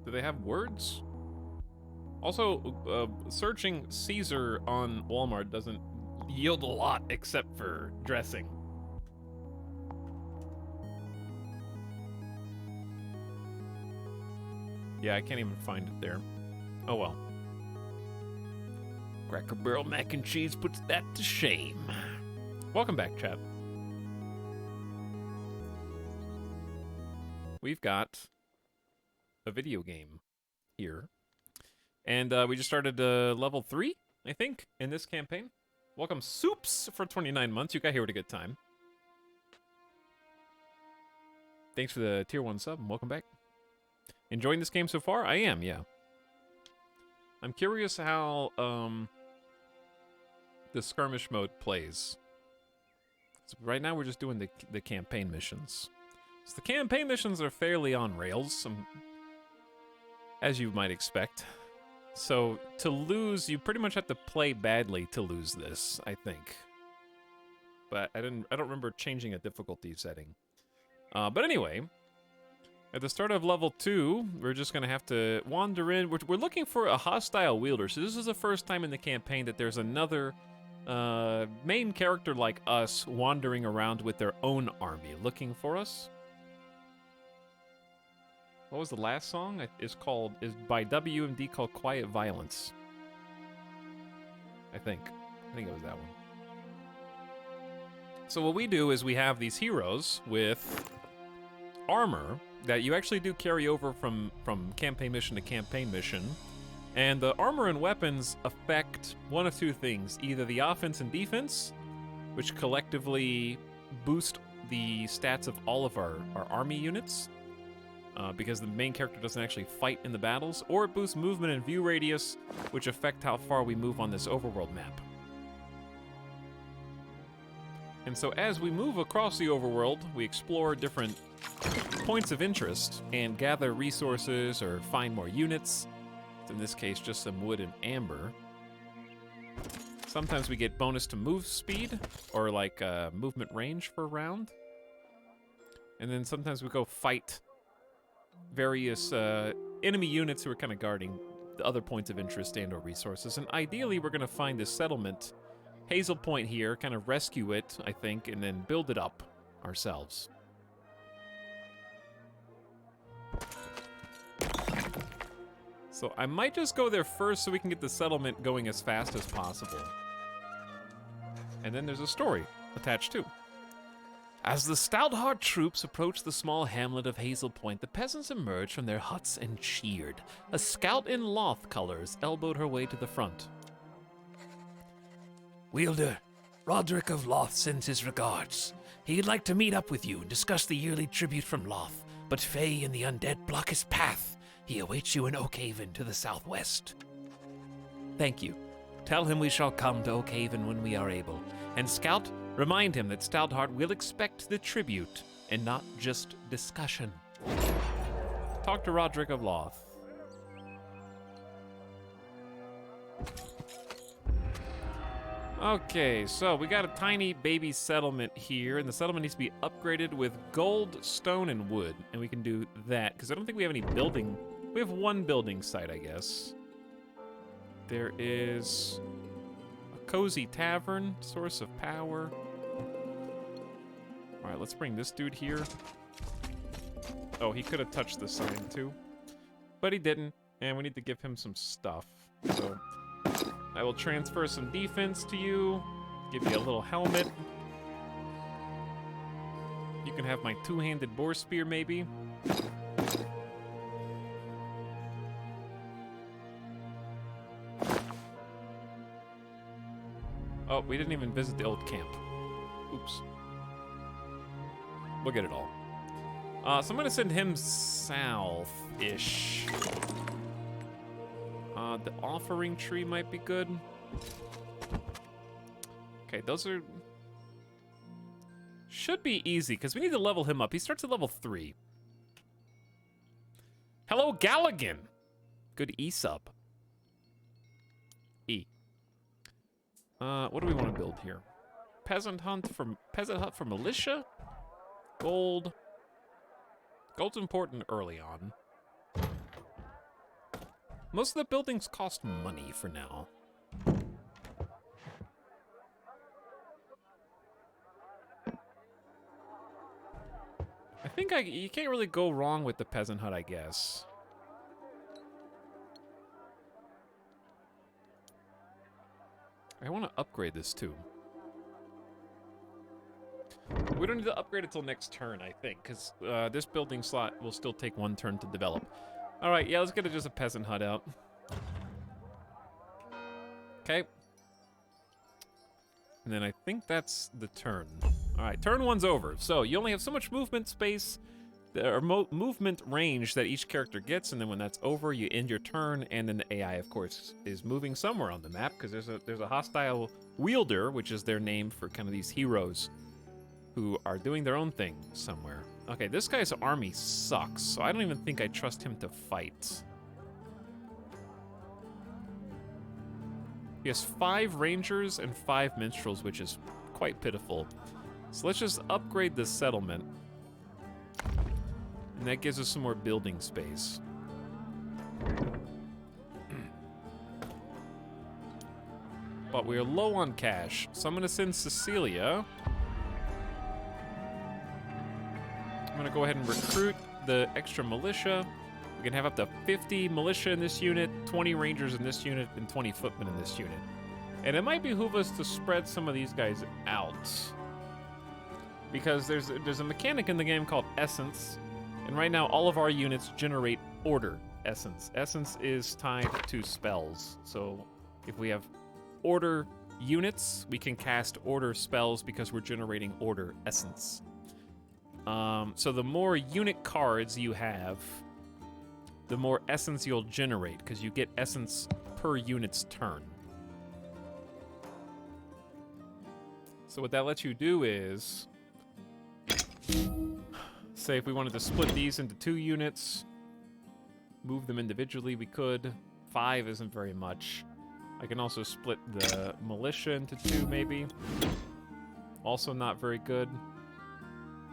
Do they have words? Also, searching Caesar on Walmart doesn't yield a lot except for dressing. Yeah, I can't even find it there. Oh well. Cracker Barrel mac and cheese puts that to shame. Welcome back, chat. We've got a video game here. And we just started level 3, I think, in this campaign. Welcome, Soups, for 29 months. You got here at a good time. Thanks for the tier 1 sub, and welcome back. Enjoying this game so far? I am, yeah. I'm curious how the skirmish mode plays. So right now we're just doing the campaign missions. So the campaign missions are fairly on rails, as you might expect. So to lose, you pretty much have to play badly to lose this, I think. But I don't remember changing a difficulty setting. But anyway, at the start of level 2, we're just gonna have to wander in. We're looking for a hostile wielder. So this is the first time in the campaign that there's another main character like us wandering around with their own army looking for us. What was the last song? Is by WMD called Quiet Violence. I think it was that one. So what we do is we have these heroes with armor that you actually do carry over from campaign mission to campaign mission. And the armor and weapons affect one of two things. Either the offense and defense, which collectively boost the stats of all of our army units, because the main character doesn't actually fight in the battles, or it boosts movement and view radius, which affect how far we move on this overworld map. And so as we move across the overworld, we explore different points of interest and gather resources or find more units. In this case, just some wood and amber. Sometimes we get bonus to move speed, or like movement range for a round. And then sometimes we go fight various enemy units who are kind of guarding the other points of interest and or resources. And ideally, we're going to find this settlement, Hazel Point here, kind of rescue it, I think, and then build it up ourselves. So I might just go there first so we can get the settlement going as fast as possible. And then there's a story attached too. As the Stoutheart troops approached the small hamlet of Hazel Point, the peasants emerged from their huts and cheered. A scout in Loth colors elbowed her way to the front. Wielder, Roderick of Loth sends his regards. He'd like to meet up with you and discuss the yearly tribute from Loth, but Fae and the undead block his path. He awaits you in Oakhaven to the southwest. Thank you. Tell him we shall come to Oakhaven when we are able. And Scout, remind him that Stoutheart will expect the tribute and not just discussion. Talk to Roderick of Loth. Okay, so we got a tiny baby settlement here, and the settlement needs to be upgraded with gold, stone, and wood. And we can do that, because I don't think we have any building. We have one building site, I guess. There is a cozy tavern, source of power. All right, let's bring this dude here. Oh, he could have touched the sign too, but he didn't, and we need to give him some stuff. So I will transfer some defense to you, give you a little helmet. You can have my two-handed boar spear, maybe. Oh, we didn't even visit the old camp. Oops. We'll get it all. So I'm gonna send him south-ish. The offering tree might be good. Okay, those are... should be easy, because we need to level him up. He starts at level 3. Hello, Galligan! Good E-sub. E. What do we want to build here? Peasant hut for militia? Gold. Gold's important early on. Most of the buildings cost money for now. I think you can't really go wrong with the peasant hut, I guess. I want to upgrade this too. We don't need to upgrade it till next turn, I think, because this building slot will still take 1 turn to develop. All right, yeah, let's get just a peasant hut out. Okay. And then I think that's the turn. All right, turn 1's over. So you only have so much movement space, or movement range that each character gets, and then when that's over, you end your turn, and then the AI, of course, is moving somewhere on the map, because there's a hostile wielder, which is their name for kind of these heroes who are doing their own thing somewhere. Okay, this guy's army sucks, so I don't even think I trust him to fight. He has 5 rangers and 5 minstrels, which is quite pitiful. So let's just upgrade this settlement. And that gives us some more building space. But we're low on cash, so I'm gonna send Cecilia. I'm gonna go ahead and recruit the extra militia. We can have up to 50 militia in this unit, 20 rangers in this unit, and 20 footmen in this unit. And it might behoove us to spread some of these guys out. Because there's a mechanic in the game called Essence, and right now all of our units generate Order Essence. Essence is tied to spells, so if we have Order units, we can cast Order spells because we're generating Order Essence. So the more unit cards you have, the more essence you'll generate, because you get essence per unit's turn. So what that lets you do is, say if we wanted to split these into 2 units, move them individually, we could. 5 isn't very much. I can also split the militia into 2, maybe. Also not very good.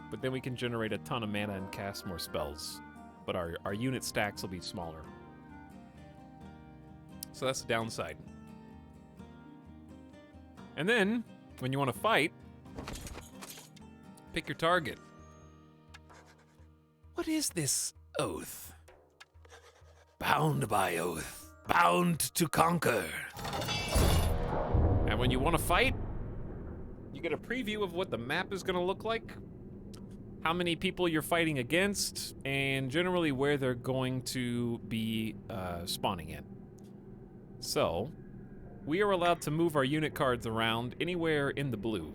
But then we can generate a ton of mana and cast more spells. But our unit stacks will be smaller. So that's the downside. And then, when you want to fight, pick your target. What is this oath? Bound by oath. Bound to conquer. And when you want to fight, you get a preview of what the map is going to look like, how many people you're fighting against, and generally where they're going to be spawning in. So, we are allowed to move our unit cards around anywhere in the blue.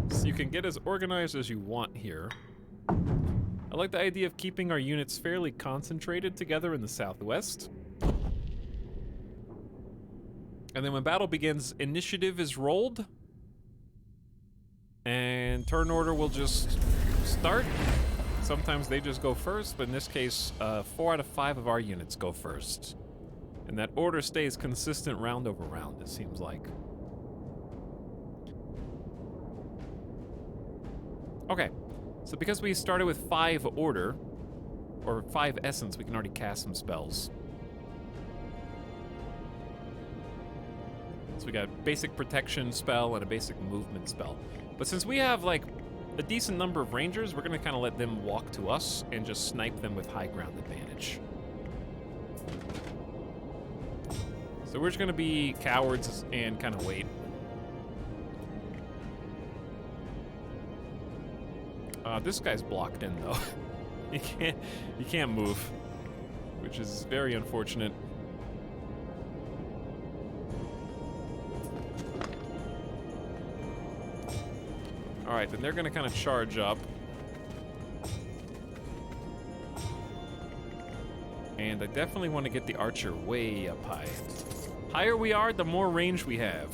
So you can get as organized as you want here. I like the idea of keeping our units fairly concentrated together in the southwest. And then when battle begins, initiative is rolled. And turn order will just start. Sometimes they just go first, but in this case, 4 out of 5 of our units go first. And that order stays consistent round over round, it seems like. Okay, so because we started with 5 order, or 5 essence, we can already cast some spells. So we got basic protection spell and a basic movement spell. But since we have like a decent number of rangers, we're gonna kind of let them walk to us and just snipe them with high ground advantage. So we're just gonna be cowards and kind of wait. This guy's blocked in though. You can't move, which is very unfortunate. All right, then they're gonna kind of charge up. And I definitely want to get the archer way up high. Higher we are, the more range we have.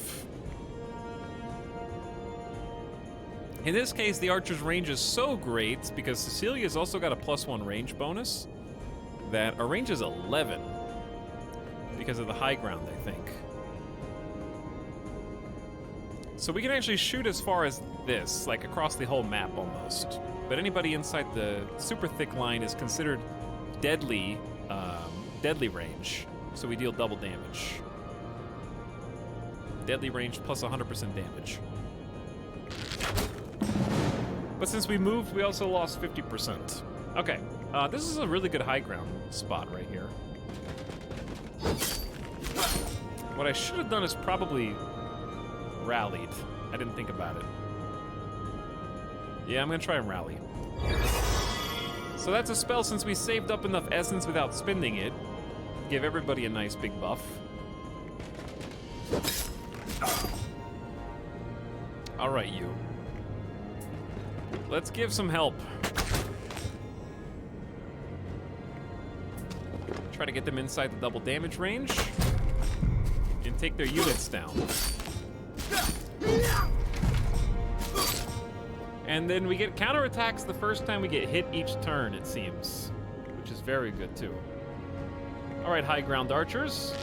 In this case, the archer's range is so great because Cecilia's also got a +1 range bonus that our range is 11 because of the high ground, I think. So we can actually shoot as far as this, like across the whole map almost. But anybody inside the super thick line is considered deadly, deadly range. So we deal double damage. Deadly range plus 100% damage. But since we moved, we also lost 50%. Okay, this is a really good high ground spot right here. What I should have done is probably rallied. I didn't think about it. Yeah, I'm gonna try and rally. So that's a spell since we saved up enough essence without spending it. Give everybody a nice big buff. All right, you. Let's give some help. Try to get them inside the double damage range and take their units down. And then we get counterattacks the first time we get hit each turn, it seems, which is very good too. All right, high ground archers.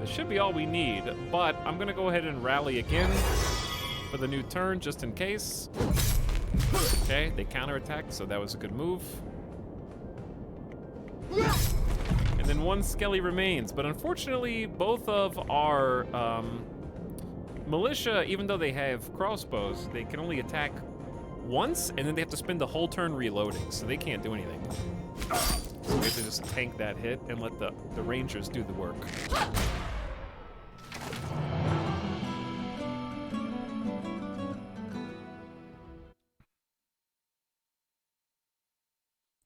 This should be all we need, but I'm gonna go ahead and rally again for the new turn, just in case. Okay, they counterattacked, so that was a good move. And then one skelly remains, but unfortunately, both of our militia, even though they have crossbows, they can only attack once, and then they have to spend the whole turn reloading, so they can't do anything. So we have to just tank that hit and let the rangers do the work.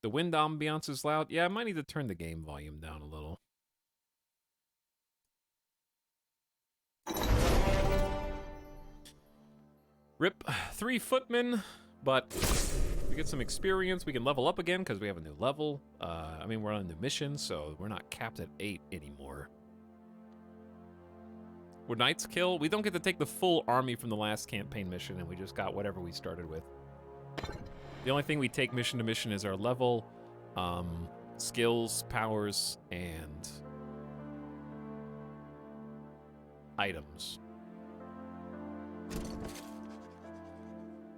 The wind ambiance is loud. Yeah, I might need to turn the game volume down a little. Rip 3 footmen, but we get some experience. We can level up again because we have a new level. I mean, we're on a new mission, so we're not capped at 8 anymore. Would knights kill? We don't get to take the full army from the last campaign mission, and we just got whatever we started with. The only thing we take mission to mission is our level, skills, powers, and items.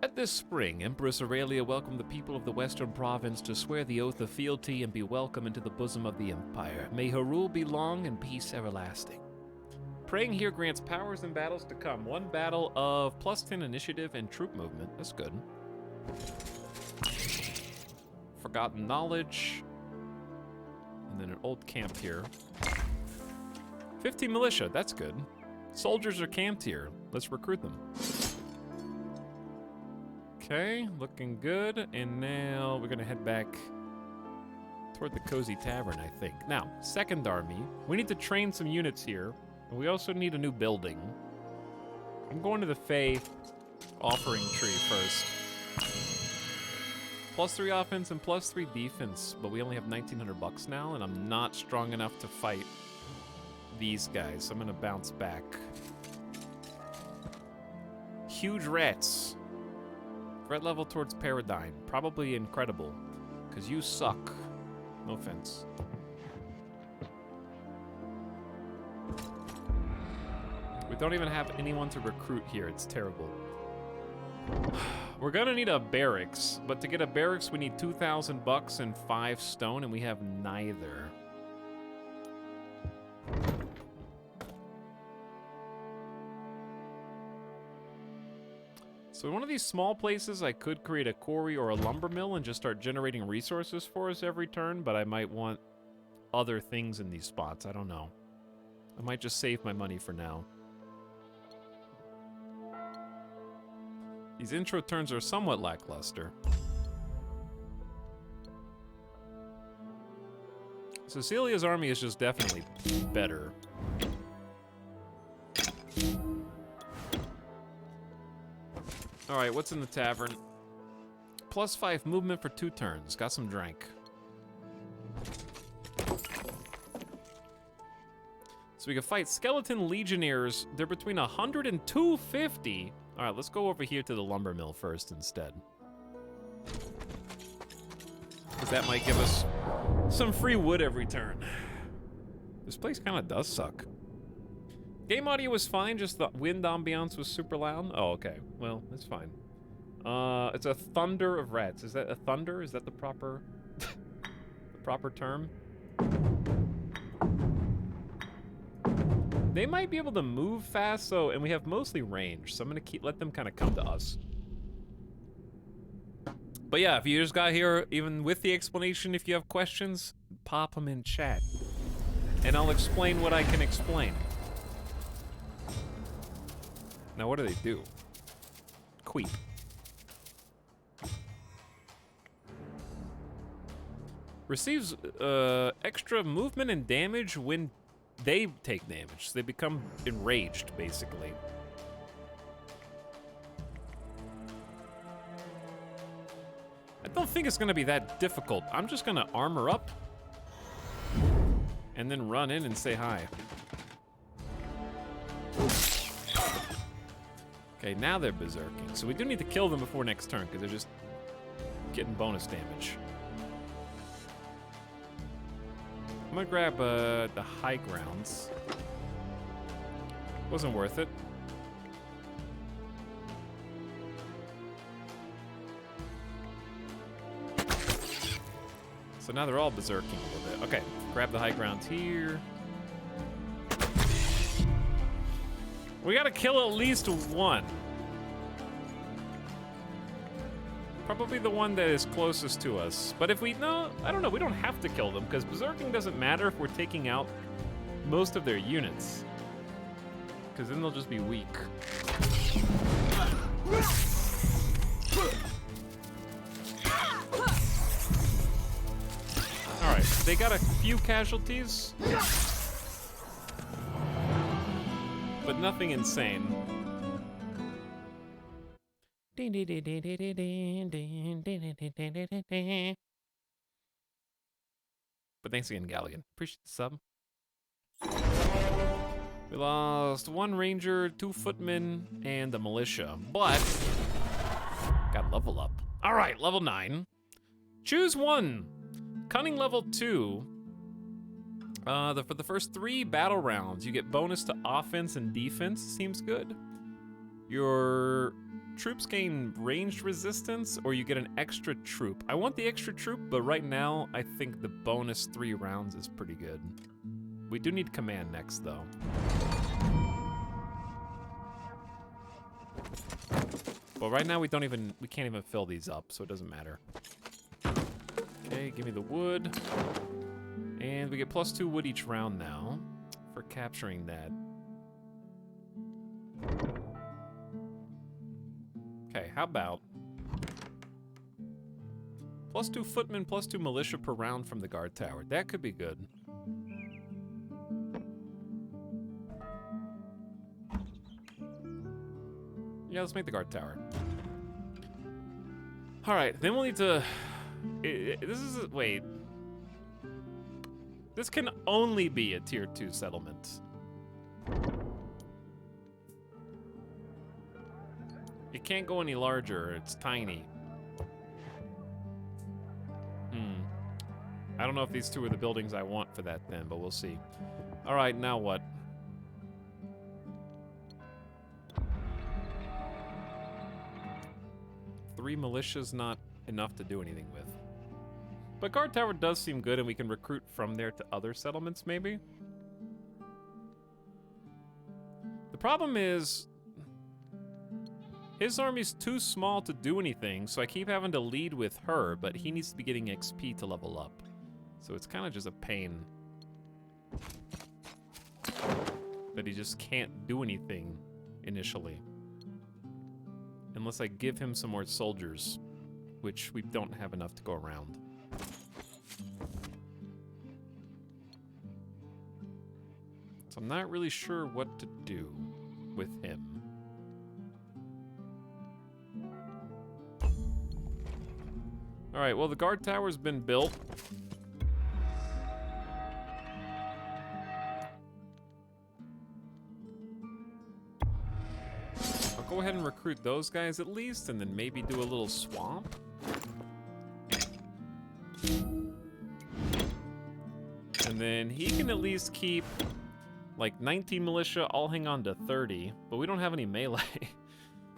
At this spring, Empress Aurelia welcomed the people of the Western Province to swear the oath of fealty and be welcome into the bosom of the Empire. May her rule be long and peace everlasting. Praying here grants powers in battles to come. 1 battle of +10 initiative and troop movement. That's good. Forgotten knowledge. And then an old camp here. 15 militia, that's good. Soldiers are camped here. Let's recruit them. Okay, looking good. And now we're gonna head back toward the Cozy Tavern, I think. Now, second army. We need to train some units here. And we also need a new building. I'm going to the Fae offering tree first. +3 offense and +3 defense, but we only have 1,900 bucks now, and I'm not strong enough to fight these guys, so I'm gonna bounce back. Huge rats. Threat level towards Paradigm. Probably incredible, because you suck. No offense. We don't even have anyone to recruit here. It's terrible. We're gonna need a barracks, but to get a barracks, we need 2,000 bucks and 5 stone, and we have neither. So in one of these small places, I could create a quarry or a lumber mill and just start generating resources for us every turn, but I might want other things in these spots. I don't know. I might just save my money for now. These intro turns are somewhat lackluster. Cecilia's army is just definitely better. Alright, what's in the tavern? +5 movement for 2 turns. Got some drank. So we can fight skeleton legionnaires. They're between 100 and 250. All right, let's go over here to the lumber mill first instead. Because that might give us some free wood every turn. This place kind of does suck. Game audio was fine, just the wind ambiance was super loud. Oh, okay. Well, that's fine. It's a thunder of rats. Is that a thunder? Is that the proper the proper term? They might be able to move fast, and we have mostly range, so I'm gonna let them kind of come to us. But yeah, if you just got here, even with the explanation, if you have questions, pop them in chat. And I'll explain what I can explain. Now, what do they do? Queep. Receives extra movement and damage when they take damage. So they become enraged, basically. I don't think it's gonna be that difficult. I'm just gonna armor up and then run in and say hi. Okay, now they're berserking. So we do need to kill them before next turn because they're just getting bonus damage. I'm gonna grab the high grounds. Wasn't worth it. So now they're all berserking a little bit. Okay, grab the high ground here. We gotta kill at least one. Probably the one that is closest to us. But if we, no, I don't know, we don't have to kill them, because berserking doesn't matter if we're taking out most of their units. Because then they'll just be weak. Alright, they got a few casualties. But nothing insane. But thanks again, Galligan. Appreciate the sub. We lost 1 ranger, 2 footmen, and a militia. But got level up. All right, level 9. Choose 1. Cunning level 2. For the first 3 battle rounds, you get bonus to offense and defense. Seems good. Your troops gain ranged resistance, or you get an extra troop. I want the extra troop, but right now, I think the bonus 3 rounds is pretty good. We do need command next, though. But right now, we can't even fill these up, so it doesn't matter. Okay, give me the wood. And we get +2 wood each round now for capturing that. Okay, how about +2 footmen, +2 militia per round from the guard tower? That could be good. Yeah, let's make the guard tower. All right, then we'll need to. Wait. This can only be a tier 2 settlement. It can't go any larger, it's tiny. I don't know if these 2 are the buildings I want for that then, but we'll see. All right, now what? Three militias not enough to do anything with. But guard tower does seem good, and we can recruit from there to other settlements, maybe? The problem is, his army's too small to do anything, so I keep having to lead with her, but he needs to be getting XP to level up. So it's kind of just a pain that he just can't do anything initially. Unless I give him some more soldiers, which we don't have enough to go around. So I'm not really sure what to do with him. All right, well, the guard tower's been built. ahead and recruit those guys at least, and then maybe do a little swamp. And then he can at least keep like 19 militia. I'll hang on to 30, but we don't have any melee.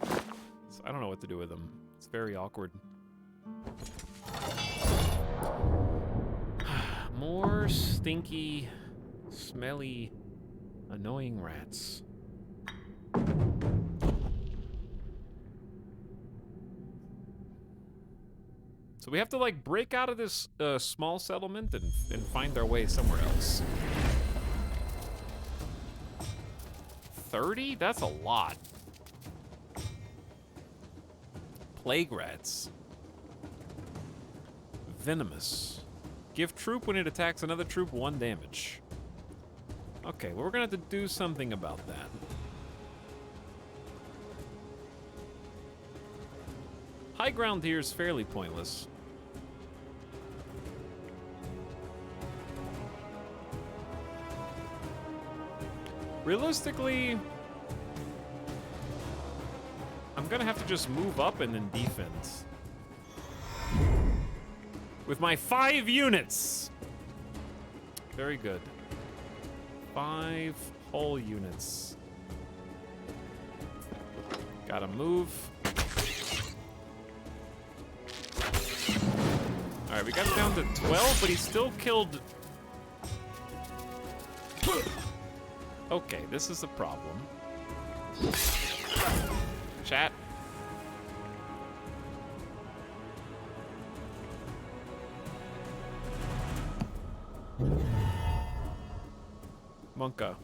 So I don't know what to do with them. It's very awkward. More stinky, smelly, annoying rats. So we have to like break out of this small settlement and find our way somewhere else. 30? That's a lot. Plague rats. Venomous. Give troop when it attacks another troop 1 damage. Okay, well, we're gonna have to do something about that. High ground here is fairly pointless. Realistically, I'm gonna have to just move up and then defend. With my 5 units! Very good. 5 whole units. Gotta move. Alright, we got it down to 12, but he still killed... Okay, this is a problem. Chat. Monka.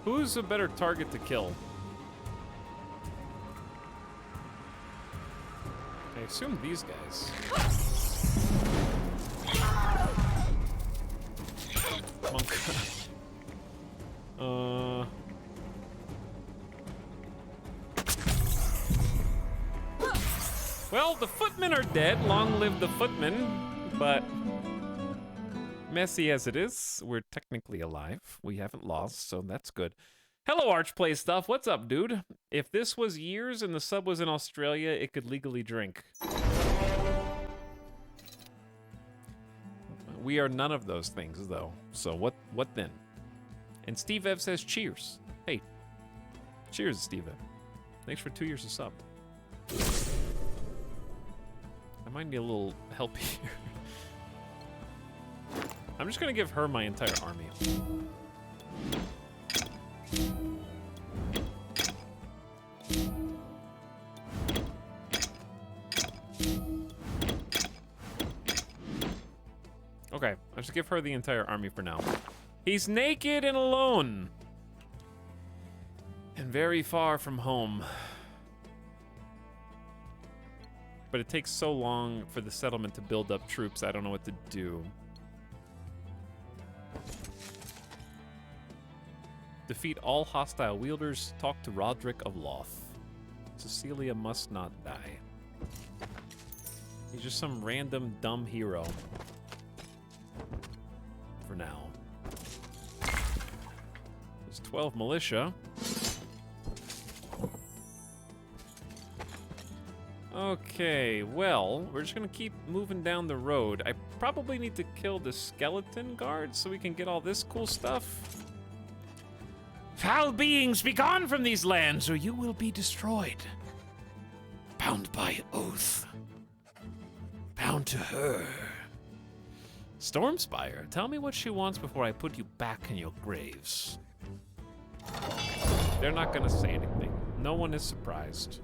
Who's a better target to kill? I assume these guys. Monka. Well, the footmen are dead. Long live the footmen. But messy as it is, we're technically alive. We haven't lost, so that's good. Hello, Archplay Stuff. What's up, dude? If this was years and the sub was in Australia, it could legally drink. We are none of those things, though. So what then? And Steve Ev says cheers. Hey, cheers, Steve Ev. Thanks for 2 years of sub. I might need a little help here. I'm just gonna give her my entire army. Okay, I'll just give her the entire army for now. He's naked and alone. And very far from home. But it takes so long for the settlement to build up troops, I don't know what to do. Defeat all hostile wielders. Talk to Roderick of Loth. Cecilia must not die. He's just some random dumb hero. For now. There's 12 militia. Okay, well, we're just gonna keep moving down the road. I probably need to kill the skeleton guard so we can get all this cool stuff. Foul beings, be gone from these lands, or you will be destroyed. Bound by oath. Bound to her. Stormspire, tell me what she wants before I put you back in your graves. They're not gonna say anything. No one is surprised.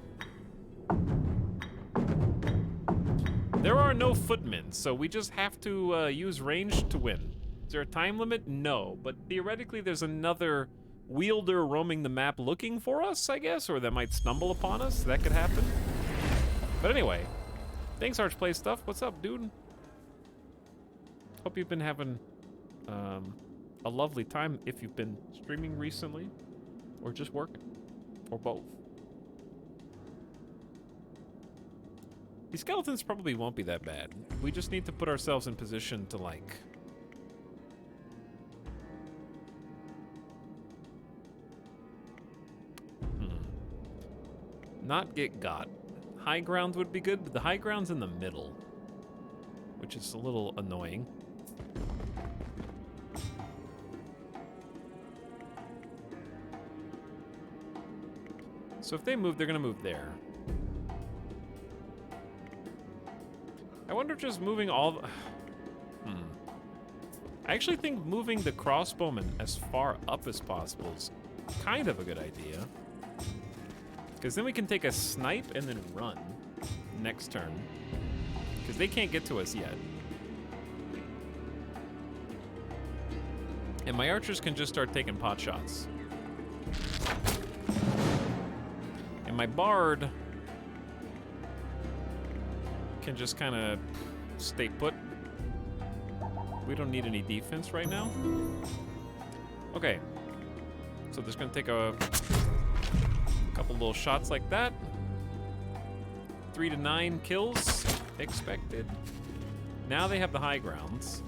There are no footmen, so we just have to use range to win. Is there a time limit? No, but theoretically there's another wielder roaming the map looking for us, I guess, or that might stumble upon us. That could happen. But anyway, thanks, Archplay Stuff. What's up, dude? Hope you've been having a lovely time if you've been streaming recently, or just working, or both. These skeletons probably won't be that bad. We just need to put ourselves in position to, like... Not get got. High ground would be good, but the high ground's in the middle, which is a little annoying. So if they move, they're gonna move there. I wonder if just moving all the... I actually think moving the crossbowman as far up as possible is kind of a good idea. Because then we can take a snipe and then run next turn. Because they can't get to us yet. And my archers can just start taking pot shots. And my bard can just kind of stay put. We don't need any defense right now. Okay. So there's going to take a couple little shots like that. 3 to 9 kills expected. Now they have the high grounds.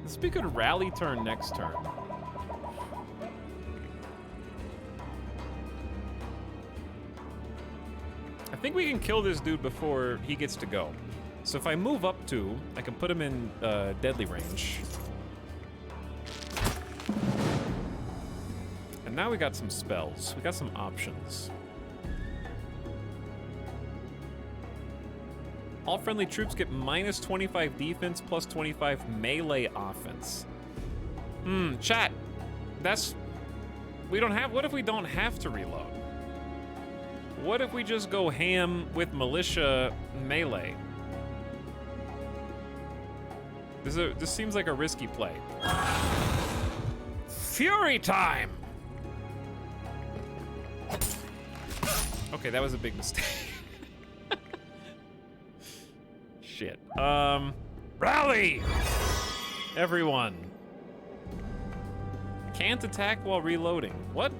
This would be a good rally turn next turn. I think we can kill this dude before he gets to go. So if I move up 2, I can put him in deadly range. And now we got some spells. We got some options. All friendly troops get minus 25 defense, plus 25 melee offense. Chat. That's... We don't have... What if we don't have to reload? What if we just go ham with militia melee? This seems like a risky play. Fury time! Okay, that was a big mistake. Shit. Rally! Everyone. Can't attack while reloading. What?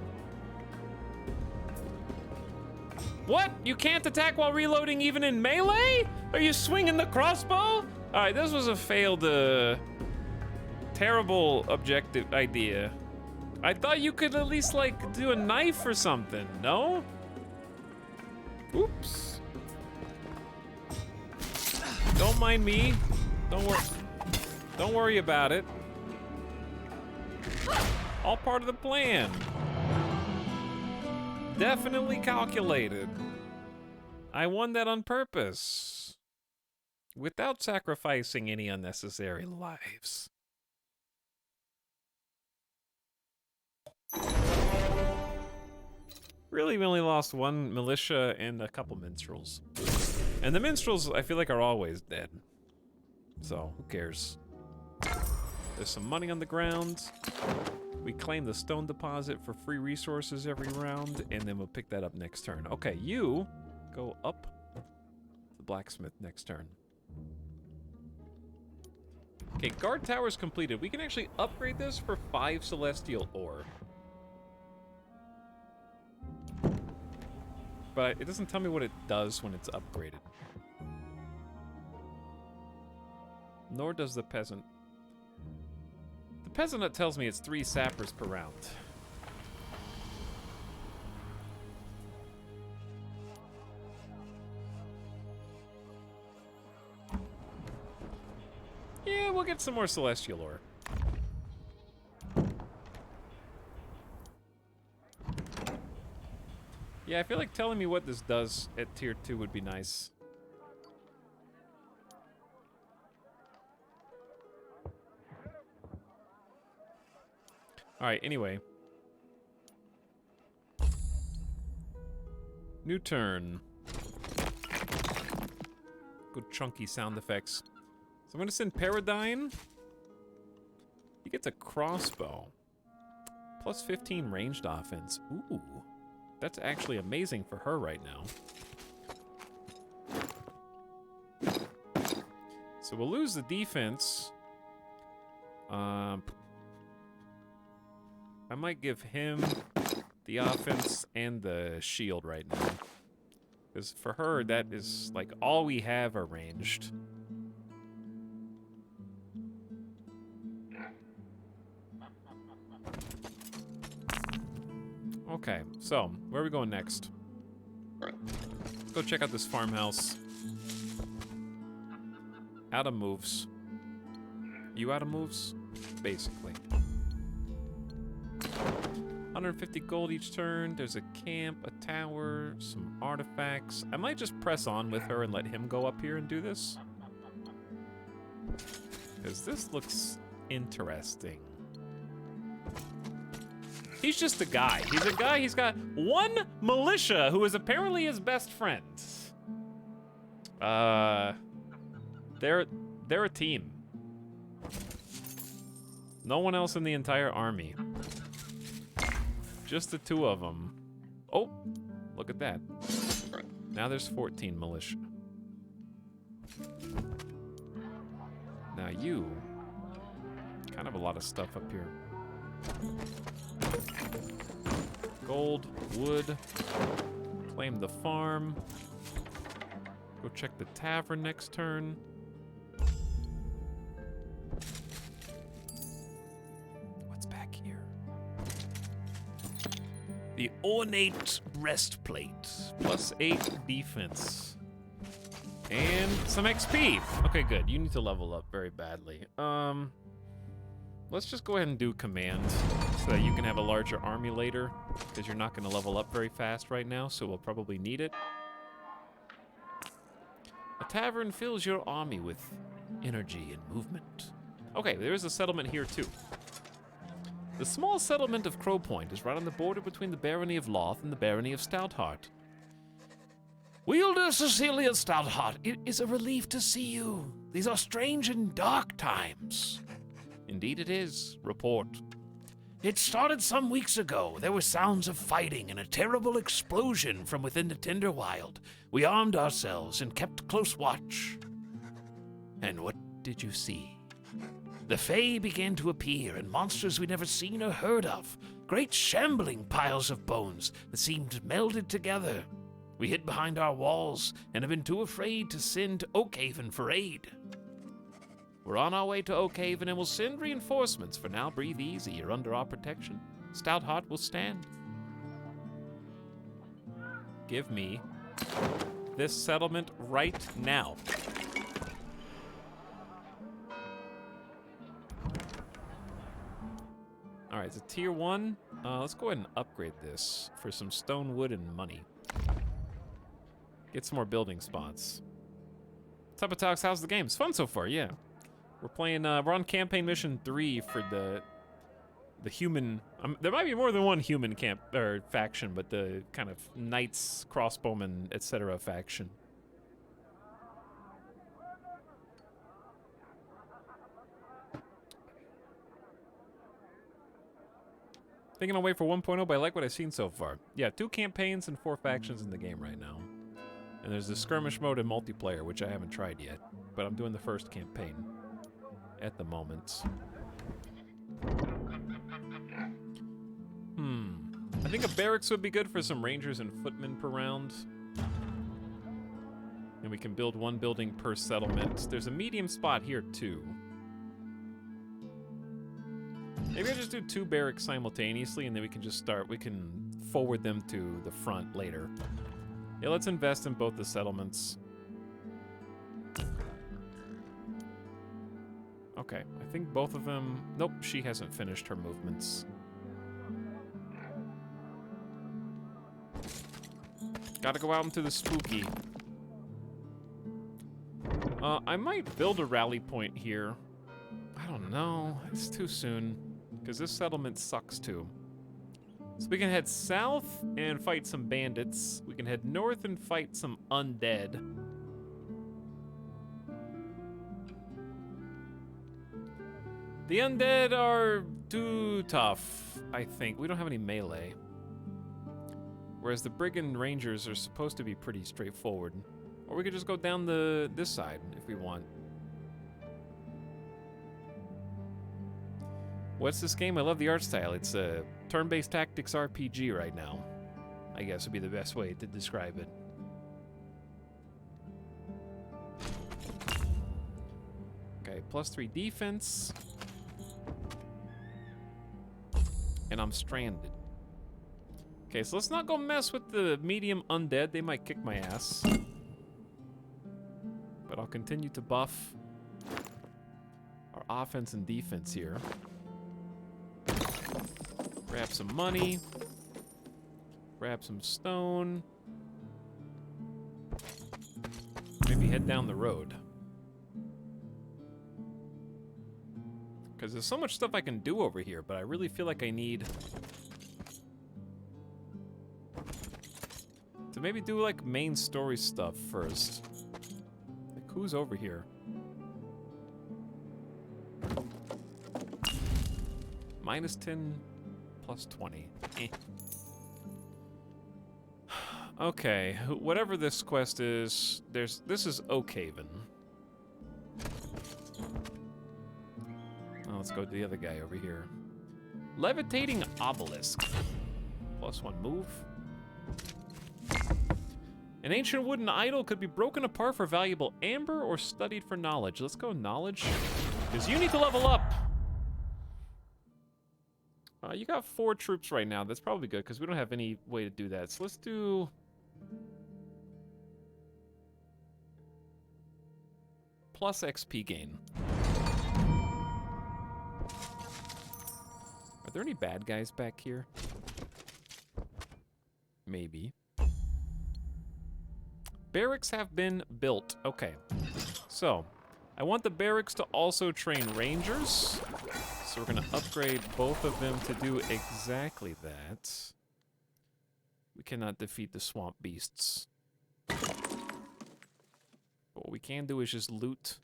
What? You can't attack while reloading even in melee? Are you swinging the crossbow? Alright, this was a failed, terrible objective idea. I thought you could at least, like, do a knife or something, no? Oops. Don't mind me. Don't worry about it. All part of the plan. Definitely calculated. I won that on purpose. Without sacrificing any unnecessary lives. Really, we only lost one militia and a couple minstrels. And the minstrels, I feel like, are always dead. So, who cares? There's some money on the ground. We claim the stone deposit for free resources every round, and then we'll pick that up next turn. Okay, you go up the blacksmith next turn. Okay, guard tower's completed. We can actually upgrade this for 5 celestial ore. But it doesn't tell me what it does when it's upgraded. Nor does the peasant. The peasant tells me it's 3 sappers per round. Yeah, we'll get some more celestial ore. Yeah, I feel like telling me what this does at tier 2 would be nice. Alright, anyway. New turn. Good chunky sound effects. So I'm gonna send Paradigm. He gets a crossbow. Plus 15 ranged offense. Ooh. That's actually amazing for her right now. So we'll lose the defense. I might give him the offense and the shield right now. Because for her, that is like all we have arranged. Okay, so where are we going next? Let's go check out this farmhouse. Out of moves. You out of moves? Basically. 150 gold each turn. There's a camp, a tower, some artifacts. I might just press on with her and let him go up here and do this. Because this looks interesting. He's just a guy. He's a guy, he's got one militia who is apparently his best friend. They're a team. No one else in the entire army. Just the two of them. Oh, look at that. Now there's 14 militia. Now you, kind of a lot of stuff up here. Gold, wood, claim the farm. Go check the tavern next turn. What's back here? The ornate breastplate. +8 defense. And some XP. Okay, good. You need to level up very badly. Let's just go ahead and do command so that you can have a larger army later, because you're not going to level up very fast right now, so we'll probably need it. A tavern fills your army with energy and movement. Okay, there is a settlement here too. The small settlement of Crow Point is right on the border between the Barony of Loth and the Barony of Stoutheart. Wielder Cecilia Stoutheart, it is a relief to see you. These are strange and dark times. Indeed it is. Report. It started some weeks ago. There were sounds of fighting and a terrible explosion from within the Tinderwild. We armed ourselves and kept close watch. And what did you see? The Fae began to appear, and monsters we'd never seen or heard of. Great shambling piles of bones that seemed melded together. We hid behind our walls and have been too afraid to send to Oakhaven for aid. We're on our way to Oakhaven and will send reinforcements. For now, breathe easy. You're under our protection. Stoutheart will stand. Give me this settlement right now. All right, it's a tier 1. Let's go ahead and upgrade this for some stone, wood, and money. Get some more building spots. What's up, Etalyx? How's the game? It's fun so far, yeah. We're playing, we're on campaign mission 3 for the human, there might be more than one human faction, but the kind of knights, crossbowmen, etc. faction. Thinking I'll wait for 1.0, but I like what I've seen so far. Yeah, 2 campaigns and 4 factions in the game right now. And there's the skirmish mode and multiplayer, which I haven't tried yet, but I'm doing the first campaign at the moment. I think a barracks would be good for some rangers and footmen per round. And we can build 1 building per settlement. There's a medium spot here too. Maybe I just do 2 barracks simultaneously and then we can just start, we can forward them to the front later. Yeah, let's invest in both the settlements. Okay, I think both of them... Nope, she hasn't finished her movements. Gotta go out into the spooky. I might build a rally point here. I don't know. It's too soon. Because this settlement sucks too. So we can head south and fight some bandits. We can head north and fight some undead. The undead are too tough, I think. We don't have any melee. Whereas the brigand rangers are supposed to be pretty straightforward. Or we could just go down this side if we want. What's this game? I love the art style. It's turn-based tactics RPG right now, I guess would be the best way to describe it. Okay, +3 defense. And I'm stranded. Okay, so let's not go mess with the medium undead. They might kick my ass. But I'll continue to buff our offense and defense here. Grab some money. Grab some stone. Maybe head down the road. Because there's so much stuff I can do over here, but I really feel like I need to maybe do like main story stuff first. Like, who's over here? -10, +20. Eh. Okay, whatever this quest is, this is Oakhaven. Oh, let's go to the other guy over here. Levitating obelisk. +1 move. An ancient wooden idol could be broken apart for valuable amber or studied for knowledge. Let's go knowledge. Because you need to level up. You got 4 troops right now. That's probably good because we don't have any way to do that. So let's do... plus XP gain. Are there any bad guys back here? Maybe. Barracks have been built. Okay. So, I want the barracks to also train rangers. So we're gonna upgrade both of them to do exactly that. We cannot defeat the swamp beasts. What we can do is just loot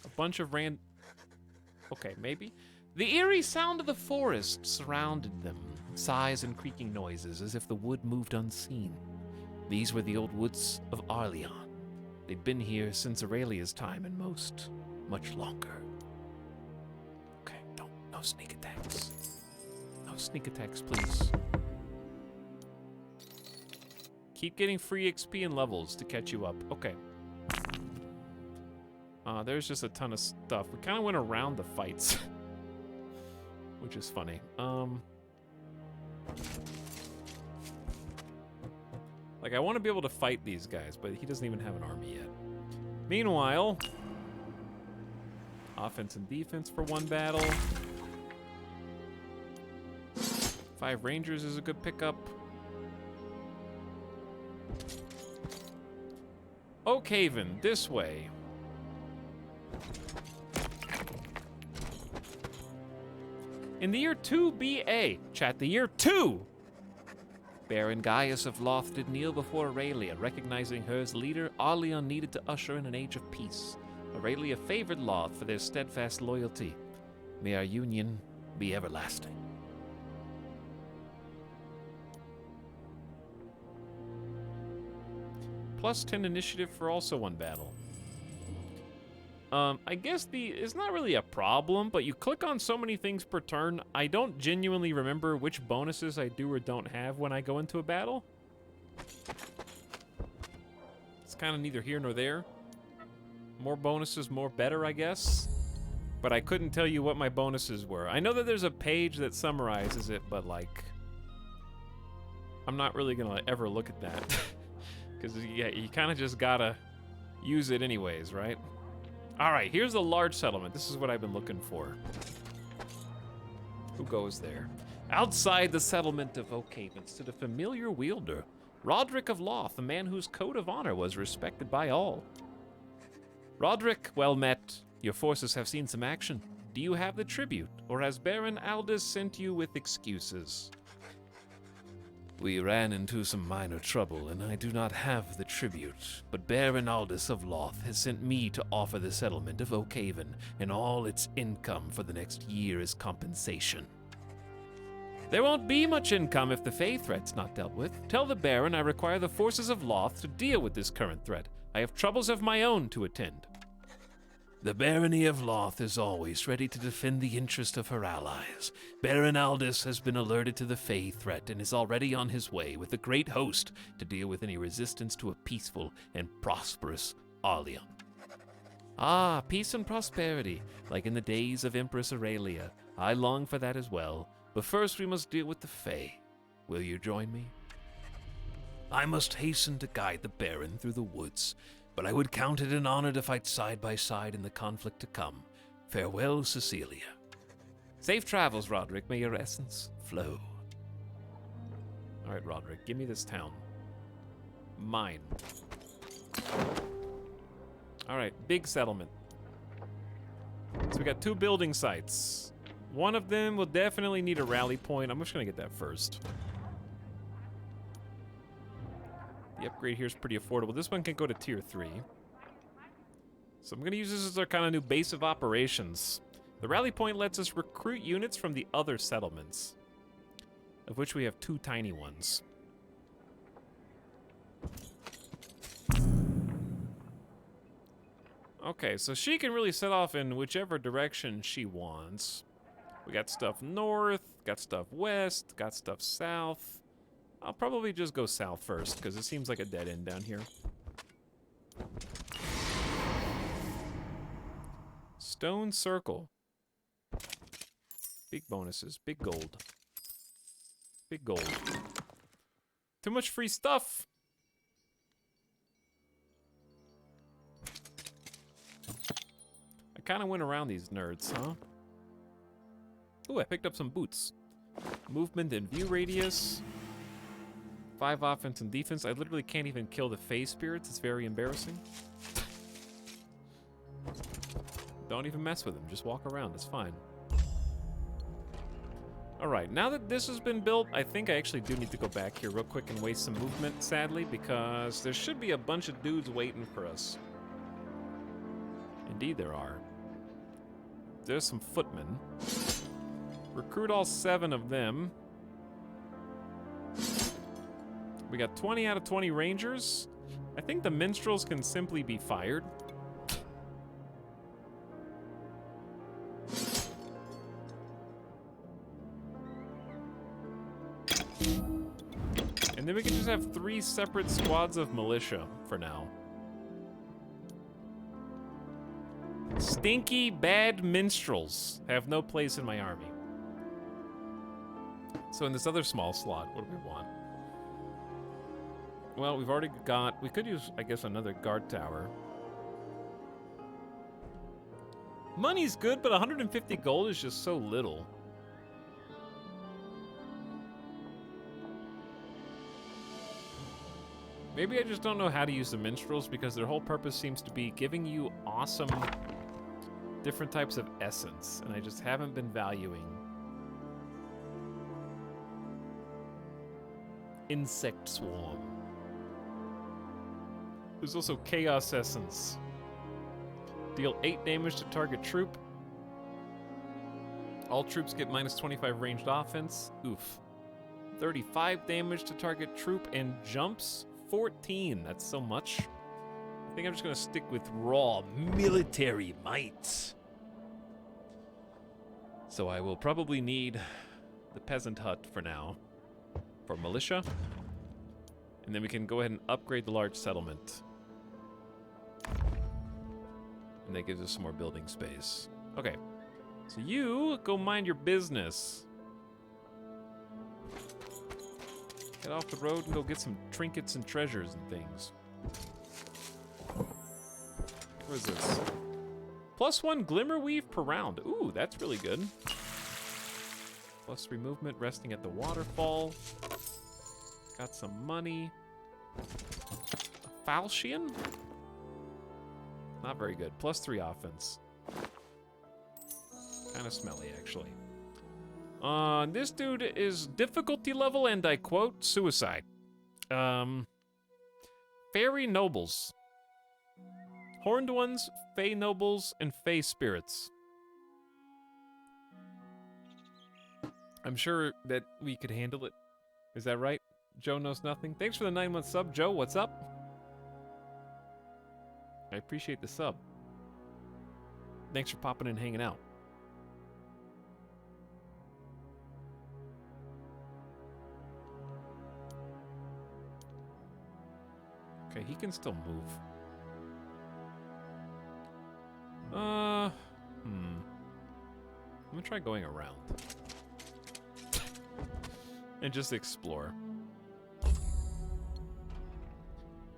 a bunch of okay, maybe? The eerie sound of the forest surrounded them, sighs and creaking noises as if the wood moved unseen. These were the old woods of Arleon. They'd been here since Aurelia's time and much longer. Okay, no sneak attacks. No sneak attacks, please. Keep getting free XP and levels to catch you up. Okay. There's just a ton of stuff. We kind of went around the fights. Which is funny. Like, I want to be able to fight these guys, but he doesn't even have an army yet. Meanwhile, offense and defense for 1 battle. 5 rangers is a good pickup. Oakhaven, this way. In the year 2 BA, chat, the year 2! Baron Gaius of Loth did kneel before Aurelia, recognizing her as leader. Arleon needed to usher in an age of peace. Aurelia favored Loth for their steadfast loyalty. May our union be everlasting. +10 initiative for also 1 battle. I guess it's not really a problem, but you click on so many things per turn, I don't genuinely remember which bonuses I do or don't have when I go into a battle. It's kind of neither here nor there. More bonuses, more better, I guess. But I couldn't tell you what my bonuses were. I know that there's a page that summarizes it, but like, I'm not really gonna ever look at that. Because yeah, you kind of just gotta use it anyways, right? All right, here's the large settlement. This is what I've been looking for. Who goes there? Outside the settlement of Oakhaven stood a familiar wielder, Roderick of Loth, a man whose code of honor was respected by all. Roderick, well met. Your forces have seen some action. Do you have the tribute, or has Baron Aldous sent you with excuses? We ran into some minor trouble, and I do not have the tribute, but Baron Aldous of Loth has sent me to offer the settlement of Oakhaven and all its income for the next year as compensation. There won't be much income if the Fey threat's not dealt with. Tell the Baron I require the forces of Loth to deal with this current threat. I have troubles of my own to attend. The barony of Loth is always ready to defend the interest of her allies. Baron Aldous has been alerted to the Fey threat and is already on his way with a great host to deal with any resistance to a peaceful and prosperous Allium. Ah, peace and prosperity, like in the days of Empress Aurelia. I long for that as well. But first we must deal with the Fey. Will you join me? I must hasten to guide the Baron through the woods, but I would count it an honor to fight side by side in the conflict to come. Farewell, Cecilia. Safe travels, Roderick. May your essence flow. All right, Roderick, give me this town. Mine. All right, big settlement. So we got 2 building sites. One of them will definitely need a rally point. I'm just gonna get that first. The upgrade here is pretty affordable. This one can go to tier 3. So I'm gonna use this as our kind of new base of operations. The rally point lets us recruit units from the other settlements, of which we have 2 tiny ones. Okay, so she can really set off in whichever direction she wants. We got stuff north, got stuff west, got stuff south. I'll probably just go south first, because it seems like a dead end down here. Stone circle. Big bonuses, big gold. Big gold. Too much free stuff! I kind of went around these nerds, huh? Ooh, I picked up some boots. Movement and view radius. 5 offense and defense. I literally can't even kill the phase spirits. It's very embarrassing. Don't even mess with them. Just walk around. It's fine. Alright, now that this has been built, I think I actually do need to go back here real quick and waste some movement, sadly, because there should be a bunch of dudes waiting for us. Indeed there are. There's some footmen. Recruit all 7 of them. We got 20 out of 20 rangers. I think the minstrels can simply be fired. And then we can just have 3 separate squads of militia for now. Stinky, bad minstrels have no place in my army. So in this other small slot, what do we want? Well, we've already got... We could use, I guess, another guard tower. Money's good, but 150 gold is just so little. Maybe I just don't know how to use the minstrels, because their whole purpose seems to be giving you awesome different types of essence, and I just haven't been valuing insect swarm. There's also chaos essence. Deal 8 damage to target troop. All troops get minus 25 ranged offense. Oof. 35 damage to target troop and jumps 14. That's so much. I think I'm just gonna stick with raw military might. So I will probably need the peasant hut for now, for militia. And then we can go ahead and upgrade the large settlement. And that gives us some more building space. Okay, so you go mind your business. Get off the road and go get some trinkets and treasures and things. What is this? +1 glimmer weave per round. Ooh, that's really good. +3 movement, resting at the waterfall. Got some money. A falchion? Not very good. +3 offense. Kind of smelly, actually. This dude is difficulty level, and I quote, suicide. Fairy nobles. Horned ones, fey nobles, and fey spirits. I'm sure that we could handle it. Is that right? Joe knows nothing. Thanks for the 9-month sub, Joe. What's up? I appreciate the sub. Thanks for popping in and hanging out. Okay, he can still move. I'm gonna try going around. And just explore.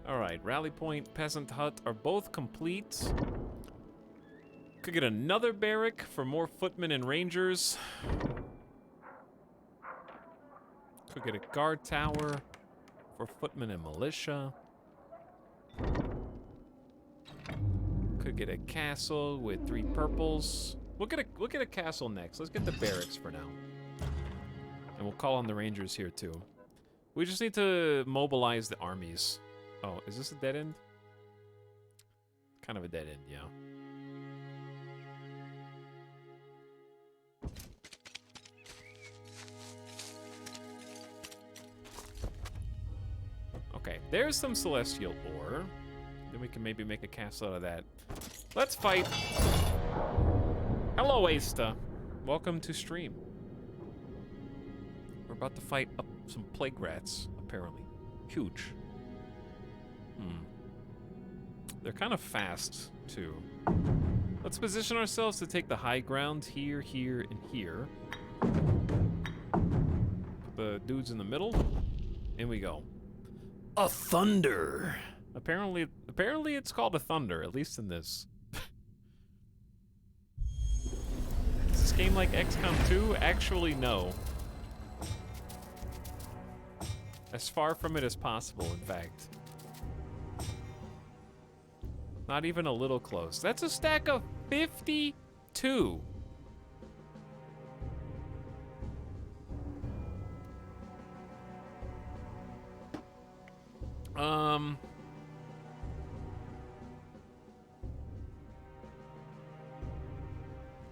Alright, Rally Point, Peasant Hut are both complete. Could get another barrack for more footmen and rangers. Could get a guard tower for footmen and militia. Could get a castle with 3 purples. We'll get a castle next. Let's get the barracks for now. And we'll call on the rangers here too. We just need to mobilize the armies. Oh, is this a dead end? Kind of a dead end, yeah. Okay, there's some celestial ore. Then we can maybe make a castle out of that. Let's fight. Hello, Asta. Welcome to stream. We're about to fight up some plague rats, apparently. Huge. They're kind of fast, too. Let's position ourselves to take the high ground here, here, and here. Put the dudes in the middle. In we go. A thunder. Apparently it's called a thunder, at least in this. Is this game like XCOM 2? Actually, no. As far from it as possible, in fact. Not even a little close. That's a stack of 52.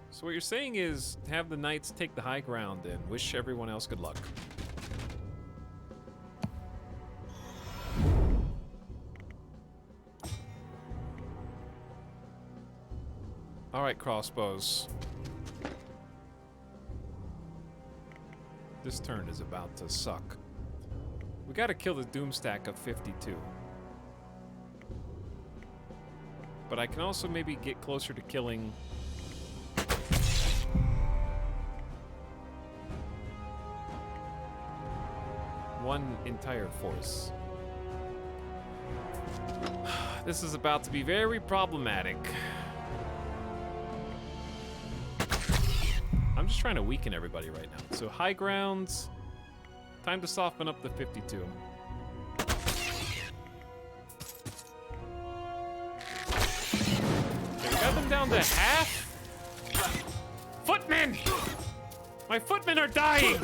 So what you're saying is have the knights take the high ground and wish everyone else good luck. All right, crossbows. This turn is about to suck. We gotta kill the doom stack of 52. But I can also maybe get closer to killing one entire force. This is about to be very problematic. I'm just trying to weaken everybody right now. So high grounds. Time to soften up the 52. Okay, we got them down to half. Footmen! My footmen are dying!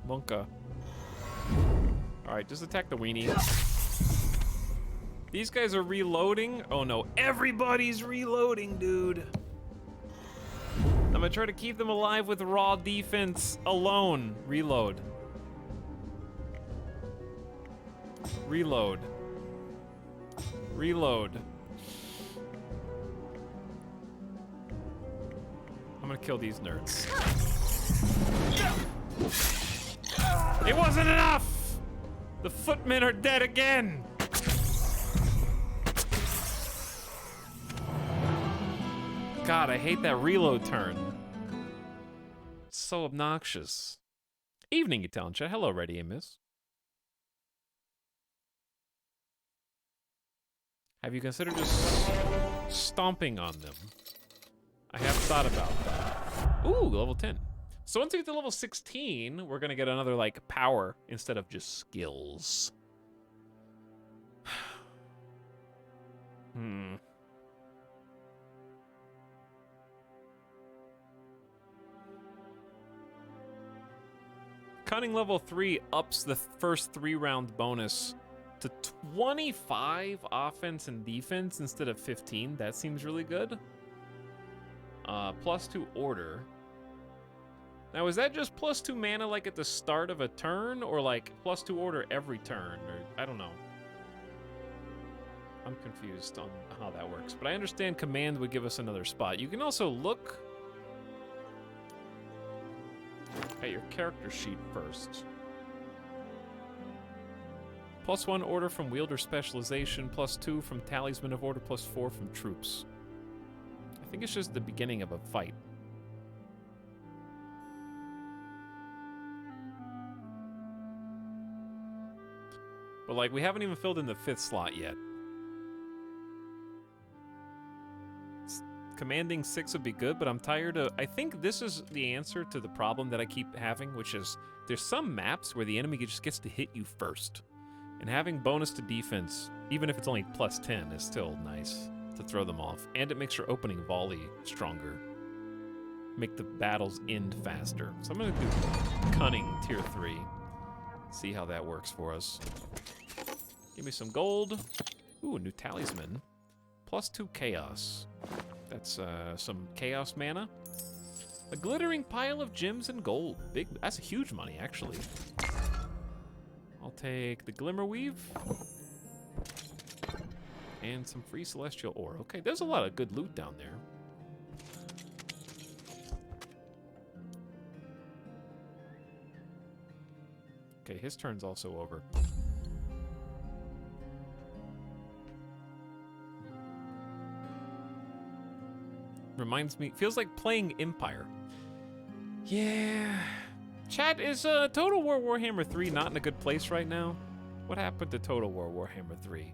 Monka. Alright, just attack the weenie. These guys are reloading. Oh no, everybody's reloading, dude. I'm gonna try to keep them alive with raw defense alone. Reload. Reload. Reload. I'm gonna kill these nerds. It wasn't enough! The footmen are dead again! God, I hate that reload turn. It's so obnoxious. Evening, Italian chat. Hello, Ready and Miss. Have you considered just stomping on them? I have thought about that. Ooh, level 10. So once we get to level 16, we're gonna get another, like, power instead of just skills. Cunning level 3 ups the first 3-round bonus to 25 offense and defense instead of 15. That seems really good. +2 order. Now, is that just +2 mana like at the start of a turn, or like +2 order every turn? Or I don't know. I'm confused on how that works. But I understand command would give us another spot. You can also look at your character sheet first. +1 order from wielder specialization, +2 from talisman of order, +4 from troops. I think it's just the beginning of a fight. But like, we haven't even filled in the 5th slot yet. Commanding 6 would be good, but I'm tired of... I think this is the answer to the problem that I keep having, which is there's some maps where the enemy just gets to hit you first. And having bonus to defense, even if it's only +10, is still nice to throw them off. And it makes your opening volley stronger. Make the battles end faster. So I'm going to do Cunning Tier 3. See how that works for us. Give me some gold. Ooh, a new talisman. +2 chaos. That's some chaos mana. A glittering pile of gems and gold. Big. That's a huge money, actually. I'll take the glimmer weave. And some free celestial ore. Okay, there's a lot of good loot down there. Okay, his turn's also over. Reminds me, feels like playing Empire. Yeah. Chat, is Total War Warhammer 3 not in a good place right now? What happened to Total War Warhammer 3?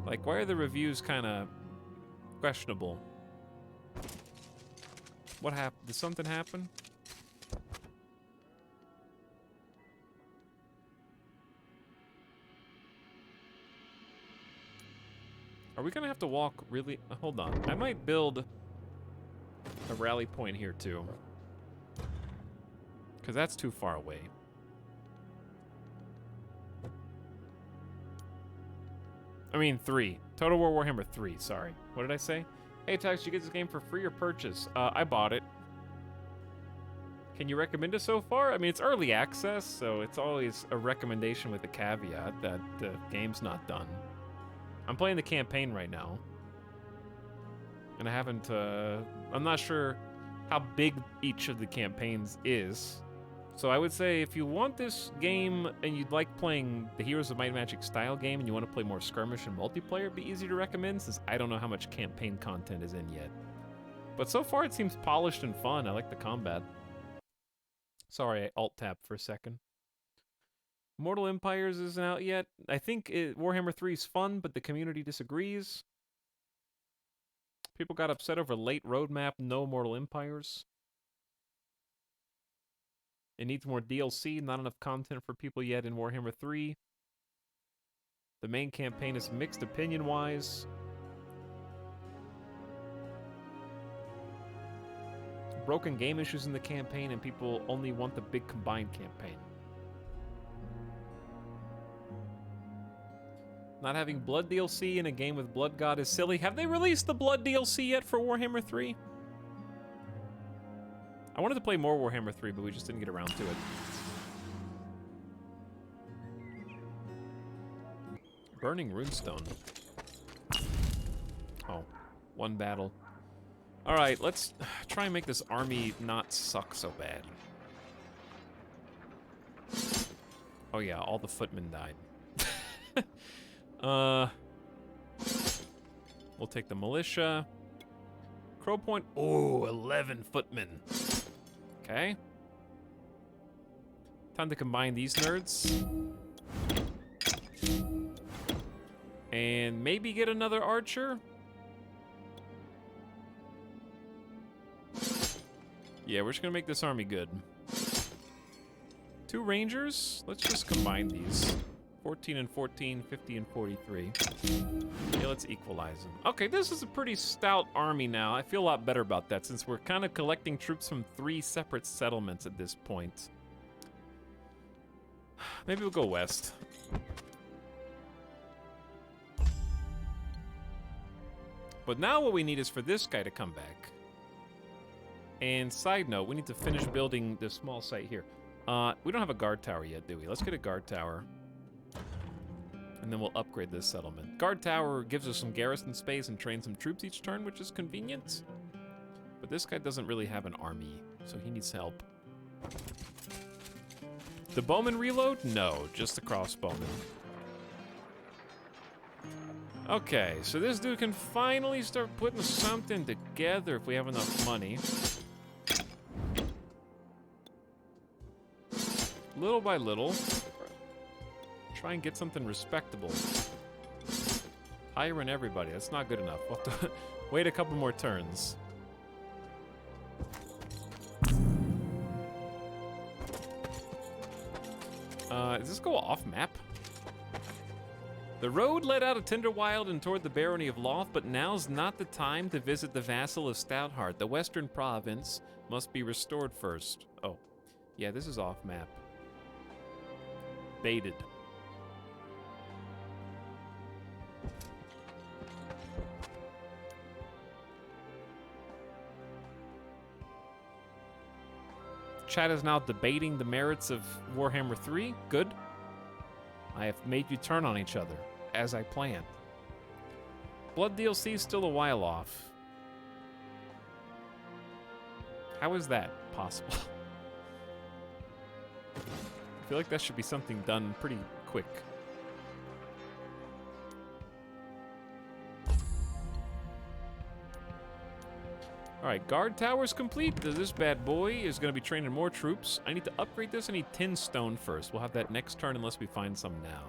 Like, why are the reviews kind of questionable? What happened? Did something happen? Are we gonna have to walk really? Hold on. I might build a rally point here too, because that's too far away. I mean 3. Total War Warhammer 3, sorry. What did I say? Hey Etalyx, you get this game for free or purchase? I bought it. Can you recommend it so far? I mean, it's early access, so it's always a recommendation with the caveat that the game's not done. I'm playing the campaign right now. And I haven't, I'm not sure how big each of the campaigns is. So I would say if you want this game and you'd like playing the Heroes of Might and Magic style game and you want to play more skirmish and multiplayer, it'd be easy to recommend since I don't know how much campaign content is in yet. But so far it seems polished and fun. I like the combat. Sorry, I alt-tapped for a second. Mortal Empires isn't out yet. I think Warhammer 3 is fun, but the community disagrees. People got upset over late roadmap, no Mortal Empires. It needs more DLC, not enough content for people yet in Warhammer 3. The main campaign is mixed opinion-wise. Broken game issues in the campaign, and people only want the big combined campaign. Not having Blood DLC in a game with Blood God is silly. Have they released the Blood DLC yet for Warhammer 3? I wanted to play more Warhammer 3, but we just didn't get around to it. Burning Runestone. Oh, one battle. Alright, let's try and make this army not suck so bad. Oh yeah, all the footmen died. We'll take the militia. Crow Point. Oh, 11 footmen. Okay. Time to combine these nerds. And maybe get another archer. Yeah, we're just gonna make this army good. 2 rangers. Let's just combine these. 14 and 14, 50 and 43. Yeah, let's equalize them. Okay, this is a pretty stout army now. I feel a lot better about that since we're kind of collecting troops from 3 separate settlements at this point. Maybe we'll go west. But now what we need is for this guy to come back. And side note, we need to finish building this small site here. We don't have a guard tower yet, do we? Let's get a guard tower. And and then we'll upgrade this settlement. Guard tower gives us some garrison space and train some troops each turn, which is convenient. But this guy doesn't really have an army, so he needs help. The bowman reload? No, just the crossbowman. Okay, so this dude can finally start putting something together if we have enough money. Little by little, try and get something respectable. Hiring everybody, that's not good enough. We'll have to wait a couple more turns. Does this go off map? The road led out of Tinderwild and toward the barony of Loth, but now's not the time to visit the vassal of Stoutheart. The western province must be restored first. Oh, yeah, this is off map. Baited. Chat is now debating the merits of Warhammer 3. Good. I have made you turn on each other, as I planned. Blood DLC is still a while off. How is that possible? I feel like that should be something done pretty quick. Alright, guard tower's complete. This bad boy is going to be training more troops. I need to upgrade this. I need tin stone first. We'll have that next turn unless we find some now.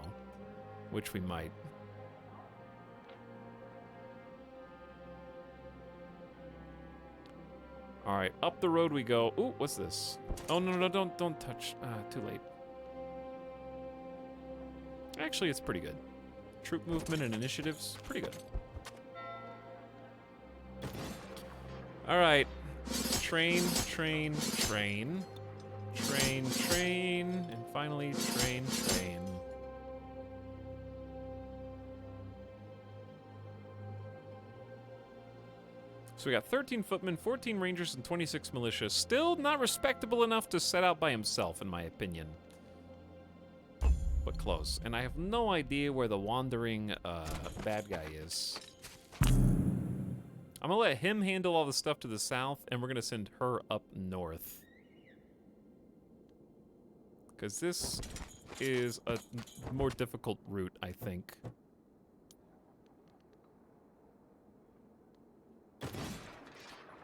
Which we might. Alright, up the road we go. Ooh, what's this? Oh, no, don't touch. Too late. Actually, it's pretty good. Troop movement and initiatives, pretty good. All right, train, train, train, train, train, and finally train, train. So we got 13 footmen, 14 rangers, and 26 militia. Still not respectable enough to set out by himself, in my opinion. But close. And I have no idea where the wandering bad guy is. I'm gonna let him handle all the stuff to the south, and we're gonna send her up north. Because this is a more difficult route, I think.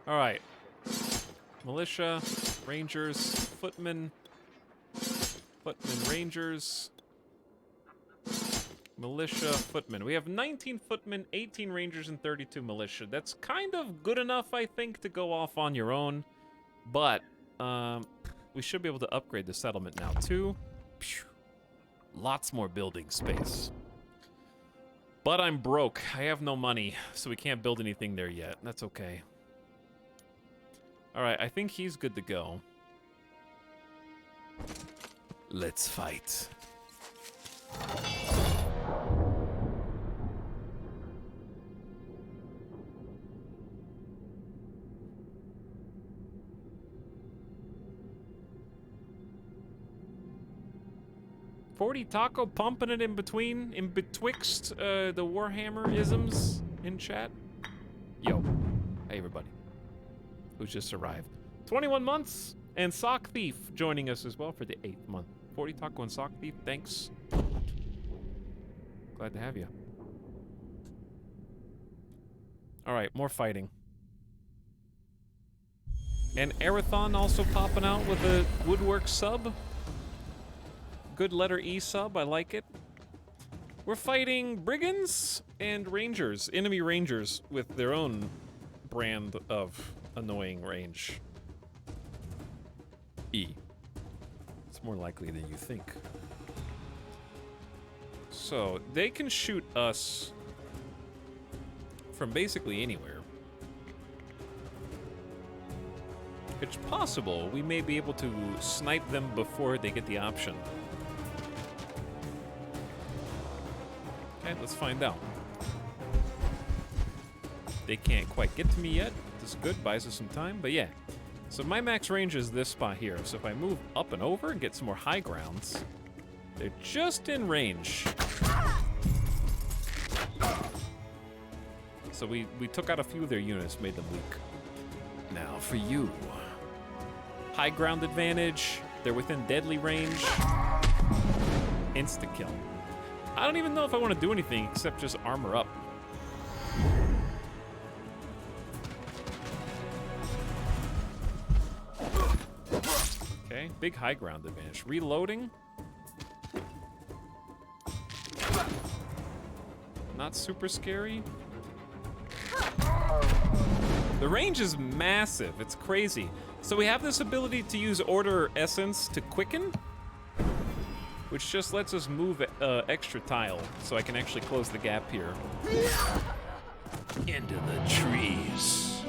Alright. Militia, rangers, footmen, rangers. Militia, footmen. We have 19 footmen, 18 rangers, and 32 militia. That's kind of good enough, I think, to go off on your own. But, we should be able to upgrade the settlement now, too. Lots more building space. But I'm broke. I have no money, so we can't build anything there yet. That's okay. Alright, I think he's good to go. Let's fight. Forty Taco pumping it in betwixt the Warhammer isms in chat. Yo, hey everybody, who's just arrived. 21 months, and Sock Thief joining us as well for the 8th month. 40 Taco and Sock Thief, thanks. Glad to have you. All right, more fighting. And Arathon also popping out with a woodwork sub. Good letter E sub, I like it. We're fighting brigands and rangers, enemy rangers with their own brand of annoying range. E. It's more likely than you think. So, they can shoot us from basically anywhere. It's possible we may be able to snipe them before they get the option. Okay, let's find out. They can't quite get to me yet. This is good, buys us some time, but yeah. So my max range is this spot here. So if I move up and over and get some more high grounds, they're just in range. So we took out a few of their units, made them weak. Now for you. High ground advantage. They're within deadly range. Insta-kill. I don't even know if I want to do anything except just armor up. Okay, big high ground advantage. Reloading. Not super scary. The range is massive. It's crazy. So we have this ability to use Order Essence to quicken, which just lets us move extra tile, so I can actually close the gap here. Into the trees.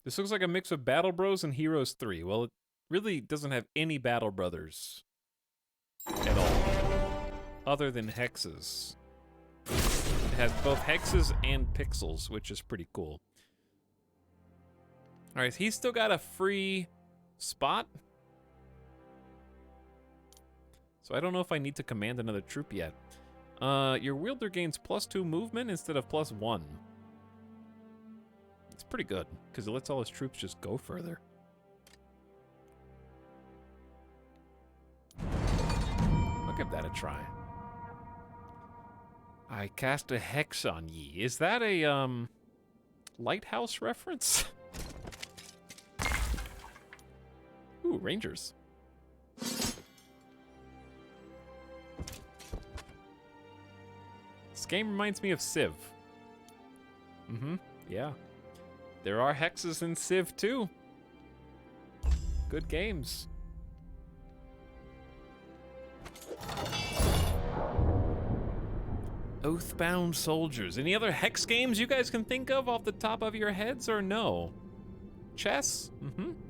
This looks like a mix of Battle Bros and Heroes 3. Well, it really doesn't have any Battle Brothers at all, other than hexes. It has both hexes and pixels, which is pretty cool. All right, he's still got a free spot. So I don't know if I need to command another troop yet. Your wielder gains +2 movement instead of +1. It's pretty good, because it lets all his troops just go further. I'll give that a try. I cast a hex on ye. Is that a, lighthouse reference? Ooh, rangers. This game reminds me of Civ. Yeah. There are hexes in Civ too. Good games. Oathbound Soldiers. Any other hex games you guys can think of off the top of your heads, or no? Chess?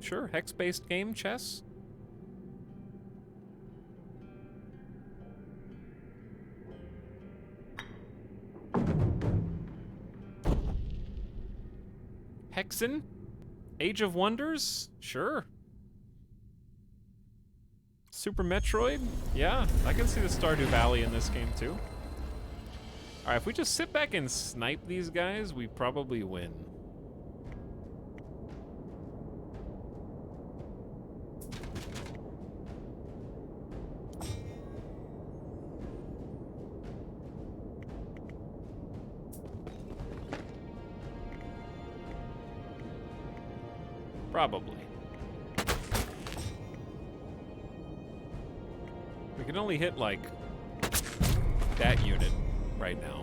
Sure. Hex-based game, chess. Hexen? Age of Wonders? Sure. Super Metroid? Yeah, I can see the Stardew Valley in this game too. Alright, if we just sit back and snipe these guys, we probably win. Probably. We can only hit, like, that unit right now.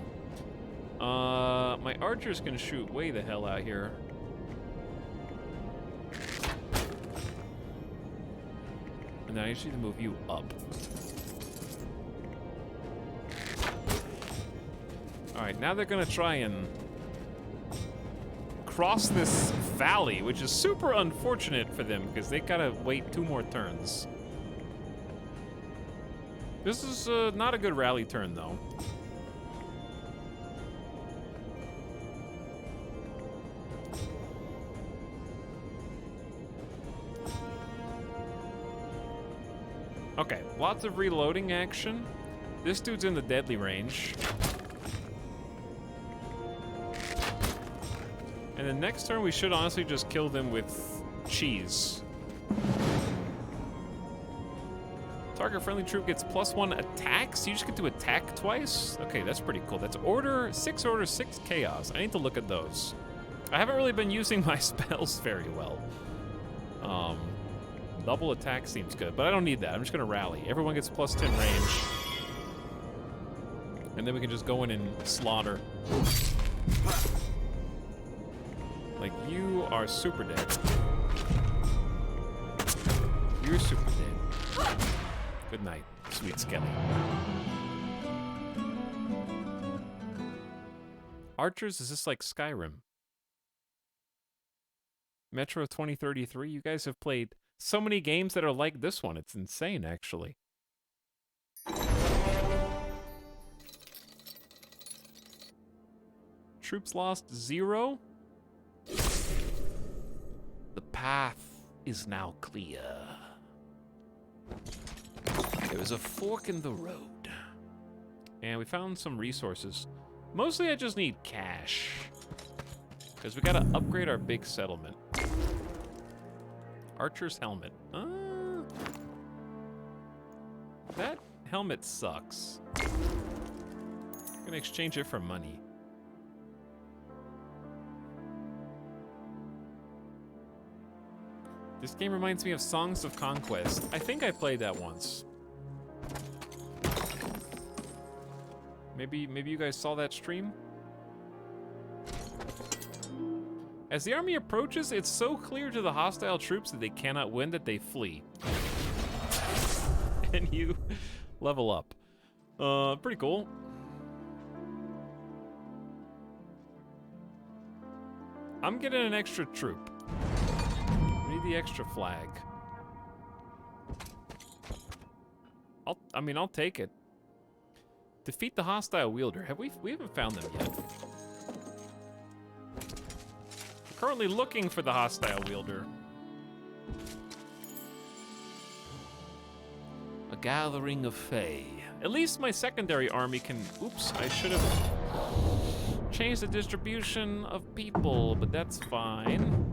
My archers can shoot way the hell out here. And then I just need to move you up. Alright, now they're gonna try and cross this valley, which is super unfortunate for them because they gotta wait 2 more turns. This is not a good rally turn, though. Okay, lots of reloading action. This dude's in the deadly range. And the next turn, we should honestly just kill them with cheese. Target friendly troop gets +1 attack, so you just get to attack twice? Okay, that's pretty cool. That's Order 6 Chaos. I need to look at those. I haven't really been using my spells very well. Double attack seems good, but I don't need that. I'm just gonna rally. Everyone gets +10 range. And then we can just go in and slaughter. Like, you are super dead. You're super dead. Good night, sweet Skelly. Archers, is this like Skyrim? Metro 2033, you guys have played so many games that are like this one. It's insane, actually. Troops lost 0. The path is now clear. There is a fork in the road. And we found some resources. Mostly I just need cash. Because we gotta upgrade our big settlement. Archer's helmet. That helmet sucks. I'm gonna exchange it for money. This game reminds me of Songs of Conquest. I think I played that once. Maybe you guys saw that stream? As the army approaches, it's so clear to the hostile troops that they cannot win that they flee. And you level up. Pretty cool. I'm getting an extra troop. We need the extra flag. I'll take it. Defeat the hostile wielder. We haven't found them yet. We're currently looking for the hostile wielder. A gathering of Fae. At least my secondary army can... Oops, I should have changed the distribution of people, but that's fine.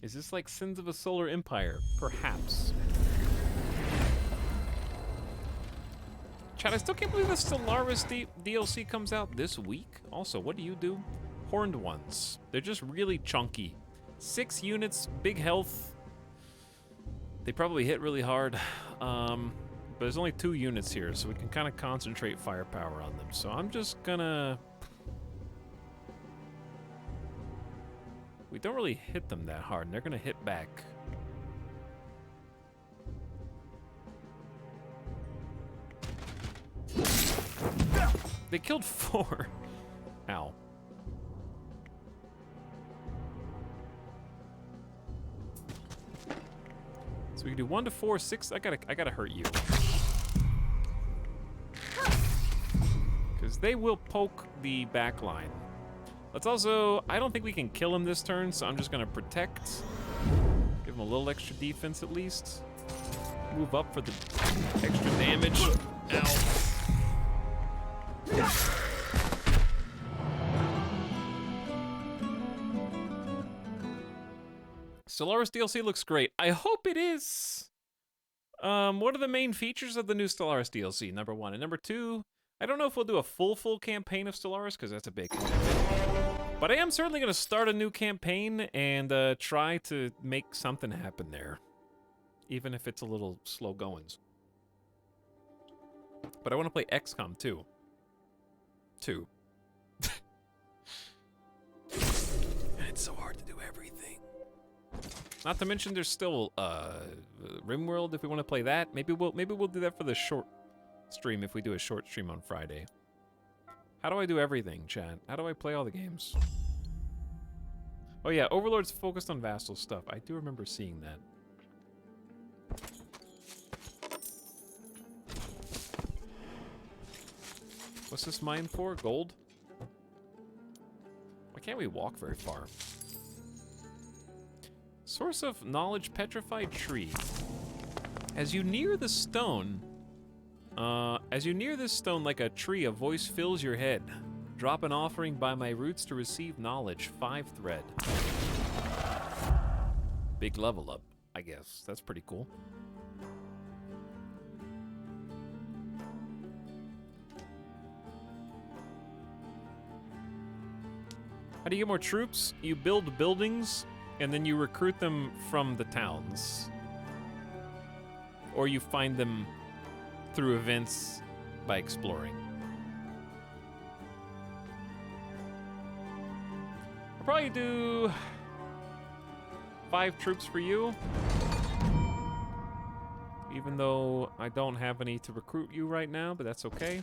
Is this like Sins of a Solar Empire? Perhaps. Chad, I still can't believe the Stellaris DLC comes out this week. Also, what do you do? Horned ones. They're just really chunky. 6 units, big health. They probably hit really hard. But there's only 2 units here, so we can kind of concentrate firepower on them. So I'm just gonna... We don't really hit them that hard, and they're gonna hit back. They killed 4. Ow. So we can do 1 to 4, 6. I gotta hurt you. Because they will poke the back line. Let's also, I don't think we can kill him this turn, so I'm just gonna protect. Give him a little extra defense at least. Move up for the extra damage. Ow. Stellaris DLC looks great. I hope it is. What are the main features of the new Stellaris DLC? Number 1. And number 2, I don't know if we'll do a full campaign of Stellaris, because that's a big commitment. But I am certainly going to start a new campaign and try to make something happen there. Even if it's a little slow goings. But I want to play XCOM 2. And it's so hard to do everything. Not to mention there's still RimWorld if we want to play that. Maybe we'll do that for the short stream if we do a short stream on Friday. How do I do everything, chat? How do I play all the games? Oh yeah, Overlord's focused on vassal stuff. I do remember seeing that. What's this mine for? Gold? Why can't we walk very far? Source of knowledge, petrified tree. As you near the stone, this stone like a tree, a voice fills your head. Drop an offering by my roots to receive knowledge. 5 thread. Big level up, I guess. That's pretty cool. How do you get more troops? You build buildings, and then you recruit them from the towns. Or you find them through events by exploring. I'll probably do 5 troops for you. Even though I don't have any to recruit you right now, but that's okay.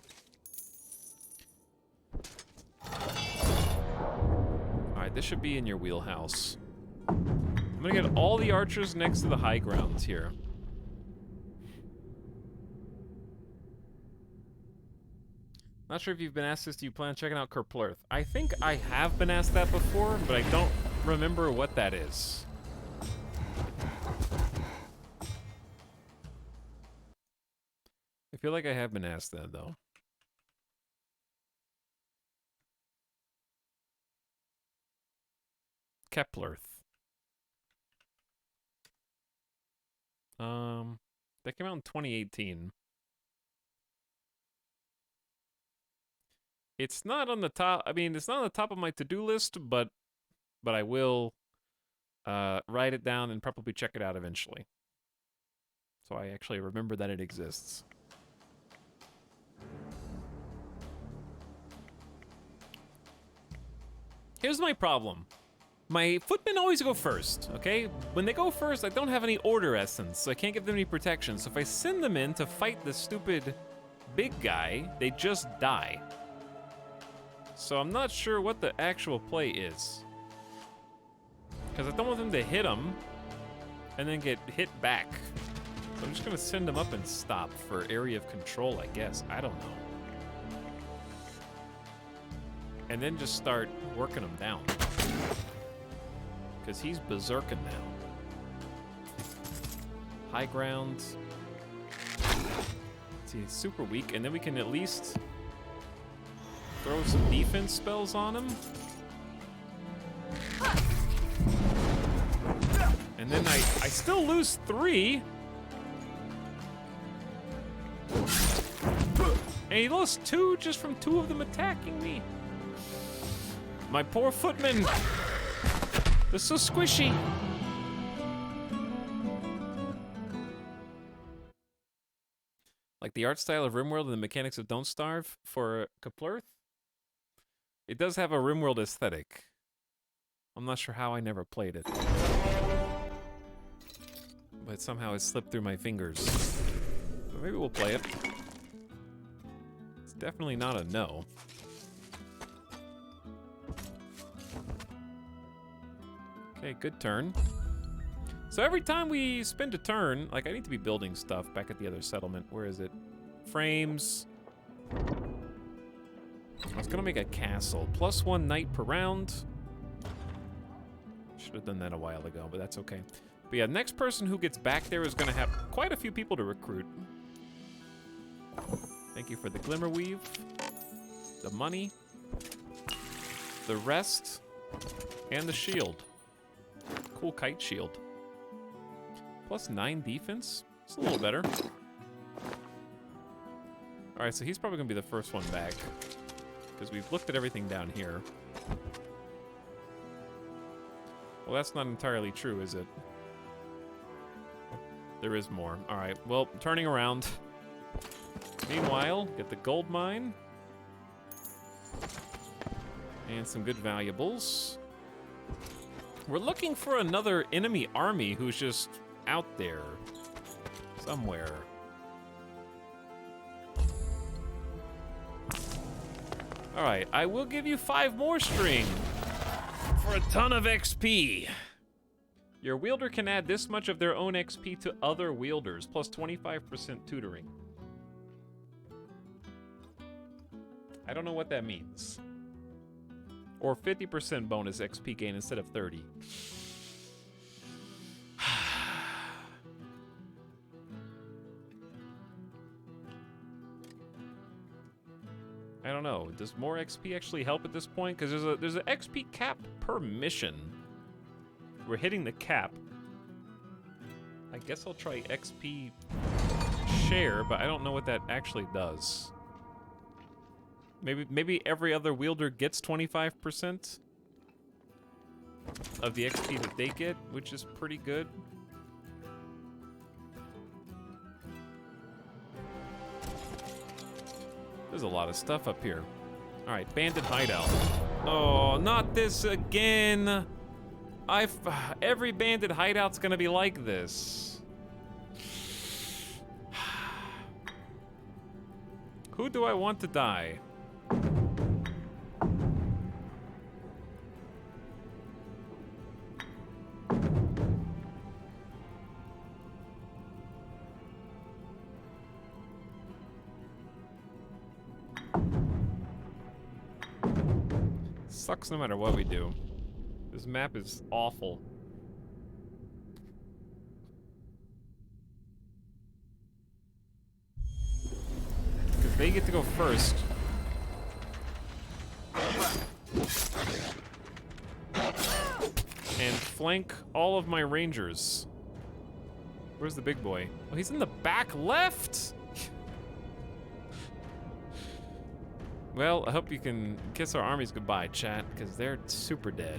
Alright, this should be in your wheelhouse. I'm gonna get all the archers next to the high grounds here. Not sure if you've been asked this. Do you plan on checking out Kerplurth? I think I have been asked that before, but I don't remember what that is. I feel like I have been asked that, though. Keplerth. That came out in 2018. It's not on the top. I mean, it's not on the top of my to-do list, but I will write it down and probably check it out eventually. So I actually remember that it exists. Here's my problem. My footmen always go first, okay? When they go first, I don't have any order essence, so I can't give them any protection. So if I send them in to fight the stupid big guy, they just die. So I'm not sure what the actual play is. Because I don't want them to hit him and then get hit back. So I'm just gonna send them up and stop for area of control, I guess. I don't know. And then just start working him down. Because he's berserking now. High ground. See, it's super weak, and then we can at least throw some defense spells on him. And then I still lose 3. And he lost 2 just from 2 of them attacking me. My poor footmen. They're so squishy. Like the art style of RimWorld and the mechanics of Don't Starve for Keplerth. It does have a RimWorld aesthetic. I'm not sure how I never played it. But somehow it slipped through my fingers. But maybe we'll play it. It's definitely not a no. Okay, good turn. So every time we spend a turn, like I need to be building stuff back at the other settlement. Where is it? Frames. I was gonna make a castle. +1 knight per round. Should have done that a while ago, but that's okay. But yeah, next person who gets back there is gonna have quite a few people to recruit. Thank you for the Glimmer Weave, the money, the rest, and the shield. Cool kite shield. +9 defense. It's a little better. Alright, so he's probably going to be the first one back. Because we've looked at everything down here. Well, that's not entirely true, is it? There is more. Alright, well, turning around. Meanwhile, get the gold mine. And some good valuables. We're looking for another enemy army who's just out there somewhere. All right, I will give you 5 more string for a ton of XP. Your wielder can add this much of their own XP to other wielders, plus 25% tutoring. I don't know what that means. Or 50% bonus XP gain instead of 30. I don't know. Does more XP actually help at this point? Because there's an XP cap per mission. We're hitting the cap. I guess I'll try XP share, but I don't know what that actually does. Maybe every other wielder gets 25% of the XP that they get, which is pretty good. There's a lot of stuff up here. All right, bandit hideout. Oh, not this again. Every bandit hideout's gonna be like this. Who do I want to die? Sucks no matter what we do. This map is awful. Because they get to go first. And flank all of my rangers. Where's the big boy? Oh, he's in the back left! Well, I hope you can kiss our armies goodbye, chat, because they're super dead.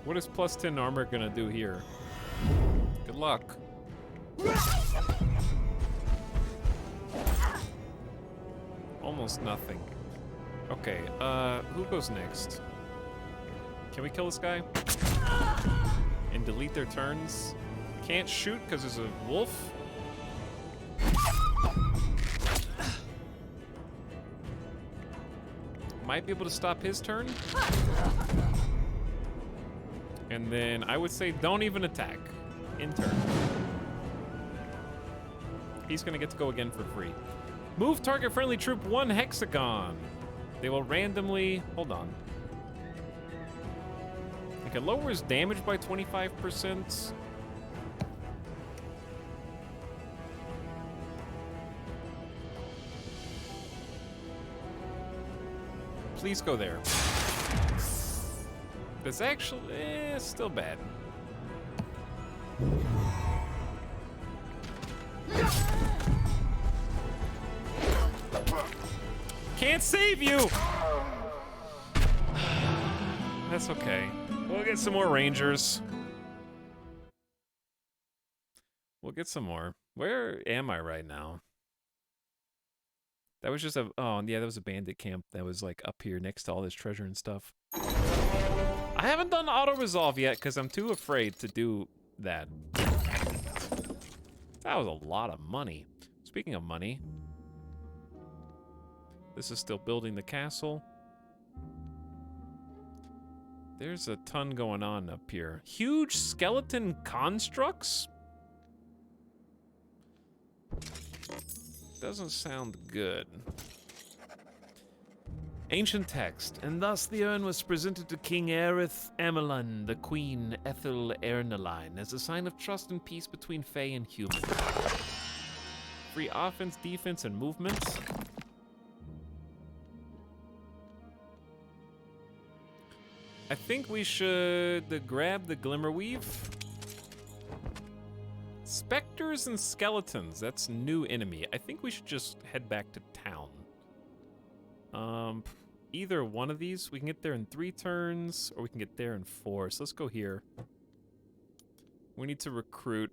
What is plus 10 armor gonna do here? Good luck. Almost nothing. Okay, who goes next? Can we kill this guy? And delete their turns? Can't shoot because there's a wolf? Might be able to stop his turn. And then I would say don't even attack. In turn. He's gonna get to go again for free. Move target friendly troop 1 hexagon. They will randomly, hold on. Like it lowers damage by 25%. Please go there. That's actually, still bad. Can't save you! That's okay. We'll get some more rangers. We'll get some more. Where am I right now? That was just a, oh yeah, that was a bandit camp that was like up here next to all this treasure and stuff. I haven't done auto-resolve yet because I'm too afraid to do that. That was a lot of money. Speaking of money, this is still building the castle. There's a ton going on up here. Huge skeleton constructs? Doesn't sound good. Ancient text, and thus the urn was presented to King Aerith Amelin, the Queen Ethel Ernaline, as a sign of trust and peace between Fae and human. Free offense, defense, and movement. I think we should grab the Glimmerweave. Specters and skeletons, that's new enemy. I think we should just head back to town. Either one of these, we can get there in 3 turns, or we can get there in 4. So let's go here. We need to recruit.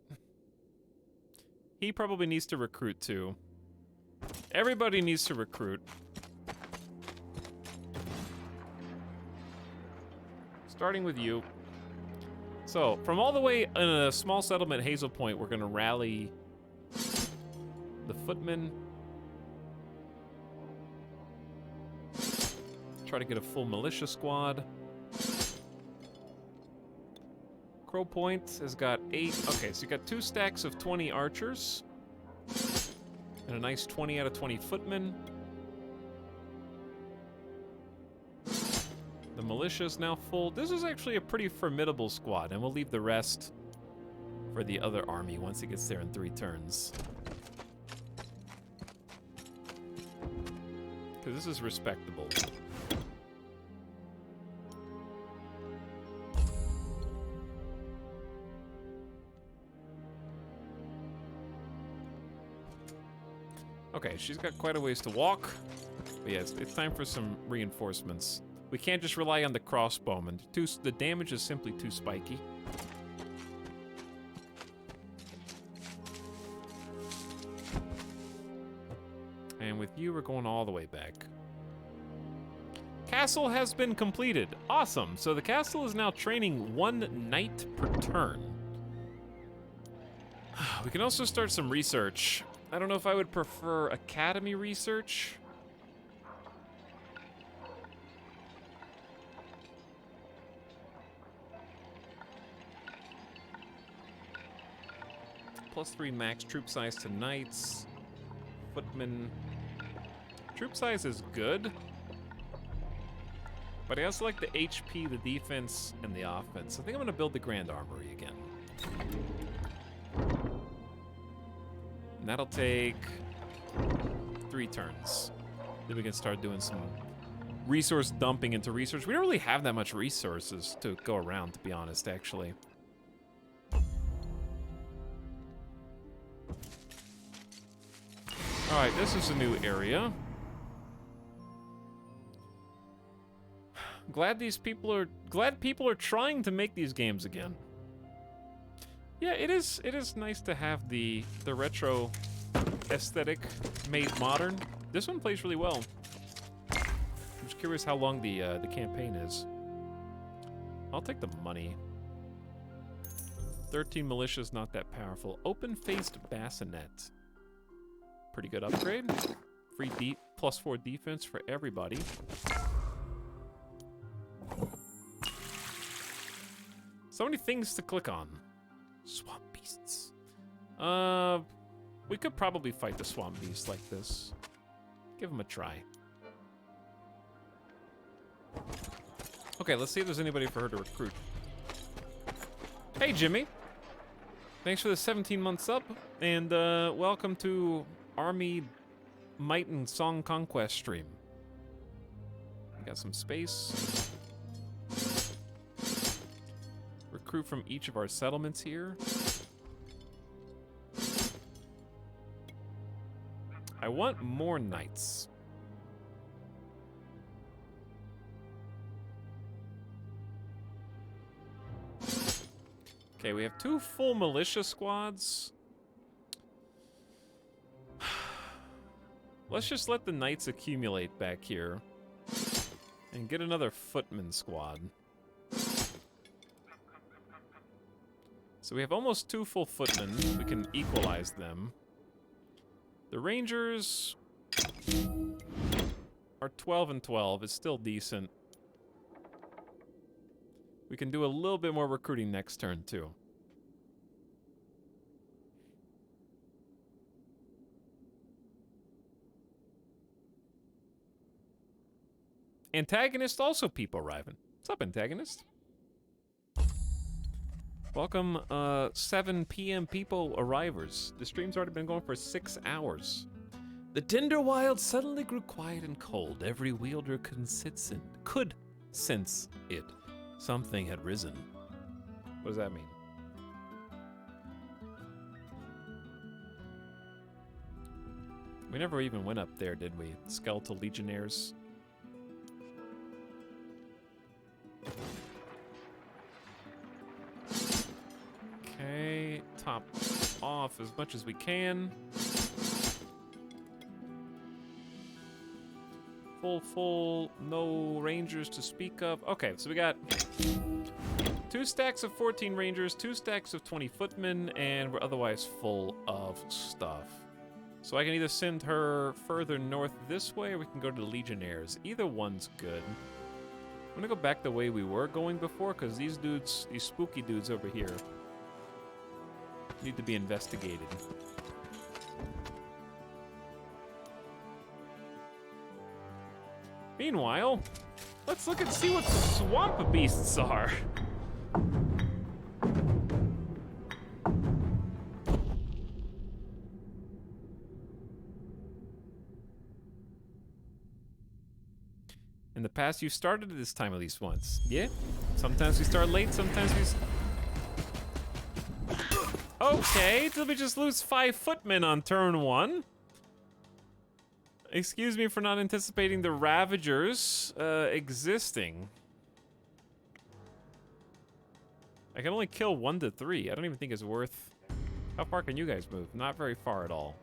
He probably needs to recruit too. Everybody needs to recruit. Starting with you. So, from all the way in a small settlement, Hazel Point, we're gonna rally the footmen. Try to get a full militia squad. Crow Point has got 8. Okay, so you got 2 stacks of 20 archers. And a nice 20 out of 20 footmen. The militia is now full. This is actually a pretty formidable squad, and we'll leave the rest for the other army once it gets there in 3 turns. Because this is respectable. Okay, she's got quite a ways to walk. But yes, it's time for some reinforcements. We can't just rely on the crossbowmen. The damage is simply too spiky. And with you, we're going all the way back. Castle has been completed. Awesome. So the castle is now training 1 knight per turn. We can also start some research. I don't know if I would prefer academy research. +3 max troop size to knights. Footmen. Troop size is good. But I also like the HP, the defense, and the offense. I think I'm gonna build the Grand Armory again. And that'll take 3 turns. Then we can start doing some resource dumping into research. We don't really have that much resources to go around, to be honest, actually. Alright, this is a new area. Glad people are trying to make these games again. Yeah, it is nice to have the retro aesthetic made modern. This one plays really well. I'm just curious how long the campaign is. I'll take the money. 13 militia's not that powerful. Open-faced bassinet. Pretty good upgrade. Free +4 defense for everybody. So many things to click on. Swamp beasts. We could probably fight the swamp beasts like this. Give them a try. Okay, let's see if there's anybody for her to recruit. Hey, Jimmy. Thanks for the 17 months up, and welcome to Army Might and Song Conquest stream. We got some space. Recruit from each of our settlements here. I want more knights. Okay, we have 2 full militia squads. Let's just let the knights accumulate back here and get another footman squad. So we have almost 2 full footmen. We can equalize them. The rangers are 12 and 12. It's still decent. We can do a little bit more recruiting next turn, too. Antagonist, also people arriving. What's up, Antagonist? Welcome, 7 p.m. people arrivers. The stream's already been going for 6 hours. The Tinder Wild suddenly grew quiet and cold. Every wielder could sense it. Something had risen. What does that mean? We never even went up there, did we? Skeletal Legionnaires. Okay, top off as much as we can. Full, no rangers to speak of. Okay, so we got 2 stacks of 14 rangers, 2 stacks of 20 footmen, and we're otherwise full of stuff. So I can either send her further north this way, or we can go to the Legionnaires. Either one's good. I'm gonna go back the way we were going before, because these dudes, these spooky dudes over here, need to be investigated. Meanwhile, let's look and see what the swamp beasts are. In the past, you started at this time at least once. Yeah? Sometimes we start late, sometimes we... Okay, did we just lose 5 footmen on turn 1? Excuse me for not anticipating the Ravagers existing. I can only kill 1 to 3. I don't even think it's worth... How far can you guys move? Not very far at all.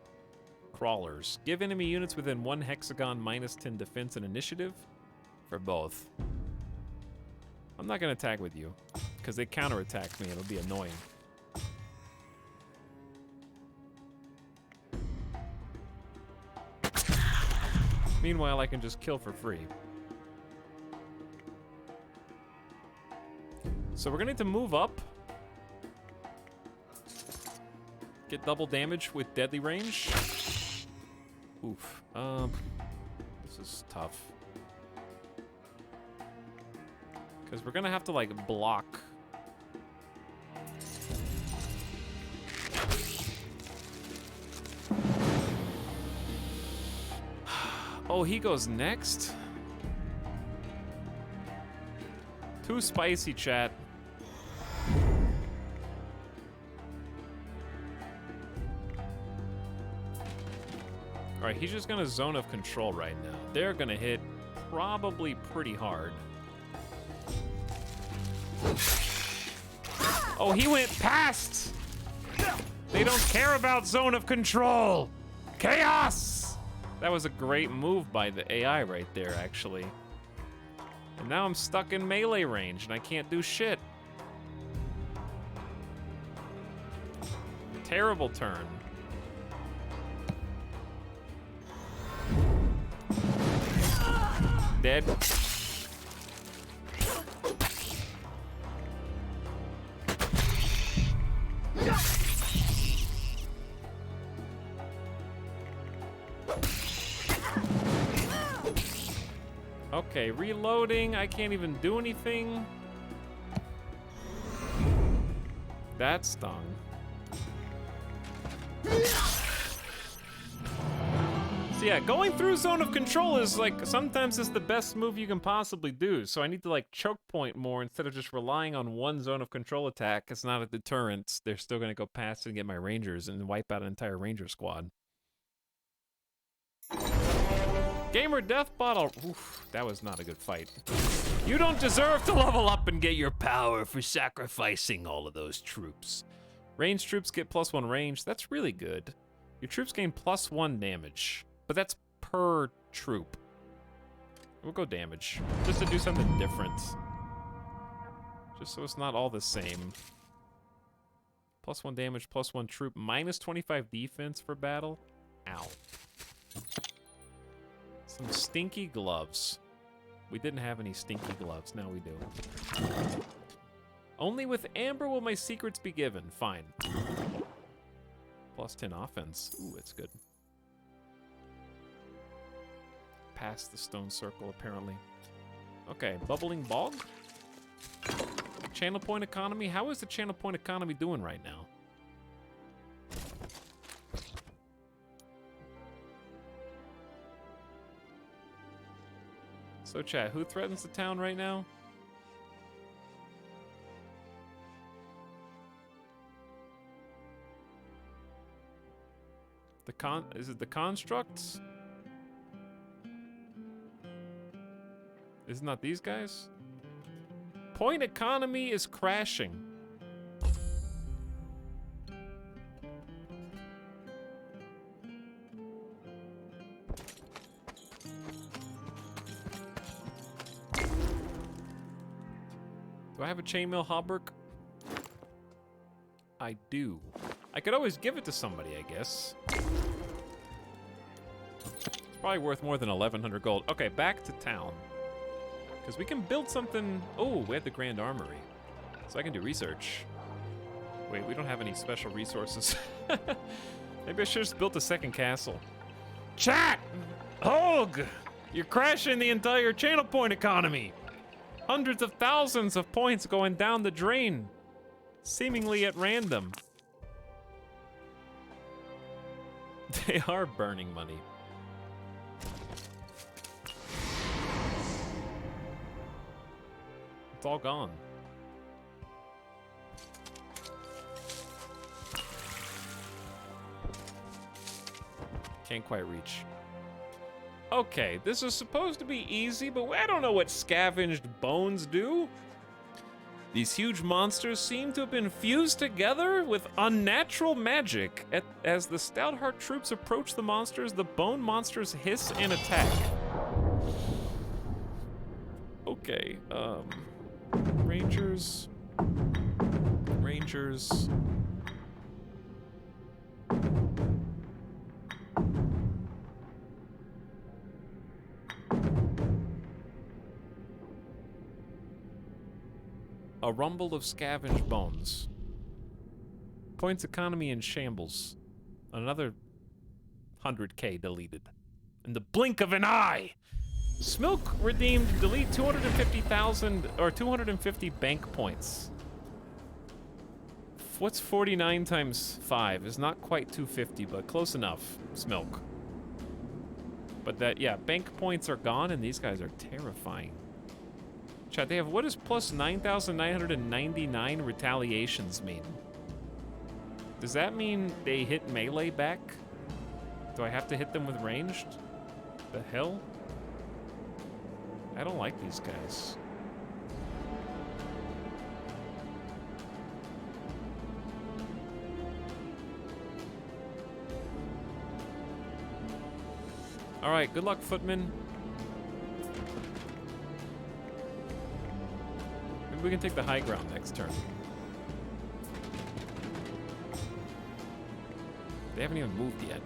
Crawlers. Give enemy units within 1 hexagon -10 defense and initiative. For both. I'm not gonna attack with you, because they counterattack me. It'll be annoying. Meanwhile, I can just kill for free. So we're gonna need to move up. Get double damage with deadly range. Oof. This is tough. Because we're gonna have to, like, block. Oh, he goes next? Too spicy, chat. Alright, he's just gonna zone of control right now. They're gonna hit probably pretty hard. Oh, he went past! They don't care about zone of control! Chaos! That was a great move by the AI right there, actually. And now I'm stuck in melee range and I can't do shit. Terrible turn. Dead. Okay, reloading. I can't even do anything. That stung. So yeah, going through zone of control is like, sometimes it's the best move you can possibly do. So I need to like choke point more instead of just relying on one zone of control attack. It's not a deterrent. They're still gonna go past and get my rangers and wipe out an entire ranger squad. Gamer death bottle. Oof, that was not a good fight. You don't deserve to level up and get your power for sacrificing all of those troops. Ranged troops get +1 range. That's really good. Your troops gain +1 damage, but that's per troop. We'll go damage, just to do something different. Just so it's not all the same. +1 damage, +1 troop, -25 defense for battle. Ow. Some stinky gloves. We didn't have any stinky gloves, now we do. Only with Amber will my secrets be given. Fine. +10 offense. Ooh, that's good. Past the stone circle, apparently. Okay, bubbling bog. Channel point economy. How is the channel point economy doing right now? So chat, who threatens the town right now? Is it the constructs? Isn't that these guys? Point economy is crashing. Do I have a chainmail hauberk? I do. I could always give it to somebody, I guess. It's probably worth more than 1,100 gold. Okay, back to town. Because we can build something... Oh, we have the Grand Armory. So I can do research. Wait, we don't have any special resources. Maybe I should have just built a second castle. Chat! Hogue! You're crashing the entire channel point economy! Hundreds of thousands of points going down the drain. Seemingly at random. They are burning money. It's all gone. Can't quite reach. Okay, this is supposed to be easy, but I don't know what scavenged bones do. These huge monsters seem to have been fused together with unnatural magic. As the Stoutheart troops approach the monsters, the bone monsters hiss and attack. Okay, Rangers. A rumble of scavenged bones. Points economy in shambles. Another 100k deleted. In the blink of an eye. Smilk redeemed, delete 250,000 or 250 bank points. What's 49 times 5? It's not quite 250, but close enough, Smilk. But that, yeah, bank points are gone, and these guys are terrifying. Chat, they have, what does plus 9,999 retaliations mean? Does that mean they hit melee back? Do I have to hit them with ranged? The hell? I don't like these guys. All right, good luck, footman. Maybe we can take the high ground next turn. They haven't even moved yet.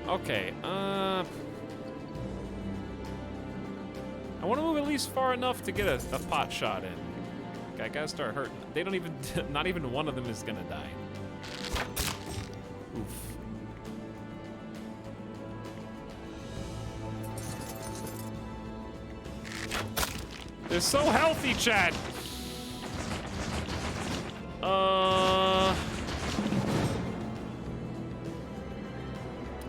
Okay, I want to move at least far enough to get a pot shot in. Okay, I gotta start hurting. They don't even, not even one of them is gonna die. Oof. They're so healthy, chat!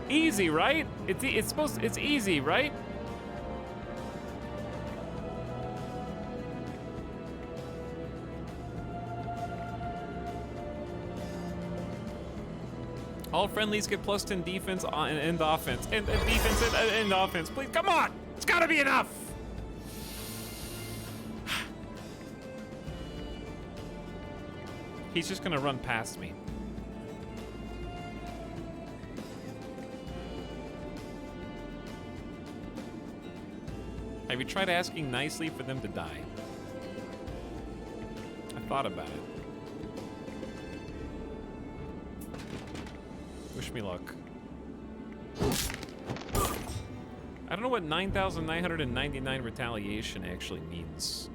Easy, right? It's easy, right? All friendlies get plus 10 defense and offense. And defense and offense. Please, come on! It's gotta be enough! He's just gonna run past me. Have you tried asking nicely for them to die? I thought about it. Wish me luck. I don't know what 9,999 retaliation actually means.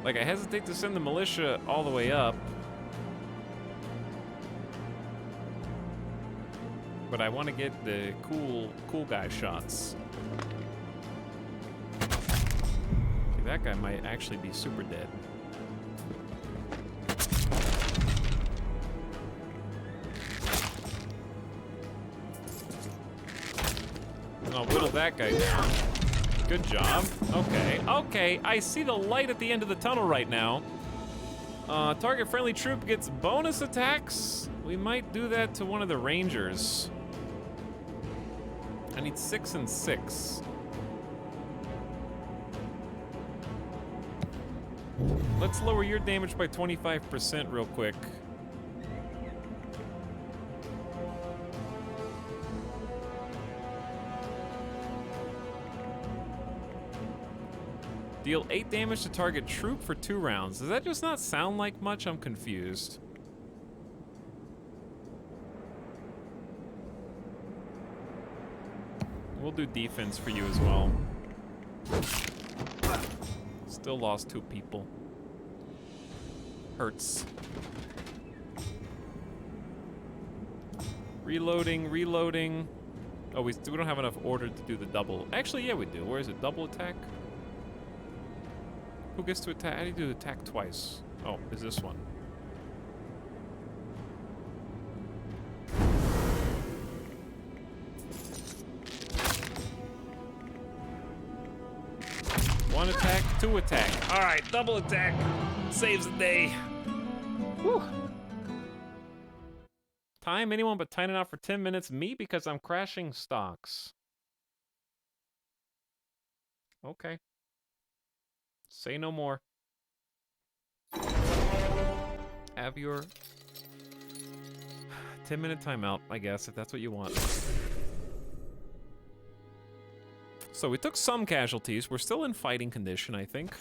Like, I hesitate to send the militia all the way up. But I want to get the cool guy shots. Okay, that guy might actually be super dead. I'll whittle that guy down. Good job. Okay, okay. I see the light at the end of the tunnel right now. Target friendly troop gets bonus attacks. We might do that to one of the rangers. I need 6 and 6. Let's lower your damage by 25% real quick. Deal 8 damage to target troop for 2 rounds. Does that just not sound like much? I'm confused. We'll do defense for you as well. Still lost 2 people. Hurts. Reloading, reloading. Oh, we don't have enough order to do the double. Actually, yeah, we do. Where is it? Double attack? Who gets to attack? How do you do attack twice? Oh, is this one? One attack, 2 attack. All right, double attack. Saves the day. Whew. Time anyone but Tiny Out for 10 minutes. Me because I'm crashing stocks. Okay. Say no more. Have your 10-minute timeout, I guess, if that's what you want. So we took some casualties. We're still in fighting condition, I think.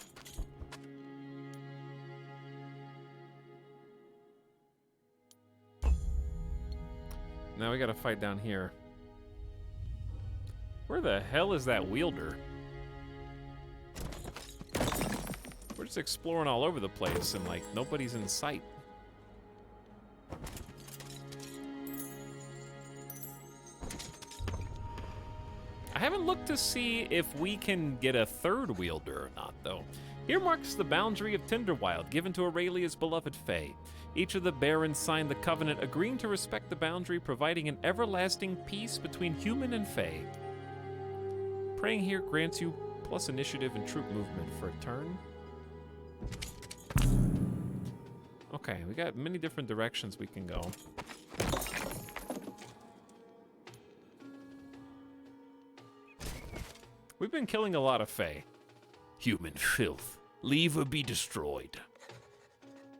Now we gotta fight down here. Where the hell is that wielder? We're just exploring all over the place and like nobody's in sight. I haven't looked to see if we can get a third wielder or not, though. Here marks the boundary of Tinderwild, given to Aurelia's beloved Fae. Each of the barons signed the covenant, agreeing to respect the boundary, providing an everlasting peace between human and Fae. Praying here grants you plus initiative and troop movement for a turn. Okay, we got many different directions we can go. We've been killing a lot of Fae. Human filth, leave or be destroyed.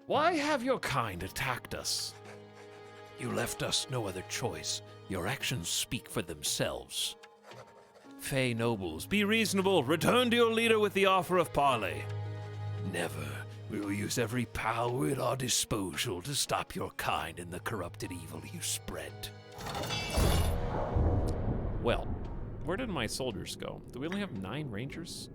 Why have your kind attacked us? You left us no other choice. Your actions speak for themselves. Fae nobles, be reasonable. Return to your leader with the offer of parley. Never. We will use every power at our disposal to stop your kind and the corrupted evil you spread. Well, where did my soldiers go? Do we only have 9 rangers?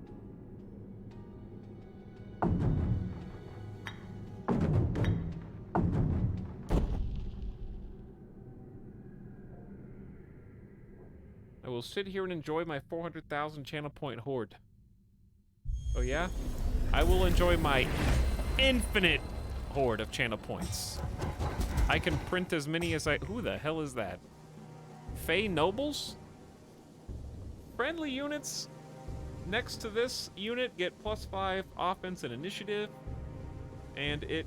I will sit here and enjoy my 400,000 channel point horde. Oh yeah? I will enjoy my infinite horde of channel points. I can print as many as I... Who the hell is that? Fae nobles? Friendly units next to this unit get +5 offense and initiative. And it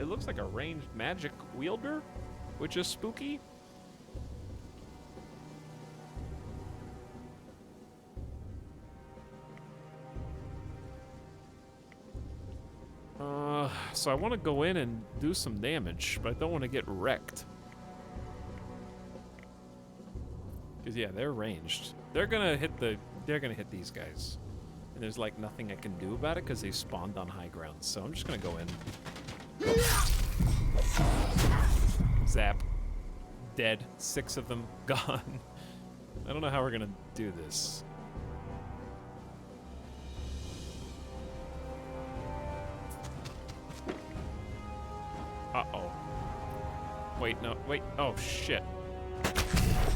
looks like a ranged magic wielder, which is spooky. So I want to go in and do some damage, but I don't want to get wrecked. Because yeah, they're ranged. They're gonna hit these guys. And there's like nothing I can do about it because they spawned on high ground. So I'm just gonna go in. Zap. Dead. 6 of them gone. I don't know how we're gonna do this. Uh-oh. Wait, no, wait. Oh, shit.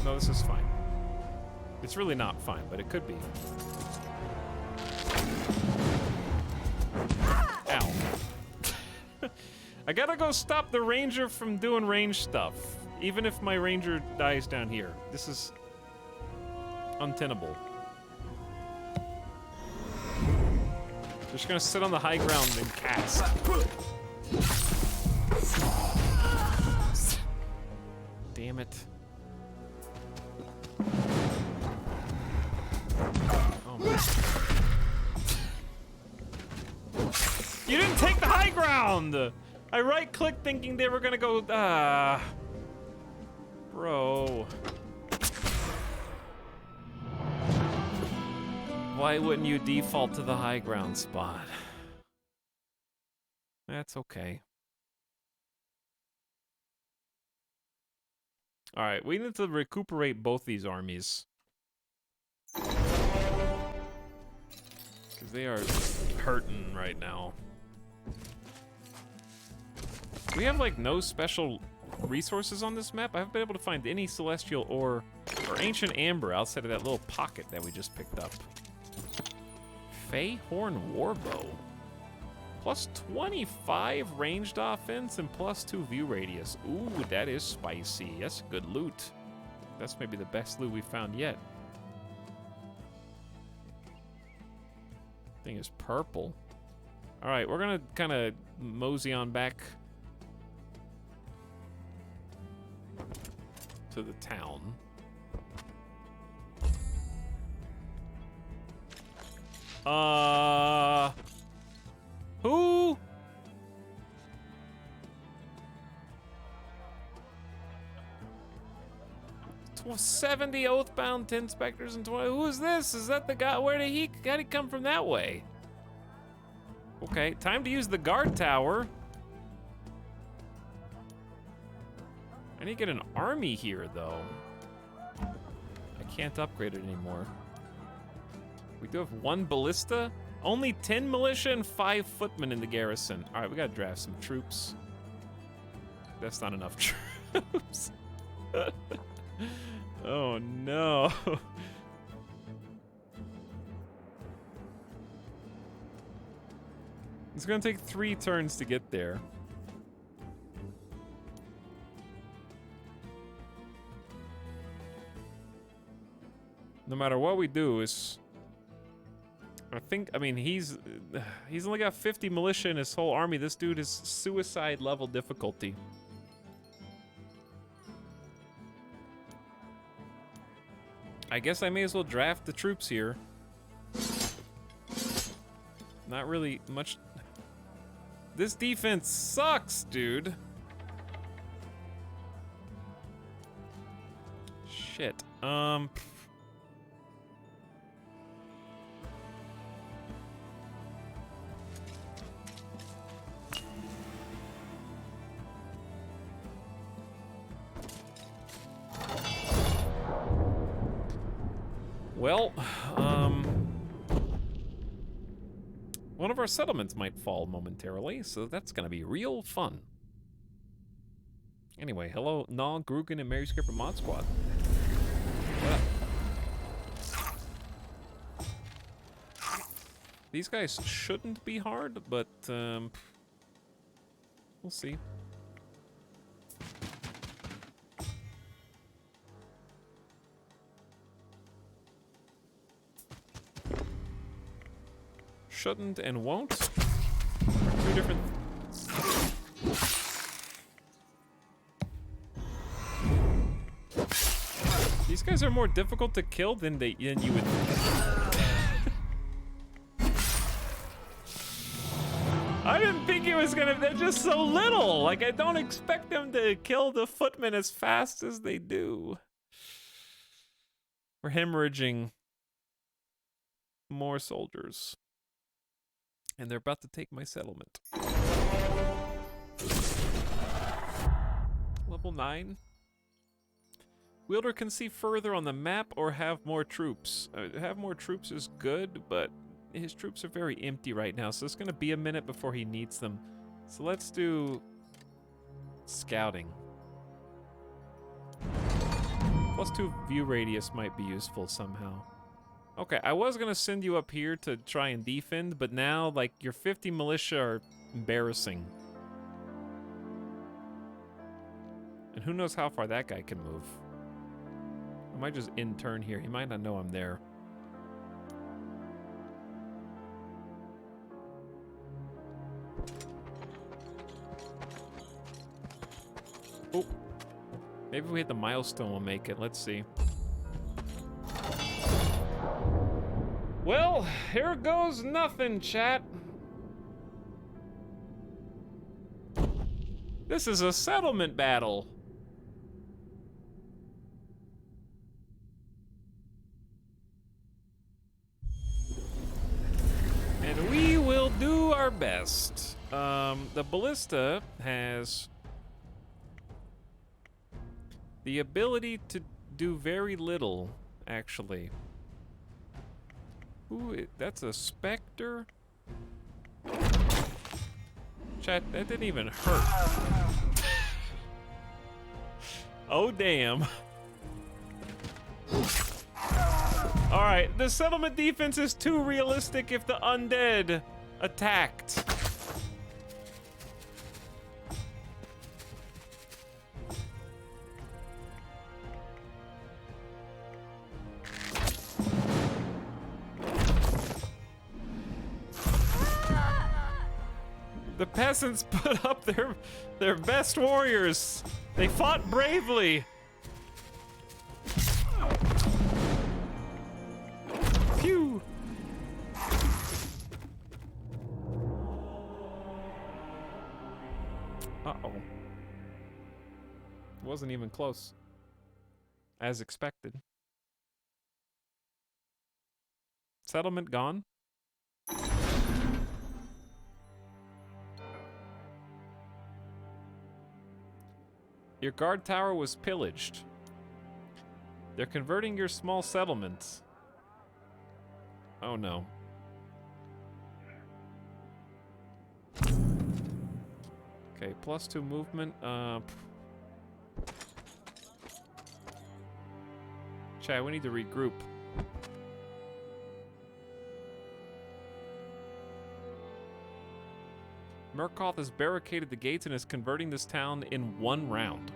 No, this is fine. It's really not fine, but it could be. Ow. I gotta go stop the ranger from doing range stuff, even if my ranger dies down here. This is untenable. Just gonna sit on the high ground and cast. Damn it. Oh my. You didn't take the high ground! I right-clicked thinking they were gonna go, bro. Why wouldn't you default to the high ground spot? That's okay. All right, we need to recuperate both these armies. Because they are hurting right now. We have, like, no special resources on this map. I haven't been able to find any celestial ore or ancient amber outside of that little pocket that we just picked up. Fae Horn Warbow. Plus 25 ranged offense and plus 2 view radius. Ooh, that is spicy. That's good loot. That's maybe the best loot we've found yet. Thing is purple. All right, we're gonna kind of mosey on back to the town. Who? 70 oathbound, 10 specters, and 20. Who is this? Is that the guy? How'd he come from that way? Okay, time to use the guard tower. I need to get an army here, though. I can't upgrade it anymore. We do have 1 ballista, only 10 militia, and 5 footmen in the garrison. All right, we gotta draft some troops. That's not enough troops. Oh no. It's gonna take 3 turns to get there. No matter what we do, I mean, he's only got 50 militia in his whole army. This dude is suicide level difficulty. I guess I may as well draft the troops here. Not really much. This defense sucks, dude. Shit. Well, one of our settlements might fall momentarily, so that's gonna be real fun. Anyway, hello, Nog, Grugan, and Mary Skipper Mod Squad. What up? These guys shouldn't be hard, but we'll see. Shouldn't and won't. 2 different. These guys are more difficult to kill than you would. I didn't think it was gonna. They're just so little. Like, I don't expect them to kill the footmen as fast as they do. We're hemorrhaging more soldiers. And they're about to take my settlement. Level 9. Wielder can see further on the map or have more troops. Have more troops is good, but his troops are very empty right now, so it's going to be a minute before he needs them. So let's do scouting. +2 view radius might be useful somehow. Okay, I was gonna send you up here to try and defend, but now, like, your 50 militia are embarrassing. And who knows how far that guy can move. I might just end turn here. He might not know I'm there. Oh. Maybe if we hit the milestone, we'll make it. Let's see. Well, here goes nothing, chat. This is a settlement battle. And we will do our best. The ballista has the ability to do very little, actually. Ooh, that's a specter? Chat, that didn't even hurt. Oh, damn. Alright, the settlement defense is too realistic if the undead attacked. The peasants put up their best warriors. They fought bravely. Phew. Uh-oh. Wasn't even close. As expected. Settlement gone. Your guard tower was pillaged. They're converting your small settlement. Oh no. Okay, +2 movement. Chad, we need to regroup. Murkoff has barricaded the gates and is converting this town in 1 round.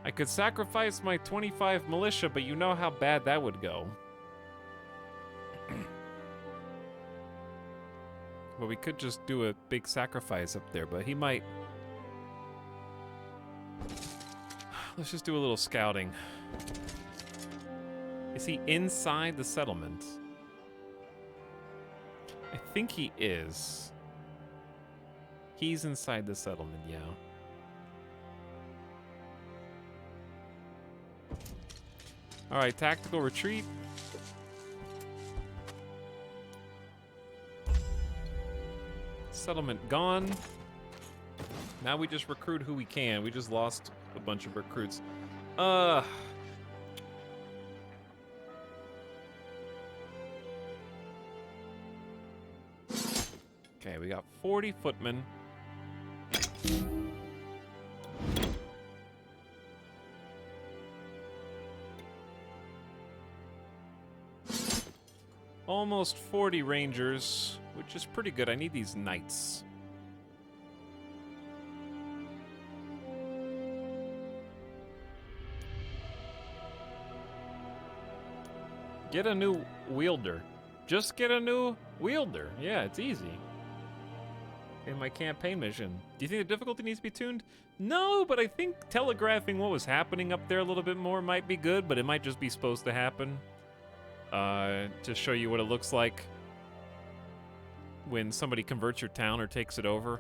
I could sacrifice my 25 militia, but you know how bad that would go. Well, we could just do a big sacrifice up there, but he might... Let's just do a little scouting. Is he inside the settlement? I think he is. He's inside the settlement, yeah. Alright, tactical retreat. Settlement gone. Now we just recruit who we can. We just lost a bunch of recruits. Okay, we got 40 footmen. Almost 40 rangers, which is pretty good. I need these knights. Get a new wielder. Just get a new wielder. Yeah, it's easy. In my campaign mission. Do you think the difficulty needs to be tuned? No, but I think telegraphing what was happening up there a little bit more might be good, but it might just be supposed to happen. To show you what it looks like when somebody converts your town or takes it over.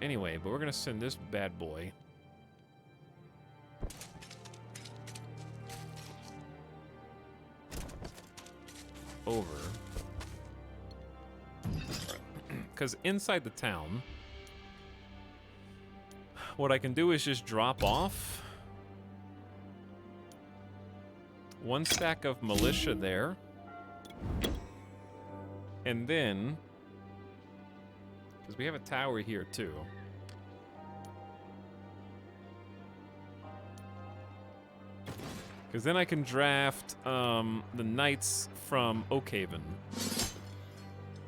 Anyway, but we're gonna send this bad boy over. Because inside the town, what I can do is just drop off 1 stack of militia there. And then, because we have a tower here too. Because then I can draft the knights from Oakhaven.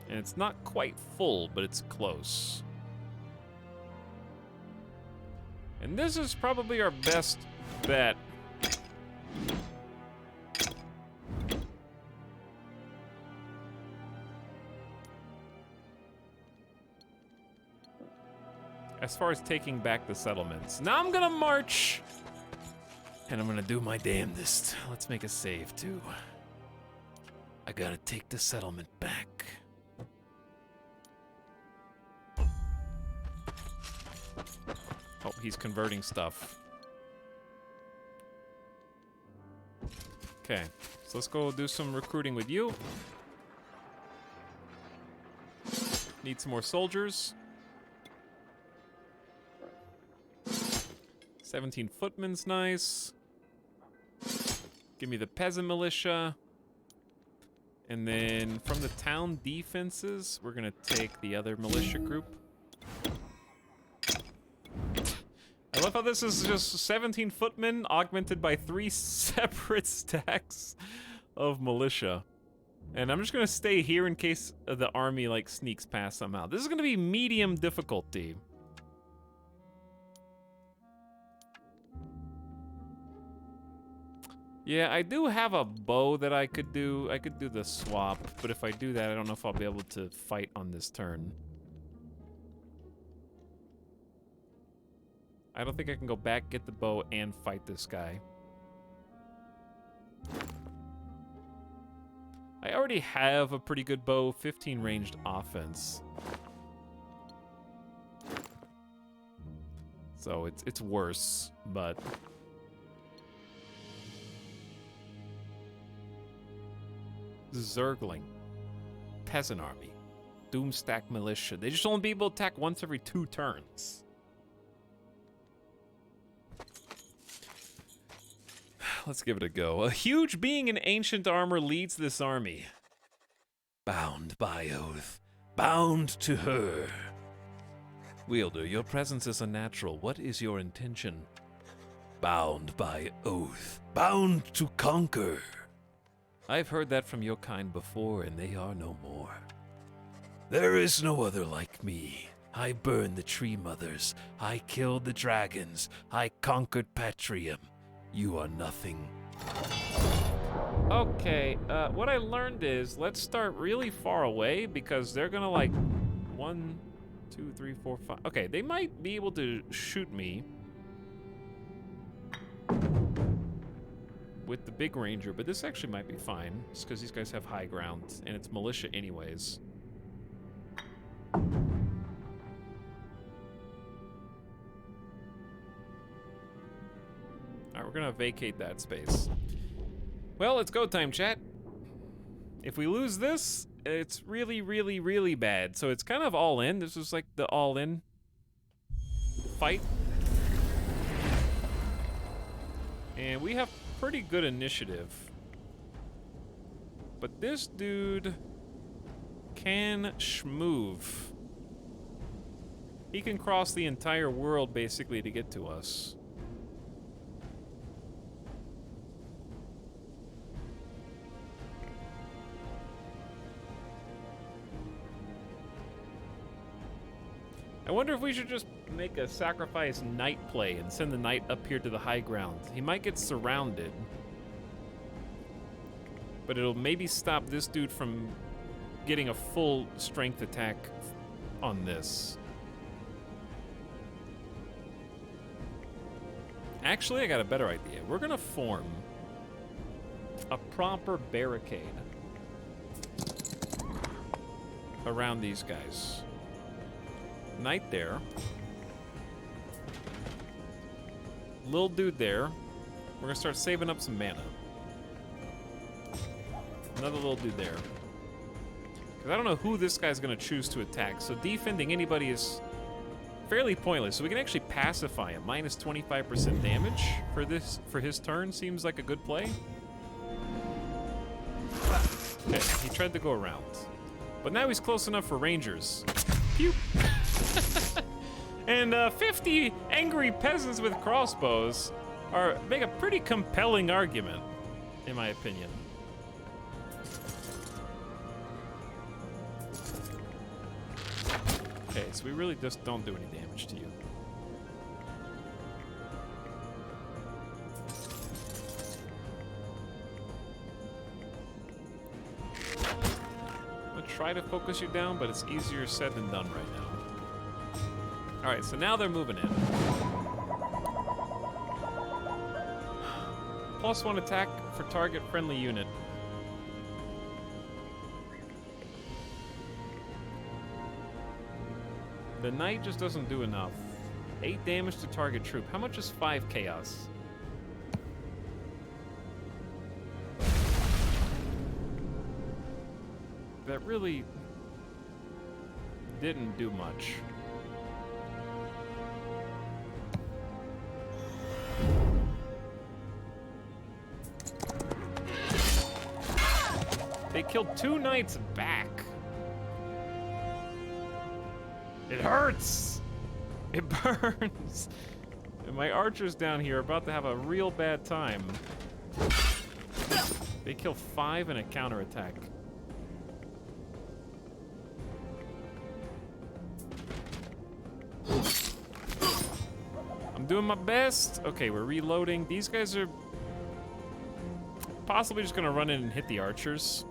And it's not quite full, but it's close. And this is probably our best bet. As far as taking back the settlements. Now I'm gonna march! And I'm gonna do my damnedest. Let's make a save, too. I gotta take the settlement back. Oh, he's converting stuff. Okay, so let's go do some recruiting with you. Need some more soldiers. 17 footmen's nice. Give me the peasant militia. And then from the town defenses, we're gonna take the other militia group. I love how this is just 17 footmen augmented by 3 separate stacks of militia. And I'm just gonna stay here in case the army like sneaks past somehow. This is gonna be medium difficulty. Yeah, I do have a bow that I could do. I could do the swap, but if I do that, I don't know if I'll be able to fight on this turn. I don't think I can go back, get the bow, and fight this guy. I already have a pretty good bow, 15 ranged offense. So it's worse, but... Zergling. Peasant army. Doomstack militia. They just only be able to attack once every 2 turns. Let's give it a go. A huge being in ancient armor leads this army. Bound by oath. Bound to her. Wielder, your presence is unnatural. What is your intention? Bound by oath. Bound to conquer. I've heard that from your kind before, and they are no more. There is no other like me. I burned the tree mothers. I killed the dragons. I conquered Patrium. You are nothing. Okay, what I learned is let's start really far away because they're gonna like 1, 2, 3, 4, 5. Okay, they might be able to shoot me with the big ranger, but this actually might be fine. It's because these guys have high ground and it's militia anyways. Alright, we're gonna vacate that space. Well, it's go time, chat. If we lose this, it's really, really, really bad. So it's kind of all in. This is like the all in fight. And we have pretty good initiative. But this dude can schmoove. He can cross the entire world basically to get to us. I wonder if we should just make a sacrifice knight play and send the knight up here to the high ground. He might get surrounded, but it'll maybe stop this dude from getting a full strength attack on this. Actually, I got a better idea. We're gonna form a proper barricade around these guys. Knight there. Little dude there. We're gonna start saving up some mana. Another little dude there. Because I don't know who this guy's gonna choose to attack, so defending anybody is fairly pointless. So we can actually pacify him. Minus 25% damage for his turn seems like a good play. Okay, he tried to go around. But now he's close enough for rangers. Pew! And 50 angry peasants with crossbows make a pretty compelling argument, in my opinion. Okay, so we really just don't do any damage to you. I'm gonna try to focus you down, but it's easier said than done right now. Alright, so now they're moving in. +1 attack for target friendly unit. The knight just doesn't do enough. 8 damage to target troop. How much is 5 chaos? That really didn't do much. They killed 2 knights back. It hurts! It burns! And my archers down here are about to have a real bad time. They kill 5 in a counterattack. I'm doing my best. Okay, we're reloading. These guys are possibly just gonna run in and hit the archers.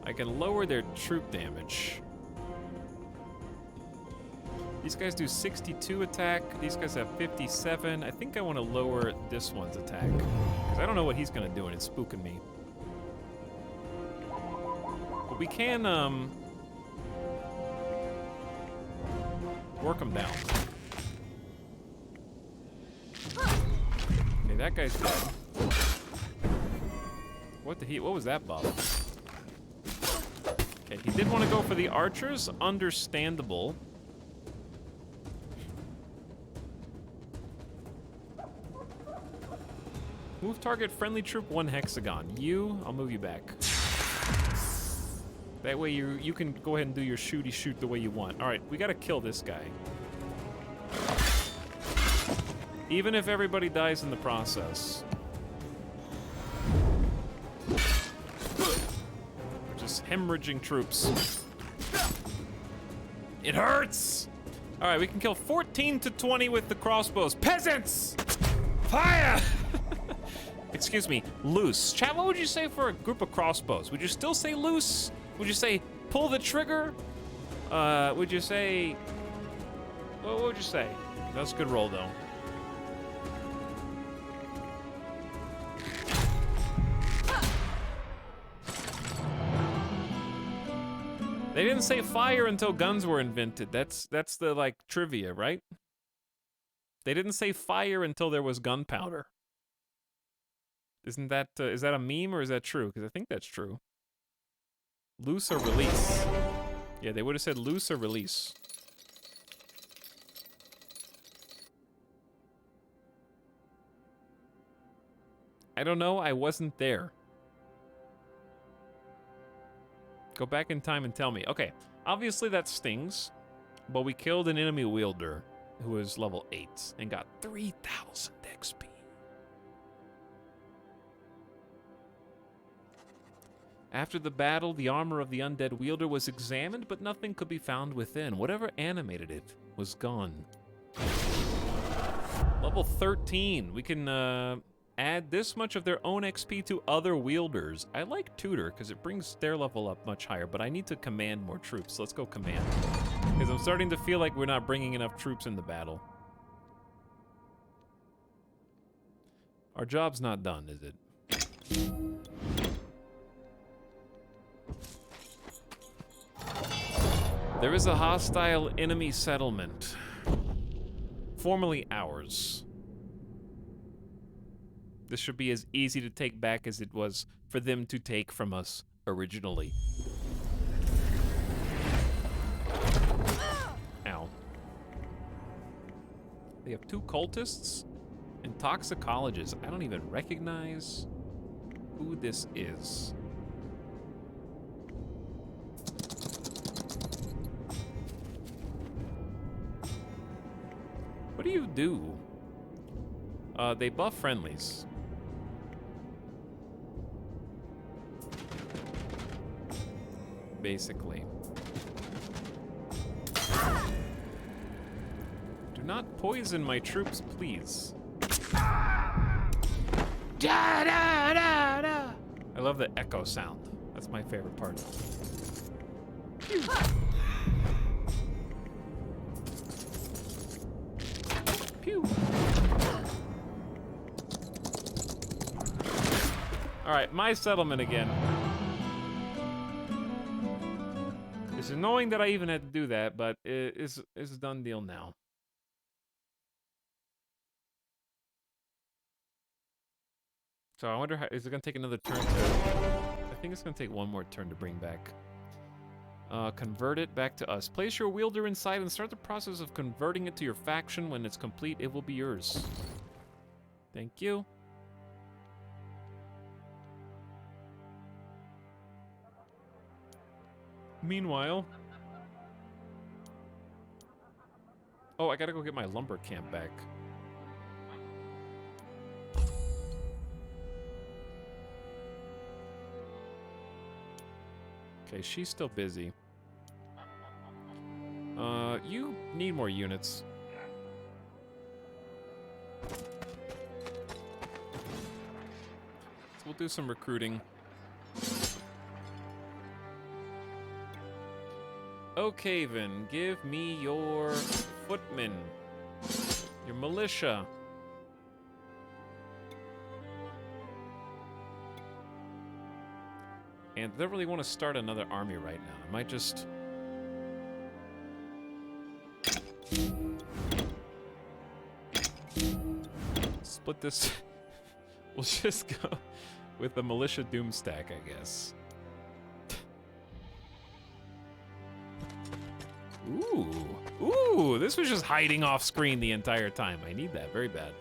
I can lower their troop damage. These guys do 62 attack. These guys have 57. I think I want to lower this one's attack. Because I don't know what he's going to do, and it's spooking me. But we can, work him down. Okay, that guy's dead. What was that buff? Okay, he did want to go for the archers. Understandable. Move target friendly troop 1 hexagon. I'll move you back. That way you can go ahead and do your shooty shoot the way you want. All right, we gotta kill this guy. Even if everybody dies in the process. We're just hemorrhaging troops. It hurts! All right, we can kill 14 to 20 with the crossbows. Peasants! Fire! Excuse me, loose. Chat, what would you say for a group of crossbows? Would you still say loose? Would you say pull the trigger? Would you say... What would you say? That's a good roll, though. They didn't say fire until guns were invented. That's the, like, trivia, right? They didn't say fire until there was gunpowder. Isn't that, is that a meme or is that true? Because I think that's true. Loose or release? Yeah, they would have said loose or release. I don't know, I wasn't there. Go back in time and tell me. Okay, obviously that stings, but we killed an enemy wielder who was level 8 and got 3,000 XP. After the battle, the armor of the undead wielder was examined, but nothing could be found within. Whatever animated it was gone. Level 13. We can add this much of their own XP to other wielders. I like Tutor, because it brings their level up much higher, but I need to command more troops. So let's go command. Because I'm starting to feel like we're not bringing enough troops in the battle. Our job's not done, is it? There is a hostile enemy settlement, formerly ours. This should be as easy to take back as it was for them to take from us originally. Ow. They have 2 cultists and toxicologists. I don't even recognize who this is. What do you do? They buff friendlies. Basically. Do not poison my troops, please. I love the echo sound. That's my favorite part. Pew. All right, my settlement again. It's annoying that I even had to do that, but it's a done deal now. So I wonder, is it gonna take another turn to... I think it's gonna take one more turn to bring back. Convert it back to us. Place your wielder inside and start the process of converting it to your faction. When it's complete, it will be yours. Thank you. Meanwhile... Oh, I gotta go get my lumber camp back. Okay, she's still busy. You need more units. So we'll do some recruiting. Okay, then, give me your footmen. Your militia. And I don't really want to start another army right now. I might just... split this. We'll just go with the militia doom stack, I guess. Ooh, this was just hiding off screen the entire time. I need that very bad.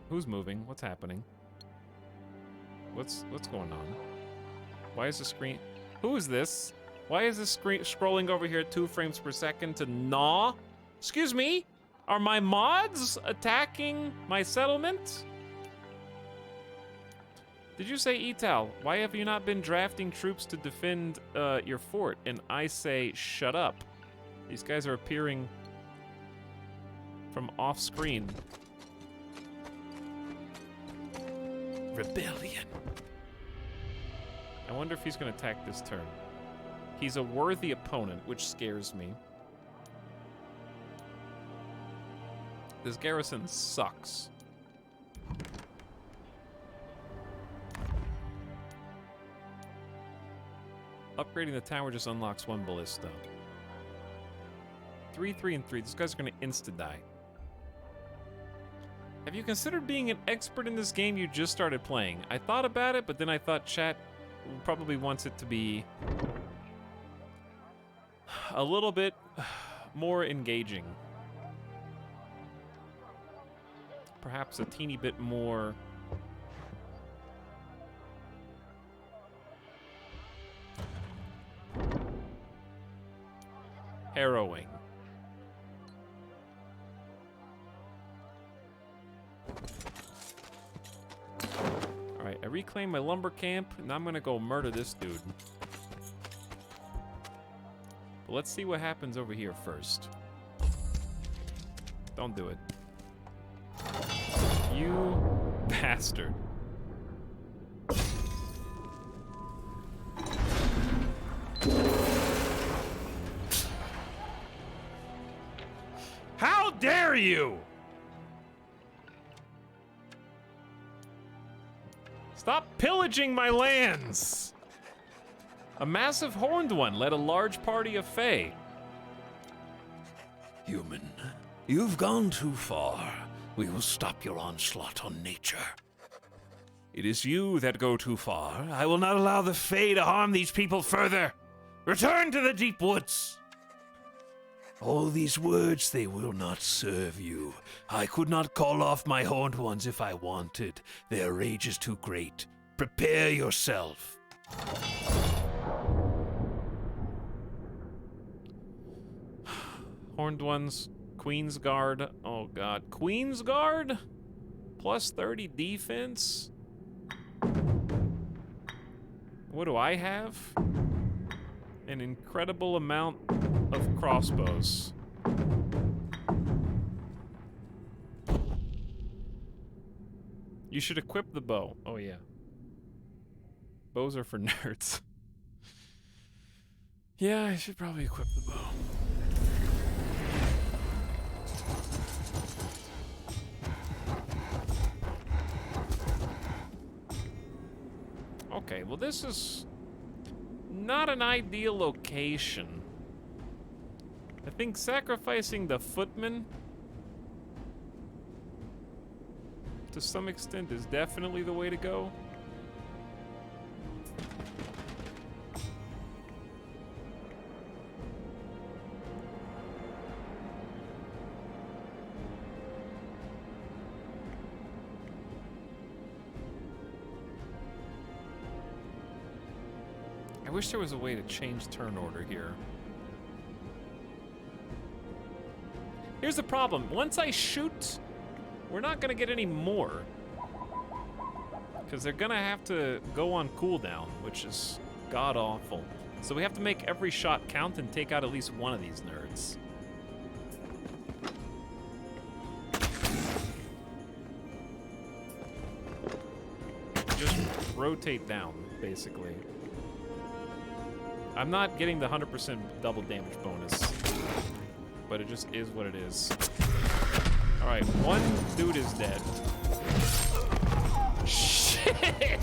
Who's moving? What's happening? What's going on? Why is the screen... Who is this? Why is this screen scrolling over here at 2 frames per second to gnaw? Excuse me? Are my mods attacking my settlement? Did you say, Etal, why have you not been drafting troops to defend your fort? And I say, shut up. These guys are appearing from off screen. Rebellion. I wonder if he's going to attack this turn. He's a worthy opponent, which scares me. This garrison sucks. Upgrading the tower just unlocks 1 ballista. 3, 3, and 3. These guys are going to insta-die. Have you considered being an expert in this game you just started playing? I thought about it, but then I thought chat probably wants it to be a little bit more engaging. Perhaps a teeny bit more harrowing. Alright, I reclaim my lumber camp, and I'm gonna go murder this dude. But let's see what happens over here first. Don't do it. You bastard. How dare you! Stop pillaging my lands! A massive horned one led a large party of Fae. Human, you've gone too far. We will stop your onslaught on nature. It is you that go too far. I will not allow the Fae to harm these people further. Return to the deep woods. All these words, they will not serve you. I could not call off my horned ones if I wanted. Their rage is too great. Prepare yourself. Horned ones, Queen's Guard. Oh god, Queen's Guard? Plus 30 defense? What do I have? An incredible amount of crossbows. You should equip the bow. Oh yeah. Bows are for nerds. Yeah, I should probably equip the bow. Okay, well this is not an ideal location. I think sacrificing the footmen to some extent is definitely the way to go. I wish there was a way to change turn order here. Here's the problem. Once I shoot, we're not gonna get any more. Because they're gonna have to go on cooldown, which is god-awful. So we have to make every shot count and take out at least one of these nerds. Just rotate down, basically. I'm not getting the 100% double damage bonus. but it just is what it is. All right, one dude is dead. Shit!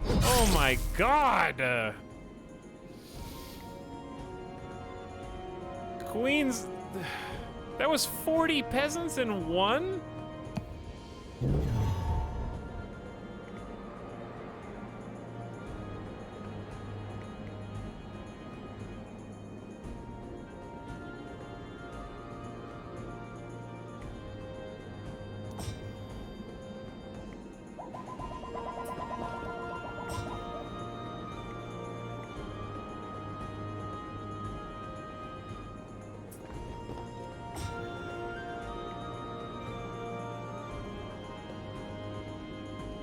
Oh my god! Queens, that was 40 peasants in one?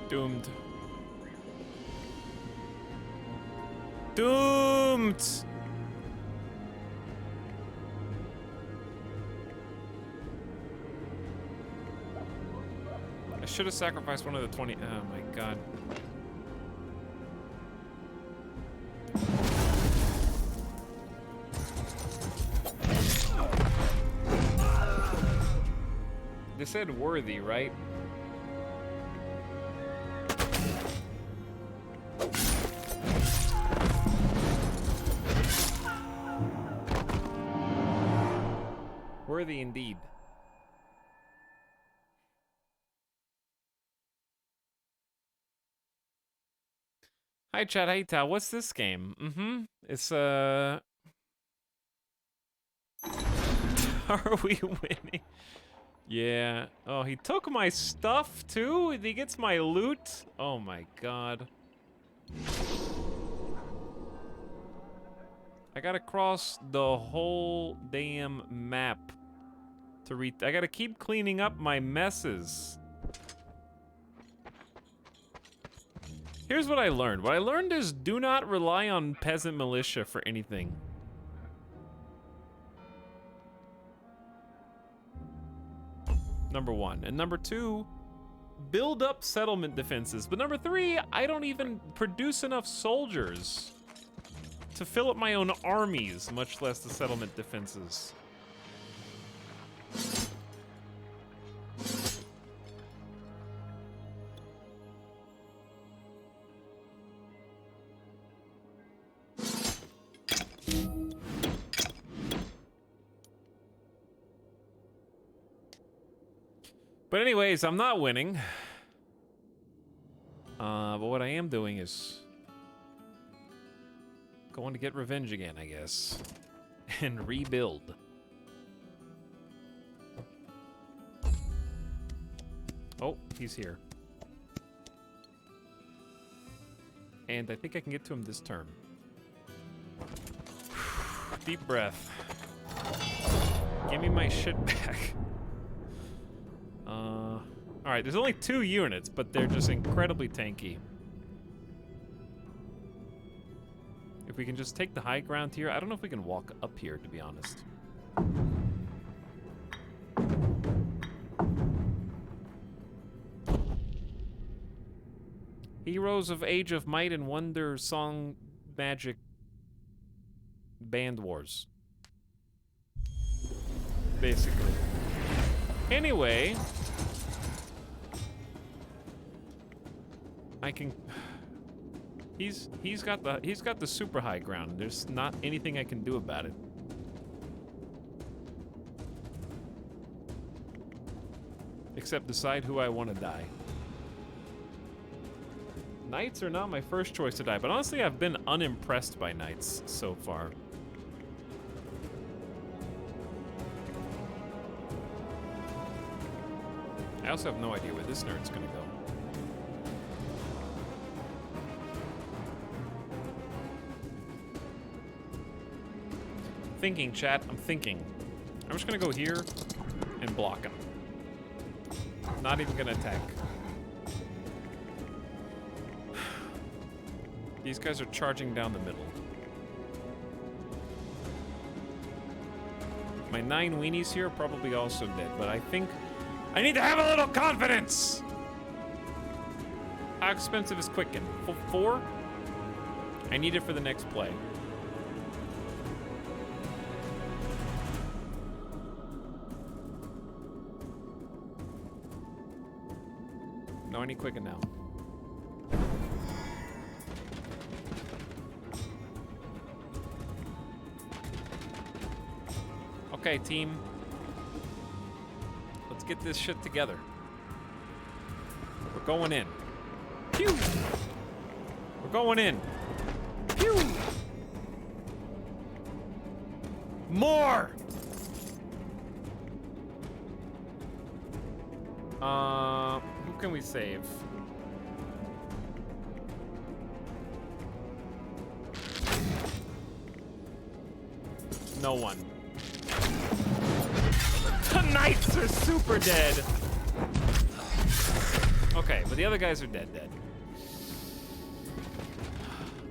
Doomed. Doomed! I should have sacrificed one of the 20. Oh my god. They said worthy, right? Worthy indeed. Hi chat, hey Tal, what's this game? It's are we winning? Yeah. Oh, he took my stuff too? He gets my loot? Oh my god. I gotta cross the whole damn map to I gotta keep cleaning up my messes. Here's what I learned. What I learned is do not rely on peasant militia for anything. Number one. And number two, build up settlement defenses. But number three, I don't even produce enough soldiers to fill up my own armies, much less the settlement defenses. But anyways, I'm not winning. But what I am doing is going to get revenge again, I guess. And rebuild. Oh, he's here. And I think I can get to him this turn. Deep breath. Give me my shit back. Alright, there's only 2 units, but they're just incredibly tanky. If we can just take the high ground here, I don't know if we can walk up here, to be honest. Heroes of Age of Might and Wonder Song Magic Band Wars. Basically. Anyway, I can. He's got the super high ground. There's not anything I can do about it. Except decide who I want to die. Knights are not my first choice to die, but honestly, I've been unimpressed by knights so far. I also have no idea where this nerd's gonna go. Thinking, chat. I'm thinking. I'm just gonna go here and block him. Not even gonna attack. These guys are charging down the middle. My 9 weenies here are probably also dead, but I think I need to have a little confidence! How expensive is Quicken? 4? I need it for the next play. No, I need quicken now. Okay, team. Let's get this shit together. We're going in. Pew! We're going in. Pew! More! Who can we save? No one. The knights are super dead. Okay, but the other guys are dead.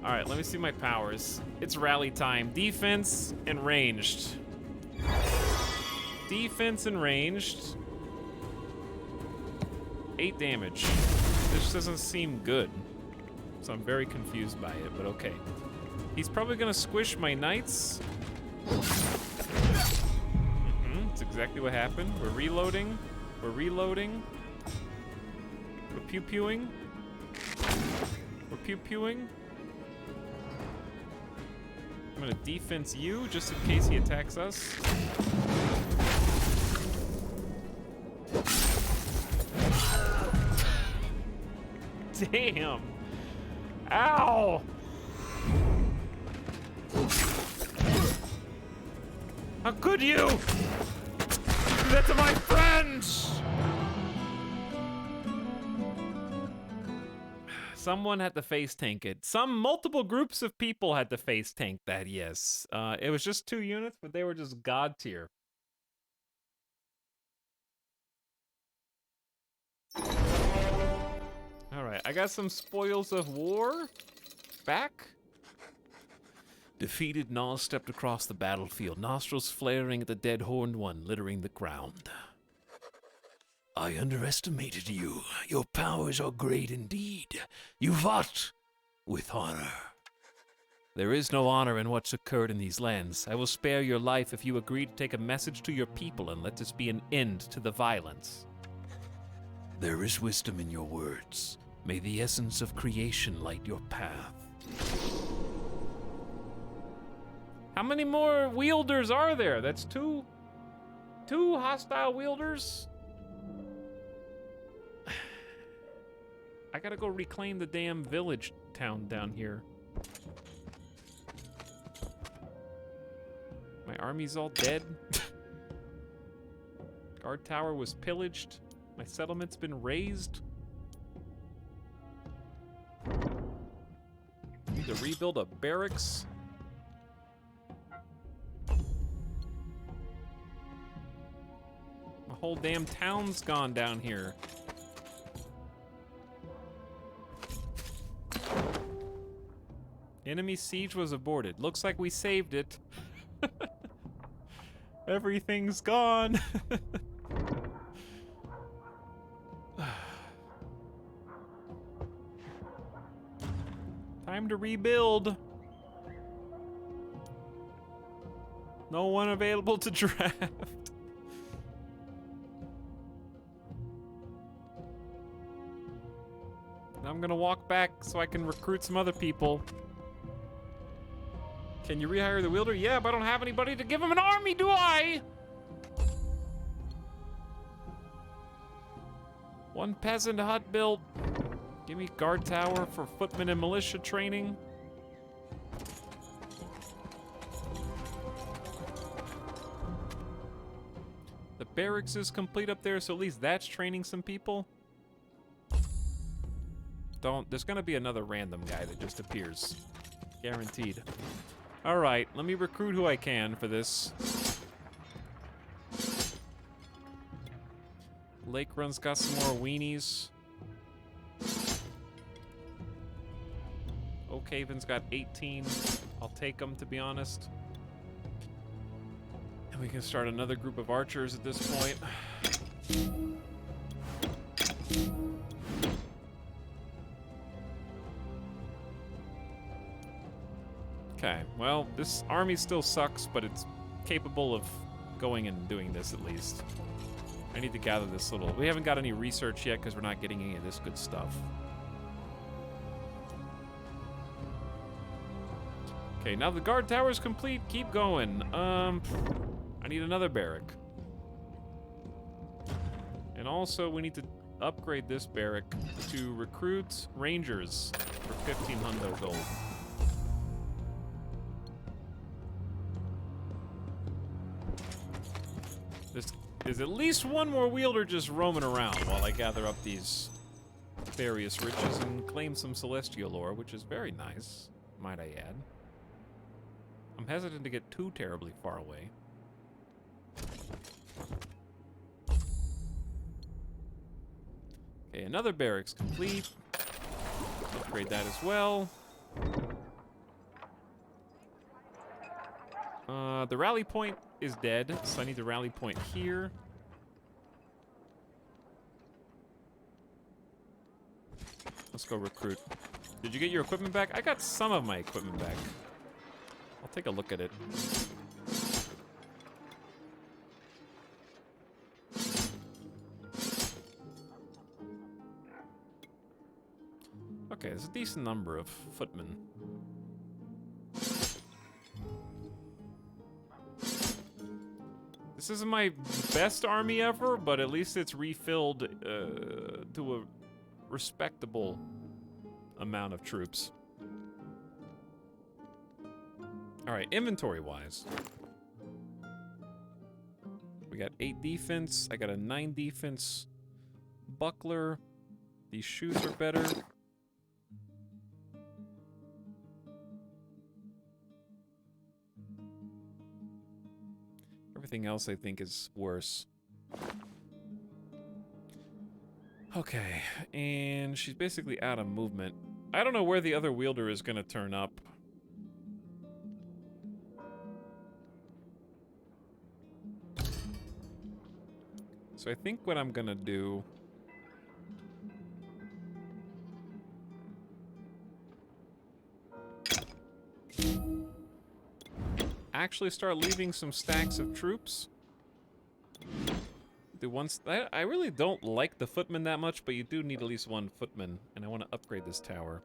All right, let me see my powers. It's rally time. Defense and ranged. Defense and ranged. 8 damage. This doesn't seem good. So I'm very confused by it, but okay. He's probably gonna squish my knights. That's exactly what happened. We're reloading. We're reloading. We're pew-pewing. We're pew-pewing. I'm gonna defense you just in case he attacks us. Damn. Ow! How could you do that to my friends? Someone had to face tank it. Multiple groups of people had to face tank that, yes. It was just 2 units, but they were just god tier. Alright, I got some spoils of war back. Defeated, Nas stepped across the battlefield, nostrils flaring at the dead horned one littering the ground. I underestimated you. Your powers are great indeed. You fought with honor. There is no honor in what's occurred in these lands. I will spare your life if you agree to take a message to your people and let this be an end to the violence. There is wisdom in your words. May the essence of creation light your path. How many more wielders are there? That's two hostile wielders? I gotta go reclaim the damn village town down here. My army's all dead. Guard tower was pillaged. My settlement's been razed. Need to rebuild a barracks. My whole damn town's gone down here. Enemy siege was aborted. Looks like we saved it. Everything's gone. Time to rebuild. No one available to draft. I'm gonna walk back so I can recruit some other people. Can you rehire the wielder? Yeah, but I don't have anybody to give him an army, do I? One peasant hut built. Give me guard tower for footmen and militia training. The barracks is complete up there, so at least that's training some people. There's gonna be another random guy that just appears. Guaranteed. All right, let me recruit who I can for this. Lake Run's got some more weenies. Oak Haven's got 18. I'll take them, to be honest. And we can start another group of archers at this point. Okay, well, this army still sucks, but it's capable of going and doing this at least. I need to gather this little... We haven't got any research yet because we're not getting any of this good stuff. Okay, now the guard tower is complete. Keep going. I need another barrack. And also, we need to upgrade this barrack to recruit rangers for 1,500 gold. There's at least one more wielder just roaming around while I gather up these various riches and claim some celestial ore, which is very nice, might I add. I'm hesitant to get too terribly far away. Okay, another barracks complete. Upgrade that as well. The rally point is dead, so I need the rally point here. Let's go recruit. Did you get your equipment back? I got some of my equipment back. I'll take a look at it. Okay, there's a decent number of footmen. This isn't my best army ever, but at least it's refilled to a respectable amount of troops. Alright, inventory-wise. We got 8 defense. I got a 9 defense buckler. These shoes are better. Everything else I think is worse. Okay, and she's basically out of movement. I don't know where the other wielder is gonna turn up. So I think what I'm gonna do... actually start leaving some stacks of troops. I really don't like the footmen that much, but you do need at least one footman, and I want to upgrade this tower.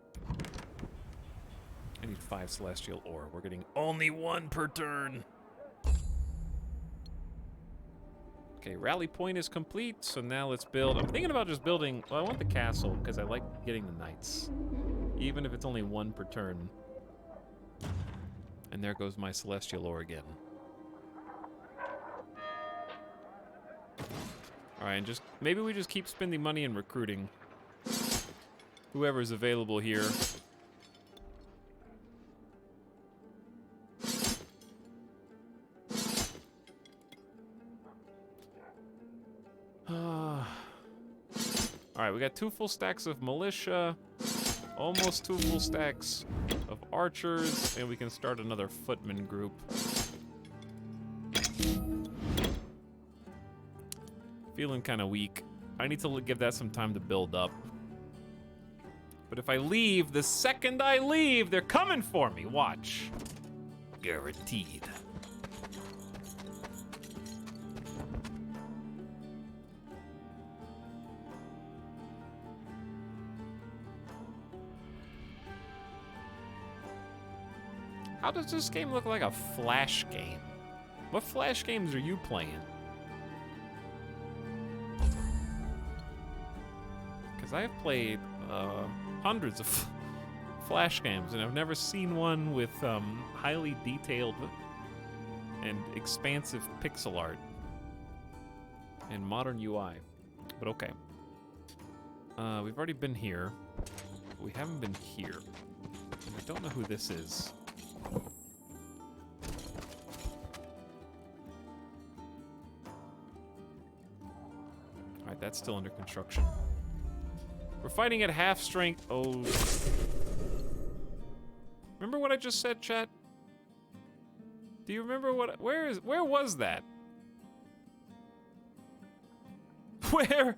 I need 5 celestial ore. We're getting only 1 per turn. Okay, rally point is complete, so now let's build. I'm thinking about just building. Well, I want the castle because I like getting the knights, even if it's only 1 per turn. And there goes my celestial ore again. Alright, and just maybe we just keep spending money and recruiting whoever's available here. Alright, we got 2 full stacks of militia, almost 2 full stacks of archers, and we can start another footman group. Feeling kind of weak. I need to give that some time to build up. But if I leave, the second I leave, they're coming for me. Watch. Guaranteed. How does this game look like a Flash game? What Flash games are you playing? Because I've played hundreds of Flash games, and I've never seen one with highly detailed and expansive pixel art and modern UI. But okay. We've already been here. We haven't been here. And I don't know who this is. Alright, that's still under construction. We're fighting at half strength. Oh. Remember what I just said, chat? Do you remember what... Where was that? Where?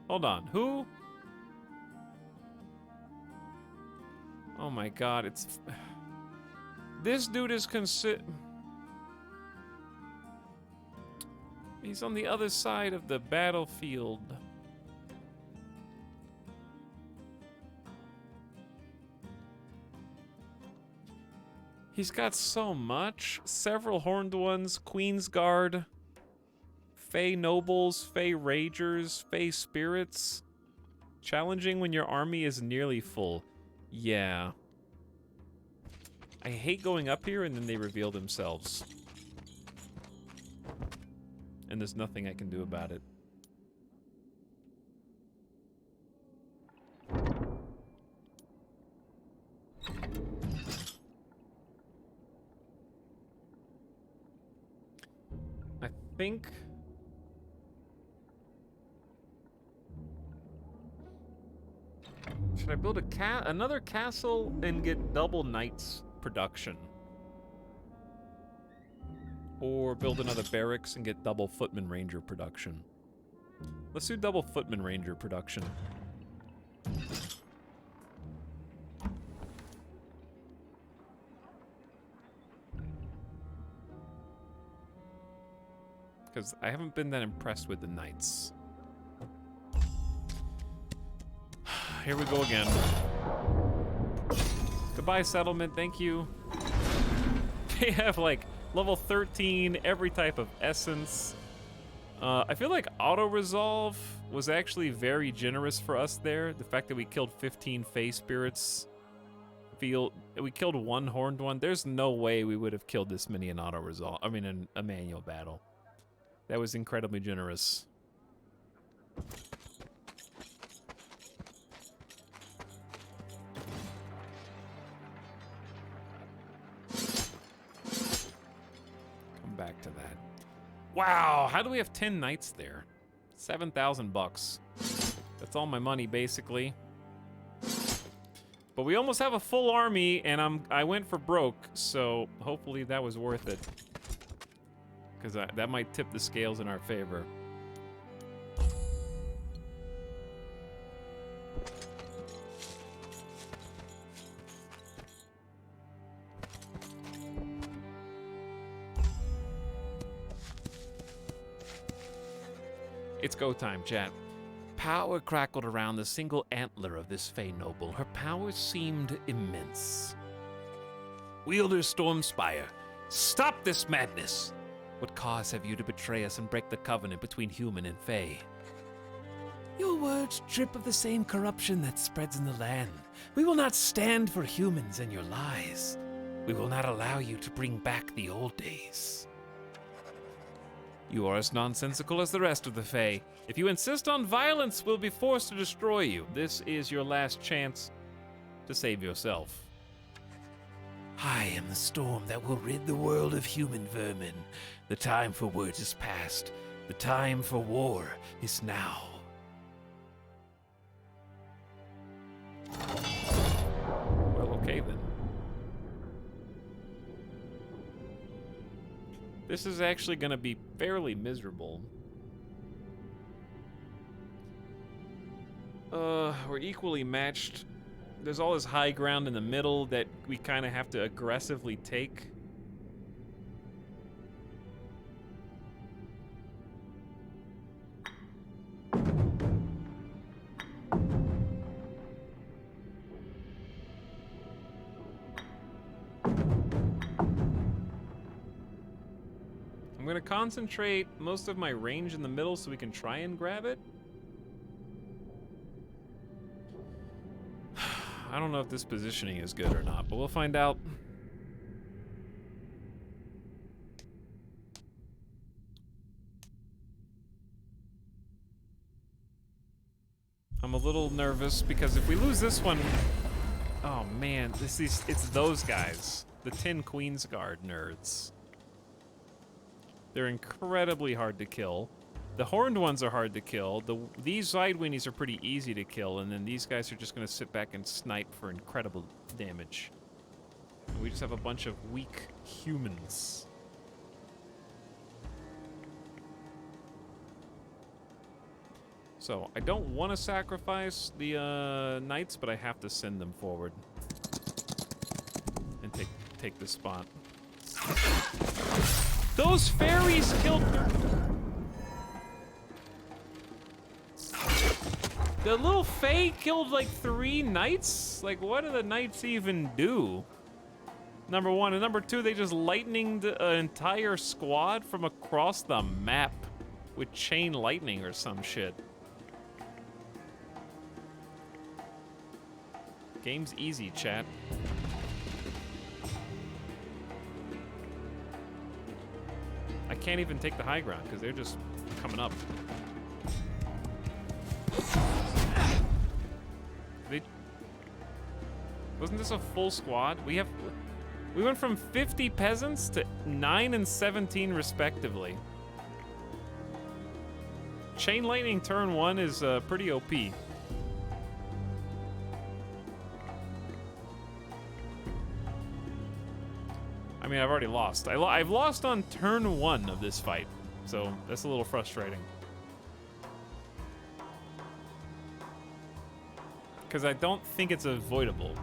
Hold on. Who? Oh my god, it's... This dude is He's on the other side of the battlefield. He's got so much. Several horned ones, Queen's Guard, Fey Nobles, Fey Ragers, Fey Spirits. Challenging when your army is nearly full. Yeah. I hate going up here and then they reveal themselves. And there's nothing I can do about it. I think... Should I build another castle and get double knights production? Or build another barracks and get double footman ranger production? Let's do double footman ranger production. Because I haven't been that impressed with the knights. Here we go again. Goodbye, settlement. Thank you. They have, like, level 13, every type of essence. I feel like auto-resolve was actually very generous for us there. The fact that we killed 15 Fey Spirits. We killed one horned one. There's no way we would have killed this many in auto-resolve. I mean, in a manual battle. That was incredibly generous. Back to that. Wow, how do we have 10 knights there? 7,000 bucks. That's all my money, basically. But we almost have a full army, and I went for broke, so hopefully that was worth it. Because that might tip the scales in our favor. It's go time, chat. Power crackled around the single antler of this Fey noble. Her power seemed immense. Wielder Stormspire, stop this madness! What cause have you to betray us and break the covenant between human and Fey? Your words drip of the same corruption that spreads in the land. We will not stand for humans and your lies. We will not allow you to bring back the old days. You are as nonsensical as the rest of the Fae. If you insist on violence, we'll be forced to destroy you. This is your last chance to save yourself. I am the storm that will rid the world of human vermin. The time for words is past. The time for war is now. Well, okay then. This is actually going to be fairly miserable. We're equally matched. There's all this high ground in the middle that we kind of have to aggressively take. I'm gonna concentrate most of my range in the middle so we can try and grab it. I don't know if this positioning is good or not, but we'll find out. I'm a little nervous because if we lose this one, oh man, it's those guys, the 10 Queen's Guard nerds. They're incredibly hard to kill. The horned ones are hard to kill. These sideweenies are pretty easy to kill, and then these guys are just going to sit back and snipe for incredible damage. And we just have a bunch of weak humans. So, I don't want to sacrifice the knights, but I have to send them forward. And take the spot. Those fairies killed her. The little Fae killed like 3 knights? Like, what do the knights even do? Number one. And number two, they just lightninged an entire squad from across the map with chain lightning or some shit. Game's easy, chat. I can't even take the high ground because they're just coming up. Wasn't this a full squad? We went from 50 peasants to 9 and 17 respectively. Chain lightning turn 1 is pretty OP. I mean, I've already lost. I've lost on turn 1 of this fight, so that's a little frustrating. Because I don't think it's avoidable.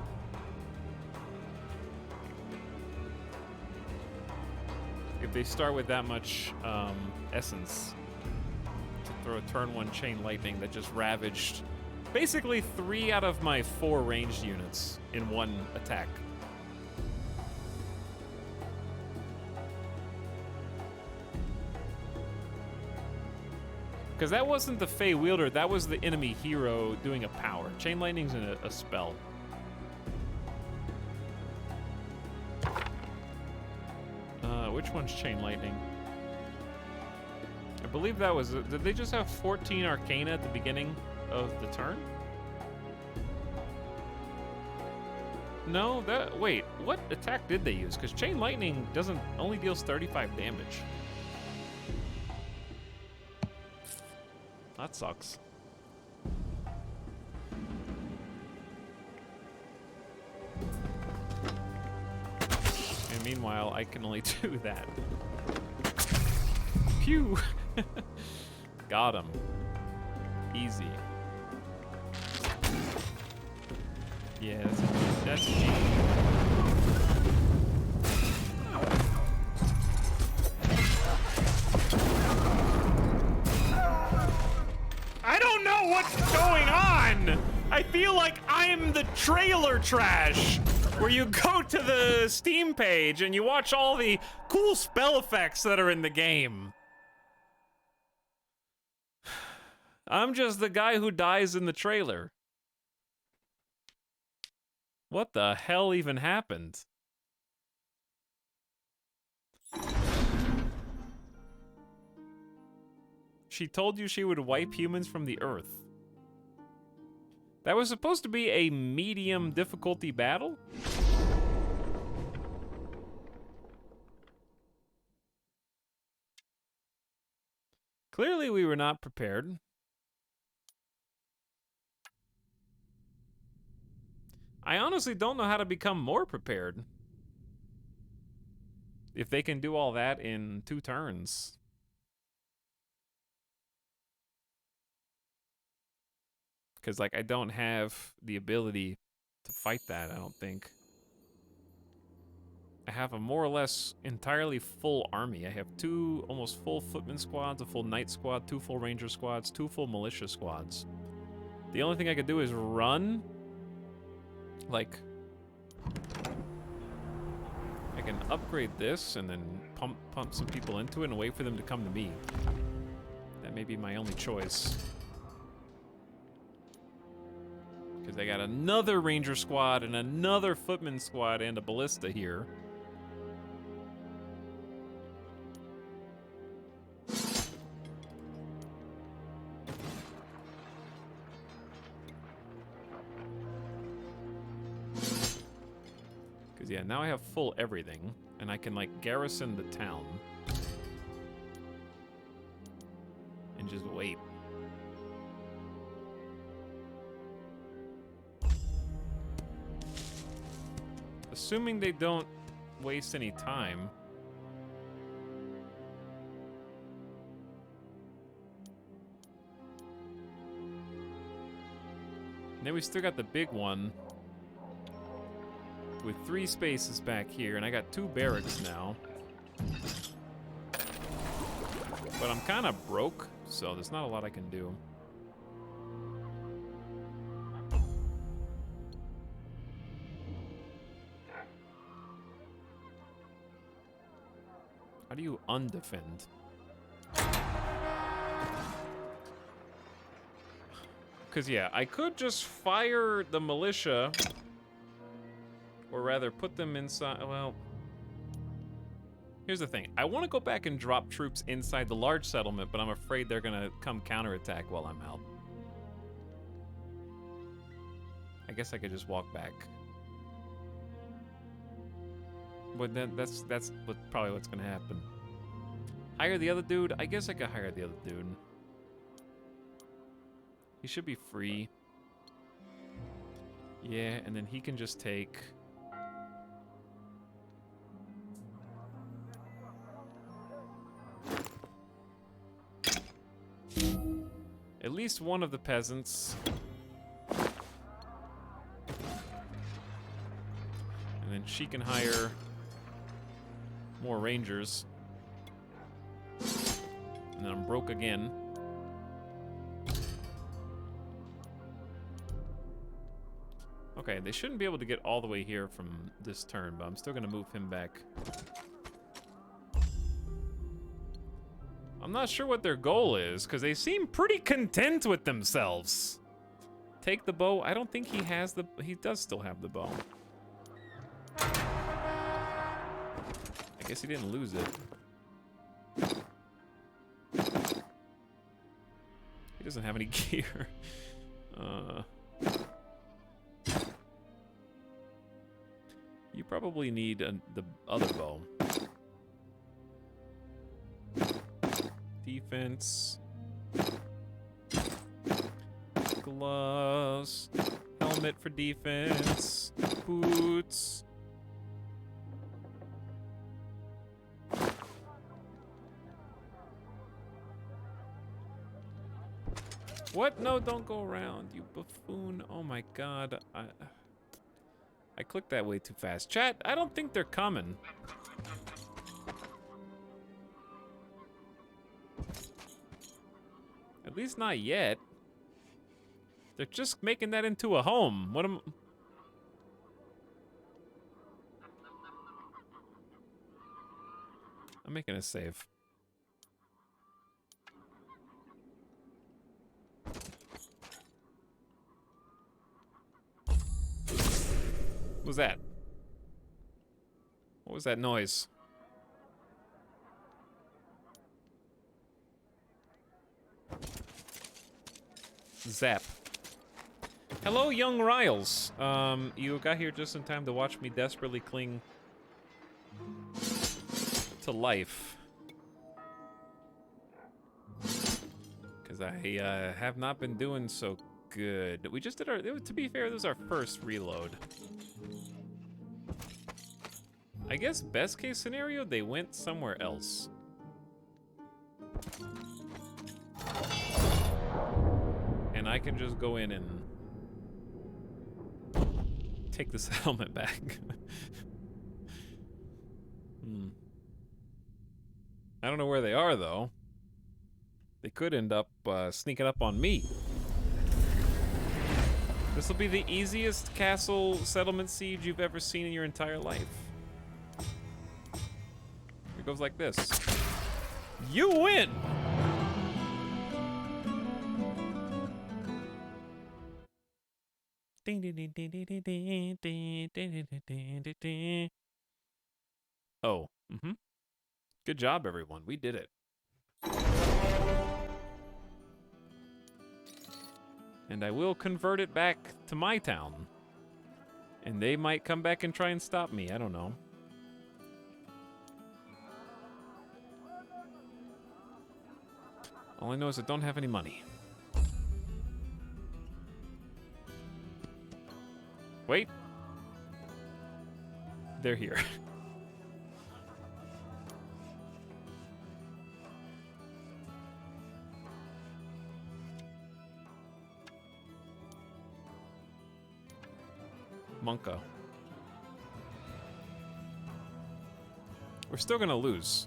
If they start with that much essence to throw a turn 1 chain lightning that just ravaged basically 3 out of my 4 ranged units in one attack. Because that wasn't the Fey wielder, that was the enemy hero doing a power. Chain lightning's a spell. Which one's chain lightning? I believe that was. Did they just have 14 arcana at the beginning of the turn? No, that. Wait, what attack did they use? Because chain lightning doesn't only deals 35 damage. That sucks. And meanwhile, I can only do that. Phew! Got him. Easy. Yeah, that's G. I don't know what's going on! I feel like I'm the trailer trash, where you go to the Steam page and you watch all the cool spell effects that are in the game. I'm just the guy who dies in the trailer. What the hell even happened? She told you she would wipe humans from the earth. That was supposed to be a medium difficulty battle? Clearly we were not prepared. I honestly don't know how to become more prepared. If they can do all that in 2 turns. Because, like, I don't have the ability to fight that, I don't think. I have a more or less entirely full army. I have 2 almost full footman squads, a full knight squad, 2 full ranger squads, 2 full militia squads. The only thing I could do is run. Like, I can upgrade this and then pump some people into it and wait for them to come to me. That may be my only choice. Because I got another ranger squad and another footman squad and a ballista here. Because, yeah, now I have full everything, and I can, like, garrison the town. And just wait. Assuming they don't waste any time. And then we still got the big one. With 3 spaces back here, and I got 2 barracks now. But I'm kind of broke, so there's not a lot I can do. How do you undefend? Because, yeah, I could just fire the militia. Or rather, put them inside. Well, here's the thing. I want to go back and drop troops inside the large settlement, but I'm afraid they're going to come counterattack while I'm out. I guess I could just walk back. But then that's probably what's gonna happen. Hire the other dude? I guess I could hire the other dude. He should be free. Yeah, and then he can just take... at least one of the peasants. And then she can hire more rangers. And then I'm broke again. Okay, they shouldn't be able to get all the way here from this turn, but I'm still gonna move him back. I'm not sure what their goal is, because they seem pretty content with themselves. Take the bow. I don't think he has the... he does still have the bow. I guess he didn't lose it. He doesn't have any gear. You probably need the other bow. Defense. Gloves. Helmet for defense. Boots. What? No, don't go around, you buffoon. Oh my god. I clicked that way too fast. Chat, I don't think they're coming. At least not yet. They're just making that into a home. What am... I'm making a save. What was that? What was that noise? Zap. Hello, young Riles. You got here just in time to watch me desperately cling to life. Because I have not been doing so good. We just did our... to be fair, this was our first reload. I guess best case scenario, they went somewhere else. And I can just go in and take the settlement back. I don't know where they are, though. They could end up sneaking up on me. This will be the easiest castle settlement siege you've ever seen in your entire life. It goes like this. You win! Oh, Good job, everyone. We did it. And I will convert it back to my town. And they might come back and try and stop me. I don't know. All I know is I don't have any money. Wait. They're here. Monka. We're still gonna lose.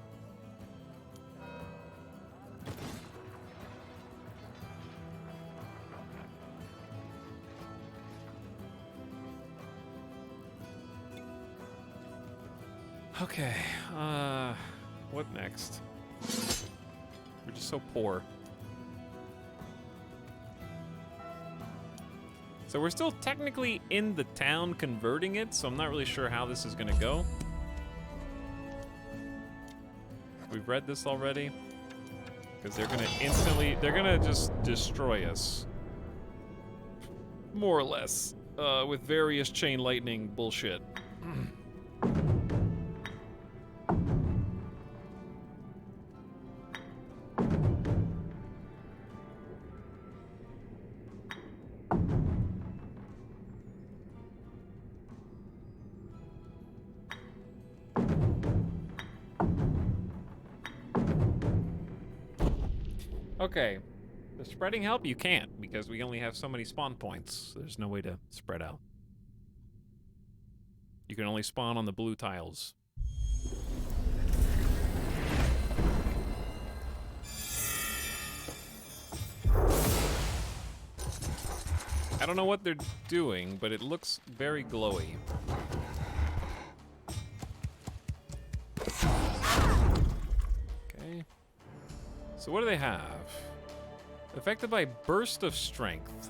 Okay, What next? We're just so poor. So we're still technically in the town converting it, so I'm not really sure how this is gonna go. We've read this already. Because they're gonna just destroy us. More or less. With various chain lightning bullshit. Okay. Does spreading help? You can't, because we only have so many spawn points. There's no way to spread out. You can only spawn on the blue tiles. I don't know what they're doing, but it looks very glowy. Okay. So what do they have? Affected by burst of strength.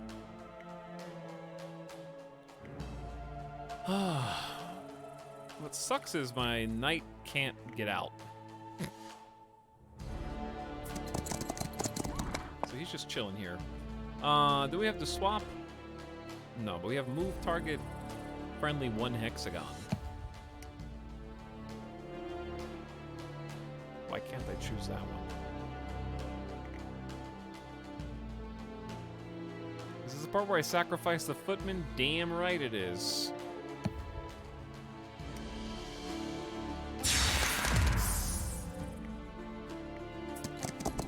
What sucks is my knight can't get out. So he's just chilling here. Do we have to swap? No, but we have move target friendly 1 hexagon. Why can't I choose that one? Is this the part where I sacrifice the footman? Damn right it is.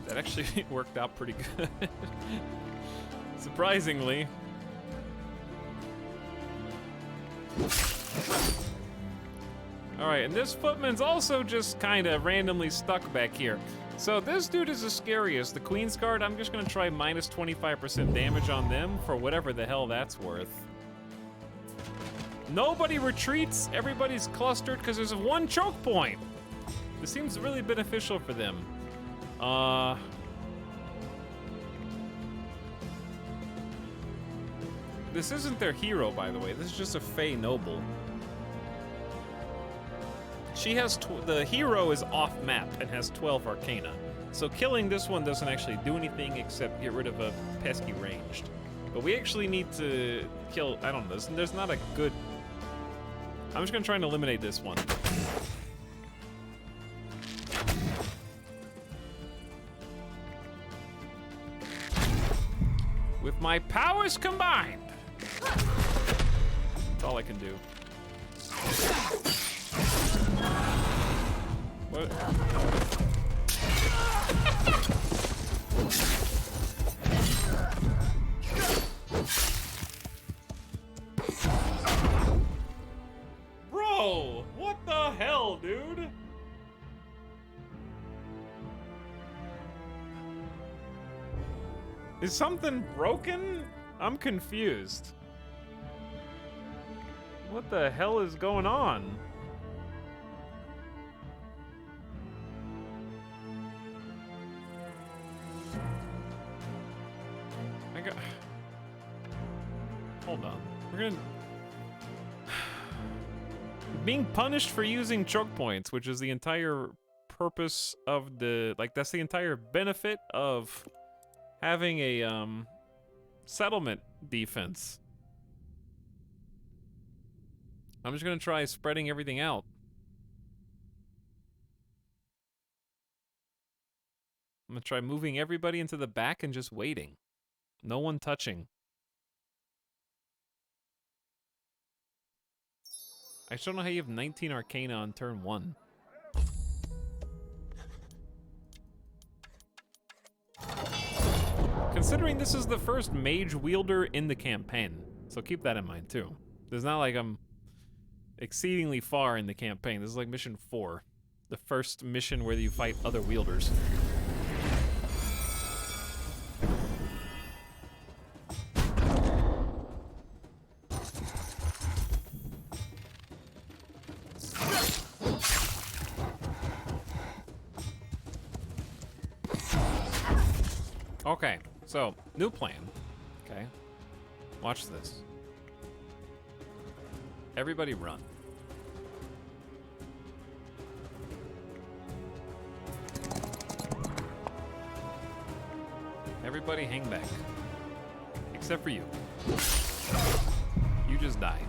That actually worked out pretty good. Surprisingly. Alright, and this footman's also just kind of randomly stuck back here. So this dude is the scariest. The Queen's Guard, I'm just going to try minus 25% damage on them for whatever the hell that's worth. Nobody retreats. Everybody's clustered because there's one choke point. This seems really beneficial for them. This isn't their hero, by the way. This is just a Fey noble. She has the hero is off map and has 12 arcana. So killing this one doesn't actually do anything except get rid of a pesky ranged. But we actually need to kill, I don't know, there's not a good... I'm just gonna try and eliminate this one. With my powers combined! That's all I can do. What? Bro, what the hell, dude? Is something broken? I'm confused. What the hell is going on? Hold on. We're gonna... Being punished for using choke points, which is the entire purpose of the... Like, that's the entire benefit of having a, settlement defense. I'm just gonna try spreading everything out. I'm gonna try moving everybody into the back and just waiting. No one touching. I just don't know how you have 19 Arcana on turn 1. Considering this is the first mage wielder in the campaign, so keep that in mind too. It's not like I'm exceedingly far in the campaign. This is like mission 4, the first mission where you fight other wielders. Okay, so new plan. Okay, watch this. Everybody run. Everybody hang back. Except for you. You just die.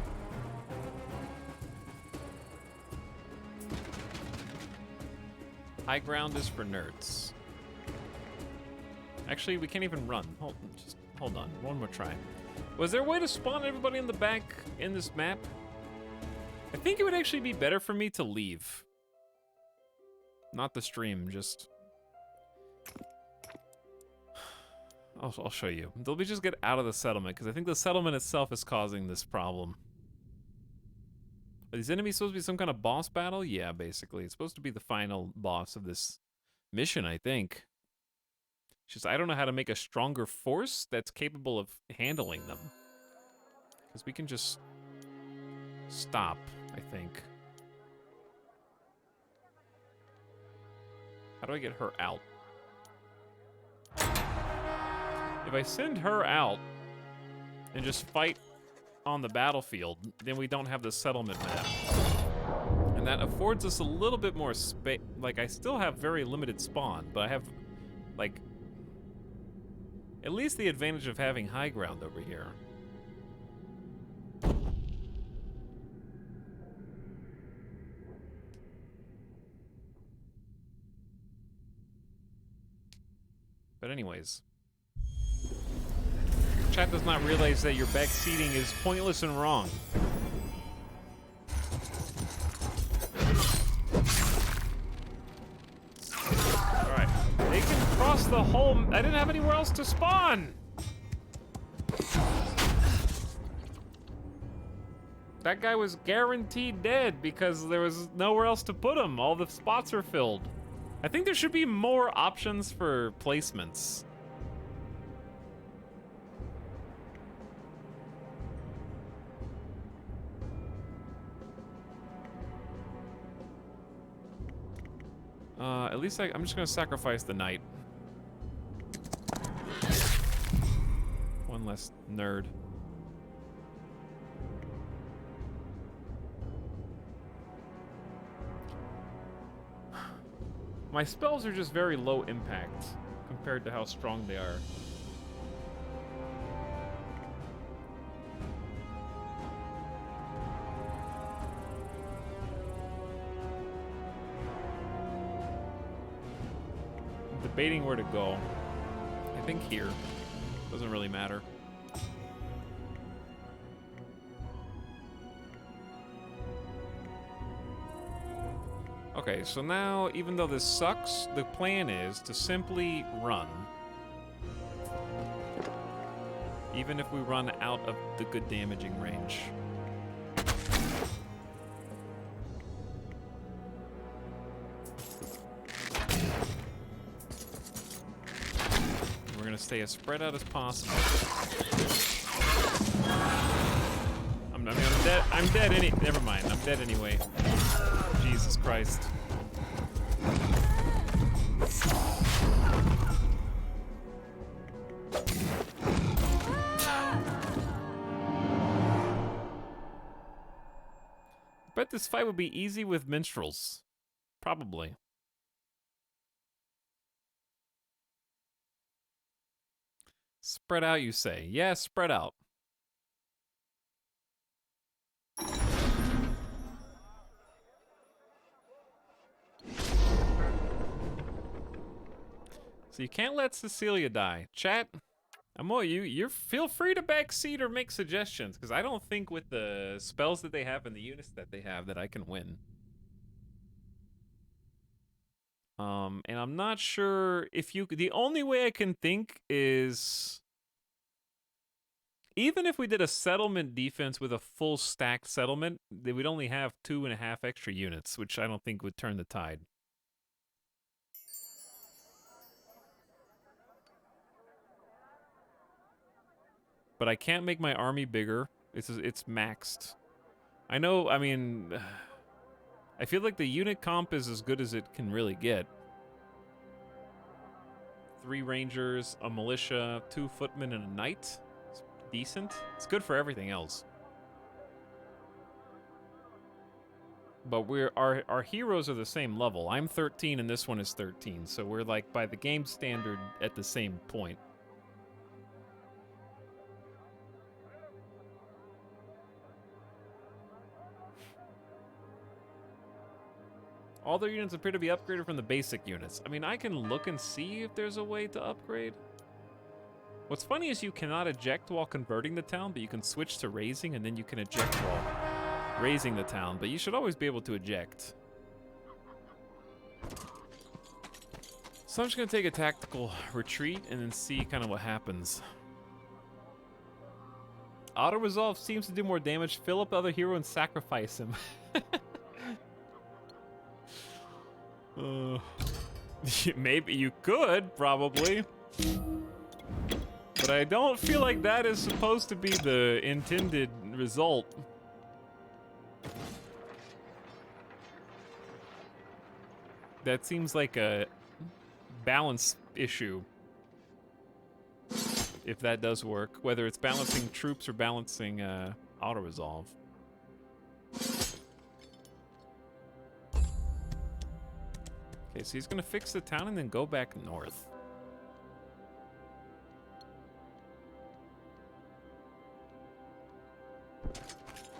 High ground is for nerds. Actually, we can't even run. Hold on. One more try. Was there a way to spawn everybody in the back in this map? I think it would actually be better for me to leave. Not the stream, just... I'll show you. They'll be just get out of the settlement, because I think the settlement itself is causing this problem. Are these enemies supposed to be some kind of boss battle? Yeah, basically. It's supposed to be the final boss of this mission, I think. It's just I don't know how to make a stronger force that's capable of handling them. Because we can just stop, I think. How do I get her out? If I send her out and just fight on the battlefield, then we don't have the settlement map. And that affords us a little bit more space. Like, I still have very limited spawn, but I have, like, at least the advantage of having high ground over here. But anyways. Chat does not realize that your back seating is pointless and wrong. Alright. They can cross the whole... I didn't have anywhere else to spawn! That guy was guaranteed dead because there was nowhere else to put him. All the spots are filled. I think there should be more options for placements. At least I'm just gonna sacrifice the knight. One less nerd. My spells are just very low impact compared to how strong they are. Debating where to go. I think here. Doesn't really matter. Okay, so now, even though this sucks, the plan is to simply run. Even if we run out of the good damaging range. We're gonna stay as spread out as possible. I'm dead. I'm dead never mind. I'm dead anyway. Jesus Christ. I bet this fight would be easy with minstrels. Probably. Spread out, you say? Yeah, spread out. So you can't let Cecilia die. Chat, you feel free to backseat or make suggestions, because I don't think with the spells that they have and the units that they have that I can win. And I'm not sure if you... The only way I can think is... Even if we did a settlement defense with a full stacked settlement, they would only have 2.5 extra units, which I don't think would turn the tide. But I can't make my army bigger. It's maxed. I know, I mean... I feel like the unit comp is as good as it can really get. 3 rangers, a militia, 2 footmen, and a knight. It's decent. It's good for everything else. But our heroes are the same level. I'm 13 and this one is 13, so we're like by the game standard at the same point. All their units appear to be upgraded from the basic units. I mean, I can look and see if there's a way to upgrade. What's funny is you cannot eject while converting the town, but you can switch to raising and then you can eject while raising the town, but you should always be able to eject. So I'm just gonna take a tactical retreat and then see kind of what happens. Auto resolve seems to do more damage. Fill up the other hero and sacrifice him. Maybe you could, probably. But I don't feel like that is supposed to be the intended result. That seems like a balance issue. If that does work, whether it's balancing troops or balancing auto-resolve. Okay, so he's gonna fix the town and then go back north.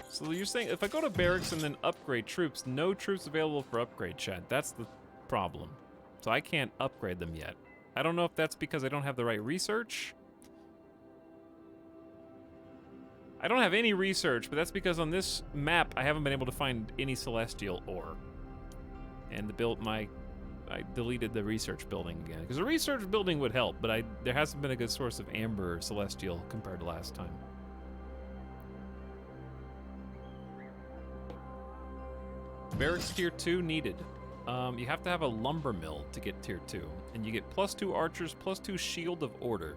So you're saying if I go to barracks and then upgrade troops, no troops available for upgrade, chat. That's the problem. So I can't upgrade them yet. I don't know if that's because I don't have the right research. I don't have any research, but that's because on this map I haven't been able to find any celestial ore. And I deleted the research building again. Because the research building would help, but there hasn't been a good source of amber or celestial compared to last time. Barracks tier 2 needed. You have to have a lumber mill to get tier 2. And you get +2 archers, +2 shield of order.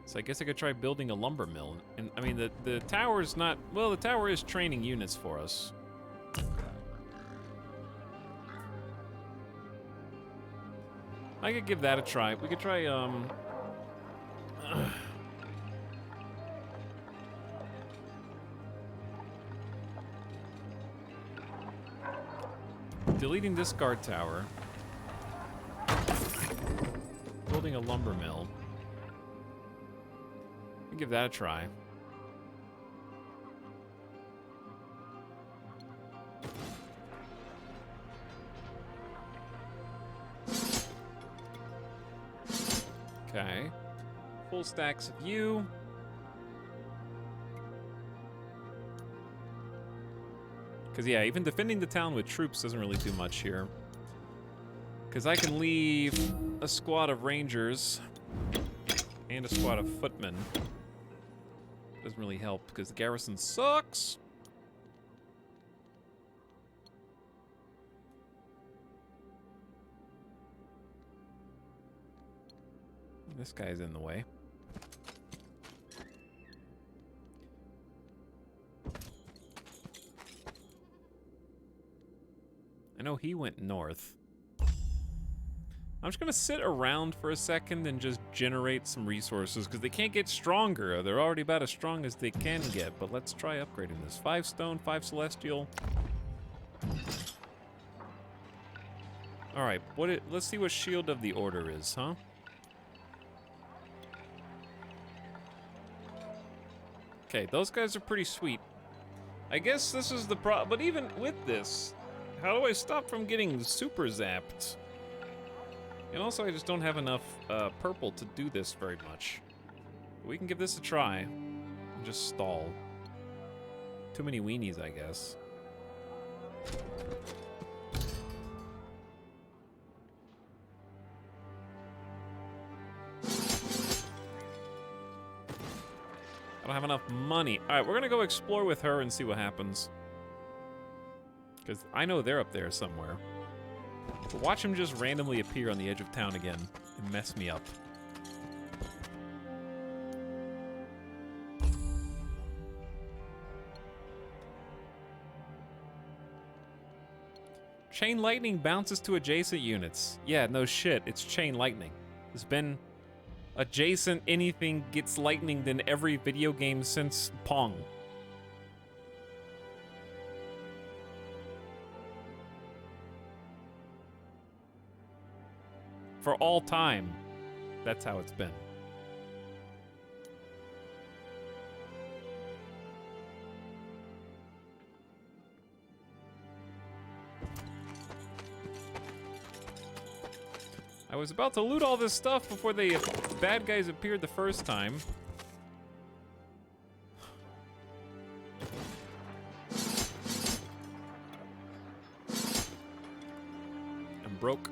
So I guess I could try building a lumber mill. And I mean, the tower's not, well, the tower is training units for us. I could give that a try. We could try, deleting this guard tower. Building a lumber mill. I'll give that a try. Okay. Full stacks of you. Because, yeah, even defending the town with troops doesn't really do much here. Because I can leave a squad of rangers and a squad of footmen. Doesn't really help because the garrison sucks. This guy's in the way. I know he went north. I'm just gonna sit around for a second and just generate some resources because they can't get stronger. They're already about as strong as they can get, but let's try upgrading this. 5 stone, 5 celestial. All right, let's see what shield of the order is, huh? Okay, those guys are pretty sweet. I guess this is the problem, but even with this, how do I stop from getting super zapped? And also, I just don't have enough purple to do this very much. We can give this a try and just stall. Too many weenies, I guess. I don't have enough money. All right, we're gonna go explore with her and see what happens. Because I know they're up there somewhere. But watch him just randomly appear on the edge of town again and mess me up. Chain lightning bounces to adjacent units. Yeah, no shit, it's chain lightning. There's been adjacent anything gets lightninged in every video game since Pong. For all time, that's how it's been. I was about to loot all this stuff before the bad guys appeared the first time. I'm broke.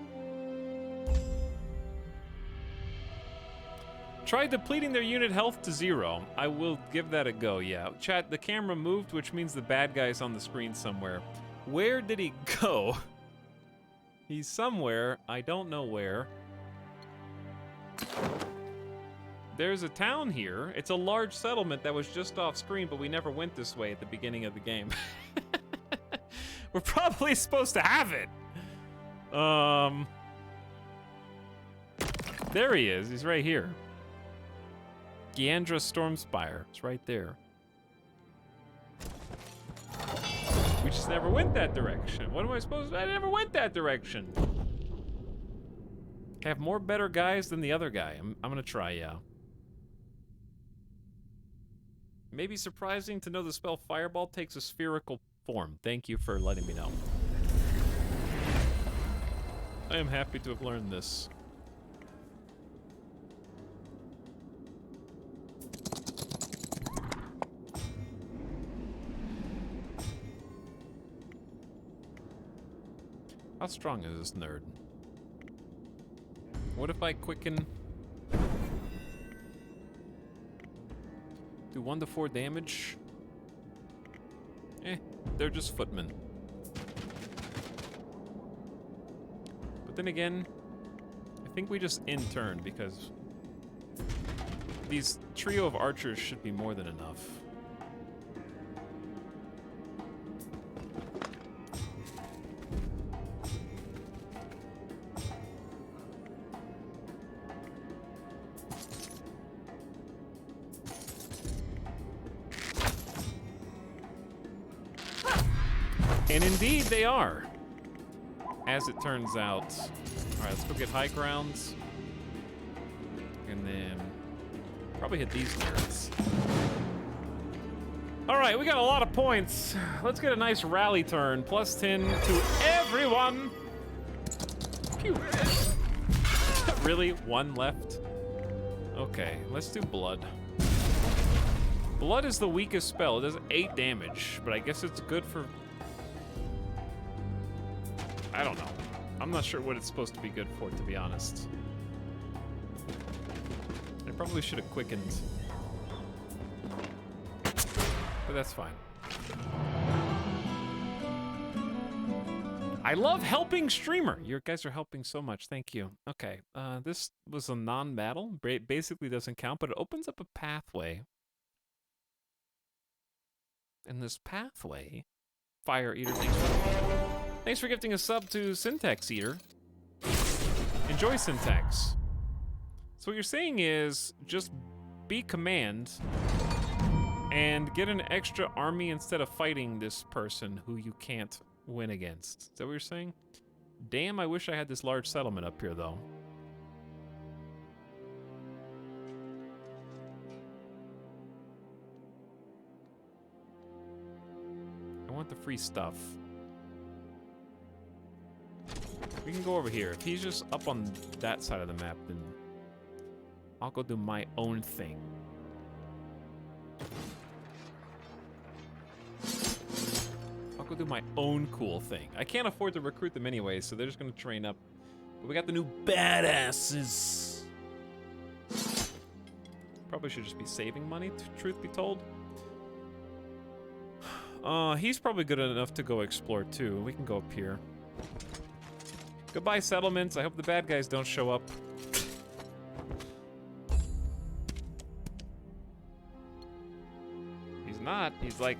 Try depleting their unit health to 0. I will give that a go, yeah. Chat, the camera moved, which means the bad guy's on the screen somewhere. Where did he go? He's somewhere. I don't know where. There's a town here. It's a large settlement that was just off screen, but we never went this way at the beginning of the game. We're probably supposed to have it. There he is. He's right here. Giandra Stormspire. It's right there. We just never went that direction. What am I supposed to? I never went that direction. Have more better guys than the other guy. I'm gonna try, yeah. Maybe surprising to know the spell Fireball takes a spherical form. Thank you for letting me know. I am happy to have learned this. How strong is this nerd? What if I quicken? Do 1 to 4 damage? They're just footmen. But then again, I think we just in turn because these trio of archers should be more than enough. And indeed they are, as it turns out. All right, let's go get high grounds. And then probably hit these nerds. All right, we got a lot of points. Let's get a nice rally turn. Plus 10 to everyone. Pew. Really? 1 left? Okay, let's do blood. Blood is the weakest spell. It does 8 damage, but I guess it's good for... I don't know. I'm not sure what it's supposed to be good for, to be honest. I probably should have quickened. But that's fine. I love helping streamer. You guys are helping so much. Thank you. Okay. This was a non-battle. Basically doesn't count, but it opens up a pathway. And this pathway... Fire Eater, thanks for gifting a sub to Syntax Eater. Enjoy Syntax. So what you're saying is just be command and get an extra army instead of fighting this person who you can't win against. Is that what you're saying? Damn, I wish I had this large settlement up here though. I want the free stuff. We can go over here. If he's just up on that side of the map, then I'll go do my own thing. I'll go do my own cool thing. I can't afford to recruit them anyway, so they're just gonna train up. But we got the new badasses. Probably should just be saving money, truth be told. He's probably good enough to go explore too. We can go up here. Goodbye, settlements. I hope the bad guys don't show up. He's not. He's like,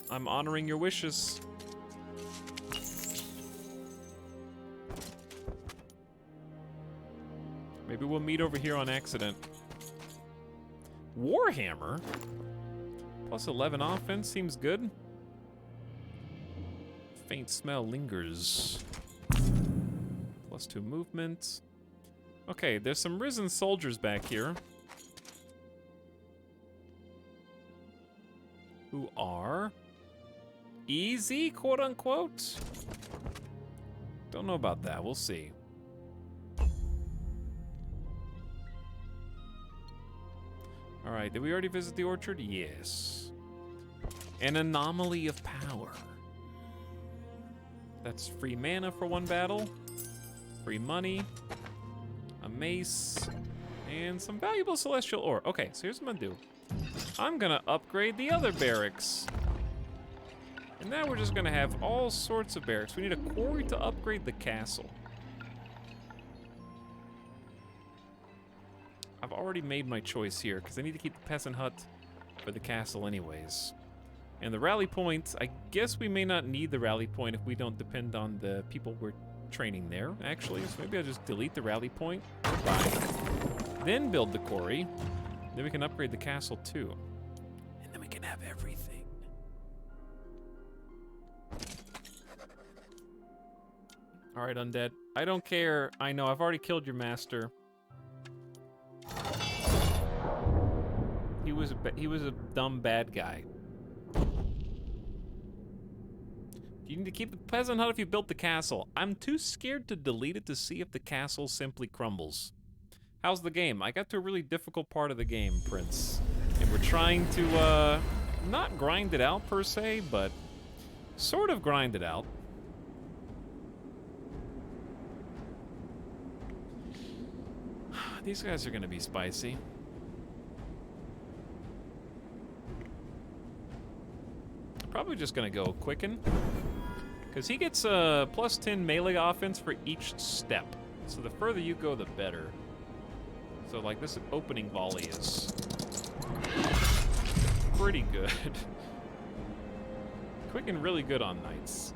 I'm honoring your wishes. Maybe we'll meet over here on accident. Warhammer? Plus 11 offense seems good. Faint smell lingers. Plus 2 movement. Okay, there's some risen soldiers back here. Who are easy, quote unquote? Don't know about that, we'll see. Alright, did we already visit the orchard? Yes. An anomaly of power. That's free mana for 1 battle, free money, a mace, and some valuable celestial ore. Okay, so here's what I'm gonna do. I'm gonna upgrade the other barracks. And now we're just gonna have all sorts of barracks. We need a quarry to upgrade the castle. I've already made my choice here, because I need to keep the peasant hut for the castle anyways. And the rally point, I guess we may not need the rally point if we don't depend on the people we're training there, actually. So maybe I'll just delete the rally point. Bye. Then build the quarry. Then we can upgrade the castle too. And then we can have everything. All right, undead. I don't care. I know, I've already killed your master. He was a dumb bad guy. You need to keep the peasant hut if you built the castle. I'm too scared to delete it to see if the castle simply crumbles. How's the game? I got to a really difficult part of the game, Prince. And we're trying to, not grind it out per se, but sort of grind it out. These guys are gonna be spicy. Probably just gonna go Quicken. Because he gets a plus 10 melee offense for each step. So the further you go, the better. So like this opening volley is pretty good. Quicken really good on knights.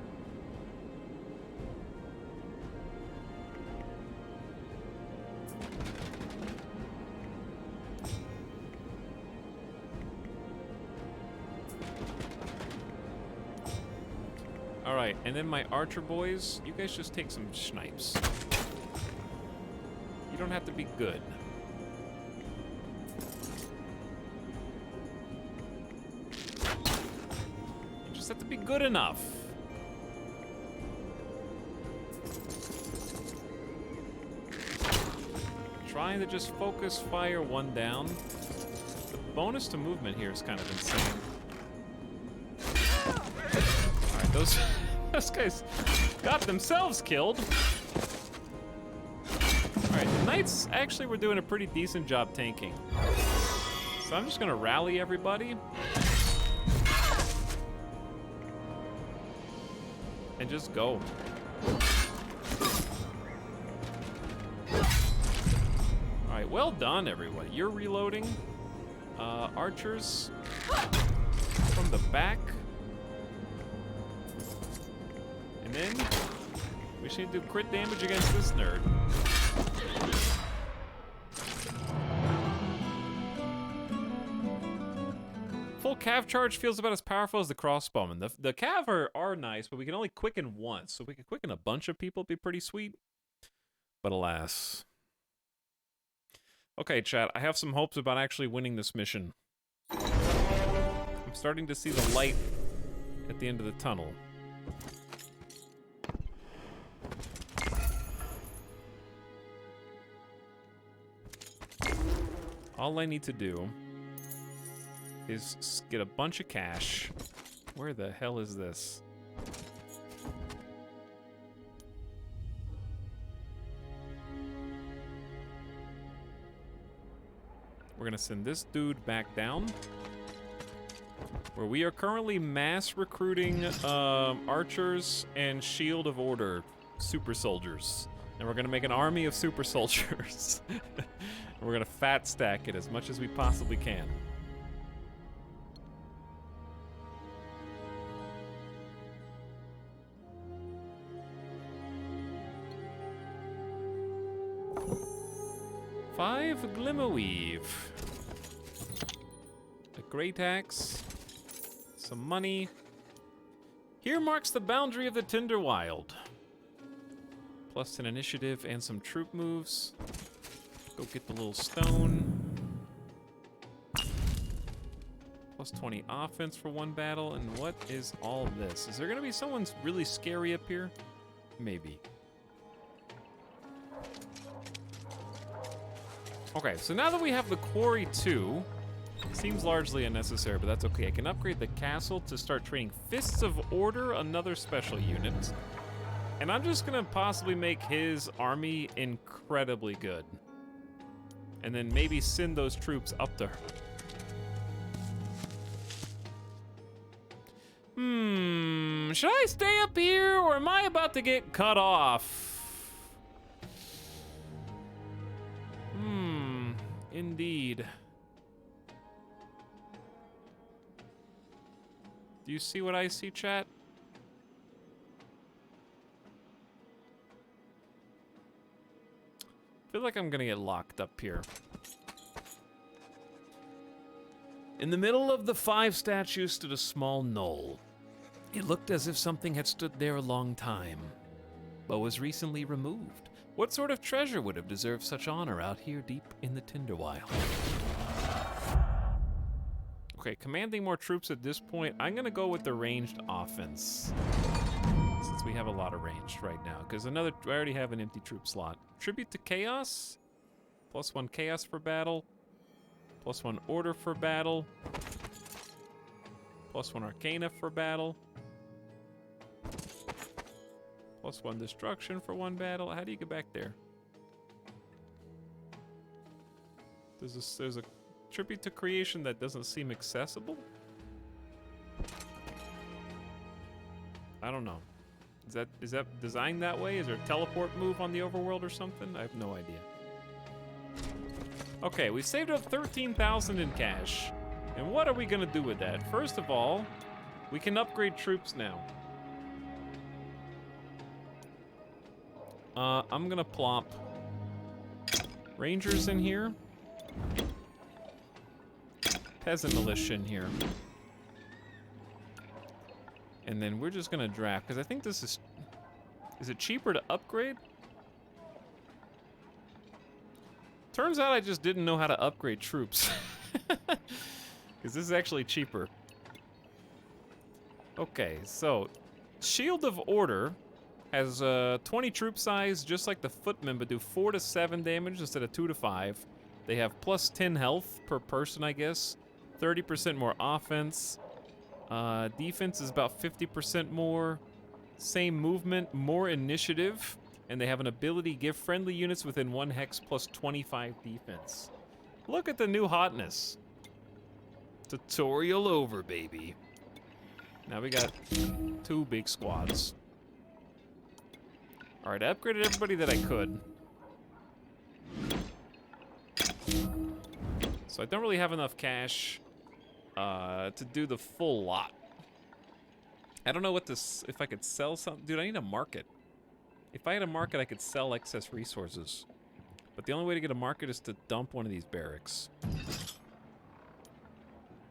Alright, and then my archer boys, you guys just take some snipes. You don't have to be good. You just have to be good enough. Trying to just focus fire 1 down. The bonus to movement here is kind of insane. Alright, those guys got themselves killed. Alright, the knights actually were doing a pretty decent job tanking. So I'm just gonna rally everybody. And just go. Alright, well done, everyone. You're reloading. Archers from the back. And then we should do crit damage against this nerd. Full cav charge feels about as powerful as the crossbowman. The cav are nice, but we can only quicken once. So if we could quicken a bunch of people, it'd be pretty sweet. But alas. Okay, chat, I have some hopes about actually winning this mission. I'm starting to see the light at the end of the tunnel. All I need to do is get a bunch of cash. Where the hell is this? We're gonna send this dude back down, where we are currently mass recruiting archers and Shield of Order super soldiers. And we're gonna make an army of super soldiers. And we're gonna fat stack it as much as we possibly can. 5 Glimmerweave. A Great Axe. Some money. Here marks the boundary of the Tinder Wild. Plus an initiative and some troop moves. Go get the little stone. Plus 20 offense for one battle. And what is all this? Is there going to be someone really scary up here? Maybe. Okay, so now that we have the Quarry 2, seems largely unnecessary, but that's okay. I can upgrade the castle to start training Fists of Order, another special unit. And I'm just gonna possibly make his army incredibly good. And then maybe send those troops up there. Should I stay up here, or am I about to get cut off? Indeed. Do you see what I see, chat? I feel like I'm gonna get locked up here. In the middle of the 5 statues stood a small knoll. It looked as if something had stood there a long time, but was recently removed. What sort of treasure would have deserved such honor out here deep in the Tinder Wild? Okay, commanding more troops at this point. I'm gonna go with the ranged offense. Since we have a lot of ranged right now. Because I already have an empty troop slot. Tribute to Chaos. +1 Chaos for battle. +1 Order for battle. +1 Arcana for battle. +1 Destruction for one battle. How do you get back there? There's a tribute to creation that doesn't seem accessible? I don't know. Is that designed that way? Is there a teleport move on the overworld or something? I have no idea. Okay, we saved up 13,000 in cash. And what are we gonna do with that? First of all, we can upgrade troops now. I'm gonna plop Rangers in here. Peasant Militia in here. And then we're just gonna draft, because I think this is it cheaper to upgrade? Turns out I just didn't know how to upgrade troops. Because this is actually cheaper. Okay, so Shield of Order has 20 troop size, just like the Footmen, but do 4 to 7 damage instead of 2 to 5. They have plus 10 health per person, I guess. 30% more offense. Defense is about 50% more. Same movement, more initiative. And they have an ability, give friendly units within 1 hex plus 25 defense. Look at the new hotness. Tutorial over, baby. Now we got 2 big squads. All right, I upgraded everybody that I could. So I don't really have enough cash to do the full lot. I don't know what this, if I could sell something. Dude, I need a market. If I had a market, I could sell excess resources. But the only way to get a market is to dump one of these barracks.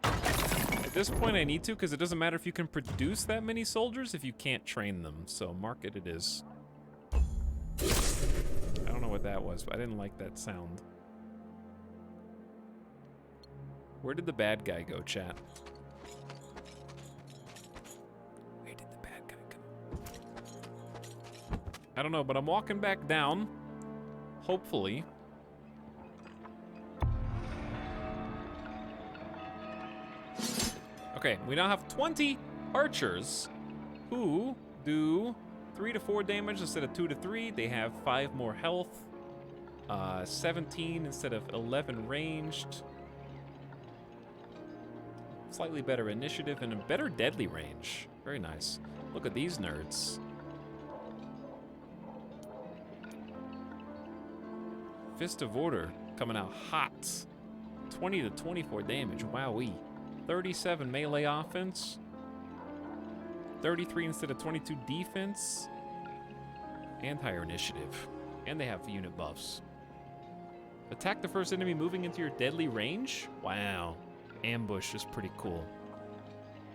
At this point, I need to, because it doesn't matter if you can produce that many soldiers if you can't train them. So market it is. I don't know what that was, but I didn't like that sound. Where did the bad guy go, chat? Where did the bad guy go? I don't know, but I'm walking back down. Hopefully. Okay, we now have 20 archers who do 3 to 4 damage instead of 2 to 3. They have 5 more health. 17 instead of 11 ranged. Slightly better initiative and a better deadly range. Very nice. Look at these nerds. Fist of Order coming out hot. 20 to 24 damage. Wowee. 37 melee offense. 33 instead of 22 defense. And higher initiative. And they have unit buffs. Attack the first enemy moving into your deadly range? Wow. Ambush is pretty cool.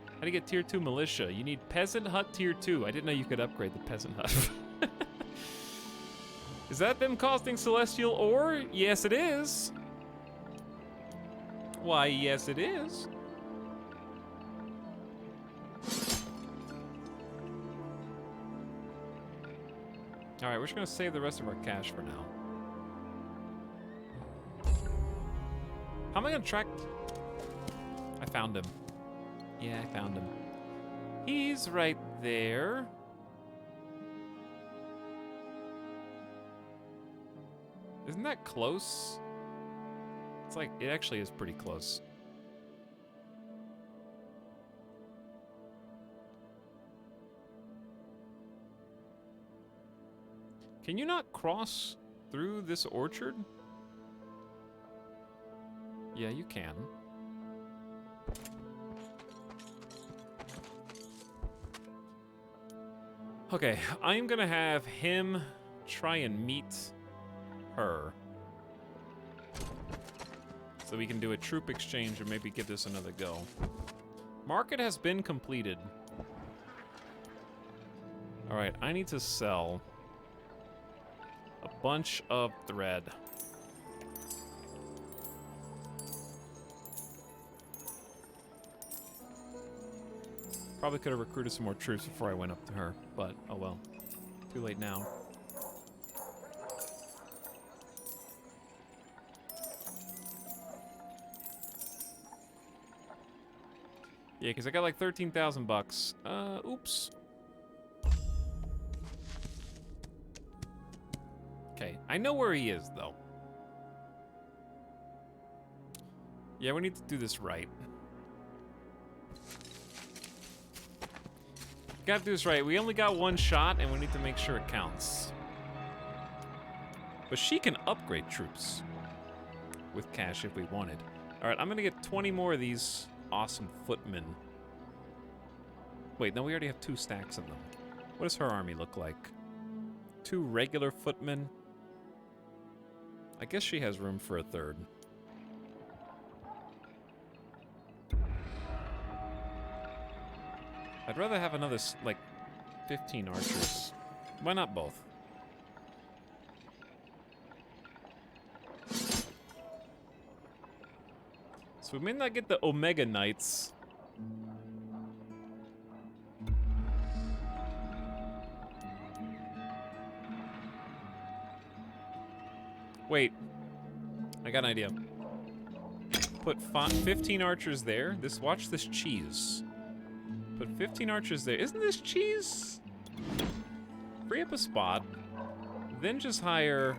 How do you get tier 2 militia? You need peasant hut tier 2. I didn't know you could upgrade the peasant hut. Is that them costing celestial ore? Yes, it is. Why, yes, it is. All right, we're just gonna save the rest of our cash for now. How am I gonna track? I found him. Yeah, I found him. He's right there. Isn't that close? It's like, it actually is pretty close. Can you not cross through this orchard? Yeah, you can. Okay, I'm gonna have him try and meet her. So we can do a troop exchange or maybe give this another go. Market has been completed. All right, I need to sell a bunch of thread. Probably could have recruited some more troops before I went up to her, but oh well. Too late now. Yeah, because I got like 13,000 bucks. Oops. Okay, I know where he is, though. Yeah, we need to do this right. Gotta do this right. We only got one shot, and we need to make sure it counts. But she can upgrade troops with cash if we wanted. All right, I'm gonna get 20 more of these awesome footmen. Wait, no, we already have 2 stacks of them. What does her army look like? 2 regular footmen. I guess she has room for a 3rd. I'd rather have another, like, 15 archers. Why not both? So we may not get the Omega Knights. Wait. I got an idea. Put 15 archers there. Watch this cheese. Put 15 archers there. Isn't this cheese? Free up a spot. Then just hire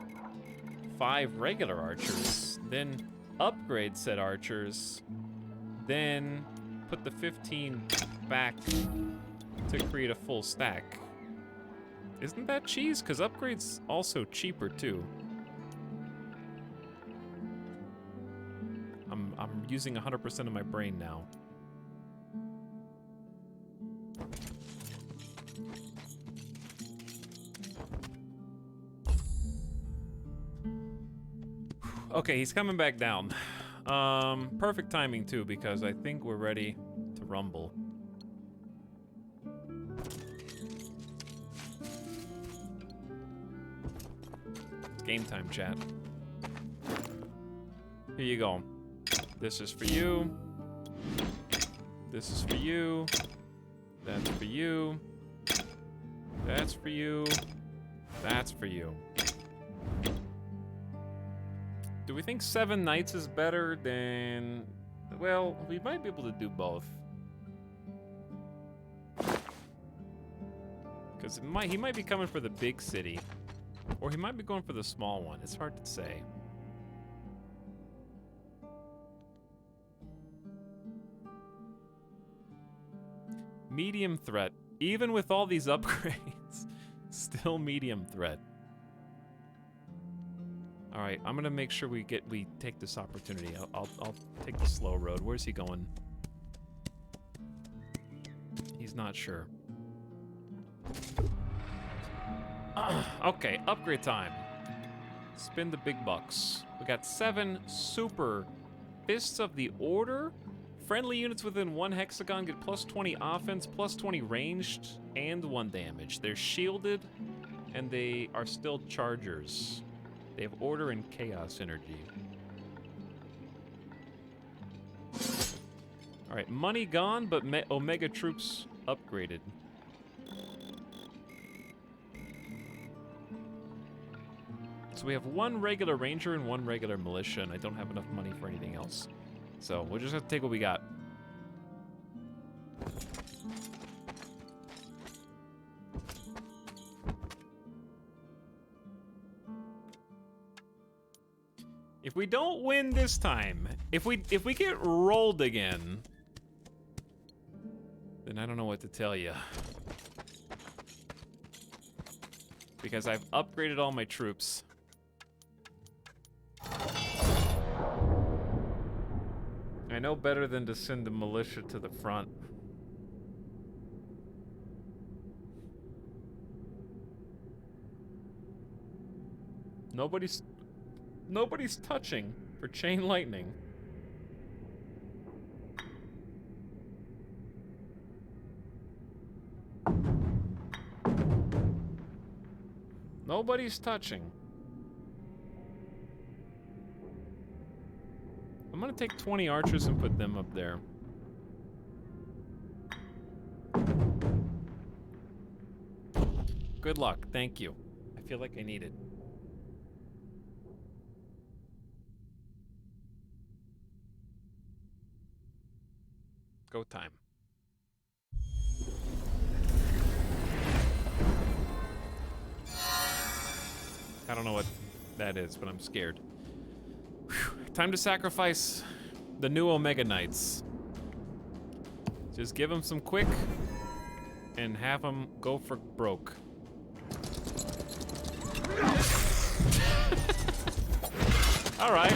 5 regular archers. Then upgrade said archers. Then put the 15 back to create a full stack. Isn't that cheese? Because upgrade's also cheaper too. I'm using 100% of my brain now. Okay, he's coming back down. Perfect timing too, because I think we're ready to rumble. It's game time, chat. Here you go. This is for you. This is for you. That's for you. That's for you. That's for you. Do we think 7 knights is better than... Well, we might be able to do both. Because he might be coming for the big city. Or he might be going for the small one. It's hard to say. Medium threat. Even with all these upgrades, still medium threat. All right, I'm gonna make sure we take this opportunity. I'll take the slow road. Where's he going? He's not sure. Okay, upgrade time. Spin the big bucks. We got 7 super Fists of the Order. Friendly units within 1 hexagon get plus 20 offense, plus 20 ranged, and 1 damage. They're shielded, and they are still chargers. They have order and chaos energy. Alright, money gone, but Omega troops upgraded. So we have 1 regular ranger and 1 regular militia, and I don't have enough money for anything else. So we'll just have to take what we got. If we don't win this time, if we get rolled again, then I don't know what to tell you. Because I've upgraded all my troops. I know better than to send the militia to the front. Nobody's touching for chain lightning. Nobody's touching. I'm gonna take 20 archers and put them up there. Good luck, thank you. I feel like I need it. Go time. I don't know what that is, but I'm scared. Whew. Time to sacrifice the new Omega Knights. Just give them some quick and have them go for broke. All right,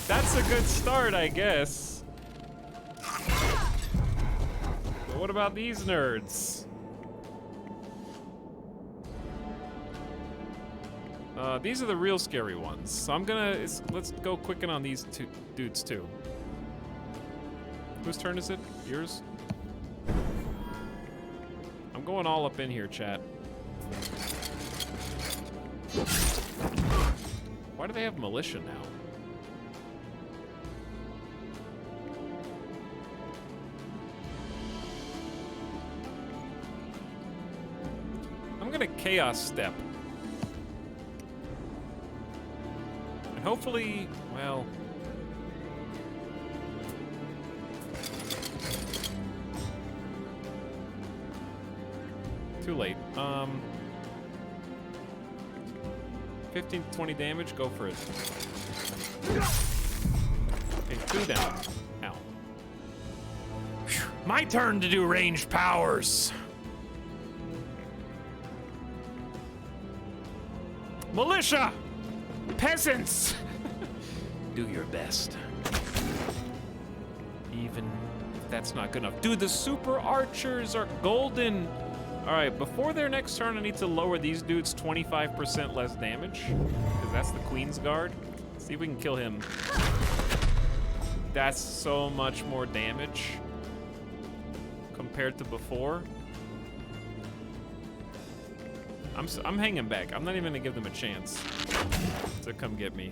that's a good start, I guess. But what about these nerds? These are the real scary ones. So I'm gonna, let's go quicken on these two dudes too. Whose turn is it? Yours? I'm going all up in here, chat. Why do they have militia now? I'm gonna chaos step. And hopefully, well... Too late. 15 to 20 damage, go for it. Okay, 2 down. Ow. My turn to do ranged powers. Militia! Peasants! Do your best. Even if that's not good enough. Dude, the super archers are golden. All right, before their next turn, I need to lower these dudes 25% less damage, because that's the Queen's Guard. See if we can kill him. That's so much more damage compared to before. I'm hanging back. I'm not even gonna give them a chance to come get me.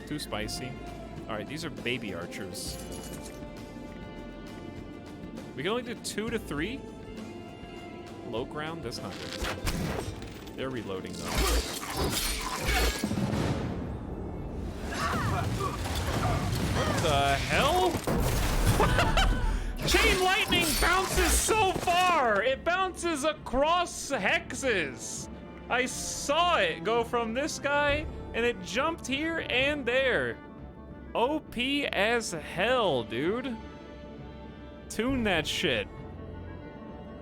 Too spicy. All right, these are baby archers. We can only do 2 to 3. Low ground? That's not good. They're reloading though. What the hell? Chain lightning bounces so far! It bounces across hexes! I saw it go from this guy, and it jumped here and there. OP as hell, dude. Tune that shit.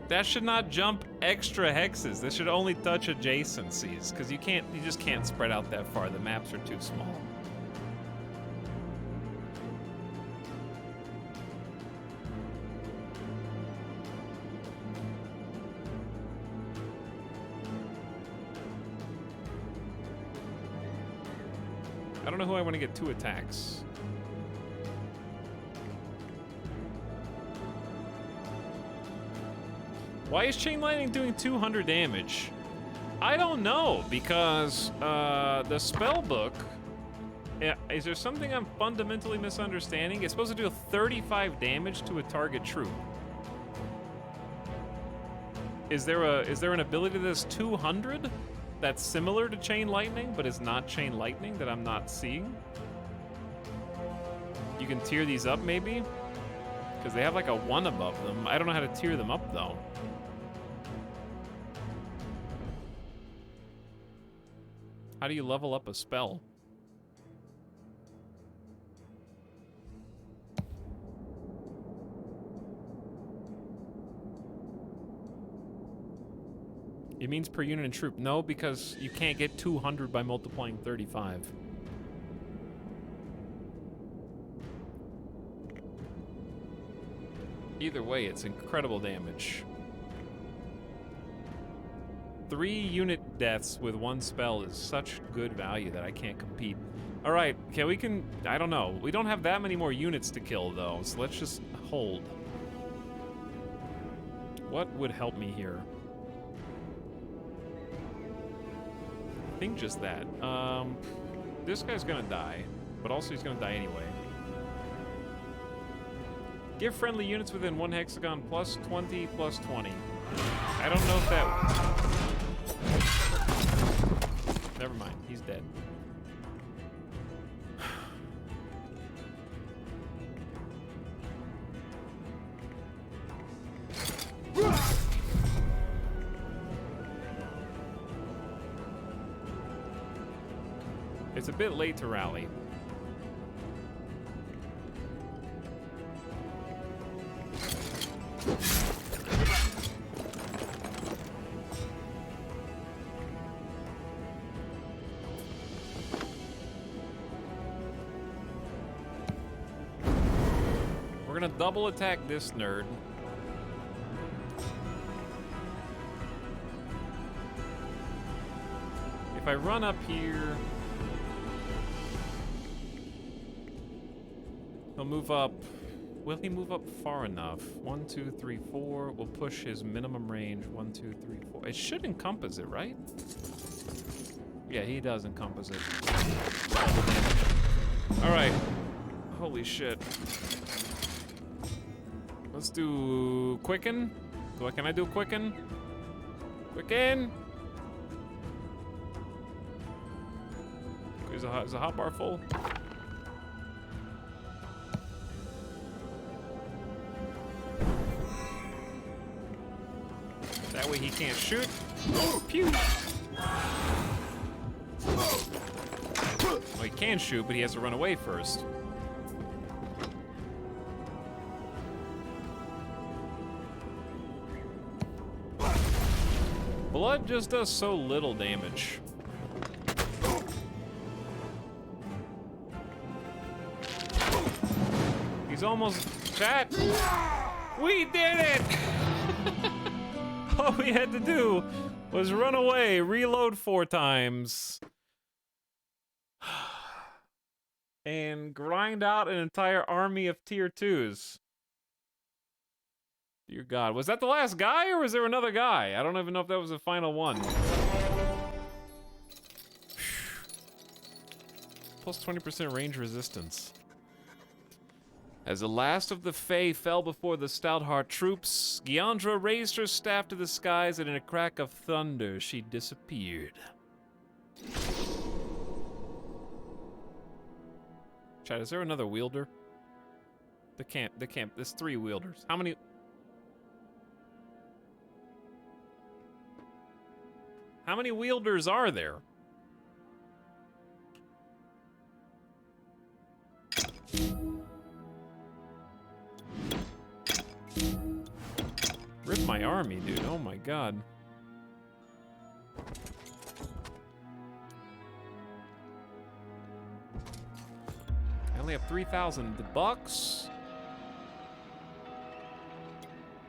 That should not jump extra hexes. This should only touch adjacencies, because you just can't spread out that far. The maps are too small. I don't know who I want to get 2 attacks. Why is Chain Lightning doing 200 damage? I don't know, because the spell book... Is there something I'm fundamentally misunderstanding? It's supposed to do 35 damage to a target troop. Is there an ability that's 200 that's similar to Chain Lightning, but is not Chain Lightning that I'm not seeing? You can tier these up, maybe? Because they have like a 1 above them. I don't know how to tier them up, though. How do you level up a spell? It means per unit and troop. No, because you can't get 200 by multiplying 35. Either way, it's incredible damage. 3 unit deaths with 1 spell is such good value that I can't compete. All right, okay, we can, I don't know. We don't have that many more units to kill, though, so let's just hold. What would help me here? I think just that. This guy's gonna die, but also he's gonna die anyway. Give friendly units within 1 hexagon plus 20 plus 20. I don't know if that... Never mind, he's dead. It's a bit late to rally. We're gonna double attack this nerd. If I run up here, he'll move up. Will he move up far enough? 1, 2, 3, 4. We'll push his minimum range. 1, 2, 3, 4. It should encompass it, right? Yeah, he does encompass it. All right. Holy shit. Let's do Quicken. Can I do Quicken? Quicken! Is the hotbar full? That way he can't shoot. Pew! Well, he can shoot, but he has to run away first. Blood just does so little damage. He's almost... Chat! We did it! All we had to do was run away, reload 4 times, and grind out an entire army of tier 2s. Dear God, was that the last guy or was there another guy? I don't even know if that was the final one. Plus 20% range resistance. As the last of the Fae fell before the Stoutheart troops, Gyandra raised her staff to the skies, and in a crack of thunder, she disappeared. Chat, is there another wielder? There's 3 wielders. How many wielders are there? Rip my army, dude. Oh my God. I only have 3,000 bucks.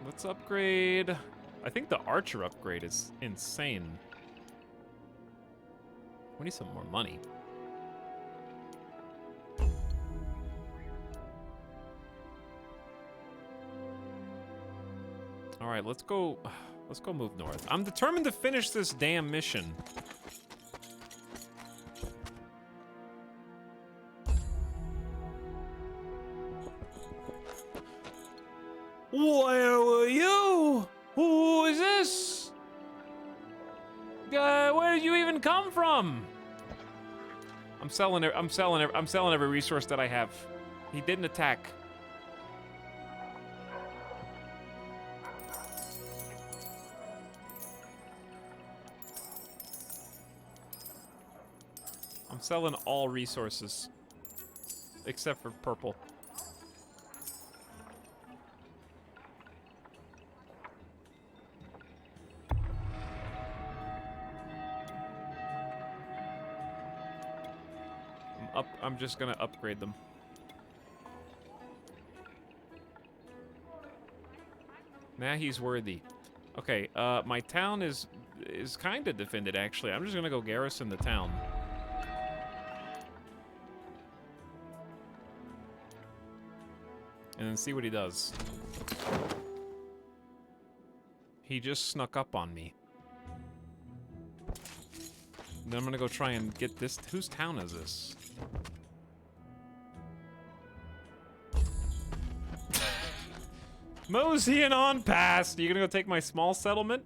Let's upgrade. I think the archer upgrade is insane. We need some more money. All right, let's go. Let's go move north. I'm determined to finish this damn mission. Where were you? Who is this? Where did you even come from? I'm selling every resource that I have. He didn't attack. I'm selling all resources except for purple. I'm just gonna upgrade them. Now he's worthy. Okay, my town is kind of defended, actually. I'm just gonna go garrison the town. And then see what he does. He just snuck up on me. Then I'm gonna go try and get this. Whose town is this? Moseying on past. You gonna go take my small settlement?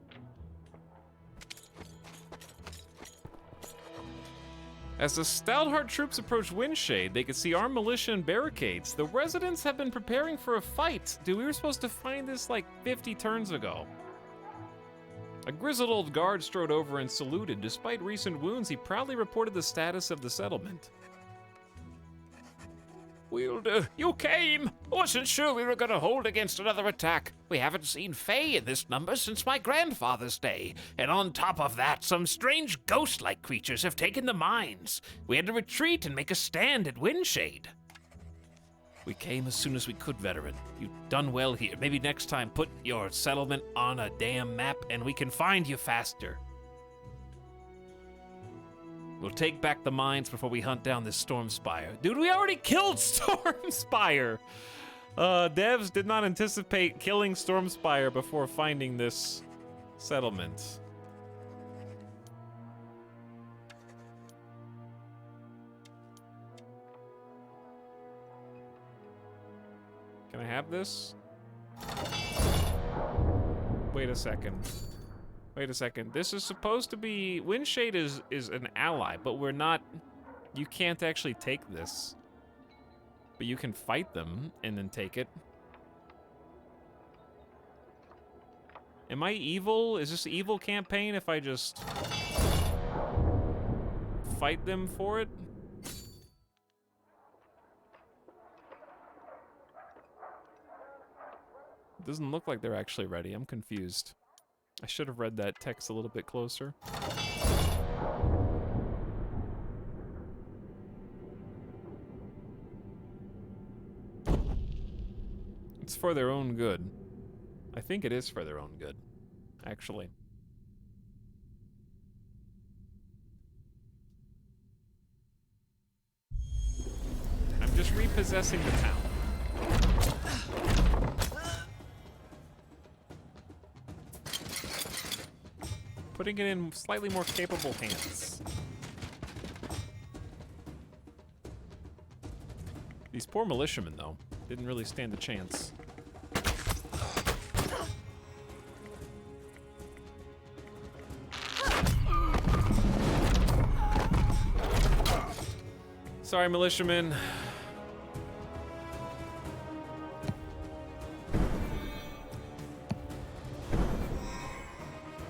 As the Stoutheart troops approach Windshade, they could see armed militia and barricades. The residents have been preparing for a fight. Dude, we were supposed to find this like 50 turns ago. A grizzled old guard strode over and saluted. Despite recent wounds, he proudly reported the status of the settlement. Wielder, you came! Wasn't sure we were gonna hold against another attack. We haven't seen Fae in this number since my grandfather's day. And on top of that, some strange ghost-like creatures have taken the mines. We had to retreat and make a stand at Windshade. We came as soon as we could, veteran. You've done well here. Maybe next time put your settlement on a damn map and we can find you faster. We'll take back the mines before we hunt down this Stormspire. Dude, we already killed Stormspire! Devs did not anticipate killing Stormspire before finding this settlement. Can I have this? Wait a second. Wait a second. This is supposed to be... Windshade is an ally, but we're not... You can't actually take this. But you can fight them and then take it. Am I evil? Is this an evil campaign if I just... fight them for it? It doesn't look like they're actually ready. I'm confused. I should have read that text a little bit closer. It's for their own good. I think it is for their own good, actually. I'm just repossessing the town. Putting it in slightly more capable hands. These poor militiamen, though, didn't really stand a chance. Sorry, militiamen.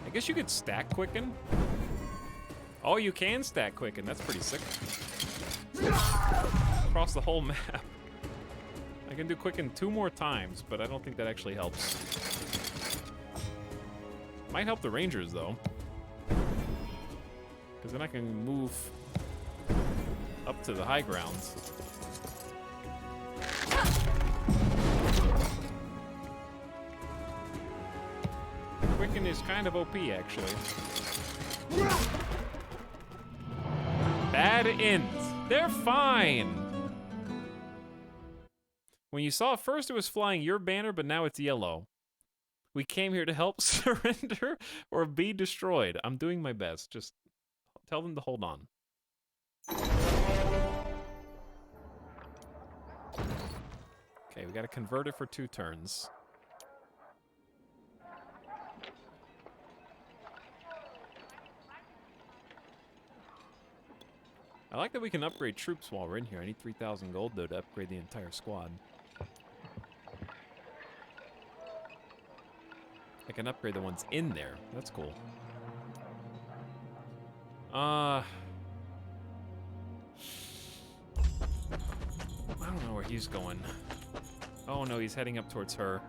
I guess you could stack Quicken. Oh, you can stack Quicken. That's pretty sick. Across the whole map. I can do Quicken 2 more times, but I don't think that actually helps. Might help the Rangers, though. Because then I can move up to the high grounds. Quicken is kind of OP, actually. Bad ends. They're fine. When you saw it first, it was flying your banner, but now it's yellow. We came here to help surrender or be destroyed. I'm doing my best. Just tell them to hold on. Okay, we gotta convert it for 2 turns. I like that we can upgrade troops while we're in here. I need 3,000 gold, though, to upgrade the entire squad. I can upgrade the ones in there. That's cool. I don't know where he's going. Oh, no, he's heading up towards her.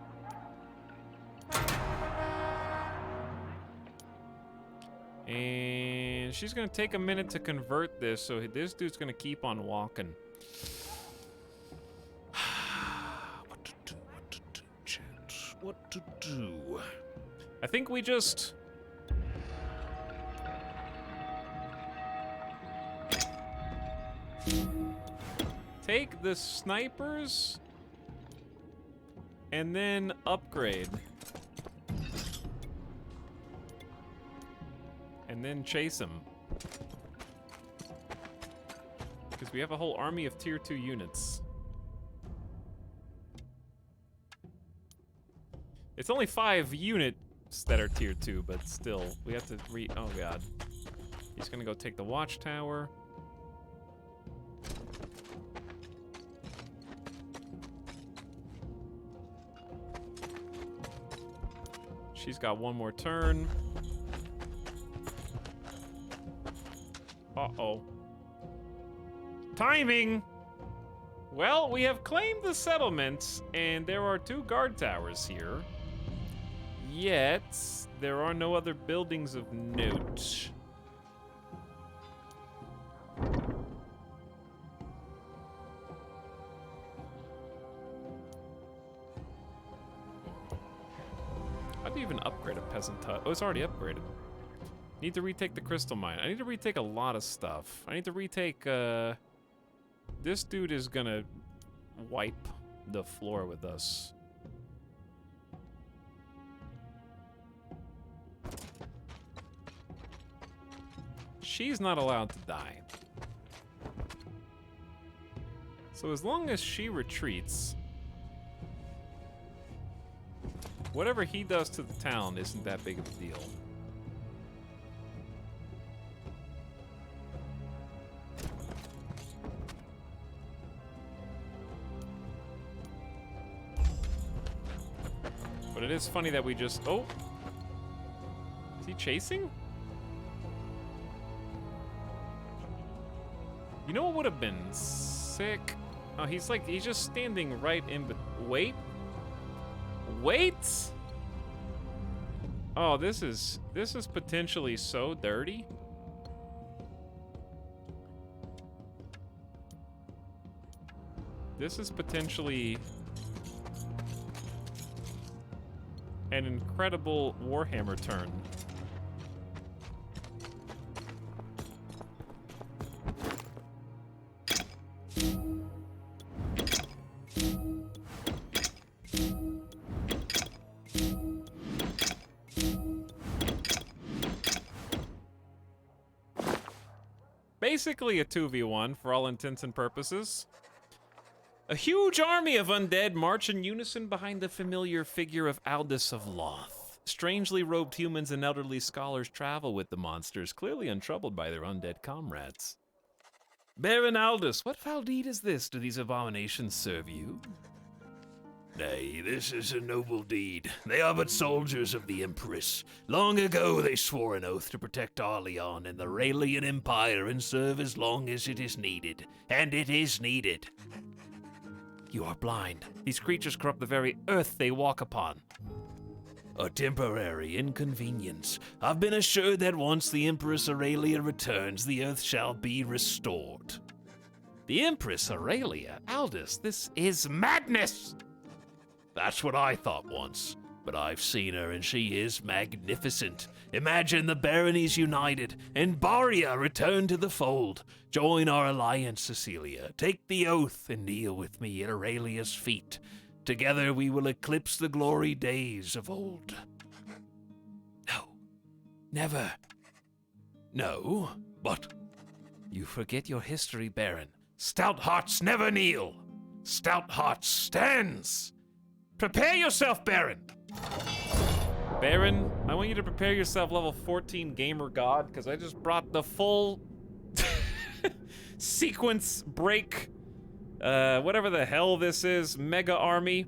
And she's gonna take a minute to convert this, so this dude's gonna keep on walking. What to do, chat? What to do? I think we just... take the snipers and then upgrade. And then chase him. Because we have a whole army of tier 2 units. It's only 5 units that are tier 2, but still, we have to oh god. He's gonna go take the watchtower. She's got 1 more turn. Uh-oh. Timing! Well, we have claimed the settlement, and there are 2 guard towers here. Yet, there are no other buildings of note. How do you even upgrade a peasant hut? Oh, it's already upgraded. Need to retake the crystal mine. I need to retake a lot of stuff. I need to retake, this dude is gonna wipe the floor with us. She's not allowed to die. So as long as she retreats, whatever he does to the town isn't that big of a deal. But it is funny that we just... Oh! Is he chasing? You know what would have been sick? Oh, he's just standing right in... Wait? Wait! Oh, this is potentially so dirty. This is potentially an incredible Warhammer turn. Basically a 2v1 for all intents and purposes. A huge army of undead march in unison behind the familiar figure of Aldous of Loth. Strangely robed humans and elderly scholars travel with the monsters, clearly untroubled by their undead comrades. Baron Aldous, what foul deed is this? Do these abominations serve you? Nay, this is a noble deed. They are but soldiers of the Empress. Long ago they swore an oath to protect Arleon and the Raelian Empire and serve as long as it is needed. And it is needed. You are blind. These creatures corrupt the very earth they walk upon. A temporary inconvenience. I've been assured that once the Empress Aurelia returns, the earth shall be restored. The Empress Aurelia? Aldous, this is madness! That's what I thought once, but I've seen her and she is magnificent. Imagine the baronies united and Baria returned to the fold. Join our alliance, Cecilia. Take the oath and kneel with me at Aurelia's feet. Together we will eclipse the glory days of old. No, never. No, but you forget your history, Baron. Stout hearts never kneel. Stout hearts stands. Prepare yourself, Baron. Baron, I want you to prepare yourself level 14 gamer god, because I just brought the full sequence break, whatever the hell this is, mega army.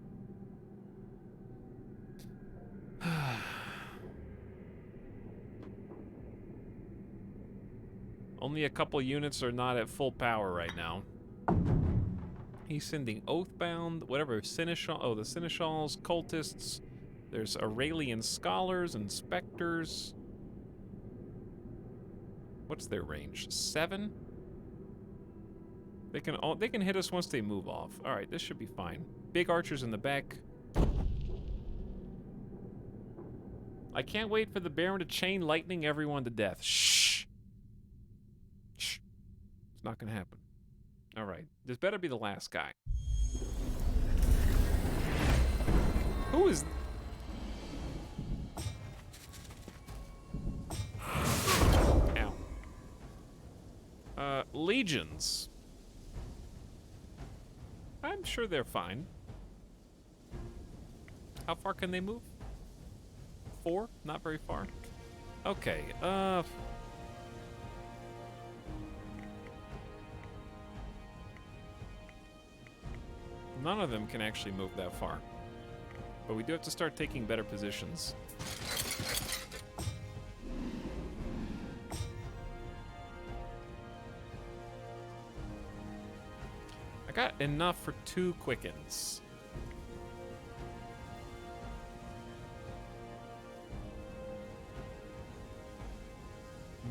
Only a couple units are not at full power right now. He's sending Oathbound, whatever, Seneschal, oh, the Seneschals, cultists. There's Aurelian scholars and specters. What's their range? 7? They can hit us once they move off. All right, this should be fine. Big archers in the back. I can't wait for the Baron to chain lightning everyone to death. Shh. Shh. It's not gonna happen. All right, this better be the last guy. Who is... Ow. Legions. I'm sure they're fine. How far can they move? 4? Not very far. Okay, none of them can actually move that far. But we do have to start taking better positions. I got enough for 2 quickens.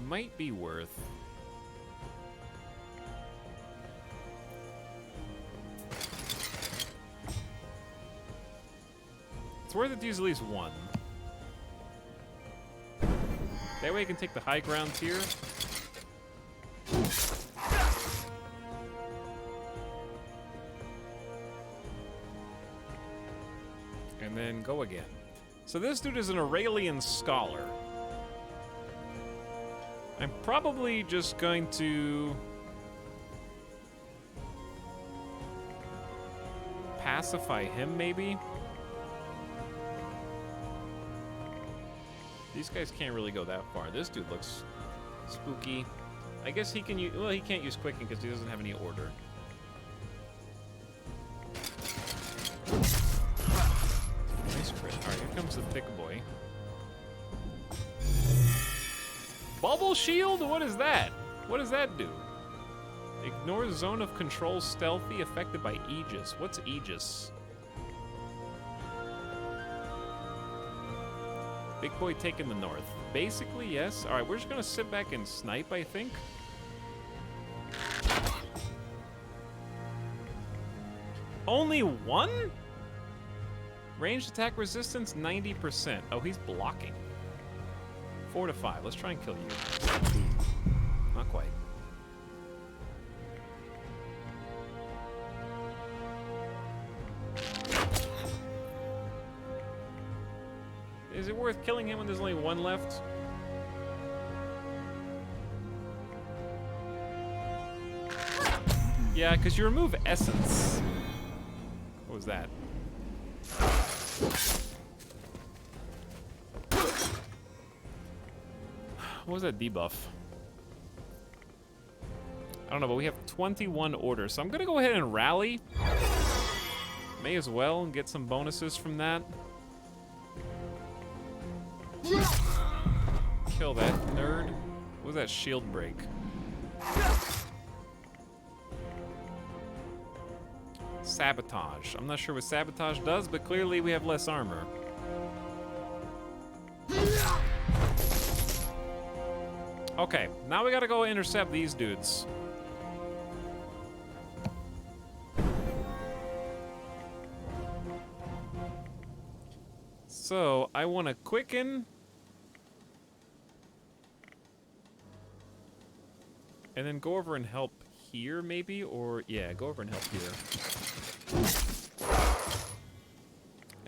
Might be worth. It's worth it to use at least 1. That way I can take the high ground here. And then go again. So this dude is an Aurelian scholar. I'm probably just going to pacify him, maybe. These guys can't really go that far. This dude looks spooky. I guess he can use, well, he can't use quicken because he doesn't have any order. Nice crit. Alright, here comes the thick boy. Bubble shield? What is that? What does that do? Ignores zone of control stealthy affected by Aegis. What's Aegis? Big boy taking the north. Basically, yes. Alright, we're just gonna sit back and snipe, I think. Only 1? Ranged attack resistance, 90%. Oh, he's blocking. 4 to 5. Let's try and kill you. Not quite. Is it worth killing him when there's only 1 left? Yeah, because you remove essence. What was that? What was that debuff? I don't know, but we have 21 orders, so I'm gonna go ahead and rally. May as well and get some bonuses from that. Kill that nerd. What was that shield break? Sabotage. I'm not sure what sabotage does, but clearly we have less armor. Okay, now we gotta go intercept these dudes. So, I want to quicken. And then go over and help here, maybe? Or, yeah, go over and help here.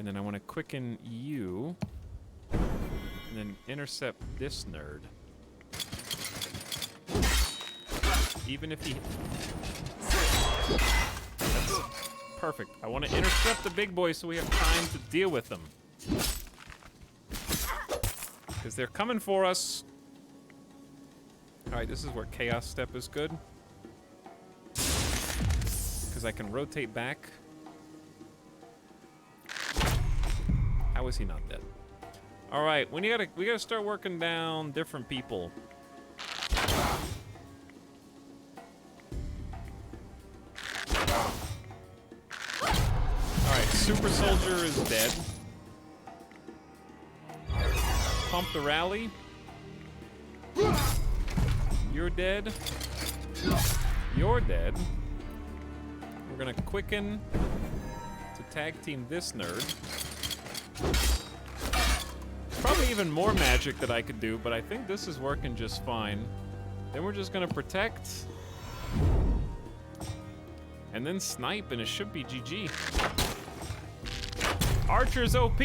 And then I want to quicken you. And then intercept this nerd. Even if he... That's perfect. I want to intercept the big boy so we have time to deal with them. Because they're coming for us. Alright, this is where Chaos Step is good. Because I can rotate back. How is he not dead? Alright, we gotta start working down different people. Alright, Super Soldier is dead. Pump the rally. You're dead. You're dead. We're gonna quicken to tag team this nerd. Probably even more magic that I could do, but I think this is working just fine. Then we're just gonna protect. And then snipe, and it should be GG. Archer's OP!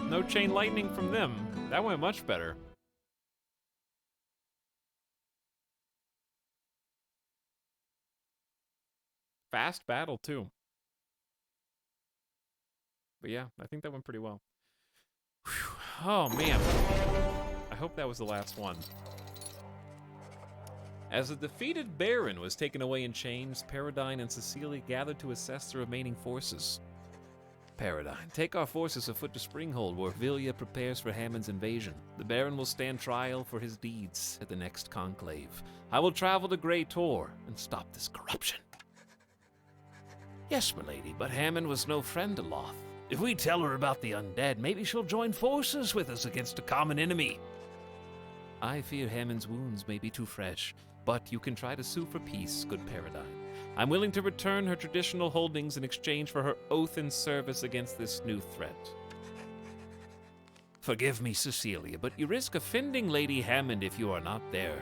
No chain lightning from them. That went much better. Fast battle, too. But yeah, I think that went pretty well. Whew. Oh, man. I hope that was the last one. As the defeated Baron was taken away in chains, Paradine and Cecilia gathered to assess the remaining forces. Paradine, take our forces afoot to Springhold, where Vilya prepares for Hammond's invasion. The Baron will stand trial for his deeds at the next conclave. I will travel to Grey Tor and stop this corruption. Yes, milady, but Hammond was no friend to Loth. If we tell her about the undead, maybe she'll join forces with us against a common enemy. I fear Hammond's wounds may be too fresh, but you can try to sue for peace, good Paradine. I'm willing to return her traditional holdings in exchange for her oath and service against this new threat. Forgive me, Cecilia, but you risk offending Lady Hammond if you are not there.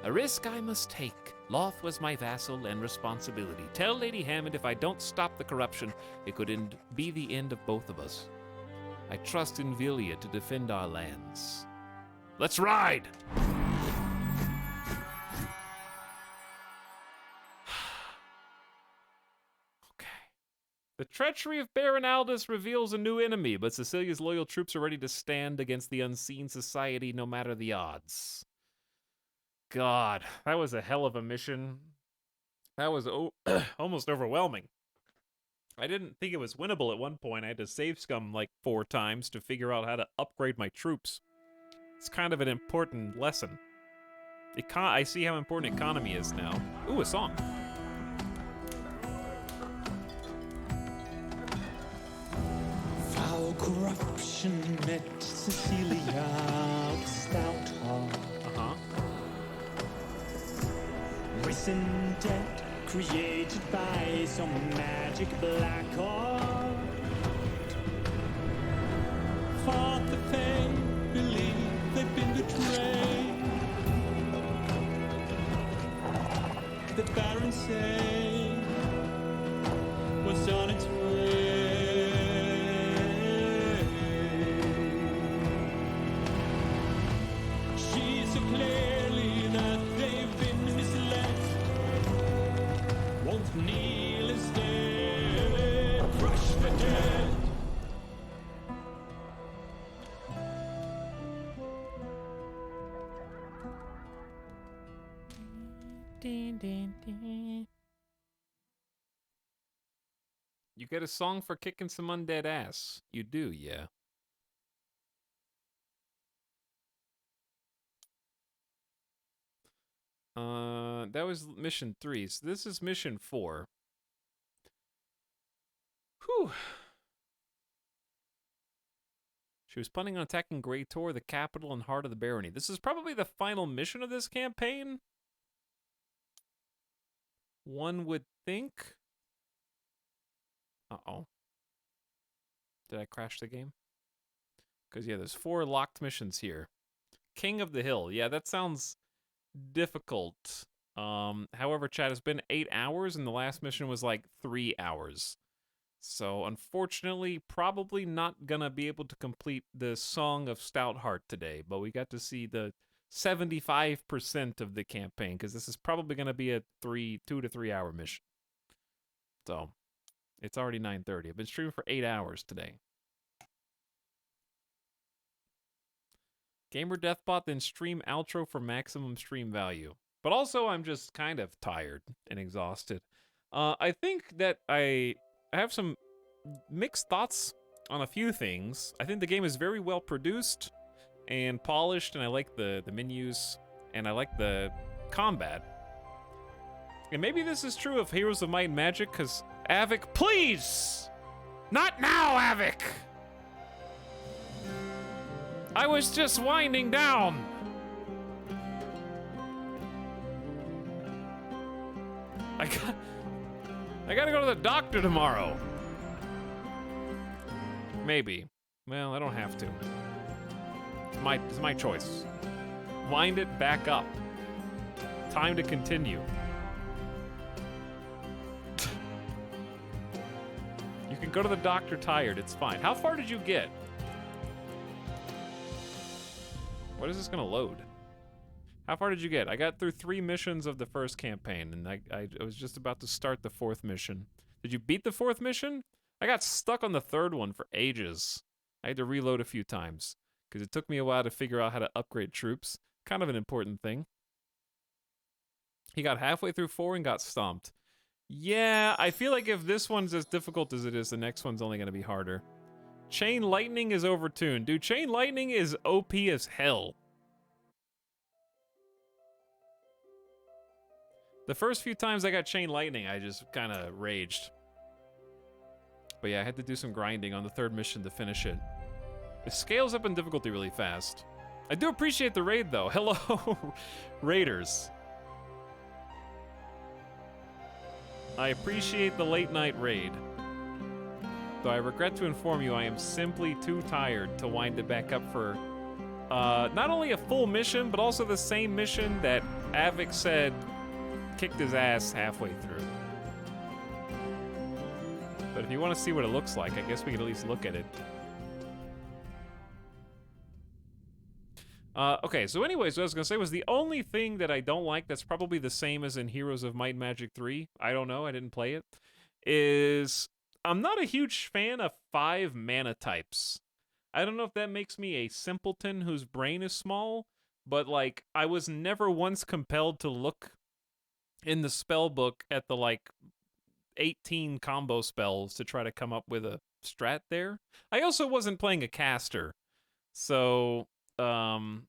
A risk I must take. Loth was my vassal and responsibility. Tell Lady Hammond if I don't stop the corruption, it could be the end of both of us. I trust in Vilya to defend our lands. Let's ride! The treachery of Baron Aldous reveals a new enemy, but Cecilia's loyal troops are ready to stand against the unseen society no matter the odds. God, that was a hell of a mission. That was almost overwhelming. I didn't think it was winnable at one point. I had to save scum like 4 times to figure out how to upgrade my troops. It's kind of an important lesson. I see how important economy is now. Ooh, a song. Foul corruption met Cecilia of stout heart. Risen dead, created by some magic black art. Fought the Fae, believed they'd been betrayed. The Baron say was on its way. She so clearly that they've been misled. Won't kneel instead, crush the dead. You get a song for kicking some undead ass. You do, yeah. That was mission 3, so this is mission 4. Whew. She was planning on attacking Grey Tor, the capital and heart of the barony. This is probably the final mission of this campaign. One would think. Uh-oh. Did I crash the game? Because, yeah, there's 4 locked missions here. King of the Hill. Yeah, that sounds difficult. However, chat, it's been 8 hours, and the last mission was like 3 hours. So, unfortunately, probably not gonna be able to complete the Song of Stoutheart today, but we got to see the 75% of the campaign, because this is probably gonna be a 2 to 3 hour mission. So, it's already 9:30. I've been streaming for 8 hours today. Gamer Deathbot, then stream outro for maximum stream value. But also, I'm just kind of tired and exhausted. I think that I have some mixed thoughts on a few things. I think the game is very well produced and polished, and I like the menus, and I like the combat. And maybe this is true of Heroes of Might and Magic, because Avik, please! Not now, Avik! I was just winding down! I gotta go to the doctor tomorrow. Maybe. Well, I don't have to. It's my choice. Wind it back up. Time to continue. You can go to the doctor tired, it's fine. How far did you get? What is this gonna load? How far did you get? I got through 3 missions of the first campaign, and I was just about to start the 4th mission. Did you beat the 4th mission? I got stuck on the 3rd one for ages. I had to reload a few times, because it took me a while to figure out how to upgrade troops. Kind of an important thing. He got halfway through 4 and got stomped. Yeah, I feel like if this one's as difficult as it is, the next one's only going to be harder. Chain Lightning is overtuned. Dude, Chain Lightning is OP as hell. The first few times I got Chain Lightning, I just kind of raged. But yeah, I had to do some grinding on the 3rd mission to finish it. It scales up in difficulty really fast. I do appreciate the raid, though. Hello, Raiders. I appreciate the late night raid. Though I regret to inform you, I am simply too tired to wind it back up for not only a full mission, but also the same mission that Avik said kicked his ass halfway through. But if you want to see what it looks like, I guess we could at least look at it. Okay, so anyways, what I was going to say was the only thing that I don't like that's probably the same as in Heroes of Might and Magic 3, I don't know, I didn't play it, is I'm not a huge fan of 5 mana types. I don't know if that makes me a simpleton whose brain is small, but like, I was never once compelled to look in the spell book at the like 18 combo spells to try to come up with a strat there. I also wasn't playing a caster, so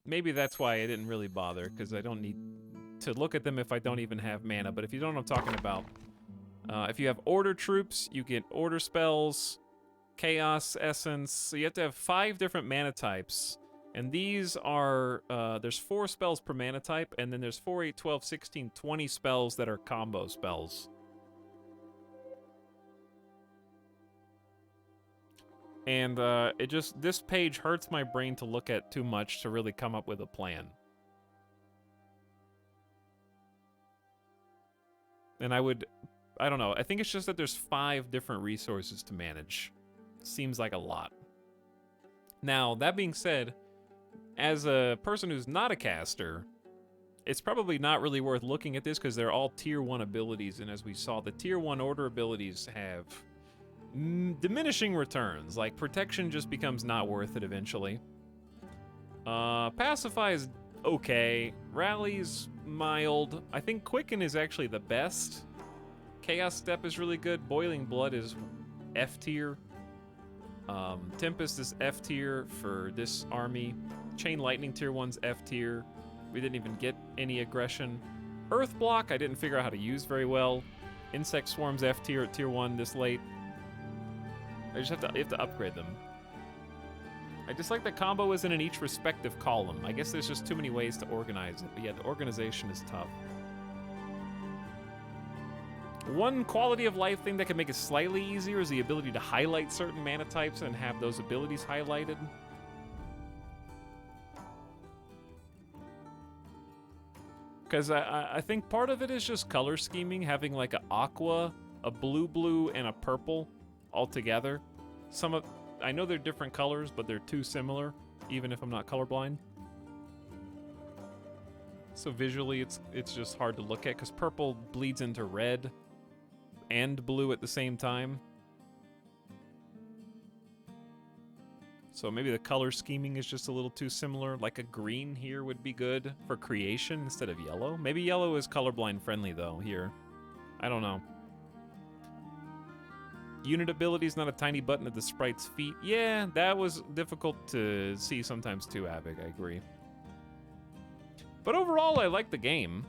maybe that's why I didn't really bother, because I don't need to look at them if I don't even have mana. But if you don't know what I'm talking about, if you have order troops, you get order spells, chaos essence, so you have to have 5 different mana types. And these are, there's 4 spells per mana type, and then there's 4, 8, 12, 16, 20 spells that are combo spells. And this page hurts my brain to look at too much to really come up with a plan. And I don't know, I think it's just that there's 5 different resources to manage. Seems like a lot. Now, that being said, as a person who's not a caster, it's probably not really worth looking at this because they're all tier 1 abilities, and as we saw, the tier 1 order abilities have diminishing returns. Like, protection just becomes not worth it eventually. Pacify is okay. Rally's mild. I think Quicken is actually the best. Chaos Step is really good. Boiling Blood is F tier. Tempest is F tier for this army. Chain Lightning tier 1's F tier. We didn't even get any aggression. Earth Block I didn't figure out how to use very well. Insect Swarm's F tier at tier 1 this late. You have to upgrade them. I just like the combo isn't in each respective column. I guess there's just too many ways to organize it, but yeah, the organization is tough. One quality of life thing that can make it slightly easier is the ability to highlight certain mana types and have those abilities highlighted. Because I think part of it is just color scheming, having like a aqua, a blue, and a purple all together. I know they're different colors, but they're too similar, even if I'm not colorblind. So visually, it's just hard to look at, because purple bleeds into red and blue at the same time. So maybe the color scheming is just a little too similar. Like a green here would be good for creation instead of yellow. Maybe yellow is colorblind friendly though here. I don't know. Unit ability is not a tiny button at the sprite's feet. Yeah, that was difficult to see sometimes too, Abig, I agree. But overall, I like the game.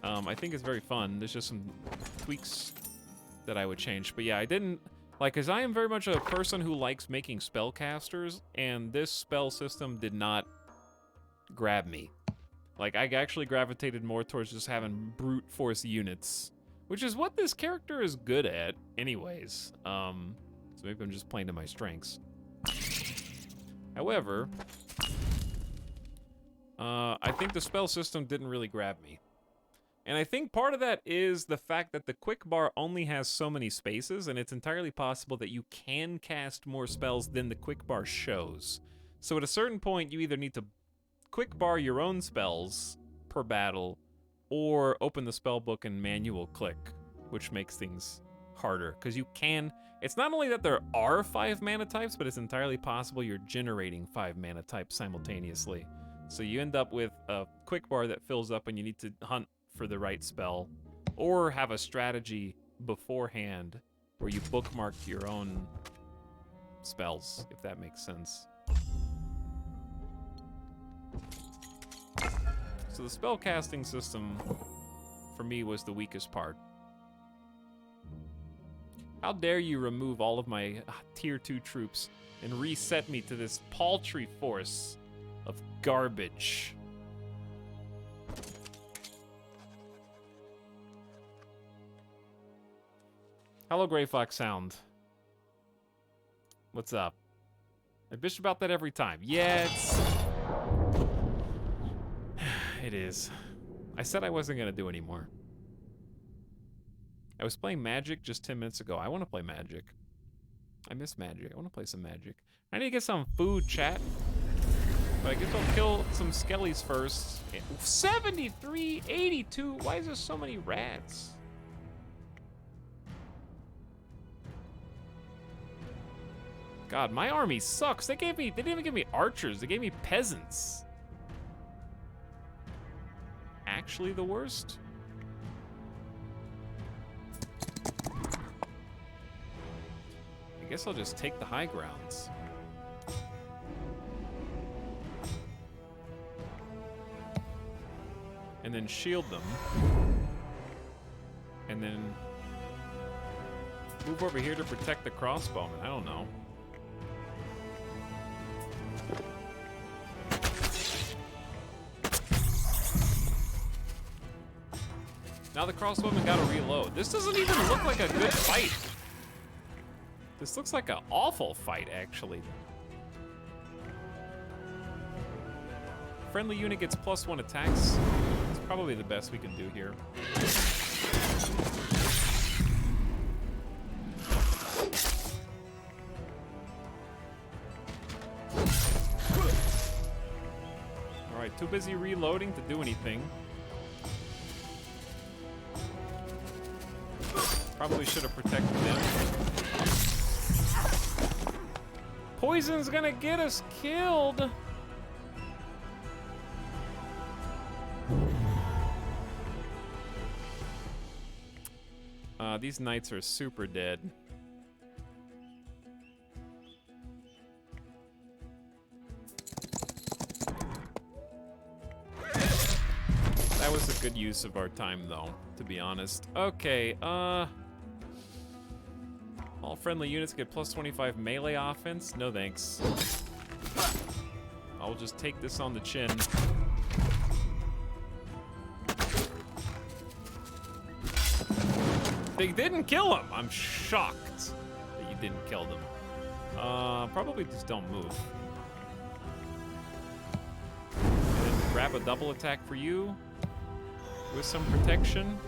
I think it's very fun. There's just some tweaks that I would change. But yeah, I didn't... Like, because I am very much a person who likes making spellcasters, and this spell system did not grab me. Like, I actually gravitated more towards just having brute force units, which is what this character is good at anyways. So maybe I'm just playing to my strengths. However, I think the spell system didn't really grab me. And I think part of that is the fact that the quick bar only has so many spaces, and it's entirely possible that you can cast more spells than the quick bar shows. So at a certain point, you either need to quick bar your own spells per battle, or open the spell book and manual click, which makes things harder. Because you can... It's not only that there are 5 mana types, but it's entirely possible you're generating 5 mana types simultaneously. So you end up with a quick bar that fills up and you need to hunt for the right spell, or have a strategy beforehand where you bookmark your own spells, if that makes sense. So the spell casting system for me was the weakest part. How dare you remove all of my tier 2 troops and reset me to this paltry force of garbage. Hello, Grey Fox Sound. What's up? I bitch about that every time. Yeah, it is. I said I wasn't gonna do anymore. I was playing Magic just 10 minutes ago. I want to play Magic. I miss Magic. I want to play some Magic. I need to get some food, chat. But I guess I'll kill some skellies first. 73, 82. Why is there so many rats? God, my army sucks. They didn't even give me archers. They gave me peasants. Actually the worst? I guess I'll just take the high grounds. And then shield them. And then move over here to protect the crossbowmen. I don't know. Now the crossbowmen gotta reload. This doesn't even look like a good fight. This looks like an awful fight, actually. Friendly unit gets +1 attacks. It's probably the best we can do here. Alright, too busy reloading to do anything. Probably should have protected them. Poison's gonna get us killed! These knights are super dead. That was a good use of our time, though, to be honest. Okay, all friendly units get +25 melee offense. No thanks. I'll just take this on the chin. They didn't kill him! I'm shocked that you didn't kill them. Probably just don't move. And then grab a double attack for you with some protection.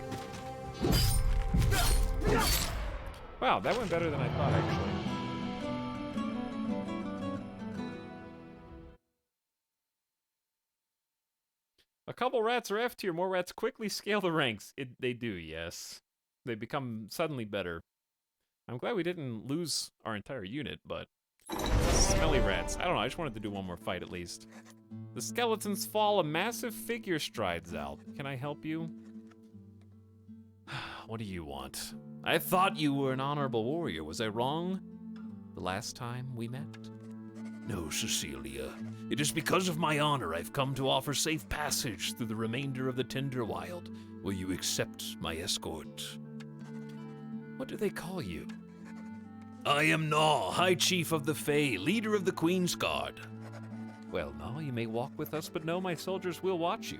Wow, that went better than I thought, actually. A couple rats are F tier. More rats quickly scale the ranks. They do, yes. They become suddenly better. I'm glad we didn't lose our entire unit, but... Smelly rats. I don't know, I just wanted to do one more fight at least. The skeletons fall, a massive figure strides out. Can I help you? What do you want? I thought you were an honorable warrior. Was I wrong the last time we met? No, Cecilia. It is because of my honor I've come to offer safe passage through the remainder of the Tinderwild. Will you accept my escort? What do they call you? I am Naw, High Chief of the Fae, leader of the Queen's Guard. Well, Naw, you may walk with us, but no, my soldiers will watch you.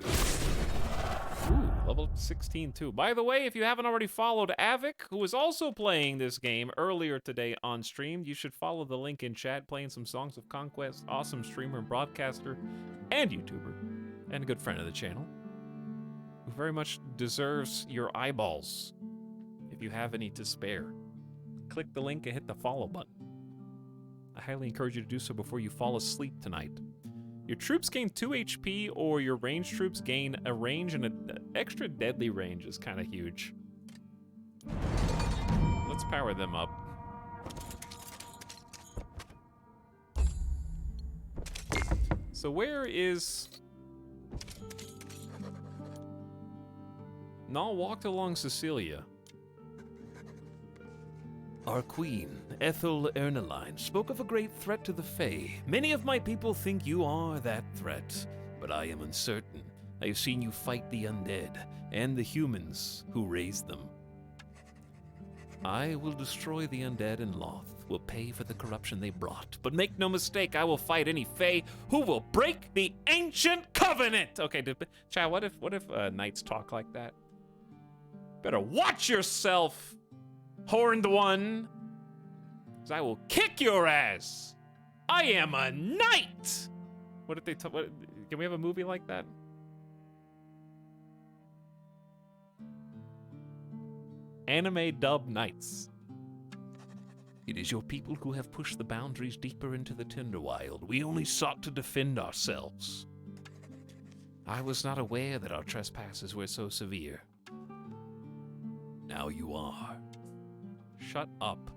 Ooh, level 16 too. By the way, if you haven't already followed Avic, who was also playing this game earlier today on stream, you should follow the link in chat, playing some Songs of Conquest. Awesome streamer and broadcaster and YouTuber, and a good friend of the channel, who very much deserves your eyeballs, if you have any to spare. Click the link and hit the follow button. I highly encourage you to do so before you fall asleep tonight. Your troops gain 2 HP, or your ranged troops gain a range, and an extra deadly range is kind of huge. Let's power them up. So where is... Nall walked along Cecilia. Our queen, Ethel Erneline, spoke of a great threat to the Fae. Many of my people think you are that threat, but I am uncertain. I have seen you fight the undead, and the humans who raised them. I will destroy the undead, and Loth will pay for the corruption they brought. But make no mistake, I will fight any Fae who will break the ancient covenant! Okay, Chad, what if knights talk like that? Better watch yourself! Horned one, because I will kick your ass. I am a knight. What did they tell? Can we have a movie like that? Anime dub knights. It is your people who have pushed the boundaries deeper into the Tinderwild. We only sought to defend ourselves. I was not aware that our trespasses were so severe. Now you are. Shut up.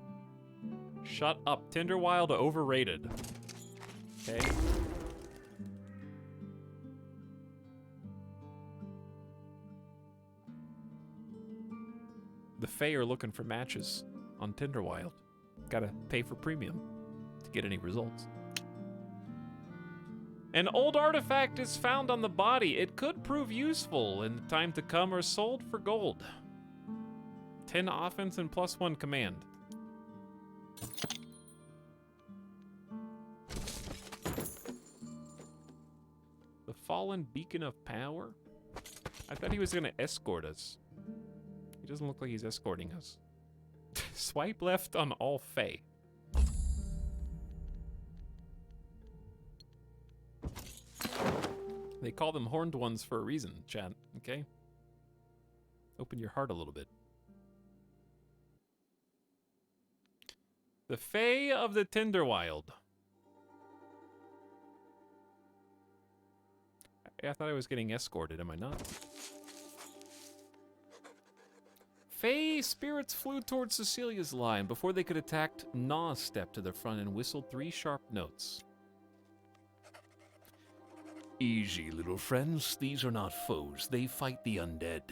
Shut up. Tinderwild overrated. Okay. The Fae are looking for matches on Tinderwild. Gotta pay for premium to get any results. An old artifact is found on the body. It could prove useful in the time to come, or sold for gold. 10 offense and +1 command. The Fallen Beacon of Power? I thought he was gonna escort us. He doesn't look like he's escorting us. Swipe left on all Fae. They call them horned ones for a reason, chat, okay? Open your heart a little bit. The Fae of the Tinderwild. I thought I was getting escorted, am I not? Fae spirits flew towards Cecilia's line. Before they could attack, Naw stepped to the front and whistled 3 sharp notes. Easy, little friends. These are not foes. They fight the undead.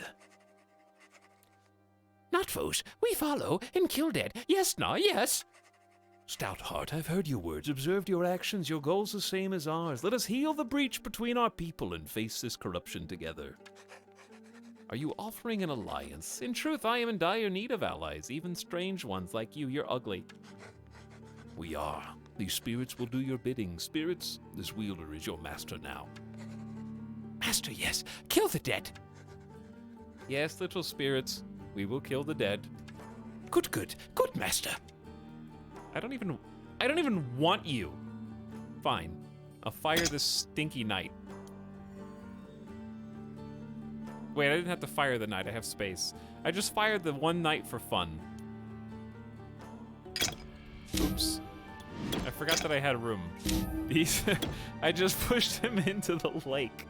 Not foes. We follow and kill dead. Yes, Naw, yes. Stoutheart, I've heard your words, observed your actions. Your goal's the same as ours. Let us heal the breach between our people and face this corruption together. Are you offering an alliance? In truth, I am in dire need of allies, even strange ones like you. You're ugly. We are. These spirits will do your bidding. Spirits, this wielder is your master now. Master, yes. Kill the dead. Yes, little spirits. We will kill the dead. Good, good. Good, master. I don't even want you. Fine. I'll fire this stinky knight. Wait, I didn't have to fire the knight. I have space. I just fired the one knight for fun. Oops. I forgot that I had room. These... I just pushed him into the lake.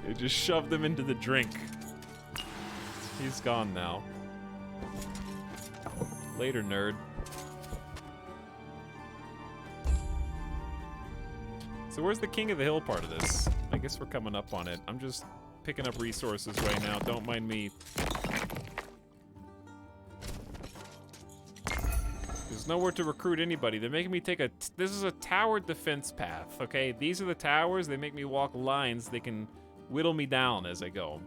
I just shoved him into the drink. He's gone now. Later, nerd. So where's the King of the Hill part of this? I guess we're coming up on it. I'm just picking up resources right now. Don't mind me. There's nowhere to recruit anybody. They're making me take a... This is a towered defense path, okay? These are the towers. They make me walk lines. They can whittle me down as I go.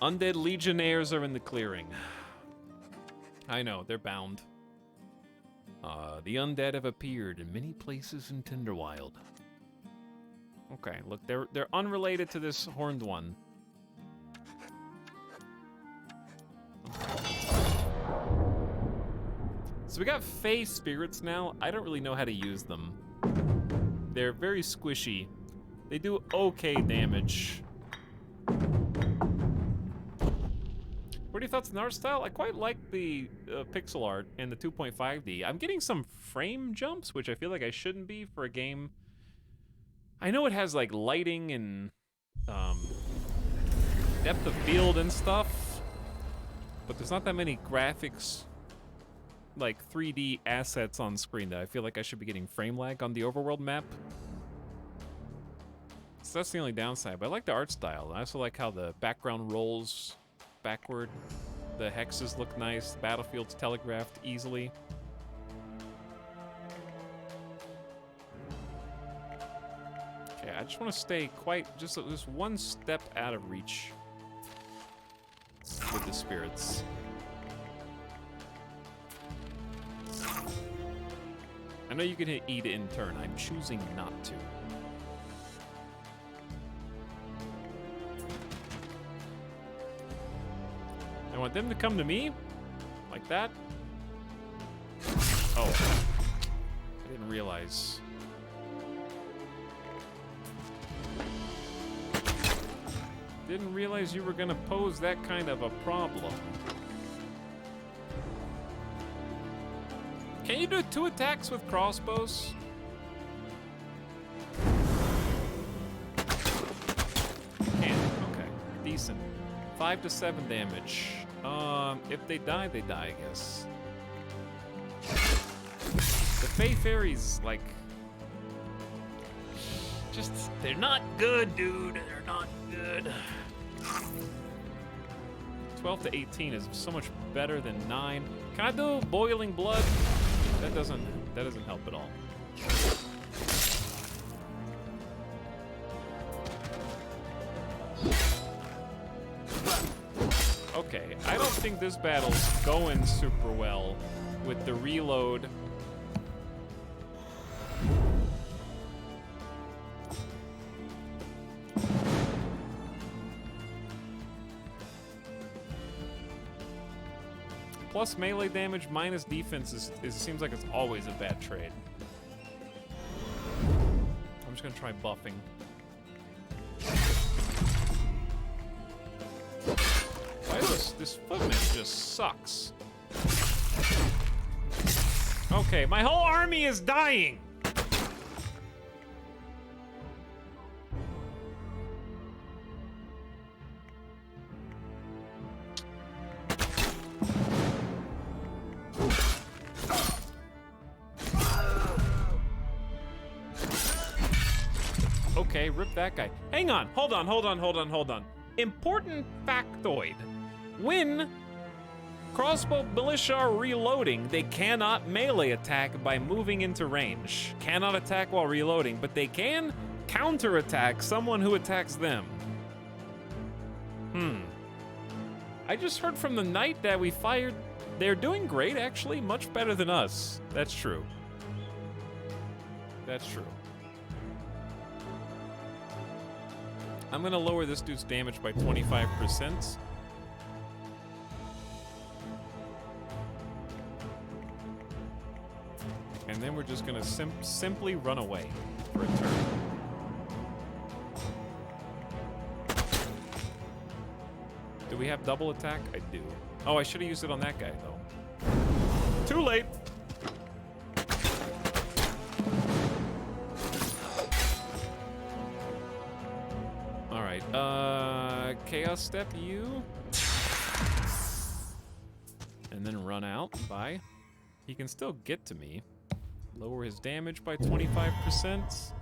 Undead legionnaires are in the clearing. I know, they're bound. The undead have appeared in many places in Tinderwild. Okay, look, they're unrelated to this horned one. So we got Fey spirits now. I don't really know how to use them. They're very squishy. They do okay damage. What are your thoughts on the art style? I quite like the pixel art and the 2.5D. I'm getting some frame jumps, which I feel like I shouldn't be for a game. I know it has like lighting and depth of field and stuff, but there's not that many graphics, like 3D assets on screen that I feel like I should be getting frame lag on the overworld map. So that's the only downside, but I like the art style. I also like how the background rolls backward. The hexes look nice. The battlefield's telegraphed easily. Okay, I just want to stay quite just one step out of reach with the spirits. I know you can hit E to in turn. I'm choosing not to. I want them to come to me, like that. Oh, I didn't realize. Didn't realize you were gonna pose that kind of a problem. Can you do 2 attacks with crossbows? Can, okay, decent. 5 to 7 damage. If they die, they die, I guess. The Fey Fairies, like... just... they're not good, dude. They're not good. 12 to 18 is so much better than 9. Can I do Boiling Blood? That doesn't help at all. Okay, I don't think this battle's going super well with the reload. Plus melee damage minus defense seems like it's always a bad trade. I'm just gonna try buffing. Why does this footman just sucks? Okay, my whole army is dying! Okay, rip that guy. Hang on, hold on. Important factoid. When crossbow militia are reloading, they cannot melee attack by moving into range. Cannot attack while reloading, but they can counterattack someone who attacks them. I just heard from the knight that we fired. They're doing great, actually. Much better than us. That's true. That's true. I'm gonna lower this dude's damage by 25%. And then we're just gonna simply run away for a turn. Do we have double attack? I do. Oh, I should have used it on that guy, though. Too late. All right. Chaos Step you. And then run out. Bye. He can still get to me. Lower his damage by 25%.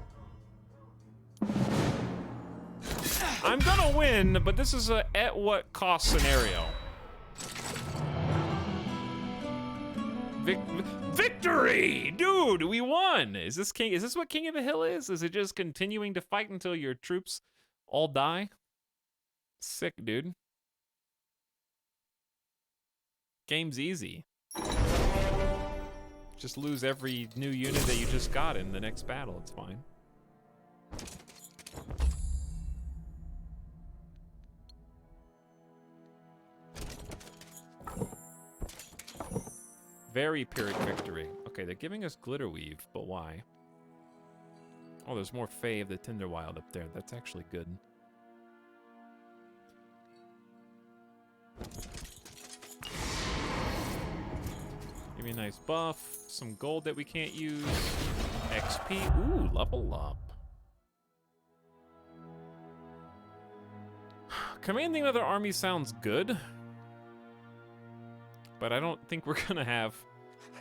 I'm gonna win, but this is a at what cost scenario. Victory! Dude, we won! Is this what King of the Hill is? Is it just continuing to fight until your troops all die? Sick, dude. Game's easy. Just lose every new unit that you just got in the next battle, it's fine. Very Pyrrhic victory. Okay, they're giving us Glitter Weave, but why? Oh, there's more Fae of the Tinderwild up there. That's actually good. Give me a nice buff. Some gold that we can't use. XP. Ooh, level up. Commanding another army sounds good. But I don't think we're gonna have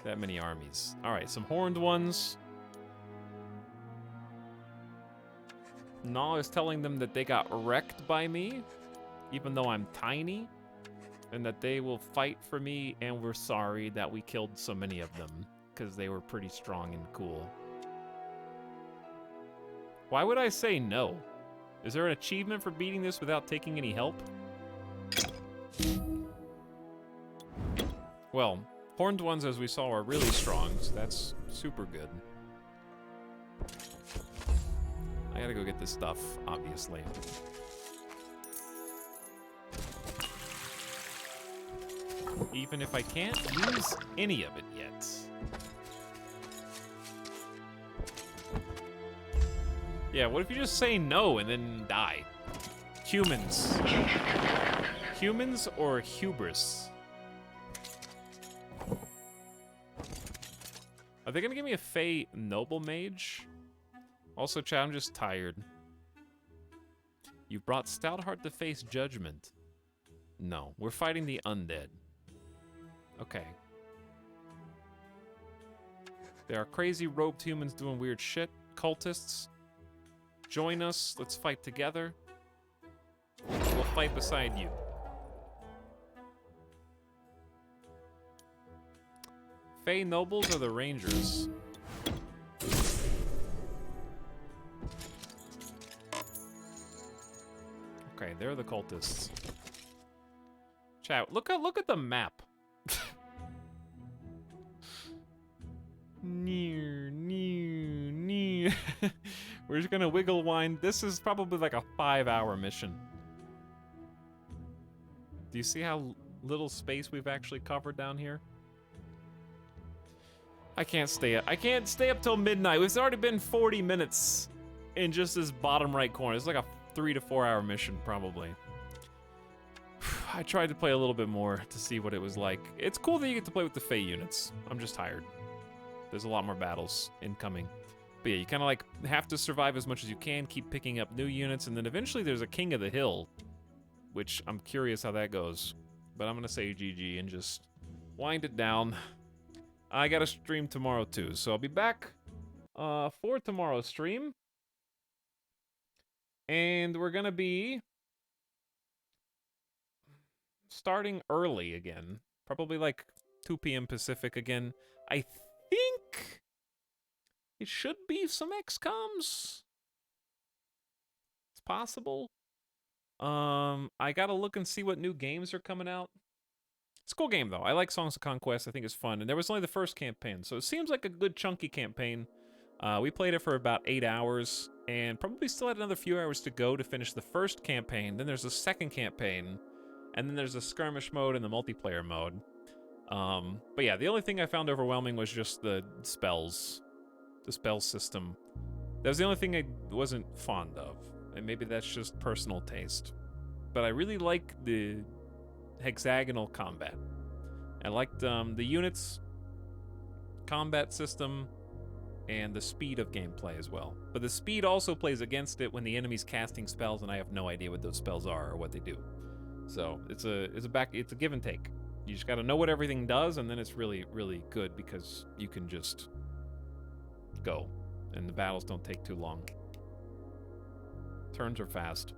that many armies. All right, some horned ones. Gnaw is telling them that they got wrecked by me, even though I'm tiny, and that they will fight for me, and we're sorry that we killed so many of them, because they were pretty strong and cool. Why would I say no? Is there an achievement for beating this without taking any help? Well, horned ones, as we saw, are really strong, so that's super good. I gotta go get this stuff, obviously. Even if I can't use any of it yet. Yeah, what if you just say no and then die? Humans. Humans or hubris? Are they gonna give me a Fey Noble Mage? Also, chat, I'm just tired. You've brought Stoutheart to face judgment. No, we're fighting the undead. Okay. There are crazy robed humans doing weird shit. Cultists. Join us. Let's fight together. We'll fight beside you. Fey Nobles or the Rangers? Okay, they're the cultists. Chat, look at the map. Near. We're just gonna wiggle wind. This is probably like a 5-hour mission. Do you see how little space we've actually covered down here? I can't stay up till midnight. It's already been 40 minutes in just this bottom right corner. It's like a 3 to 4 hour mission, probably. I tried to play a little bit more to see what it was like. It's cool that you get to play with the Fey units. I'm just tired. There's a lot more battles incoming. But yeah, you kind of like have to survive as much as you can, keep picking up new units, and then eventually there's a King of the Hill, which I'm curious how that goes. But I'm gonna say GG and just wind it down. I gotta stream tomorrow too, so I'll be back for tomorrow's stream. And we're gonna be starting early again. Probably like 2 p.m. Pacific again. I think it should be some XComs. It's possible. I gotta look and see what new games are coming out. It's a cool game, though. I like Songs of Conquest. I think it's fun. And there was only the first campaign, so it seems like a good chunky campaign. We played it for about 8 hours, and probably still had another few hours to go to finish the first campaign. Then there's a second campaign, and then there's a skirmish mode and the multiplayer mode. But yeah, the only thing I found overwhelming was just the spells. The spell system. That was the only thing I wasn't fond of. And maybe that's just personal taste. But I really like the hexagonal combat. I liked the units, combat system, and the speed of gameplay as well. But the speed also plays against it when the enemy's casting spells, and I have no idea what those spells are or what they do. So it's a give and take. You just got to know what everything does, and then it's really, really good because you can just go, and the battles don't take too long. Turns are fast.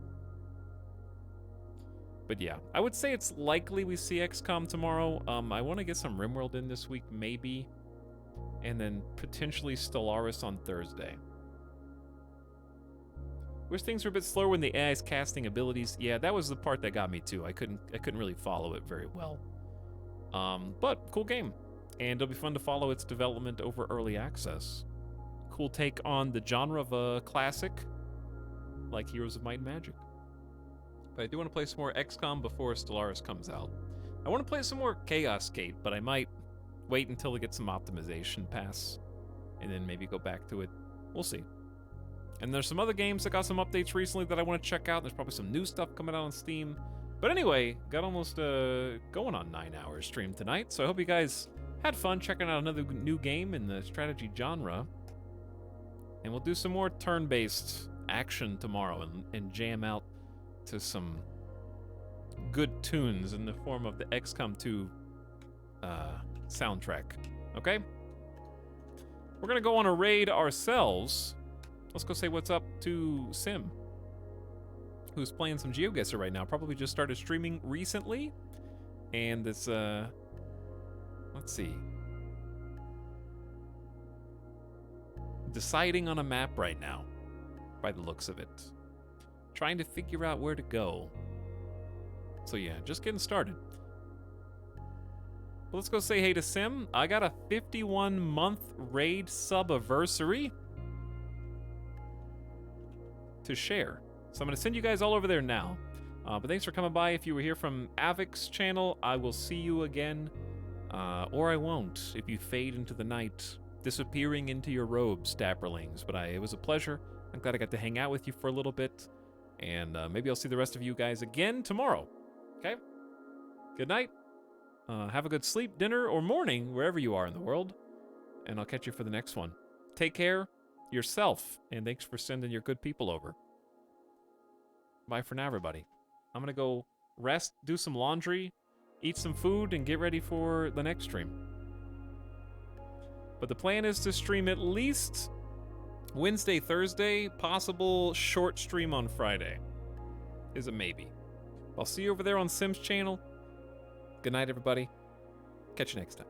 But yeah, I would say it's likely we see XCOM tomorrow. I want to get some RimWorld in this week, maybe. And then potentially Stellaris on Thursday. Wish things were a bit slower when the AI's casting abilities. Yeah, that was the part that got me too. I couldn't really follow it very well. But cool game. And it'll be fun to follow its development over early access. Cool take on the genre of a classic like Heroes of Might and Magic. But I do want to play some more XCOM before Stellaris comes out. I want to play some more Chaos Gate, but I might wait until we get some optimization pass and then maybe go back to it. We'll see. And there's some other games that got some updates recently that I want to check out. There's probably some new stuff coming out on Steam. But anyway, got almost going on 9 hours stream tonight, so I hope you guys had fun checking out another new game in the strategy genre. And we'll do some more turn-based action tomorrow and jam out to some good tunes in the form of the XCOM 2 soundtrack. Okay? We're gonna go on a raid ourselves. Let's go say what's up to Sim, who's playing some GeoGuessr right now. Probably just started streaming recently. And it's, let's see. Deciding on a map right now, by the looks of it. Trying to figure out where to go. So yeah, just getting started. Well, let's go say hey to Sim. I got a 51-month raid sub-anniversary to share. So I'm going to send you guys all over there now. But thanks for coming by. If you were here from Avic's channel, I will see you again. Or I won't, if you fade into the night, disappearing into your robes, Dapperlings. But it was a pleasure. I'm glad I got to hang out with you for a little bit. And maybe I'll see the rest of you guys again tomorrow. Okay? Good night. Have a good sleep, dinner, or morning, wherever you are in the world. And I'll catch you for the next one. Take care, yourself, and thanks for sending your good people over. Bye for now, everybody. I'm going to go rest, do some laundry, eat some food, and get ready for the next stream. But the plan is to stream at least Wednesday, Thursday, possible short stream on Friday. Is a maybe. I'll see you over there on Sim's channel. Good night, everybody. Catch you next time.